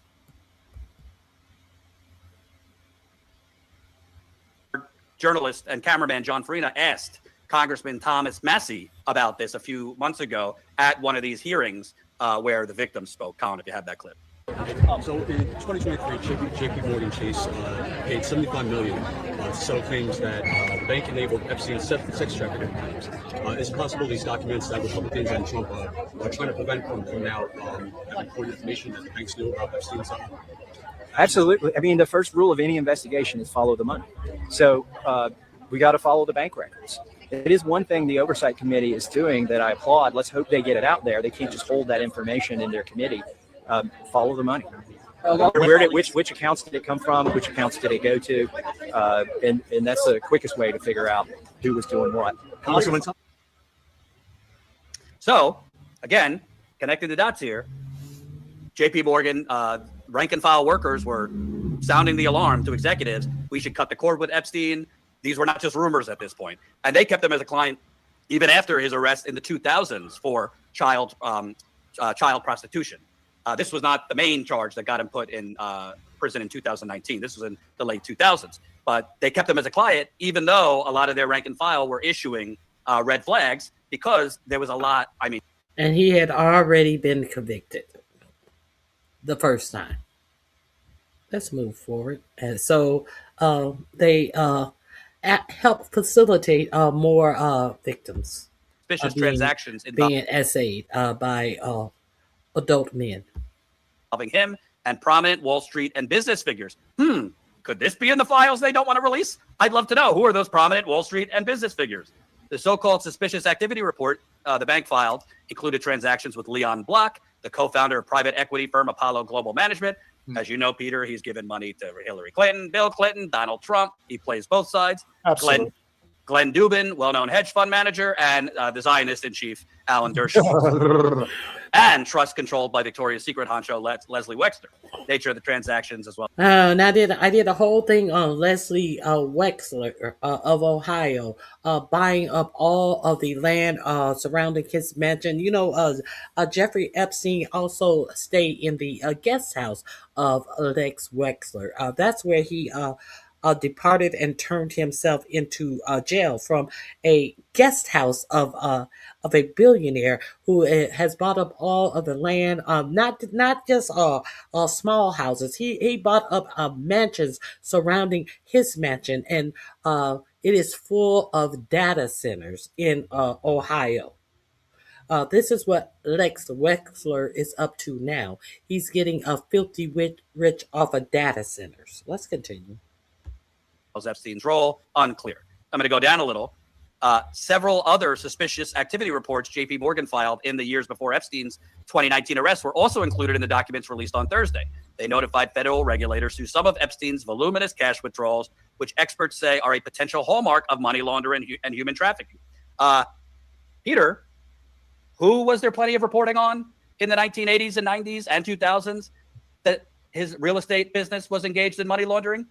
Speaker 6: Journalist and cameraman John Farina asked Congressman Thomas Massey about this a few months ago at one of these hearings where the victim spoke. Colin, if you have that clip.
Speaker 22: So in 2023, JP Morgan Chase paid $75 million to settle claims that the bank enabled Epstein's sex trafficking claims. Is it possible these documents that Republicans and Trump are trying to prevent from coming out have important information that the banks knew about Epstein's?
Speaker 23: Absolutely. I mean, the first rule of any investigation is follow the money. So we got to follow the bank records. It is one thing the Oversight Committee is doing that I applaud. Let's hope they get it out there. They can't just hold that information in their committee. Follow the money. Which accounts did it come from? Which accounts did it go to? And that's the quickest way to figure out who was doing what.
Speaker 6: So, again, connecting the dots here, JP Morgan rank and file workers were sounding the alarm to executives. We should cut the cord with Epstein. These were not just rumors at this point. And they kept him as a client even after his arrest in the 2000s for child prostitution. This was not the main charge that got him put in prison in 2019. This was in the late 2000s. But they kept him as a client, even though a lot of their rank and file were issuing red flags because there was a lot,
Speaker 1: And he had already been convicted the first time. Let's move forward. And so they help facilitate more victims.
Speaker 6: Suspicious transactions
Speaker 1: being essayed by adult men.
Speaker 6: Involving him and prominent Wall Street and business figures. Could this be in the files they don't want to release? I'd love to know. Who are those prominent Wall Street and business figures? The so-called suspicious activity report the bank filed included transactions with Leon Block, the co-founder of private equity firm Apollo Global Management. As you know, Peter, he's given money to Hillary Clinton, Bill Clinton, Donald Trump. He plays both sides.
Speaker 8: Absolutely.
Speaker 6: Glenn Dubin, well-known hedge fund manager, and the Zionist-in-chief, Alan Dershowitz. And trust controlled by Victoria's Secret honcho Leslie Wexner. Nature of the transactions as well.
Speaker 1: And I did a whole thing on Leslie Wexner of Ohio, buying up all of the land surrounding his mansion. You know, Jeffrey Epstein also stayed in the guest house of Lex Wexner. That's where he departed and turned himself into jail from a guest house of a billionaire who has bought up all of the land, not just small houses. He bought up mansions surrounding his mansion, and it is full of data centers in Ohio. This is what Lex Wexler is up to now. He's getting a filthy rich off of data centers. Let's continue.
Speaker 6: Epstein's role, unclear. I'm going to go down a little. Several other suspicious activity reports JP Morgan filed in the years before Epstein's 2019 arrest were also included in the documents released on Thursday. They notified federal regulators through some of Epstein's voluminous cash withdrawals, which experts say are a potential hallmark of money laundering and human trafficking. Peter, who was there plenty of reporting on in the 1980s and 90s and 2000s that his real estate business was engaged in money laundering?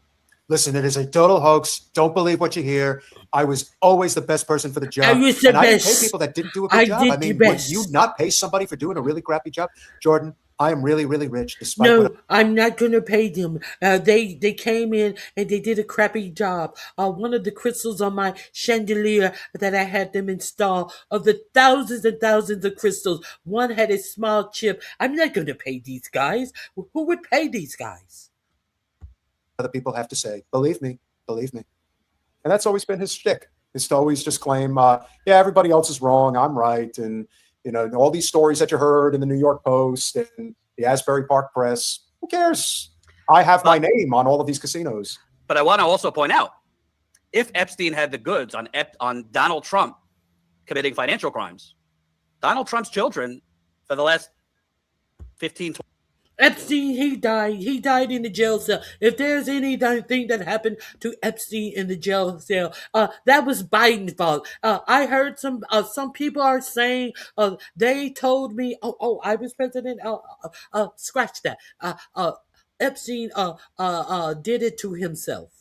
Speaker 8: Listen, it is a total hoax. Don't believe what you hear. I was always the best person for the job.
Speaker 1: I was the
Speaker 8: and I didn't
Speaker 1: best.
Speaker 8: pay people that didn't do a good job. I mean, would you not pay somebody for doing a really crappy job? Jordan, I am really, really rich. Despite
Speaker 1: No, I'm not going to pay them. They came in and they did a crappy job. One of the crystals on my chandelier that I had them install, of the thousands and thousands of crystals, one had a small chip. I'm not going to pay these guys. Who would pay these guys?
Speaker 8: other people have to say. Believe me. And that's always been his shtick. Is to always just claim, yeah, everybody else is wrong. I'm right. And, all these stories that you heard in the New York Post and the Asbury Park Press, who cares? I have my name on all of these casinos.
Speaker 6: But I want to also point out, if Epstein had the goods on Donald Trump committing financial crimes, Donald Trump's children for the last 15, 20
Speaker 1: Epstein, he died. He died in the jail cell. If there's anything that happened to Epstein in the jail cell, that was Biden's fault. I heard some people are saying, they told me, I was president. Scratch that. Epstein did it to himself.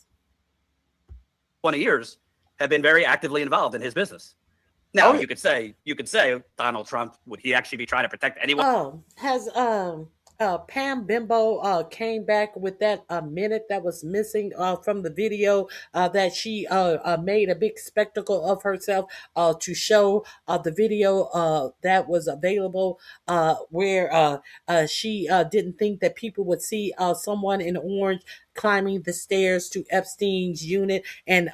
Speaker 6: 20 years have been very actively involved in his business. Now, you could say Donald Trump, would he actually be trying to protect anyone?
Speaker 1: Has Pam Bimbo came back with that minute that was missing from the video that she made a big spectacle of herself to show the video that was available where she didn't think that people would see someone in orange climbing the stairs to Epstein's unit, and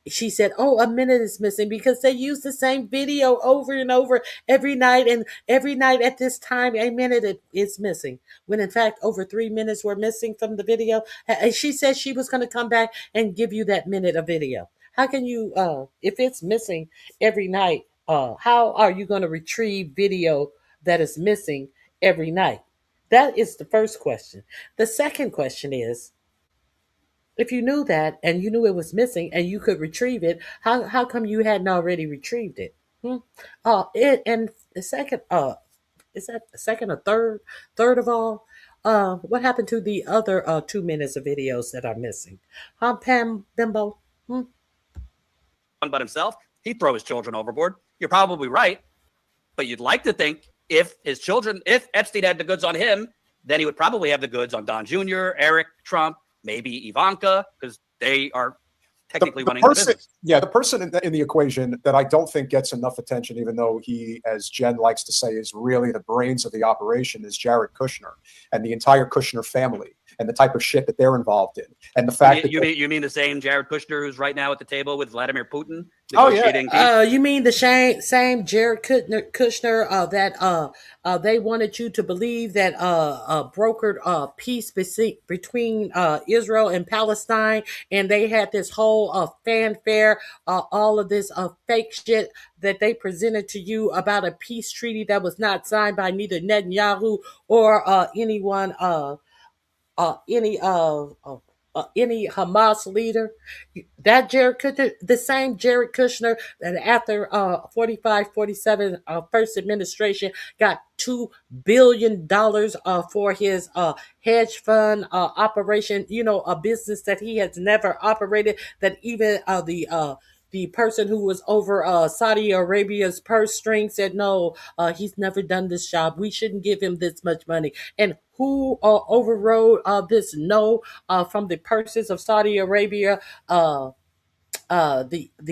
Speaker 1: she said, a minute is missing because they use the same video over and over every night, and every night at this time a minute is missing, when in fact over 3 minutes were missing from the video. And she said she was going to come back and give you that minute of video. How can you, if it's missing every night, how are you going to retrieve video that is missing every night? That is the first question. The second question is, if you knew that and you knew it was missing and you could retrieve it, how come you hadn't already retrieved it? And the second, is that the second or third? Third of all, what happened to the other 2 minutes of videos that are missing? Pam Bimbo?
Speaker 6: But himself, he'd throw his children overboard. You're probably right, but you'd like to think if Epstein had the goods on him, then he would probably have the goods on Don Jr., Eric, Trump, maybe Ivanka, because they are technically running the business.
Speaker 8: Yeah, the person in the equation that I don't think gets enough attention, even though he, as Jen likes to say, is really the brains of the operation, is Jared Kushner and the entire Kushner family and the type of shit that they're involved in. And the fact
Speaker 6: you mean the same Jared Kushner who's right now at the table with Vladimir Putin?
Speaker 1: You mean the same Jared Kushner that they wanted you to believe that brokered peace between Israel and Palestine, and they had this whole fanfare, all of this fake shit that they presented to you about a peace treaty that was not signed by neither Netanyahu or anyone, any Hamas leader. That Jared Kushner, the same Jared Kushner that after 47 first administration got $2 billion for his hedge fund operation, a business that he has never operated, that even the person who was over Saudi Arabia's purse string said, no, he's never done this job. We shouldn't give him this much money. And who overrode this no from the purses of Saudi Arabia. The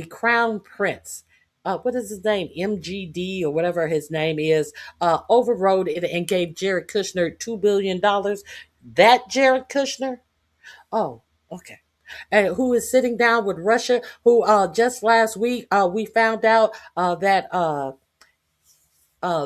Speaker 1: crown prince, what is his name, MGD or whatever his name is, overrode it and gave Jared Kushner $2 billion. That Jared Kushner, oh, okay, and who is sitting down with Russia, who just last week we found out that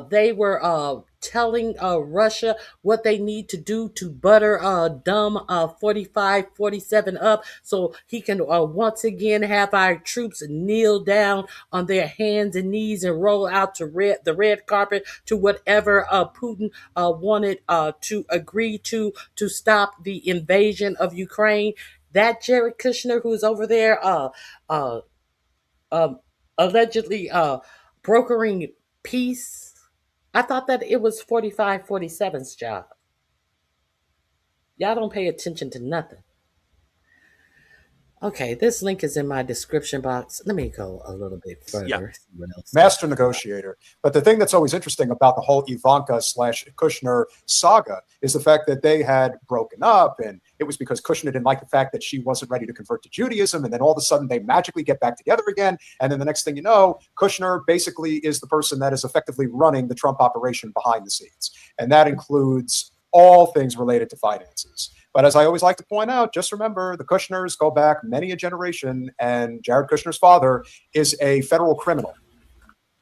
Speaker 1: they were telling Russia what they need to do to butter dumb 45-47 up so he can once again have our troops kneel down on their hands and knees and roll out to the red carpet to whatever Putin wanted to agree to stop the invasion of Ukraine. That Jared Kushner, who's over there uh, um, allegedly brokering peace. I thought that it was 45-47's job. Y'all don't pay attention to nothing. Okay, this link is in my description box. Let me go a little bit further.
Speaker 8: Yeah.
Speaker 1: See what else.
Speaker 8: Master negotiator. But the thing that's always interesting about the whole Ivanka / Kushner saga is the fact that they had broken up, and it was because Kushner didn't like the fact that she wasn't ready to convert to Judaism, and then all of a sudden they magically get back together again, and then the next thing you know, Kushner basically is the person that is effectively running the Trump operation behind the scenes, and that includes all things related to finances. But as I always like to point out, just remember the Kushners go back many a generation, and Jared Kushner's father is a federal criminal.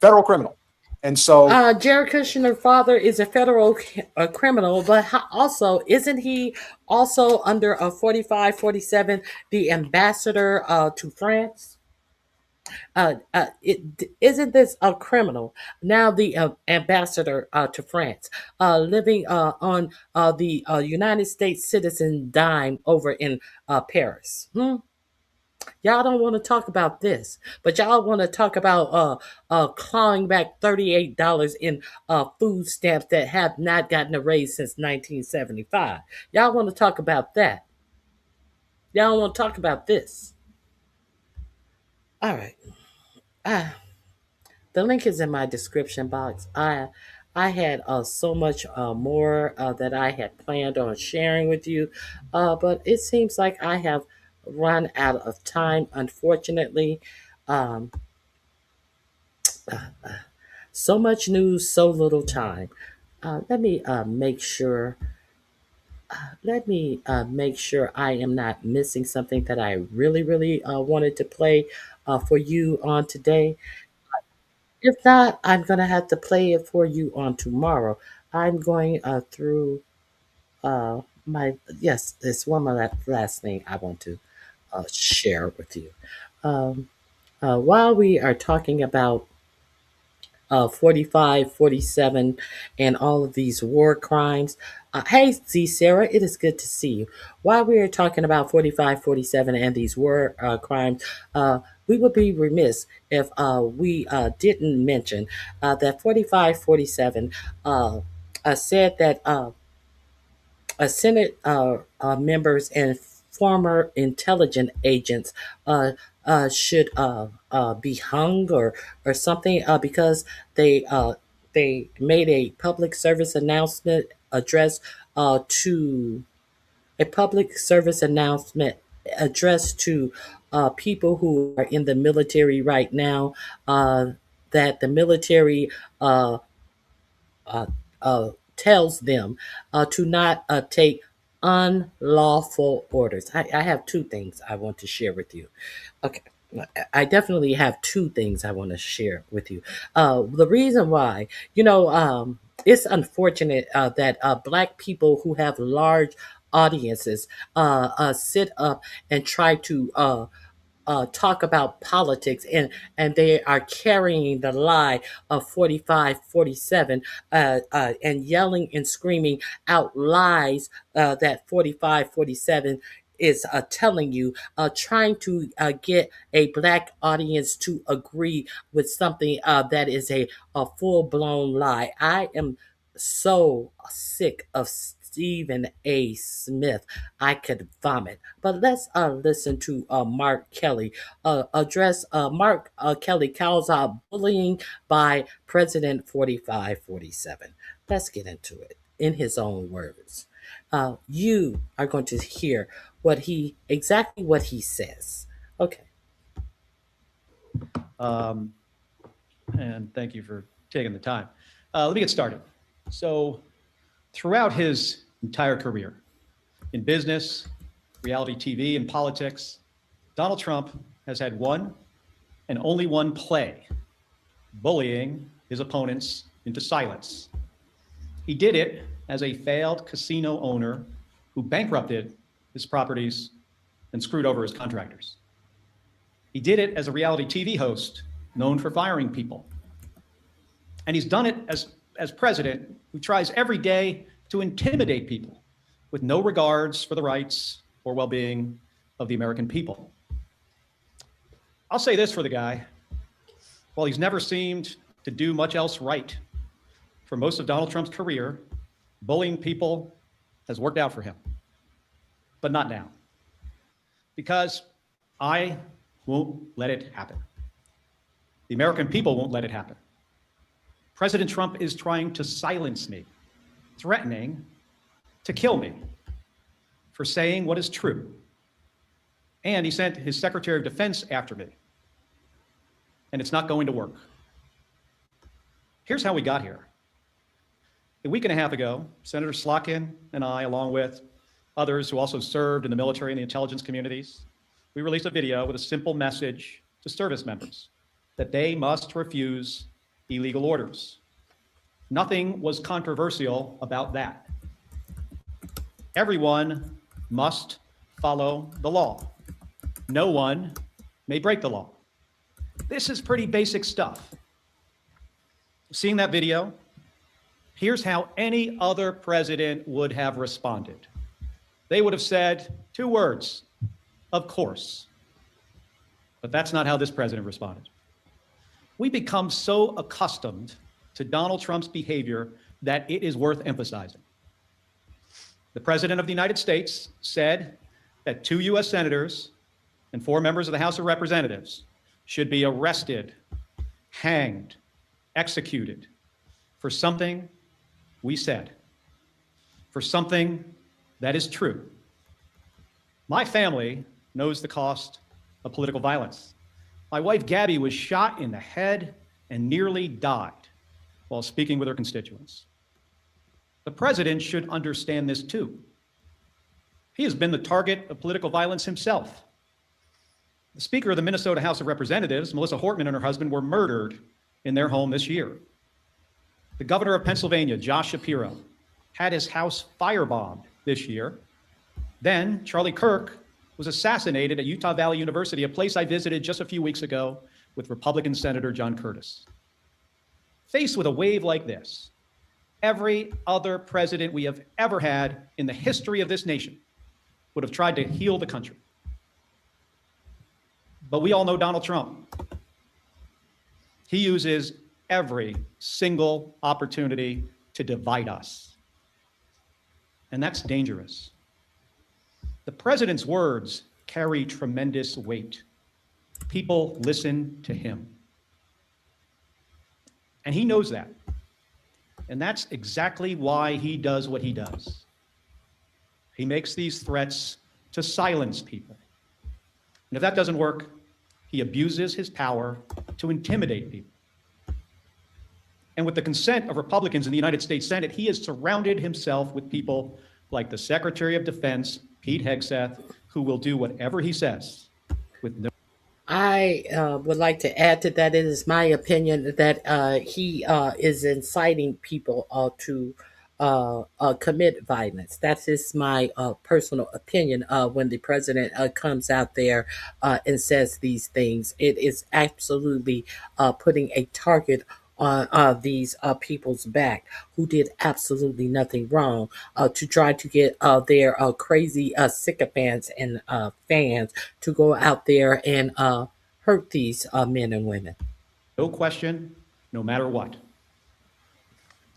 Speaker 8: Federal criminal. And so
Speaker 1: Jared Kushner's father is a federal criminal, but also isn't he also under a 45-47 the ambassador to France? Isn't this a criminal? Now the ambassador to France, living on the United States citizen dime over in Paris. Y'all don't want to talk about this, but y'all want to talk about clawing back $38 in food stamps that have not gotten a raise since 1975. Y'all want to talk about that. Y'all want to talk about this. All right. The link is in my description box. I had so much more that I had planned on sharing with you, but it seems like I have run out of time, unfortunately. Um, so much news, so little time. Let me make sure. Let me make sure I am not missing something that I really, really wanted to play for you on today. If not, I'm gonna have to play it for you on tomorrow. I'm going through my yes. It's one of the last thing I want to share with you. Um, while we are talking about 45-47 and all of these war crimes. Hey, Z Sarah, it is good to see you. While we are talking about 45-47 and these war crimes, we would be remiss if we didn't mention that 45-47 said that Senate members and former intelligence agents should be hung or something because they made a public service announcement address to a public service announcement addressed to people who are in the military right now, that the military uh, uh, tells them to not take unlawful orders. I have two things I want to share with you. Okay. I definitely have two things I want to share with you. The reason why, it's unfortunate that Black people who have large audiences sit up and try to talk about politics and they are carrying the lie of 45-47 and yelling and screaming out lies that 45-47 is telling you, trying to get a Black audience to agree with something that is a full-blown lie. I am so sick of Stephen A. Smith. I could vomit. But let's listen to Mark Kelly address Mark Kelly calls out bullying by President 45-47. Let's get into it in his own words. you are going to hear exactly what he says. Okay.
Speaker 2: And thank you for taking the time. Let me get started. So throughout his entire career in business, reality TV, and politics, Donald Trump has had one and only one play: bullying his opponents into silence. He did it as a failed casino owner who bankrupted his properties and screwed over his contractors. He did it as a reality TV host known for firing people. And he's done it as president who tries every day to intimidate people with no regards for the rights or well-being of the American people. I'll say this for the guy: while he's never seemed to do much else right, for most of Donald Trump's career, bullying people has worked out for him. But not now. Because I won't let it happen. The American people won't let it happen. President Trump is trying to silence me, threatening to kill me for saying what is true. And he sent his Secretary of Defense after me. And it's not going to work. Here's how we got here. A week and a half ago, Senator Slotkin and I, along with others who also served in the military and the intelligence communities, we released a video with a simple message to service members that they must refuse illegal orders. Nothing was controversial about that. Everyone must follow the law. No one may break the law. This is pretty basic stuff. Seeing that video, here's how any other president would have responded. They would have said 2 words: of course. But that's not how this president responded. We become so accustomed to Donald Trump's behavior that it is worth emphasizing. The President of the United States said that 2 U.S. senators and 4 members of the House of Representatives should be arrested, hanged, executed for something we said, for something that is true. My family knows the cost of political violence. My wife, Gabby, was shot in the head and nearly died while speaking with her constituents. The president should understand this too. He has been the target of political violence himself. The Speaker of the Minnesota House of Representatives, Melissa Hortman, and her husband were murdered in their home this year. The governor of Pennsylvania, Josh Shapiro, had his house firebombed this year. Then Charlie Kirk was assassinated at Utah Valley University, a place I visited just a few weeks ago with Republican Senator John Curtis. Faced with a wave like this, every other president we have ever had in the history of this nation would have tried to heal the country. But we all know Donald Trump. He uses every single opportunity to divide us. And that's dangerous. The president's words carry tremendous weight. People listen to him. And he knows that. And that's exactly why he does what he does. He makes these threats to silence people. And if that doesn't work, he abuses his power to intimidate people. And with the consent of Republicans in the United States Senate, he has surrounded himself with people like the Secretary of Defense, Pete Hegseth, who will do whatever he says with no.
Speaker 1: I would like to add to that. It is my opinion that he is inciting people to commit violence. That is my personal opinion. When the president comes out there and says these things, it is absolutely putting a target on these people's back who did absolutely nothing wrong to try to get their crazy sycophants and fans to go out there and hurt these men and women.
Speaker 2: No question, no matter what.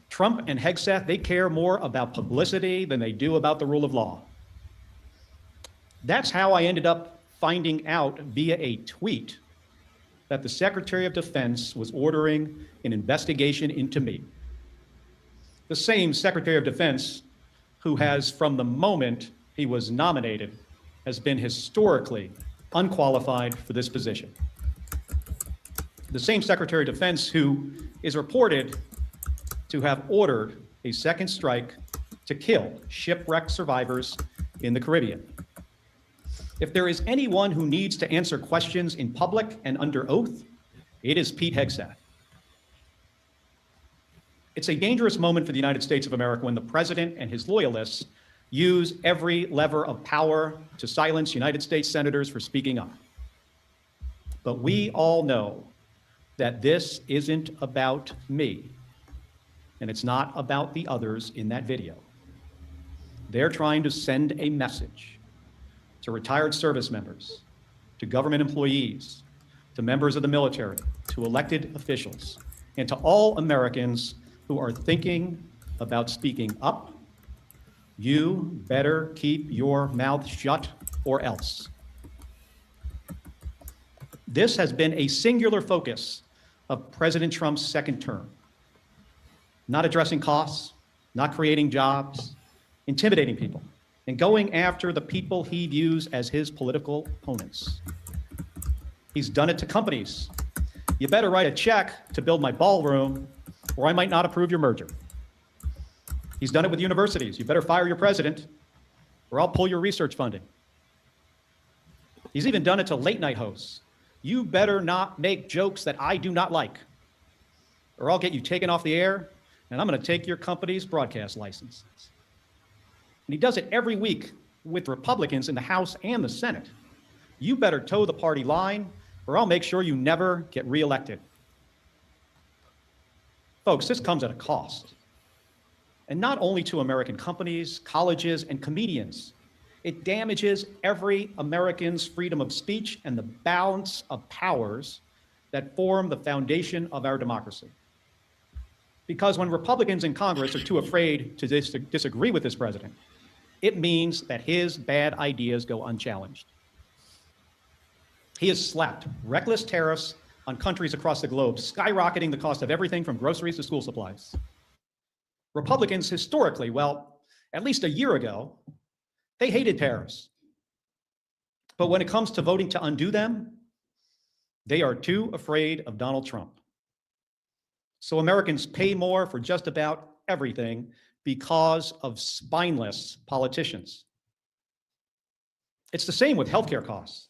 Speaker 2: Trump and Hegseth, they care more about publicity than they do about the rule of law. That's how I ended up finding out via a tweet that the Secretary of Defense was ordering an investigation into me. The same Secretary of Defense who has, from the moment he was nominated, has been historically unqualified for this position. The same Secretary of Defense who is reported to have ordered a second strike to kill shipwreck survivors in the Caribbean. If there is anyone who needs to answer questions in public and under oath, it is Pete Hegseth. It's a dangerous moment for the United States of America when the president and his loyalists use every lever of power to silence United States senators for speaking up. But we all know that this isn't about me, and it's not about the others in that video. They're trying to send a message to retired service members, to government employees, to members of the military, to elected officials, and to all Americans who are thinking about speaking up. You better keep your mouth shut or else. This has been a singular focus of President Trump's second term. Not addressing costs, not creating jobs, intimidating people, and going after the people he views as his political opponents. He's done it to companies. You better write a check to build my ballroom, or I might not approve your merger. He's done it with universities. You better fire your president, or I'll pull your research funding. He's even done it to late night hosts. You better not make jokes that I do not like, or I'll get you taken off the air, and I'm going to take your company's broadcast licenses. And he does it every week with Republicans in the House and the Senate. You better toe the party line, or I'll make sure you never get reelected. Folks, this comes at a cost. And not only to American companies, colleges, and comedians. It damages every American's freedom of speech and the balance of powers that form the foundation of our democracy. Because when Republicans in Congress are too afraid to disagree with this president, it means that his bad ideas go unchallenged. He has slapped reckless tariffs on countries across the globe, skyrocketing the cost of everything from groceries to school supplies. Republicans historically, well, at least a year ago, they hated tariffs. But when it comes to voting to undo them, they are too afraid of Donald Trump. So Americans pay more for just about everything because of spineless politicians. It's the same with healthcare costs.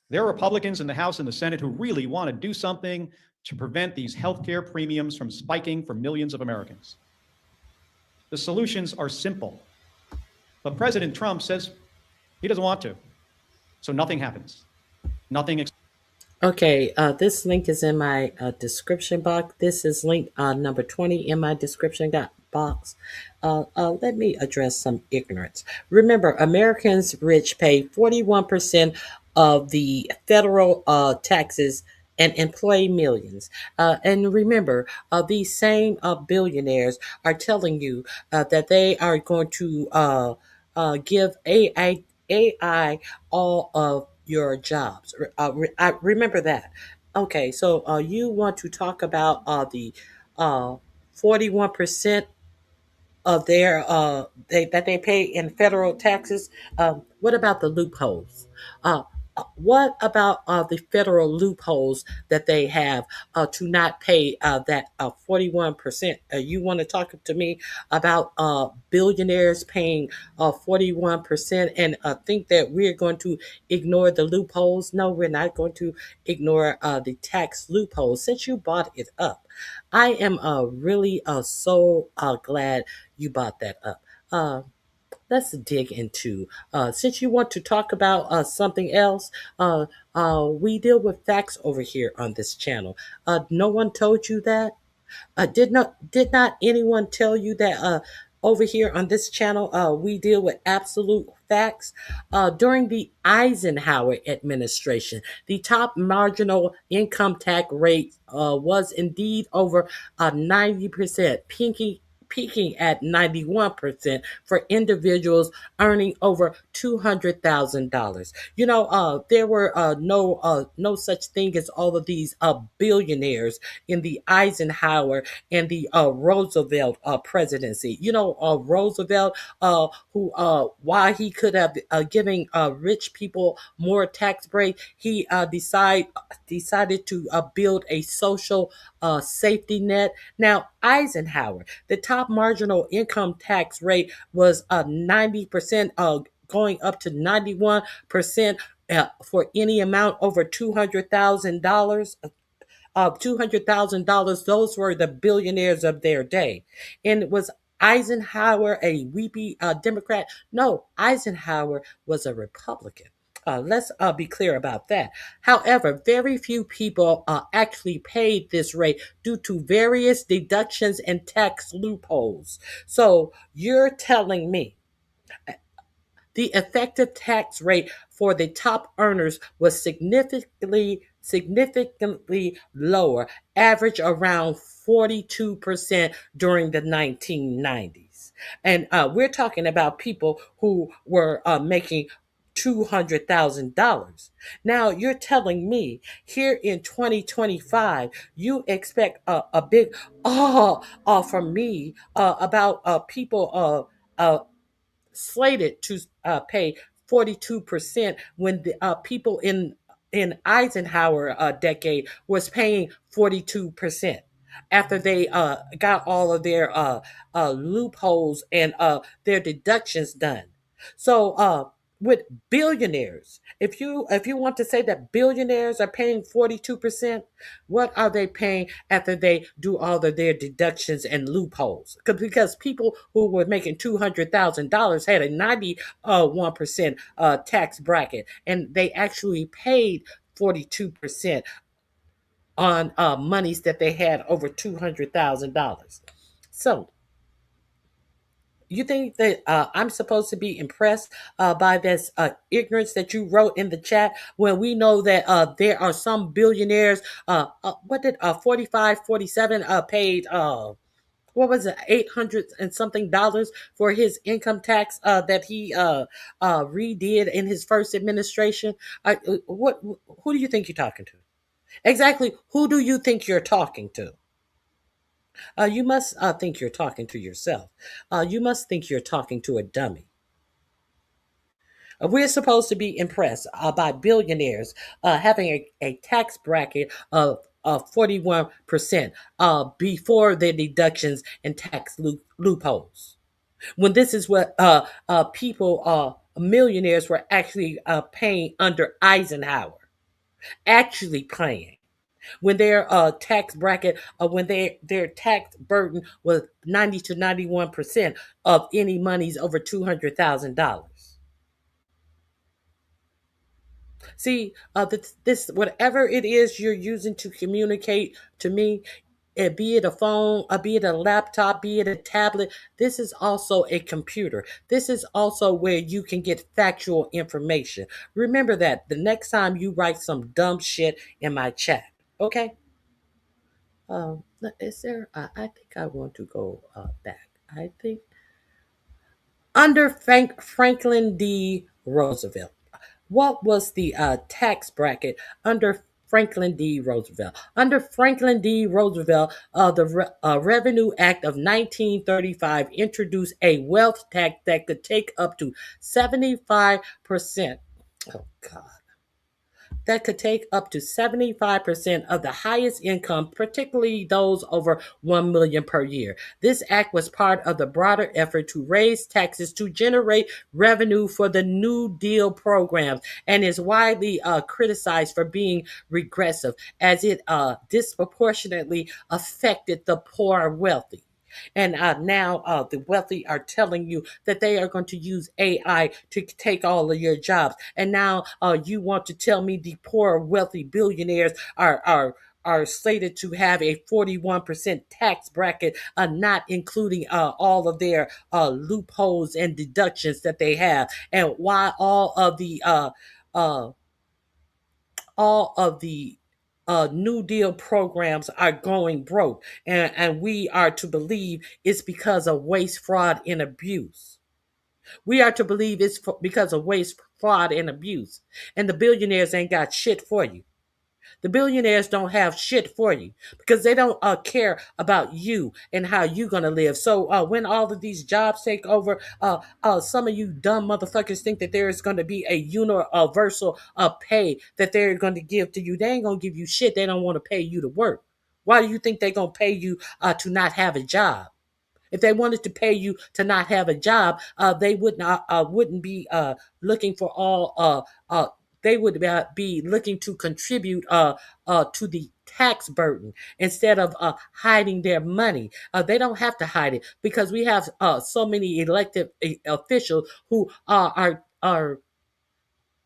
Speaker 2: There are Republicans in the House and the Senate who really want to do something to prevent these healthcare premiums from spiking for millions of Americans. The solutions are simple, but President Trump says he doesn't want to, so nothing happens. Nothing.
Speaker 1: Okay, this link is in my description box. This is link number 20 in my description box. Let me address some ignorance. Remember, Americans rich pay 41% of the federal taxes and employ millions. And remember, these same billionaires are telling you that they are going to give AI all of your jobs. I remember that. Okay, so you want to talk about the 41% of their that they pay in federal taxes. What about the loopholes? What about the federal loopholes that they have to not pay that 41%? You want to talk to me about billionaires paying 41% and think that we're going to ignore the loopholes? No, we're not going to ignore the tax loopholes since you brought it up. I am really so glad you brought that up. Let's dig into, since you want to talk about something else, we deal with facts over here on this channel. No one told you that? Did not anyone tell you that over here on this channel, we deal with absolute facts? During the Eisenhower administration, the top marginal income tax rate was indeed over 90%, peaking at 91% for individuals earning over $200,000. There were no such thing as all of these billionaires in the Eisenhower and the Roosevelt presidency. Roosevelt, who why he could have given rich people more tax break, he decided to build a social safety net. Now, Eisenhower, the top marginal income tax rate was 90%, going up to 91% for any amount over $200,000. $200,000. Those were the billionaires of their day. And was Eisenhower a weepy Democrat? No, Eisenhower was a Republican. Let's be clear about that. However, very few people actually paid this rate due to various deductions and tax loopholes. So you're telling me the effective tax rate for the top earners was significantly lower, average around 42% during the 1990s. And we're talking about people who were making $200,000. Now you're telling me here in 2025, you expect a big from me about people slated to pay 42% when the people in Eisenhower decade was paying 42% after they got all of their loopholes and their deductions done. So with billionaires, if you want to say that billionaires are paying 42%, what are they paying after they do all of their deductions and loopholes? Because people who were making $200,000 had a 91% tax bracket, and they actually paid 42% on monies that they had over $200,000. So you think that I'm supposed to be impressed by this ignorance that you wrote in the chat when we know that there are some billionaires, what did 45, 47 paid, what was it, 800 and something dollars for his income tax that he redid in his first administration? Who do you think you're talking to? Exactly, who do you think you're talking to? You must think you're talking to yourself. You must think you're talking to a dummy. We're supposed to be impressed by billionaires having a tax bracket of 41% before their deductions and tax loopholes. When this is what people, millionaires, were actually paying under Eisenhower, actually paying. When their tax bracket, when their tax burden was 90 to 91% of any monies over $200,000. See, this whatever it is you're using to communicate to me, be it a phone, be it a laptop, be it a tablet, this is also a computer. This is also where you can get factual information. Remember that the next time you write some dumb shit in my chat, okay? Is there? I think I want to go back. I think under Franklin D. Roosevelt, what was the tax bracket under Franklin D. Roosevelt? Under Franklin D. Roosevelt, the Revenue Act of 1935 introduced a wealth tax that could take up to 75%. Oh God. That could take up to 75% of the highest income, particularly those over 1 million per year. This act was part of the broader effort to raise taxes to generate revenue for the New Deal programs, and is widely criticized for being regressive, as it disproportionately affected the poor and wealthy. And now the wealthy are telling you that they are going to use AI to take all of your jobs. And now you want to tell me the poor wealthy billionaires are slated to have a 41% tax bracket, not including all of their loopholes and deductions that they have, and why all of the New Deal programs are going broke, and we are to believe it's because of waste, fraud, and abuse. We are to believe it's because of waste, fraud, and abuse. And the billionaires ain't got shit for you. The billionaires don't have shit for you because they don't care about you and how you gonna live. So when all of these jobs take over, some of you dumb motherfuckers think that there is going to be a universal pay that they're going to give to you. They ain't gonna give you shit. They don't want to pay you to work. Why do you think they're gonna pay you to not have a job? If they wanted to pay you to not have a job, they wouldn't be looking for all. They would be looking to contribute to the tax burden instead of hiding their money. They don't have to hide it because we have so many elected officials who are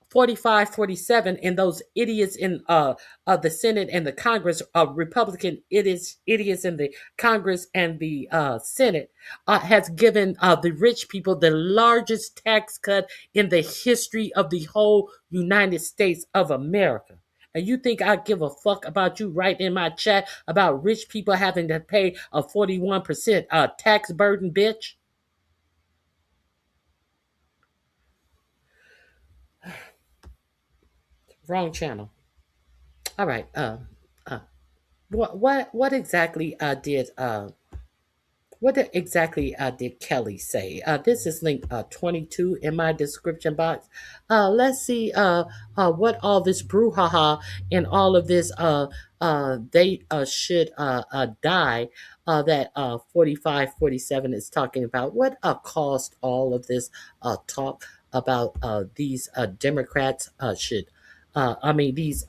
Speaker 1: 45, 47, and those idiots in the Senate and the Congress, Republican idiots in the Congress and the Senate, has given the rich people the largest tax cut in the history of the whole United States of America. And you think I give a fuck about you writing in my chat about rich people having to pay a 41% tax burden, bitch? Wrong channel. All right. What exactly did Kelly say? This is link 22 in my description box. Let's see what all this brouhaha and all of this they should die that 45, 47 is talking about. What caused all of this talk about these Democrats these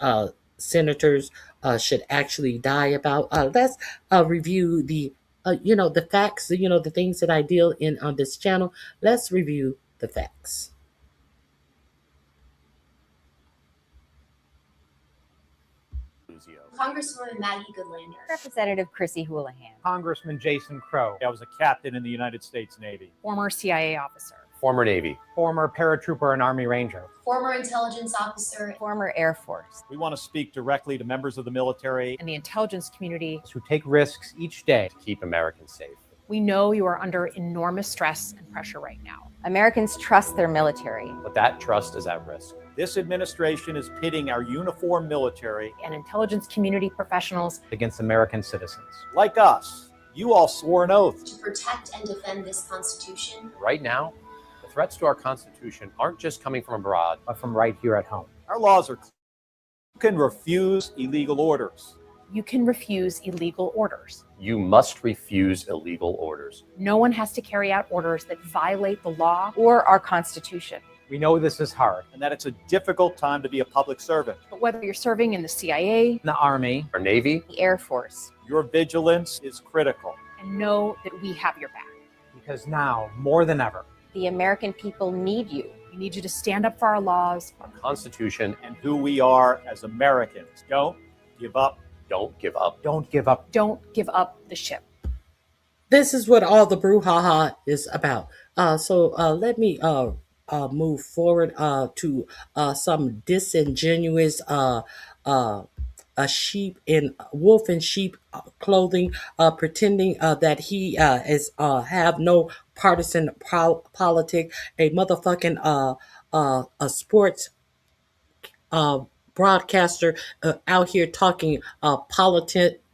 Speaker 1: senators should actually die about? Let's review the the facts, the things that I deal in on this channel. Let's review the facts.
Speaker 9: Congresswoman Maggie Goodlander.
Speaker 11: Representative Chrissy Houlihan.
Speaker 16: Congressman Jason Crow. I was a captain in the United States Navy.
Speaker 11: Former CIA officer.
Speaker 21: Former Navy.
Speaker 16: Former paratrooper and Army Ranger.
Speaker 9: Former intelligence officer.
Speaker 11: Former Air Force.
Speaker 16: We want to speak directly to members of the military
Speaker 11: and the intelligence community
Speaker 16: who take risks each day
Speaker 21: to keep Americans safe.
Speaker 11: We know you are under enormous stress and pressure right now. Americans trust their military.
Speaker 21: But that trust is at risk.
Speaker 16: This administration is pitting our uniformed military
Speaker 11: and intelligence community professionals
Speaker 16: against American citizens. Like us, you all swore an oath
Speaker 9: to protect and defend this Constitution.
Speaker 21: Right now, the threats to our Constitution aren't just coming from abroad,
Speaker 16: but from right here at home. Our laws are clear. You can refuse illegal orders.
Speaker 11: You can refuse illegal orders.
Speaker 21: You must refuse illegal orders.
Speaker 11: No one has to carry out orders that violate the law or our Constitution.
Speaker 16: We know this is hard and that it's a difficult time to be a public servant.
Speaker 11: But whether you're serving in the CIA,
Speaker 16: the Army,
Speaker 21: or Navy,
Speaker 11: the Air Force,
Speaker 16: your vigilance is critical.
Speaker 11: And know that we have your back.
Speaker 16: Because now, more than ever,
Speaker 11: the American people need you. We need you to stand up for our laws,
Speaker 21: our Constitution,
Speaker 16: and who we are as Americans. Don't give up.
Speaker 21: Don't give up.
Speaker 16: Don't give up.
Speaker 11: Don't give up the ship.
Speaker 1: This is what all the brouhaha is about. So let me move forward to some disingenuous a sheep in wolf in sheep clothing, pretending that he is have no partisan politic, a motherfucking a sports broadcaster out here talking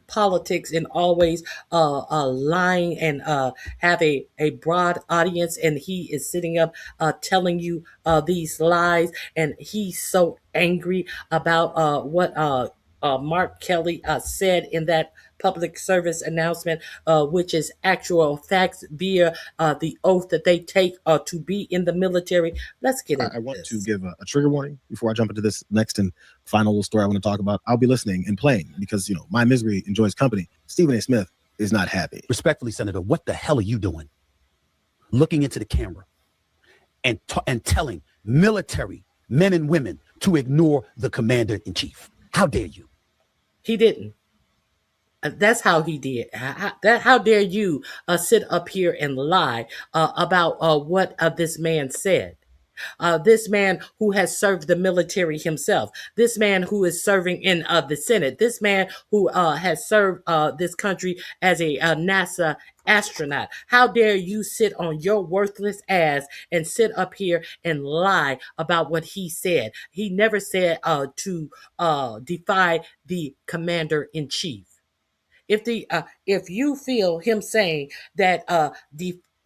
Speaker 1: politics and always lying and have a broad audience, and he is sitting up telling you these lies, and he's so angry about what Mark Kelly said in that public service announcement, which is actual facts via the oath that they take to be in the military. Let's get into
Speaker 25: I want to give a trigger warning before I jump into this next and final little story I want to talk about. I'll be listening and playing because, my misery enjoys company. Stephen A. Smith is not happy.
Speaker 26: Respectfully, Senator, what the hell are you doing? Looking into the camera and telling military men and women to ignore the commander-in-chief. How dare you?
Speaker 1: He didn't. That's how he did. How dare you sit up here and lie about what this man said? This man who has served the military himself, this man who is serving in the Senate, this man who has served this country as a NASA astronaut. How dare you sit on your worthless ass and sit up here and lie about what he said? He never said to defy the commander-in-chief. If you feel him saying that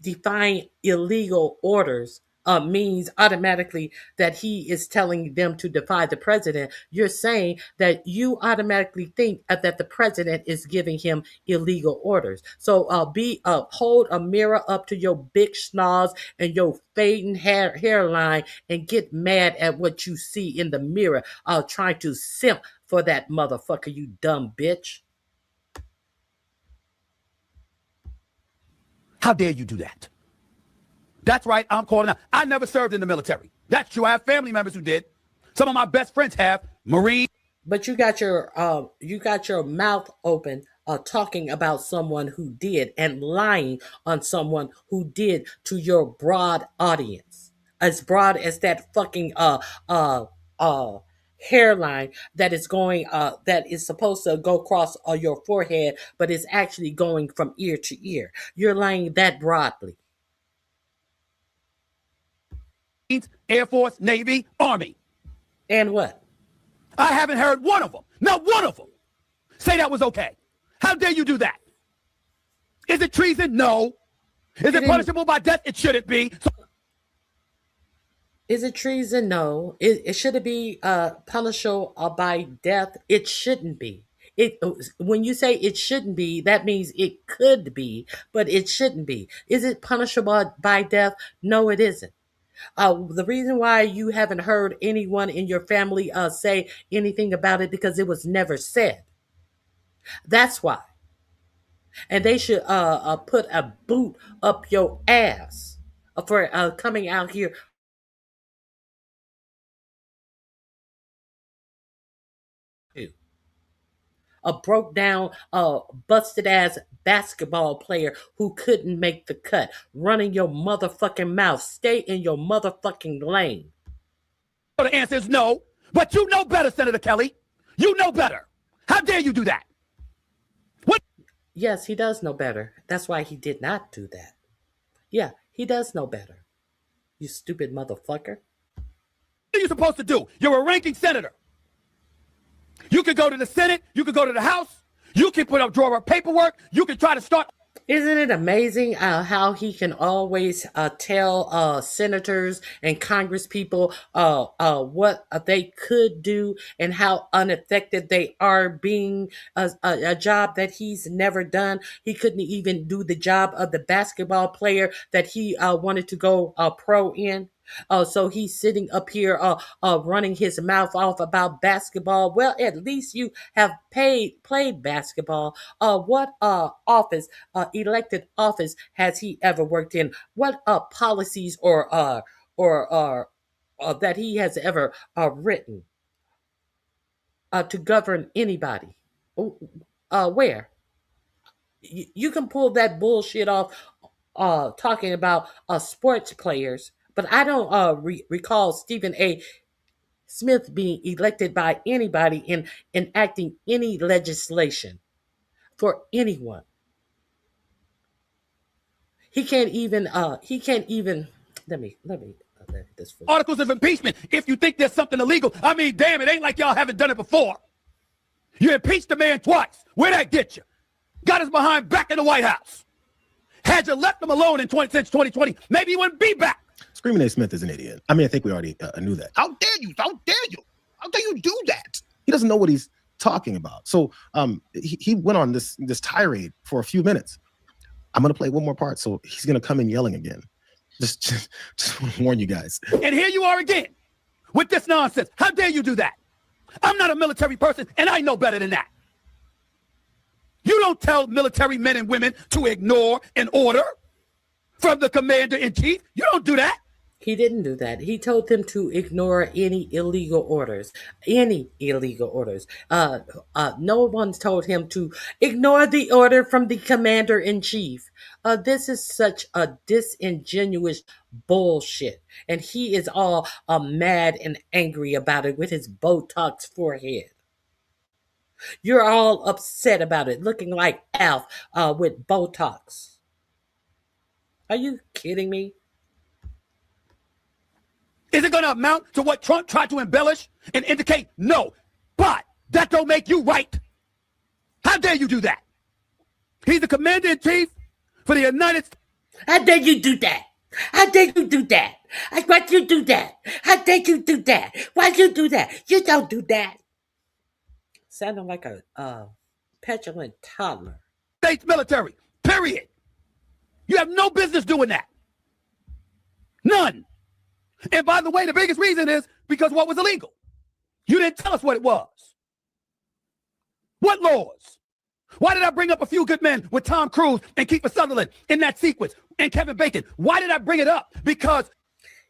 Speaker 1: defying illegal orders means automatically that he is telling them to defy the president, you're saying that you automatically think that the president is giving him illegal orders. So hold a mirror up to your big schnoz and your fading hairline and get mad at what you see in the mirror, trying to simp for that motherfucker, you dumb bitch.
Speaker 26: How dare you do that? That's right, I'm calling out. I never served in the military. That's true. I have family members who did. Some of my best friends have. Marine.
Speaker 1: But you got your mouth open talking about someone who did and lying on someone who did to your broad audience. As broad as that fucking hairline that is going that is supposed to go across your forehead, but is actually going from ear to ear. You're lying that broadly.
Speaker 26: Air Force, Navy, Army.
Speaker 1: And what?
Speaker 26: I haven't heard one of them, not one of them, say that was okay. How dare you do that? Is it treason? No. Is it punishable by death? It shouldn't be.
Speaker 1: Is it treason? No. Should it be punishable by death? It shouldn't be. When you say it shouldn't be, that means it could be, but it shouldn't be. Is it punishable by death? No, it isn't. The reason why you haven't heard anyone in your family say anything about it because it was never said. That's why. And they should put a boot up your ass for coming out here. A broke down, busted ass basketball player who couldn't make the cut, running your motherfucking mouth. Stay in your motherfucking lane.
Speaker 26: The answer is no, but you know better, Senator Kelly. You know better. How dare you do that? What?
Speaker 1: Yes, he does know better. That's why he did not do that. Yeah, he does know better. You stupid motherfucker.
Speaker 26: What are you supposed to do? You're a ranking senator. You could go to the Senate. You could go to the House. You can draw up paperwork. You can try to start.
Speaker 1: Isn't it amazing how he can always tell senators and congresspeople what they could do and how ineffective they are being a job that he's never done. He couldn't even do the job of the basketball player that he wanted to go pro in. So he's sitting up here running his mouth off about basketball. Well, at least you have played basketball. What office, elected office, has he ever worked in? What policies or that he has ever written to govern anybody? Where? You can pull that bullshit off talking about sports players. But I don't recall Stephen A. Smith being elected by anybody in enacting any legislation for anyone. He can't even let me this
Speaker 26: articles of impeachment if you think there's something illegal. I mean, damn, it ain't like y'all haven't done it before. You impeached the man twice. Where'd that get you? Got his behind back in the White House. Had you left him alone since 2020, maybe he wouldn't be back.
Speaker 25: Screaming A. Smith is an idiot. I mean, I think we already knew that.
Speaker 26: How dare you? How dare you? How dare you do that?
Speaker 25: He doesn't know what he's talking about. So he went on this tirade for a few minutes. I'm going to play one more part. So he's going to come in yelling again. Just want to warn you guys.
Speaker 26: And here you are again with this nonsense. How dare you do that? I'm not a military person, and I know better than that. You don't tell military men and women to ignore an order from the commander-in-chief. You don't do that.
Speaker 1: He didn't do that. He told them to ignore any illegal orders. Any illegal orders. No one's told him to ignore the order from the commander-in-chief. This is such a disingenuous bullshit. And he is all mad and angry about it with his Botox forehead. You're all upset about it, looking like Alf with Botox. Are you kidding me?
Speaker 26: Is it going to amount to what Trump tried to embellish and indicate? No. But that don't make you right. How dare you do that? He's the commander-in-chief for the United States.
Speaker 1: How dare you do that? How dare you do that? Why you do that? How dare you do that? Why you do that? You don't do that. Sounding like a petulant toddler.
Speaker 26: States military, period. You have no business doing that. None. And by the way, the biggest reason is because what was illegal? You didn't tell us what it was. What laws? Why did I bring up A Few Good Men with Tom Cruise and Kiefer Sutherland in that sequence and Kevin Bacon? Why did I bring it up? Because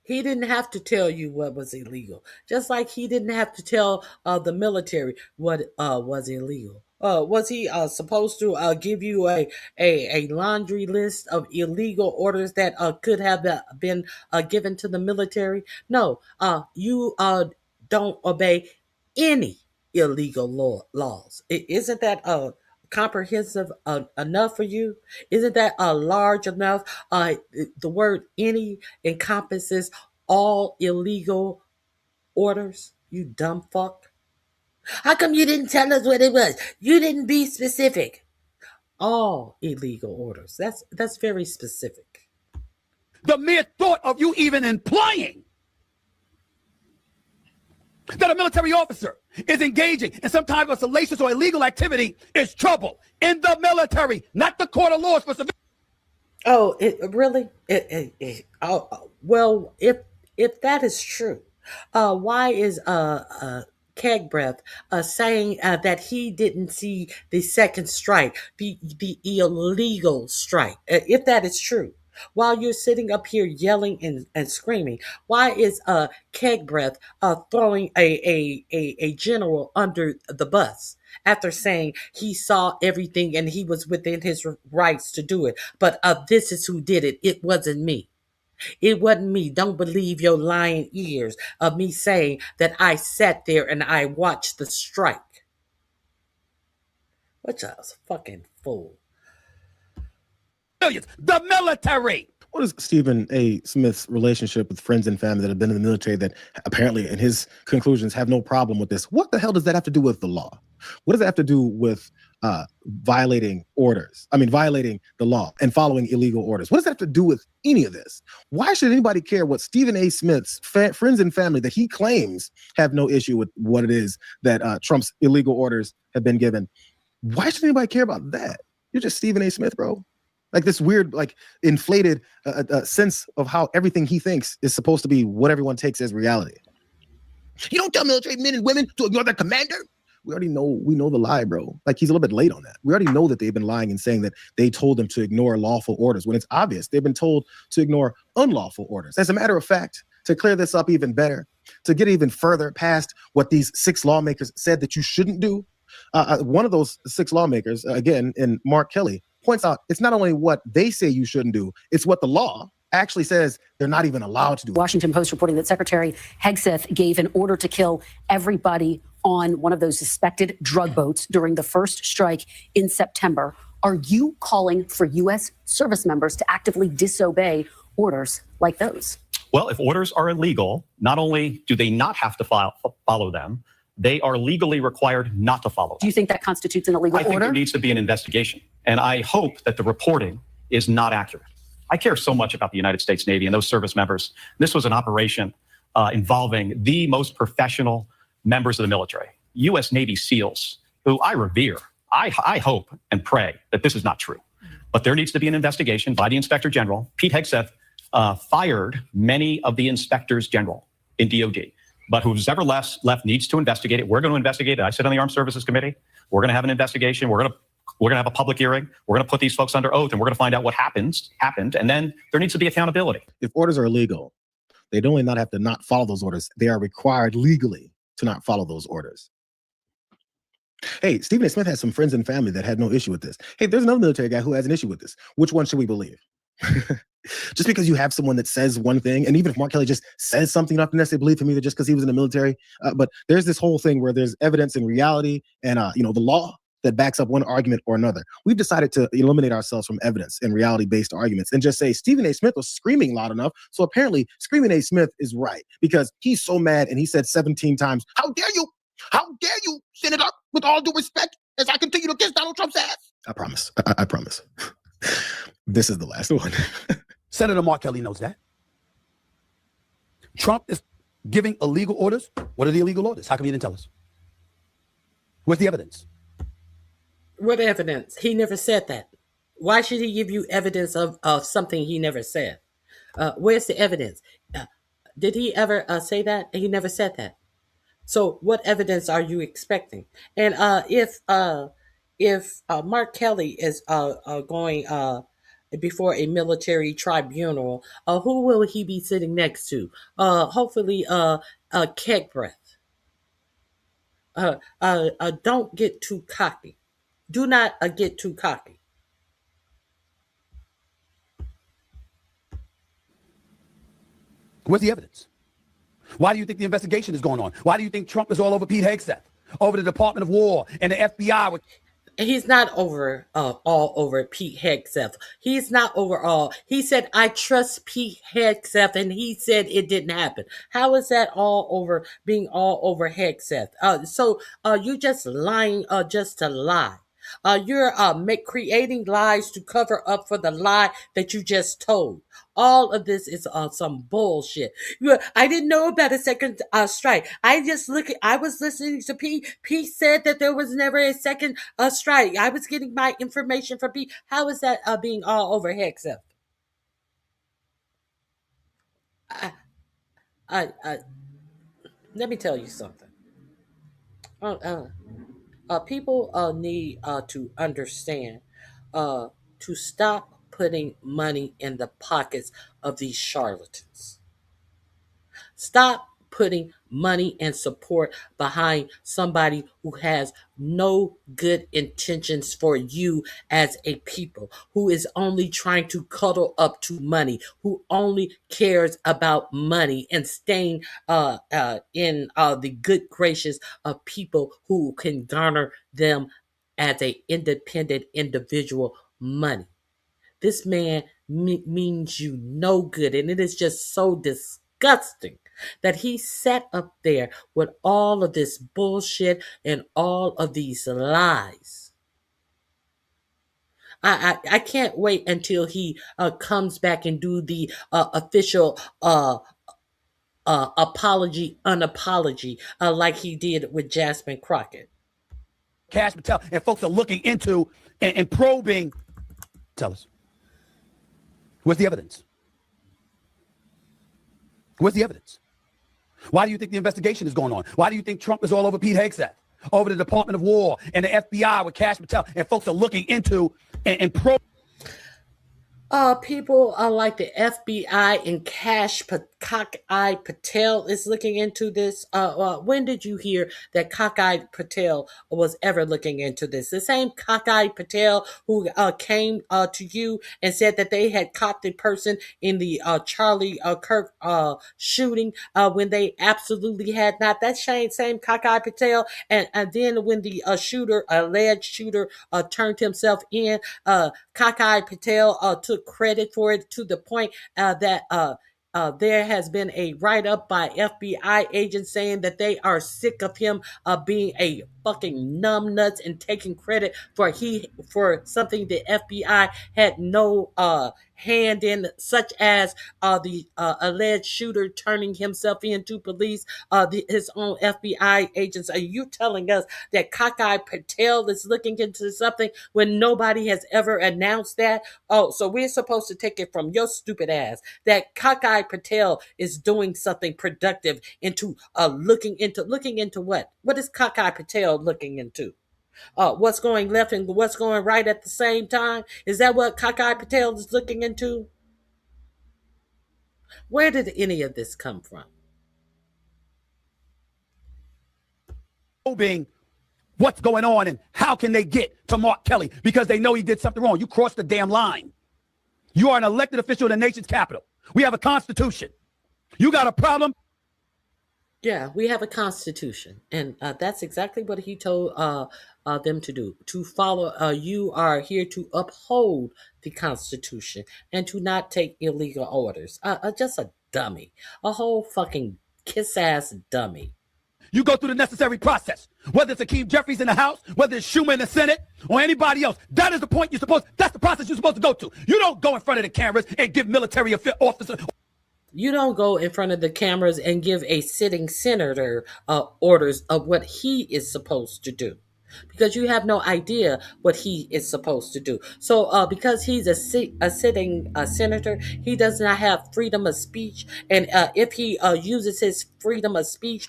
Speaker 1: he didn't have to tell you what was illegal. Just like he didn't have to tell the military what was illegal. Was he supposed to give you a laundry list of illegal orders that could have been given to the military? No, you don't obey any illegal laws. Isn't that comprehensive enough for you? Isn't that large enough? The word any encompasses all illegal orders, you dumb fuck. How come you didn't tell us what it was? You didn't be specific. All illegal orders. That's very specific.
Speaker 26: the mere thought of you even implying that a military officer is engaging in some type of salacious or illegal activity is trouble in the military, not the court of laws for civilians.
Speaker 1: Oh, it really? Well, if that is true, why is Keg Breath saying that he didn't see the second strike, the illegal strike? If that is true, while you're sitting up here yelling and screaming, why is Keg Breath throwing a general under the bus after saying he saw everything and he was within his rights to do it? But this is who did it. It wasn't me. It wasn't me. Don't believe your lying ears of me saying that I sat there and I watched the strike. What a fucking fool.
Speaker 26: The military.
Speaker 25: What is Stephen A. Smith's relationship with friends and family that have been in the military that apparently, in his conclusions, have no problem with this? What the hell does that have to do with the law? What does that have to do with violating orders? I mean, violating the law and following illegal orders. What does that have to do with any of this? Why should anybody care what Stephen A. Smith's friends and family that he claims have no issue with what it is that Trump's illegal orders have been given? Why should anybody care about that? You're just Stephen A. Smith, bro. Like this weird, like inflated sense of how everything he thinks is supposed to be what everyone takes as reality. You don't tell military men and women to ignore their commander. We know the lie, bro. Like he's a little bit late on that. We already know that they've been lying and saying that they told them to ignore lawful orders when it's obvious they've been told to ignore unlawful orders. As a matter of fact, to clear this up even better, to get even further past what these 6 lawmakers said that you shouldn't do, one of those 6 lawmakers, again, in Mark Kelly, points out it's not only what they say you shouldn't do, it's what the law actually says they're not even allowed to do.
Speaker 7: Washington Post reporting that Secretary Hegseth gave an order to kill everybody on one of those suspected drug boats during the first strike in September. Are you calling for U.S. service members to actively disobey orders like those?
Speaker 2: Well, if orders are illegal, not only do they not have to follow them, they are legally required not to follow them.
Speaker 7: Do you think that constitutes an illegal order?
Speaker 2: I think there needs to be an investigation, and I hope that the reporting is not accurate. I care so much about the United States Navy and those service members. This was an operation involving the most professional members of the military, U.S. Navy SEALs, who I revere. I hope and pray that this is not true. But there needs to be an investigation by the Inspector General. Pete Hegseth fired many of the inspectors general in DOD. But who's ever left needs to investigate it. We're going to investigate it. I sit on the Armed Services Committee. We're going to have an investigation. We're going to have a public hearing. We're going to put these folks under oath, and we're going to find out what happened. And then there needs to be accountability.
Speaker 25: If orders are illegal, They don't only not have to not follow those orders, they are required legally to not follow those orders. Hey, Stephen A. Smith has some friends and family that had no issue with this. Hey, there's another military guy who has an issue with this. Which one should we believe? Just because you have someone that says one thing, and even if Mark Kelly just says something, not necessarily believe him either just because he was in the military, but there's this whole thing where there's evidence and reality and, the law that backs up one argument or another. We've decided to eliminate ourselves from evidence and reality-based arguments and just say Stephen A. Smith was screaming loud enough, so apparently Screaming A. Smith is right because he's so mad and he said 17 times, "How dare you? How dare you, Senator, with all due respect, as I continue to kiss Donald Trump's ass." I promise. I promise. This is the last one.
Speaker 26: Senator Mark Kelly knows that. Trump is giving illegal orders. What are the illegal orders? How come you didn't tell us? Where's the evidence?
Speaker 1: What evidence? He never said that. Why should he give you evidence of something he never said? Where's the evidence? Did he ever say that? He never said that. So what evidence are you expecting? And if Mark Kelly is going before a military tribunal, who will he be sitting next to? Hopefully, Keg Breath. Don't get too cocky. Do not get too cocky.
Speaker 26: Where's the evidence? Why do you think the investigation is going on? Why do you think Trump is all over Pete Hegseth, over the Department of War and the FBI?
Speaker 1: He's not over all over Pete Hegseth. He's not over all. He said, "I trust Pete Hegseth," and he said it didn't happen. How is that all over being all over Hegseth? So you just lying just to lie. You're creating lies to cover up for the lie that you just told. All of this is some bullshit. I didn't know about a second strike. I was listening to Pete. Pete said that there was never a second strike. I was getting my information from Pete. How is that being all over Hegseth? Let me tell you something. People need to understand to stop putting money in the pockets of these charlatans. Stop putting money and support behind somebody who has no good intentions for you as a people, who is only trying to cuddle up to money, who only cares about money and staying in the good gracious of people who can garner them as a independent individual money. This man means you no good, and it is just so disgusting that he sat up there with all of this bullshit and all of these lies. I can't wait until he comes back and do the official unapology like he did with Jasmine Crockett.
Speaker 26: Cash Patel and folks are looking into and probing. Tell us. Where's the evidence? Where's the evidence? Why do you think the investigation is going on? Why do you think Trump is all over Pete Hegseth, over the Department of War and the FBI with Cash Patel and folks are looking into and probing?
Speaker 1: People like the FBI and Cockeyed Patel is looking into this. When did you hear that Cockeyed Patel was ever looking into this? The same Cockeyed Patel who came to you and said that they had caught the person in the Charlie Kirk shooting when they absolutely had not. That same Cockeyed Patel. And then when the alleged shooter turned himself in, Cockeyed Patel took credit for it to the point that there has been a write-up by FBI agents saying that they are sick of him being a fucking numbnuts and taking credit for something the FBI had no hand in, such as the alleged shooter turning himself into police, his own FBI agents. Are you telling us that Cockeyed Patel is looking into something when nobody has ever announced that? Oh, so we're supposed to take it from your stupid ass that Cockeyed Patel is doing something productive into looking into what? What is Cockeyed Patel looking into? What's going left and what's going right at the same time? Is that what Cockeyed Patel is looking into? Where did any of this come from?
Speaker 26: Being what's going on and how can they get to Mark Kelly because they know he did something wrong. You crossed the damn line. You are an elected official in the nation's capital. We have a constitution. You got a problem?
Speaker 1: Yeah, we have a constitution, and that's exactly what he told them to do. To follow, you are here to uphold the constitution and to not take illegal orders. Just a dummy, a whole fucking kiss-ass dummy.
Speaker 26: You go through the necessary process, whether it's Akeem Jeffries in the House, whether it's Schumer in the Senate, or anybody else. That is the point that's the process you're supposed to go to. You don't go in front of the cameras and give military officers.
Speaker 1: You don't go in front of the cameras and give a sitting senator orders of what he is supposed to do, because you have no idea what he is supposed to do. So because he's a sitting senator, he does not have freedom of speech. And if he uses his freedom of speech,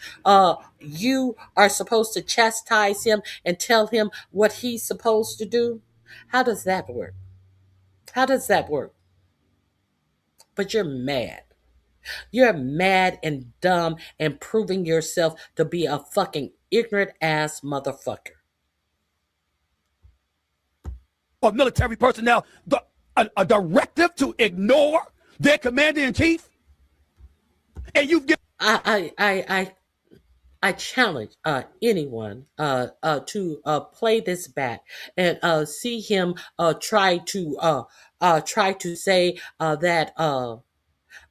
Speaker 1: you are supposed to chastise him and tell him what he's supposed to do. How does that work? How does that work? But you're mad. You're mad and dumb and proving yourself to be a fucking ignorant ass motherfucker.
Speaker 26: Of military personnel, a directive to ignore their commander-in-chief, and you've given.
Speaker 1: I challenge anyone to play this back and see him try to say that.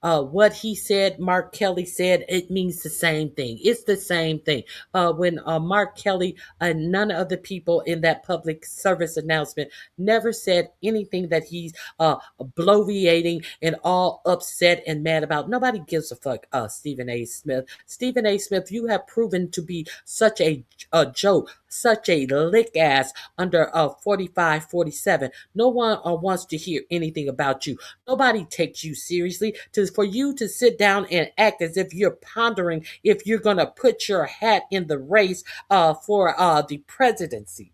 Speaker 1: What he said, Mark Kelly said, it means the same thing. It's the same thing. When Mark Kelly and none of the people in that public service announcement never said anything that he's bloviating and all upset and mad about. Nobody gives a fuck, Stephen A. Smith. Stephen A. Smith, you have proven to be such a joke, such a lick ass under 45-47. No one wants to hear anything about you. Nobody takes you seriously. For you to sit down and act as if you're pondering if you're going to put your hat in the race for the presidency.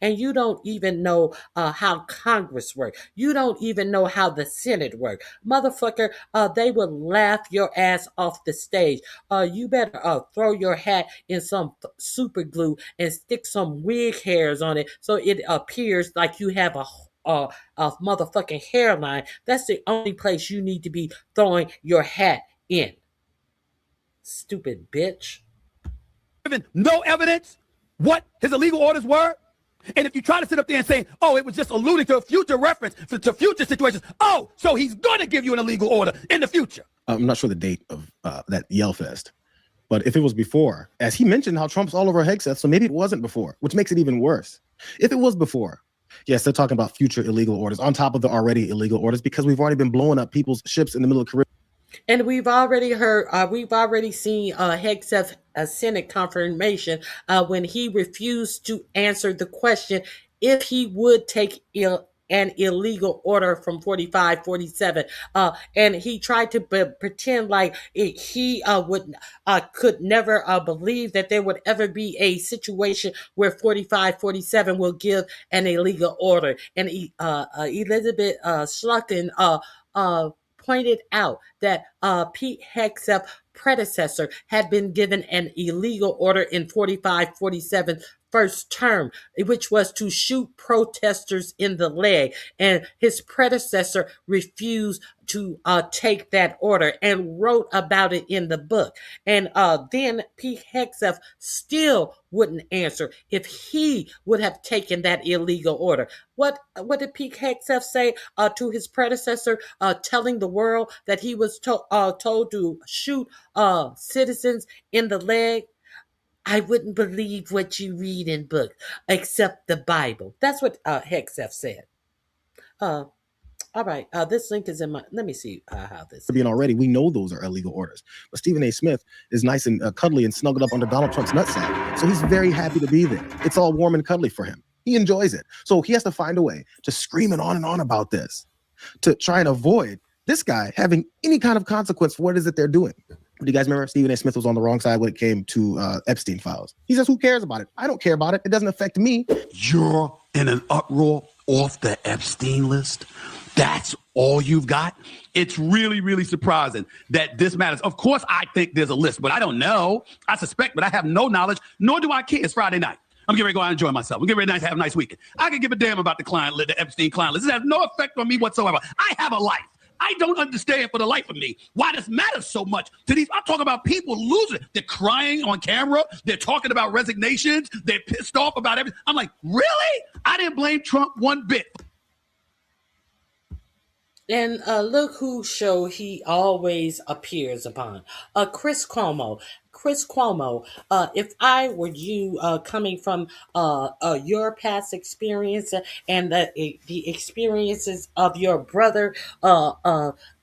Speaker 1: And you don't even know how Congress works. You don't even know how the Senate works. Motherfucker, they will laugh your ass off the stage. You better throw your hat in some super glue and stick some wig hairs on it so it appears like you have a motherfucking hairline. That's the only place you need to be throwing your hat in. Stupid bitch.
Speaker 26: No evidence what his illegal orders were. And if you try to sit up there and say, oh, it was just alluding to a future reference to future situations. Oh, so he's going to give you an illegal order in the future.
Speaker 25: I'm not sure the date of that Yell Fest, but if it was before, as he mentioned how Trump's all over Hegseth, so maybe it wasn't before, which makes it even worse. If it was before, yes, they're talking about future illegal orders on top of the already illegal orders because we've already been blowing up people's ships in the middle of the Caribbean.
Speaker 1: And we've already heard, we've already seen Hegseth Senate confirmation when he refused to answer the question if he would take an illegal order from 45-47. And he tried to pretend like he could never believe that there would ever be a situation where 45-47 will give an illegal order. And Elizabeth Schlucken pointed out that Pete Hegseth's predecessor had been given an illegal order in 45-47 first term, which was to shoot protesters in the leg. And his predecessor refused to take that order and wrote about it in the book. And then Pete Hegseth still wouldn't answer if he would have taken that illegal order. What did Pete Hegseth say to his predecessor, telling the world that he was told to shoot citizens in the leg? I wouldn't believe what you read in books, except the Bible. That's what Hegseth said. All right, this link is in my. Let me see how this.
Speaker 25: Being already, we know those are illegal orders. But Stephen A. Smith is nice and cuddly and snuggled up under Donald Trump's nutsack, so he's very happy to be there. It's all warm and cuddly for him. He enjoys it, so he has to find a way to scream it on and on about this, to try and avoid this guy having any kind of consequence for what is it they're doing. Do you guys remember Stephen A. Smith was on the wrong side when it came to Epstein files? He says, who cares about it? I don't care about it. It doesn't affect me.
Speaker 12: You're in an uproar off the Epstein list. That's
Speaker 26: all you've got? It's really, really surprising that this matters. Of course, I think there's a list, but I don't know. I suspect, but I have no knowledge, nor do I care. It's Friday night. I'm getting ready to go out and enjoy myself. I'm getting ready to have a nice weekend. I can give a damn about the client list, the Epstein client list. This has no effect on me whatsoever. I have a life. I don't understand for the life of me why this matters so much to these. I'm talking about people losing. They're crying on camera. They're talking about resignations. They're pissed off about everything. I'm like, really? I didn't blame Trump one bit.
Speaker 1: And look who show he always appears upon. Chris Cuomo. Chris Cuomo, if I were you, coming from your past experience and the experiences of your brother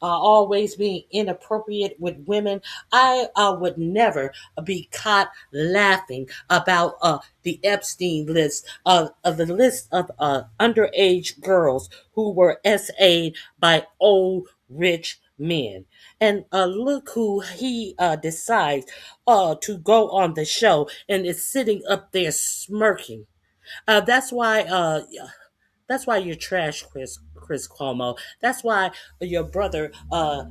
Speaker 1: always being inappropriate with women, I would never be caught laughing about the Epstein list, of the list of underage girls who were SA'd by old rich men. And look who he decides to go on the show and is sitting up there smirking. That's why you're trash, Chris Cuomo. That's why your brother lost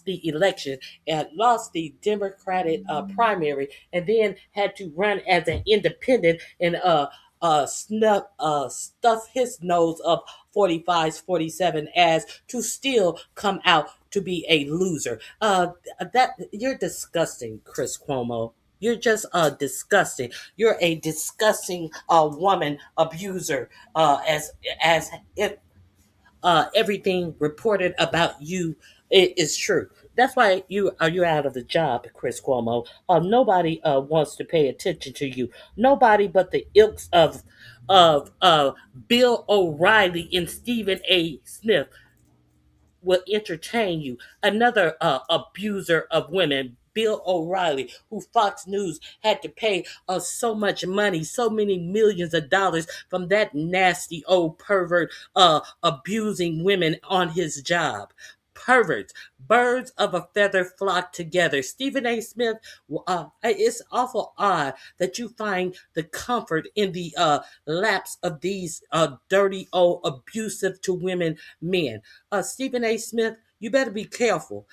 Speaker 1: the election and lost the Democratic primary, and then had to run as an independent and stuff his nose up 45s, 47 as to still come out to be a loser. That you're disgusting, Chris Cuomo. You're just disgusting. You're a disgusting woman abuser. As if everything reported about you is true. That's why you're out of the job, Chris Cuomo. Nobody wants to pay attention to you. Nobody but the ilks of Bill O'Reilly and Stephen A. Smith will entertain you. Another abuser of women, Bill O'Reilly, who Fox News had to pay so much money, so many millions of dollars from that nasty old pervert abusing women on his job. Perverts, birds of a feather flock together. Stephen A. Smith, it's awful odd that you find the comfort in the laps of these dirty, old, abusive to women men. Stephen A. Smith, you better be careful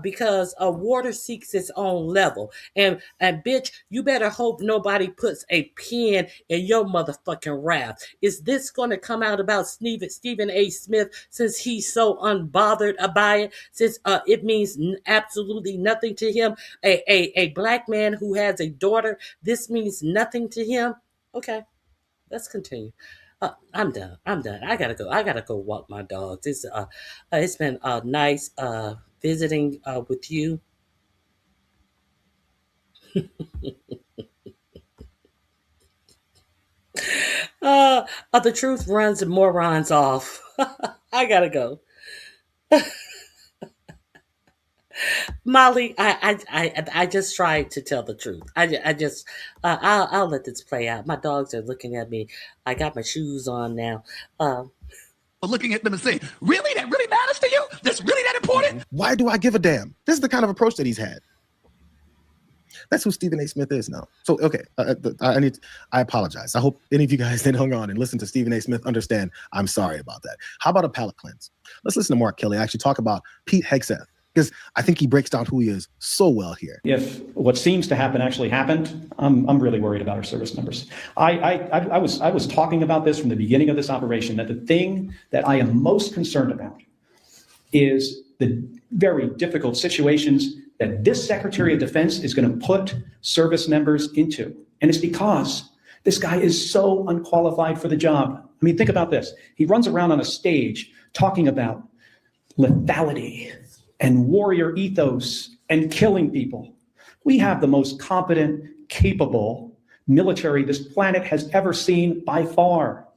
Speaker 1: because water seeks its own level. And bitch, you better hope nobody puts a pin in your motherfucking wrath. Is this going to come out about Stephen A. Smith since he's so unbothered by it? Since it means absolutely nothing to him? A black man who has a daughter, this means nothing to him? Okay, let's continue. I'm done. I gotta go. I gotta go walk my dogs. It's been nice visiting with you. The truth runs the morons off. I gotta go. Molly, I just tried to tell the truth. I'll let this play out. My dogs are looking at me. I got my shoes on now.
Speaker 26: Looking at them and saying, really? That really matters to you? That's really that important?
Speaker 25: Why do I give a damn? This is the kind of approach that he's had. That's who Stephen A. Smith is now. So, okay, I apologize. I hope any of you guys that hung on and listened to Stephen A. Smith understand I'm sorry about that. How about a palate cleanse? Let's listen to Mark Kelly actually talk about Pete Hegseth, because I think he breaks down who he is so well here.
Speaker 2: If what seems to happen actually happened, I'm really worried about our service members. I was talking about this from the beginning of this operation, that the thing that I am most concerned about is the very difficult situations that this Secretary of Defense is going to put service members into. And it's because this guy is so unqualified for the job. I mean, think about this. He runs around on a stage talking about lethality and warrior ethos and killing people. We have the most competent, capable military this planet has ever seen by far.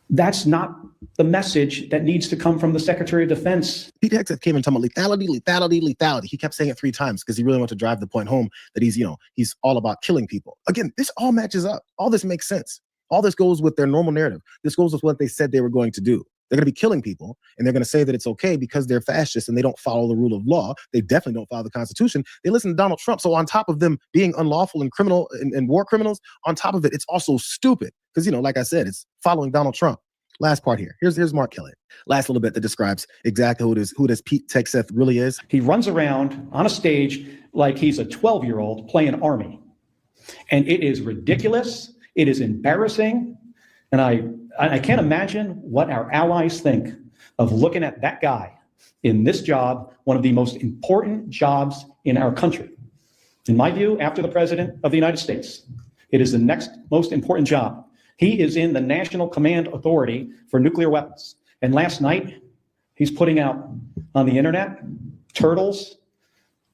Speaker 2: That's not the message that needs to come from the Secretary of Defense.
Speaker 25: Pete Hegseth came in talking about lethality, lethality, lethality. He kept saying it 3 times because he really wanted to drive the point home that he's all about killing people. Again, this all matches up. All this makes sense. All this goes with their normal narrative. This goes with what they said they were going to do. They're going to be killing people, and they're going to say that it's okay because they're fascists and they don't follow the rule of law. They definitely don't follow the Constitution. They listen to Donald Trump. So on top of them being unlawful and criminal and war criminals, on top of it, it's also stupid because, like I said, it's following Donald Trump. Last part here. Here's Mark Kelly. Last little bit that describes exactly who this Pete Hegseth really is.
Speaker 2: He runs around on a stage like he's a 12-year-old playing Army. And it is ridiculous. It is embarrassing. And I can't imagine what our allies think of looking at that guy in this job, one of the most important jobs in our country. In my view, after the President of the United States, it is the next most important job. He is in the National Command Authority for Nuclear Weapons. And last night, he's putting out on the internet turtles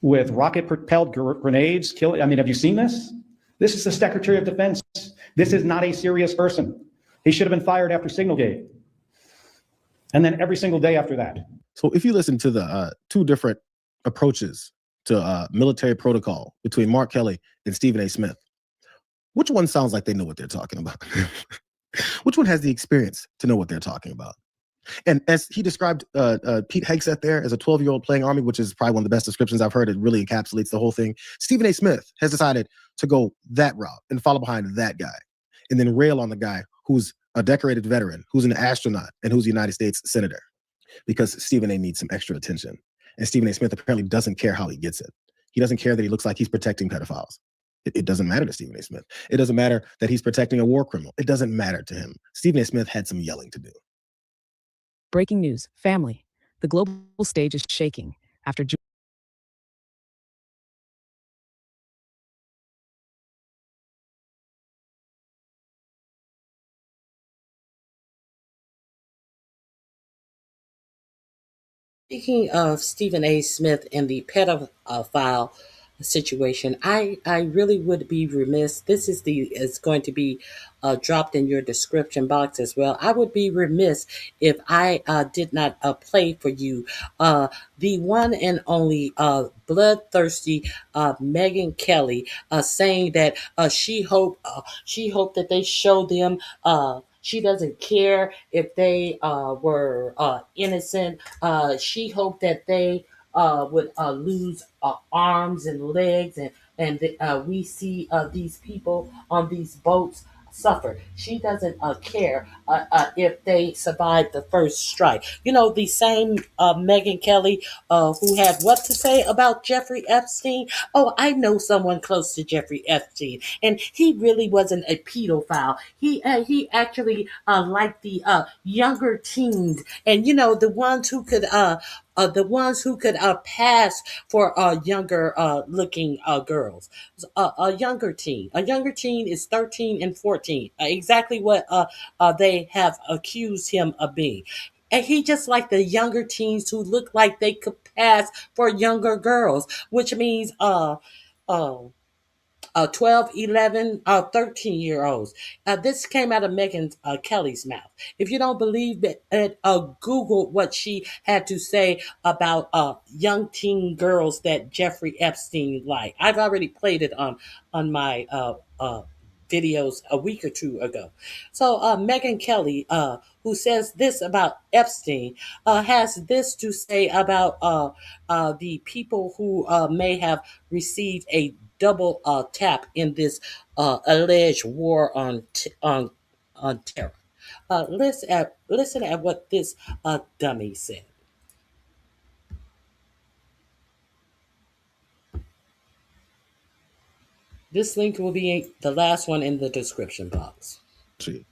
Speaker 2: with rocket-propelled grenades. I mean, have you seen this? This is the Secretary of Defense. This is not a serious person. He should have been fired after Signalgate. And then every single day after that.
Speaker 25: So if you listen to the two different approaches to military protocol between Mark Kelly and Stephen A. Smith, which one sounds like they know what they're talking about? Which one has the experience to know what they're talking about? And as he described Pete Hegseth there as a 12-year-old playing Army, which is probably one of the best descriptions I've heard. It really encapsulates the whole thing. Stephen A. Smith has decided to go that route and follow behind that guy and then rail on the guy who's a decorated veteran, who's an astronaut, and who's a United States senator, because Stephen A. needs some extra attention. And Stephen A. Smith apparently doesn't care how he gets it. He doesn't care that he looks like he's protecting pedophiles. It doesn't matter to Stephen A. Smith. It doesn't matter that he's protecting a war criminal. It doesn't matter to him. Stephen A. Smith had some yelling to do.
Speaker 12: Breaking news, family. The global stage is shaking after
Speaker 1: Speaking of Stephen A. Smith and the pedophile situation, I really would be remiss. This is going to be dropped in your description box as well. I would be remiss if I did not play for you the one and only bloodthirsty Megyn Kelly saying that she hoped that they show them. She doesn't care if they were innocent. She hoped that they would lose arms and legs, and we see these people on these boats suffer. She doesn't care if they survive the first strike. You know, the same Megyn Kelly who had what to say about Jeffrey Epstein. Oh, I know someone close to Jeffrey Epstein, and he really wasn't a pedophile. He actually liked the younger teens, and you know, the ones who could pass for younger looking girls. A younger teen is 13 and 14. Exactly what they have accused him of being. And he just like the younger teens who look like they could pass for younger girls, which means 12, 11, 13-year-olds. This came out of Megyn Kelly's mouth. If you don't believe it, Google what she had to say about young teen girls that Jeffrey Epstein liked. I've already played it on my videos a week or two ago. So Megyn Kelly, who says this about Epstein, has this to say about the people who may have received a double tap in this alleged war on terror. Listen at what this dummy said. This link will be the last one in the description box.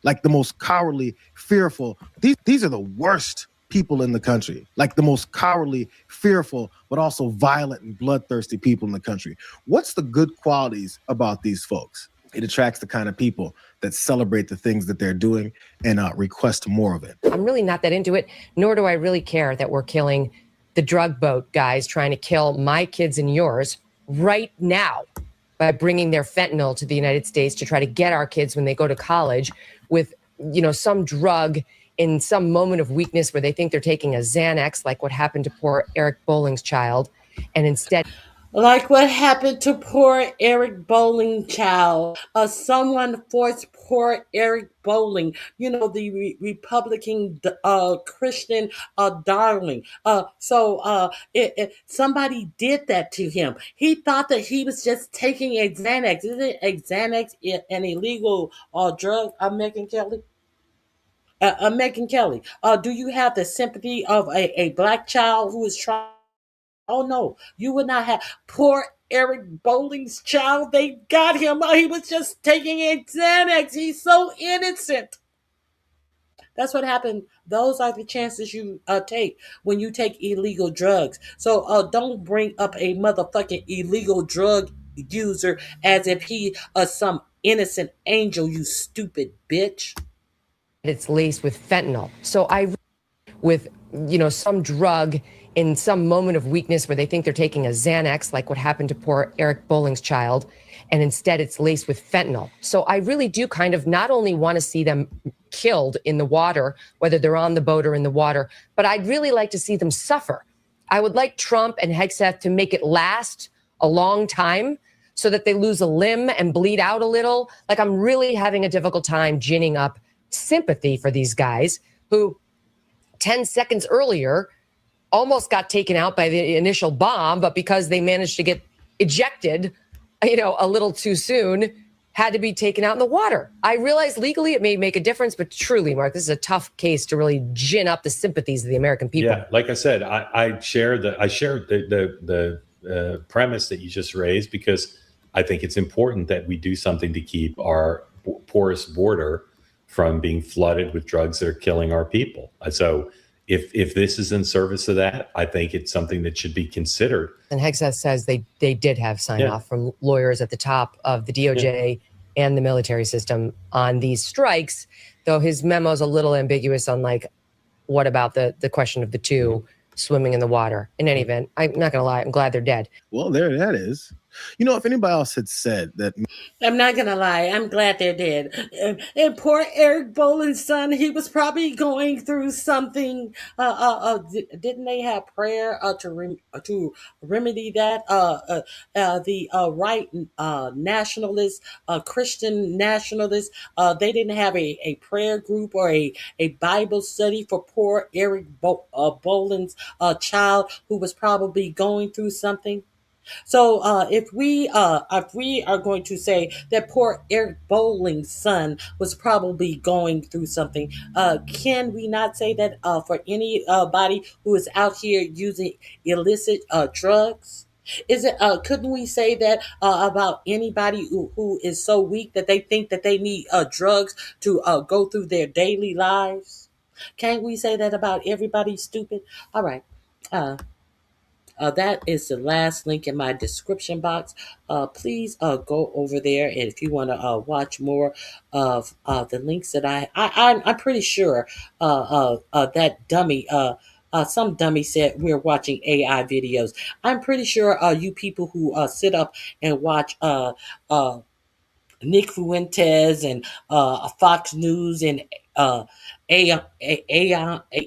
Speaker 25: Like the most cowardly, fearful. These are the worst people in the country. Like the most cowardly, fearful, but also violent and bloodthirsty people in the country. What's the good qualities about these folks? It attracts the kind of people that celebrate the things that they're doing and request more of it.
Speaker 13: I'm really not that into it, nor do I really care that we're killing the drug boat guys trying to kill my kids and yours right now by bringing their fentanyl to the United States to try to get our kids when they go to college with, you know, some drug in some moment of weakness where they think they're taking a Xanax, like what happened to poor Eric Bolling's child, and instead...
Speaker 1: Like what happened to poor Eric Bolling child. Someone forced poor Eric Bolling, you know, the Republican Christian darling. Somebody did that to him. He thought that he was just taking a Xanax. Isn't a Xanax an illegal drug, Megyn Kelly? Megan Kelly, do you have the sympathy of a black child who is trying? Oh no, you would not have. Poor Eric Bowling's child. They got him. He was just taking a Xanax. He's so innocent. That's what happened. Those are the chances you take when you take illegal drugs. So don't bring up a motherfucking illegal drug user as if he some innocent angel, you stupid bitch.
Speaker 13: It's laced with fentanyl. So with, some drug in some moment of weakness where they think they're taking a Xanax, like what happened to poor Eric Bowling's child, and instead it's laced with fentanyl. So I really do kind of not only want to see them killed in the water, whether they're on the boat or in the water, but I'd really like to see them suffer. I would like Trump and Hegseth to make it last a long time so that they lose a limb and bleed out a little. Like, I'm really having a difficult time ginning up sympathy for these guys who 10 seconds earlier almost got taken out by the initial bomb, but because they managed to get ejected, a little too soon, had to be taken out in the water. I realize legally it may make a difference, but truly, Mark, this is a tough case to really gin up the sympathies of the American people.
Speaker 10: Yeah, like I said, I share the premise that you just raised, because I think it's important that we do something to keep our porous border from being flooded with drugs that are killing our people. So if this is in service of that, I think it's something that should be considered. And
Speaker 13: Hegseth says they did have sign off from lawyers at the top of the DOJ and the military system on these strikes, though his memo is a little ambiguous on what about the question of the two swimming in the water. In any event, I'm not going to lie, I'm glad they're dead.
Speaker 25: Well, there that is. If anybody else had said that.
Speaker 1: I'm not going to lie, I'm glad they're dead. And poor Eric Boland's son, he was probably going through something. Didn't they have prayer to remedy that? The right nationalists, Christian nationalists, they didn't have a prayer group or a Bible study for poor Eric Boland's child who was probably going through something. So if we are going to say that poor Eric Bowling's son was probably going through something, can we not say that for anybody who is out here using illicit drugs? Couldn't we say that about anybody who is so weak that they think that they need drugs to go through their daily lives? Can't we say that about everybody stupid? All right. That is the last link in my description box. Please go over there, and if you want to watch more of the links that I'm pretty sure that dummy. Some dummy said we're watching AI videos. I'm pretty sure you people who sit up and watch Nick Fuentes and Fox News and Aeon,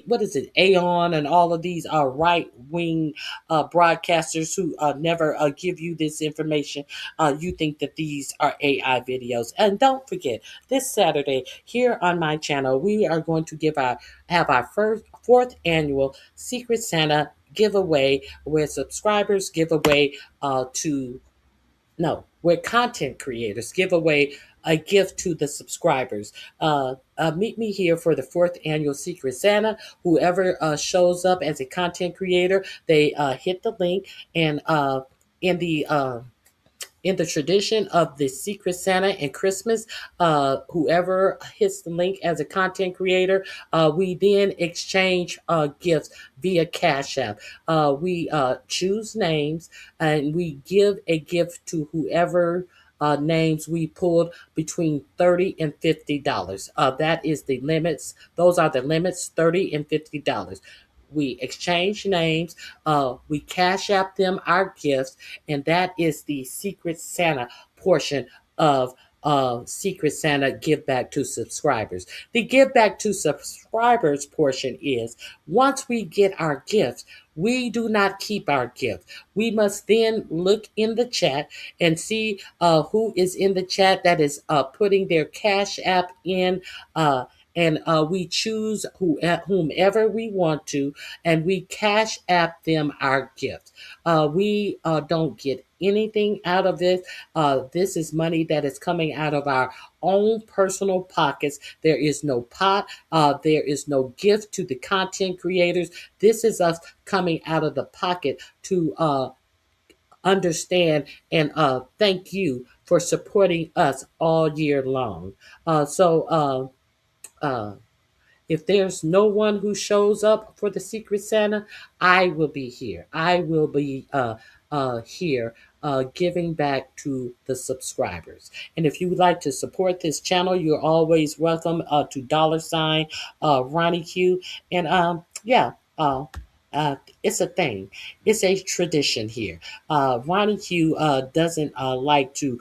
Speaker 1: what is it? Aeon and all of these right wing broadcasters who never give you this information. You think that these are AI videos. And don't forget, this Saturday here on my channel, we are going to have our fourth annual Secret Santa giveaway, where subscribers give away where content creators give away a gift to the subscribers. Meet me here for the fourth annual Secret Santa. Whoever shows up as a content creator, they hit the link, and in the tradition of the Secret Santa and Christmas, whoever hits the link as a content creator, we then exchange gifts via Cash App. We choose names, and we give a gift to whoever names we pulled between $30 and $50. That is the limits. Those are the limits, $30 and $50. We exchange names, we Cash App them our gifts, and that is the Secret Santa portion of Secret Santa Give Back to Subscribers. The Give Back to Subscribers portion is, once we get our gifts, we do not keep our gift. We must then look in the chat and see who is in the chat that is putting their Cash App in, and we choose whomever we want to, and we cash app them our gift. We don't get anything out of this. This is money that is coming out of our own personal pockets. There is no pot. There is no gift to the content creators. This is us coming out of the pocket to understand and thank you for supporting us all year long. If there's no one who shows up for the Secret Santa, I will be here. I will be here giving back to the subscribers. And if you would like to support this channel, you're always welcome to $ Ronnie Q. And it's a thing. It's a tradition here. Ronnie Q doesn't like to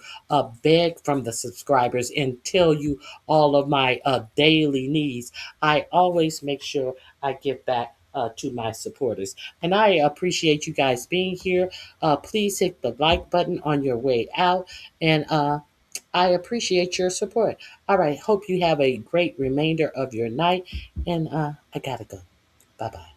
Speaker 1: beg from the subscribers and tell you all of my daily needs. I always make sure I give back to my supporters. And I appreciate you guys being here. Please hit the like button on your way out. And I appreciate your support. All right. Hope you have a great remainder of your night. And I got to go. Bye-bye.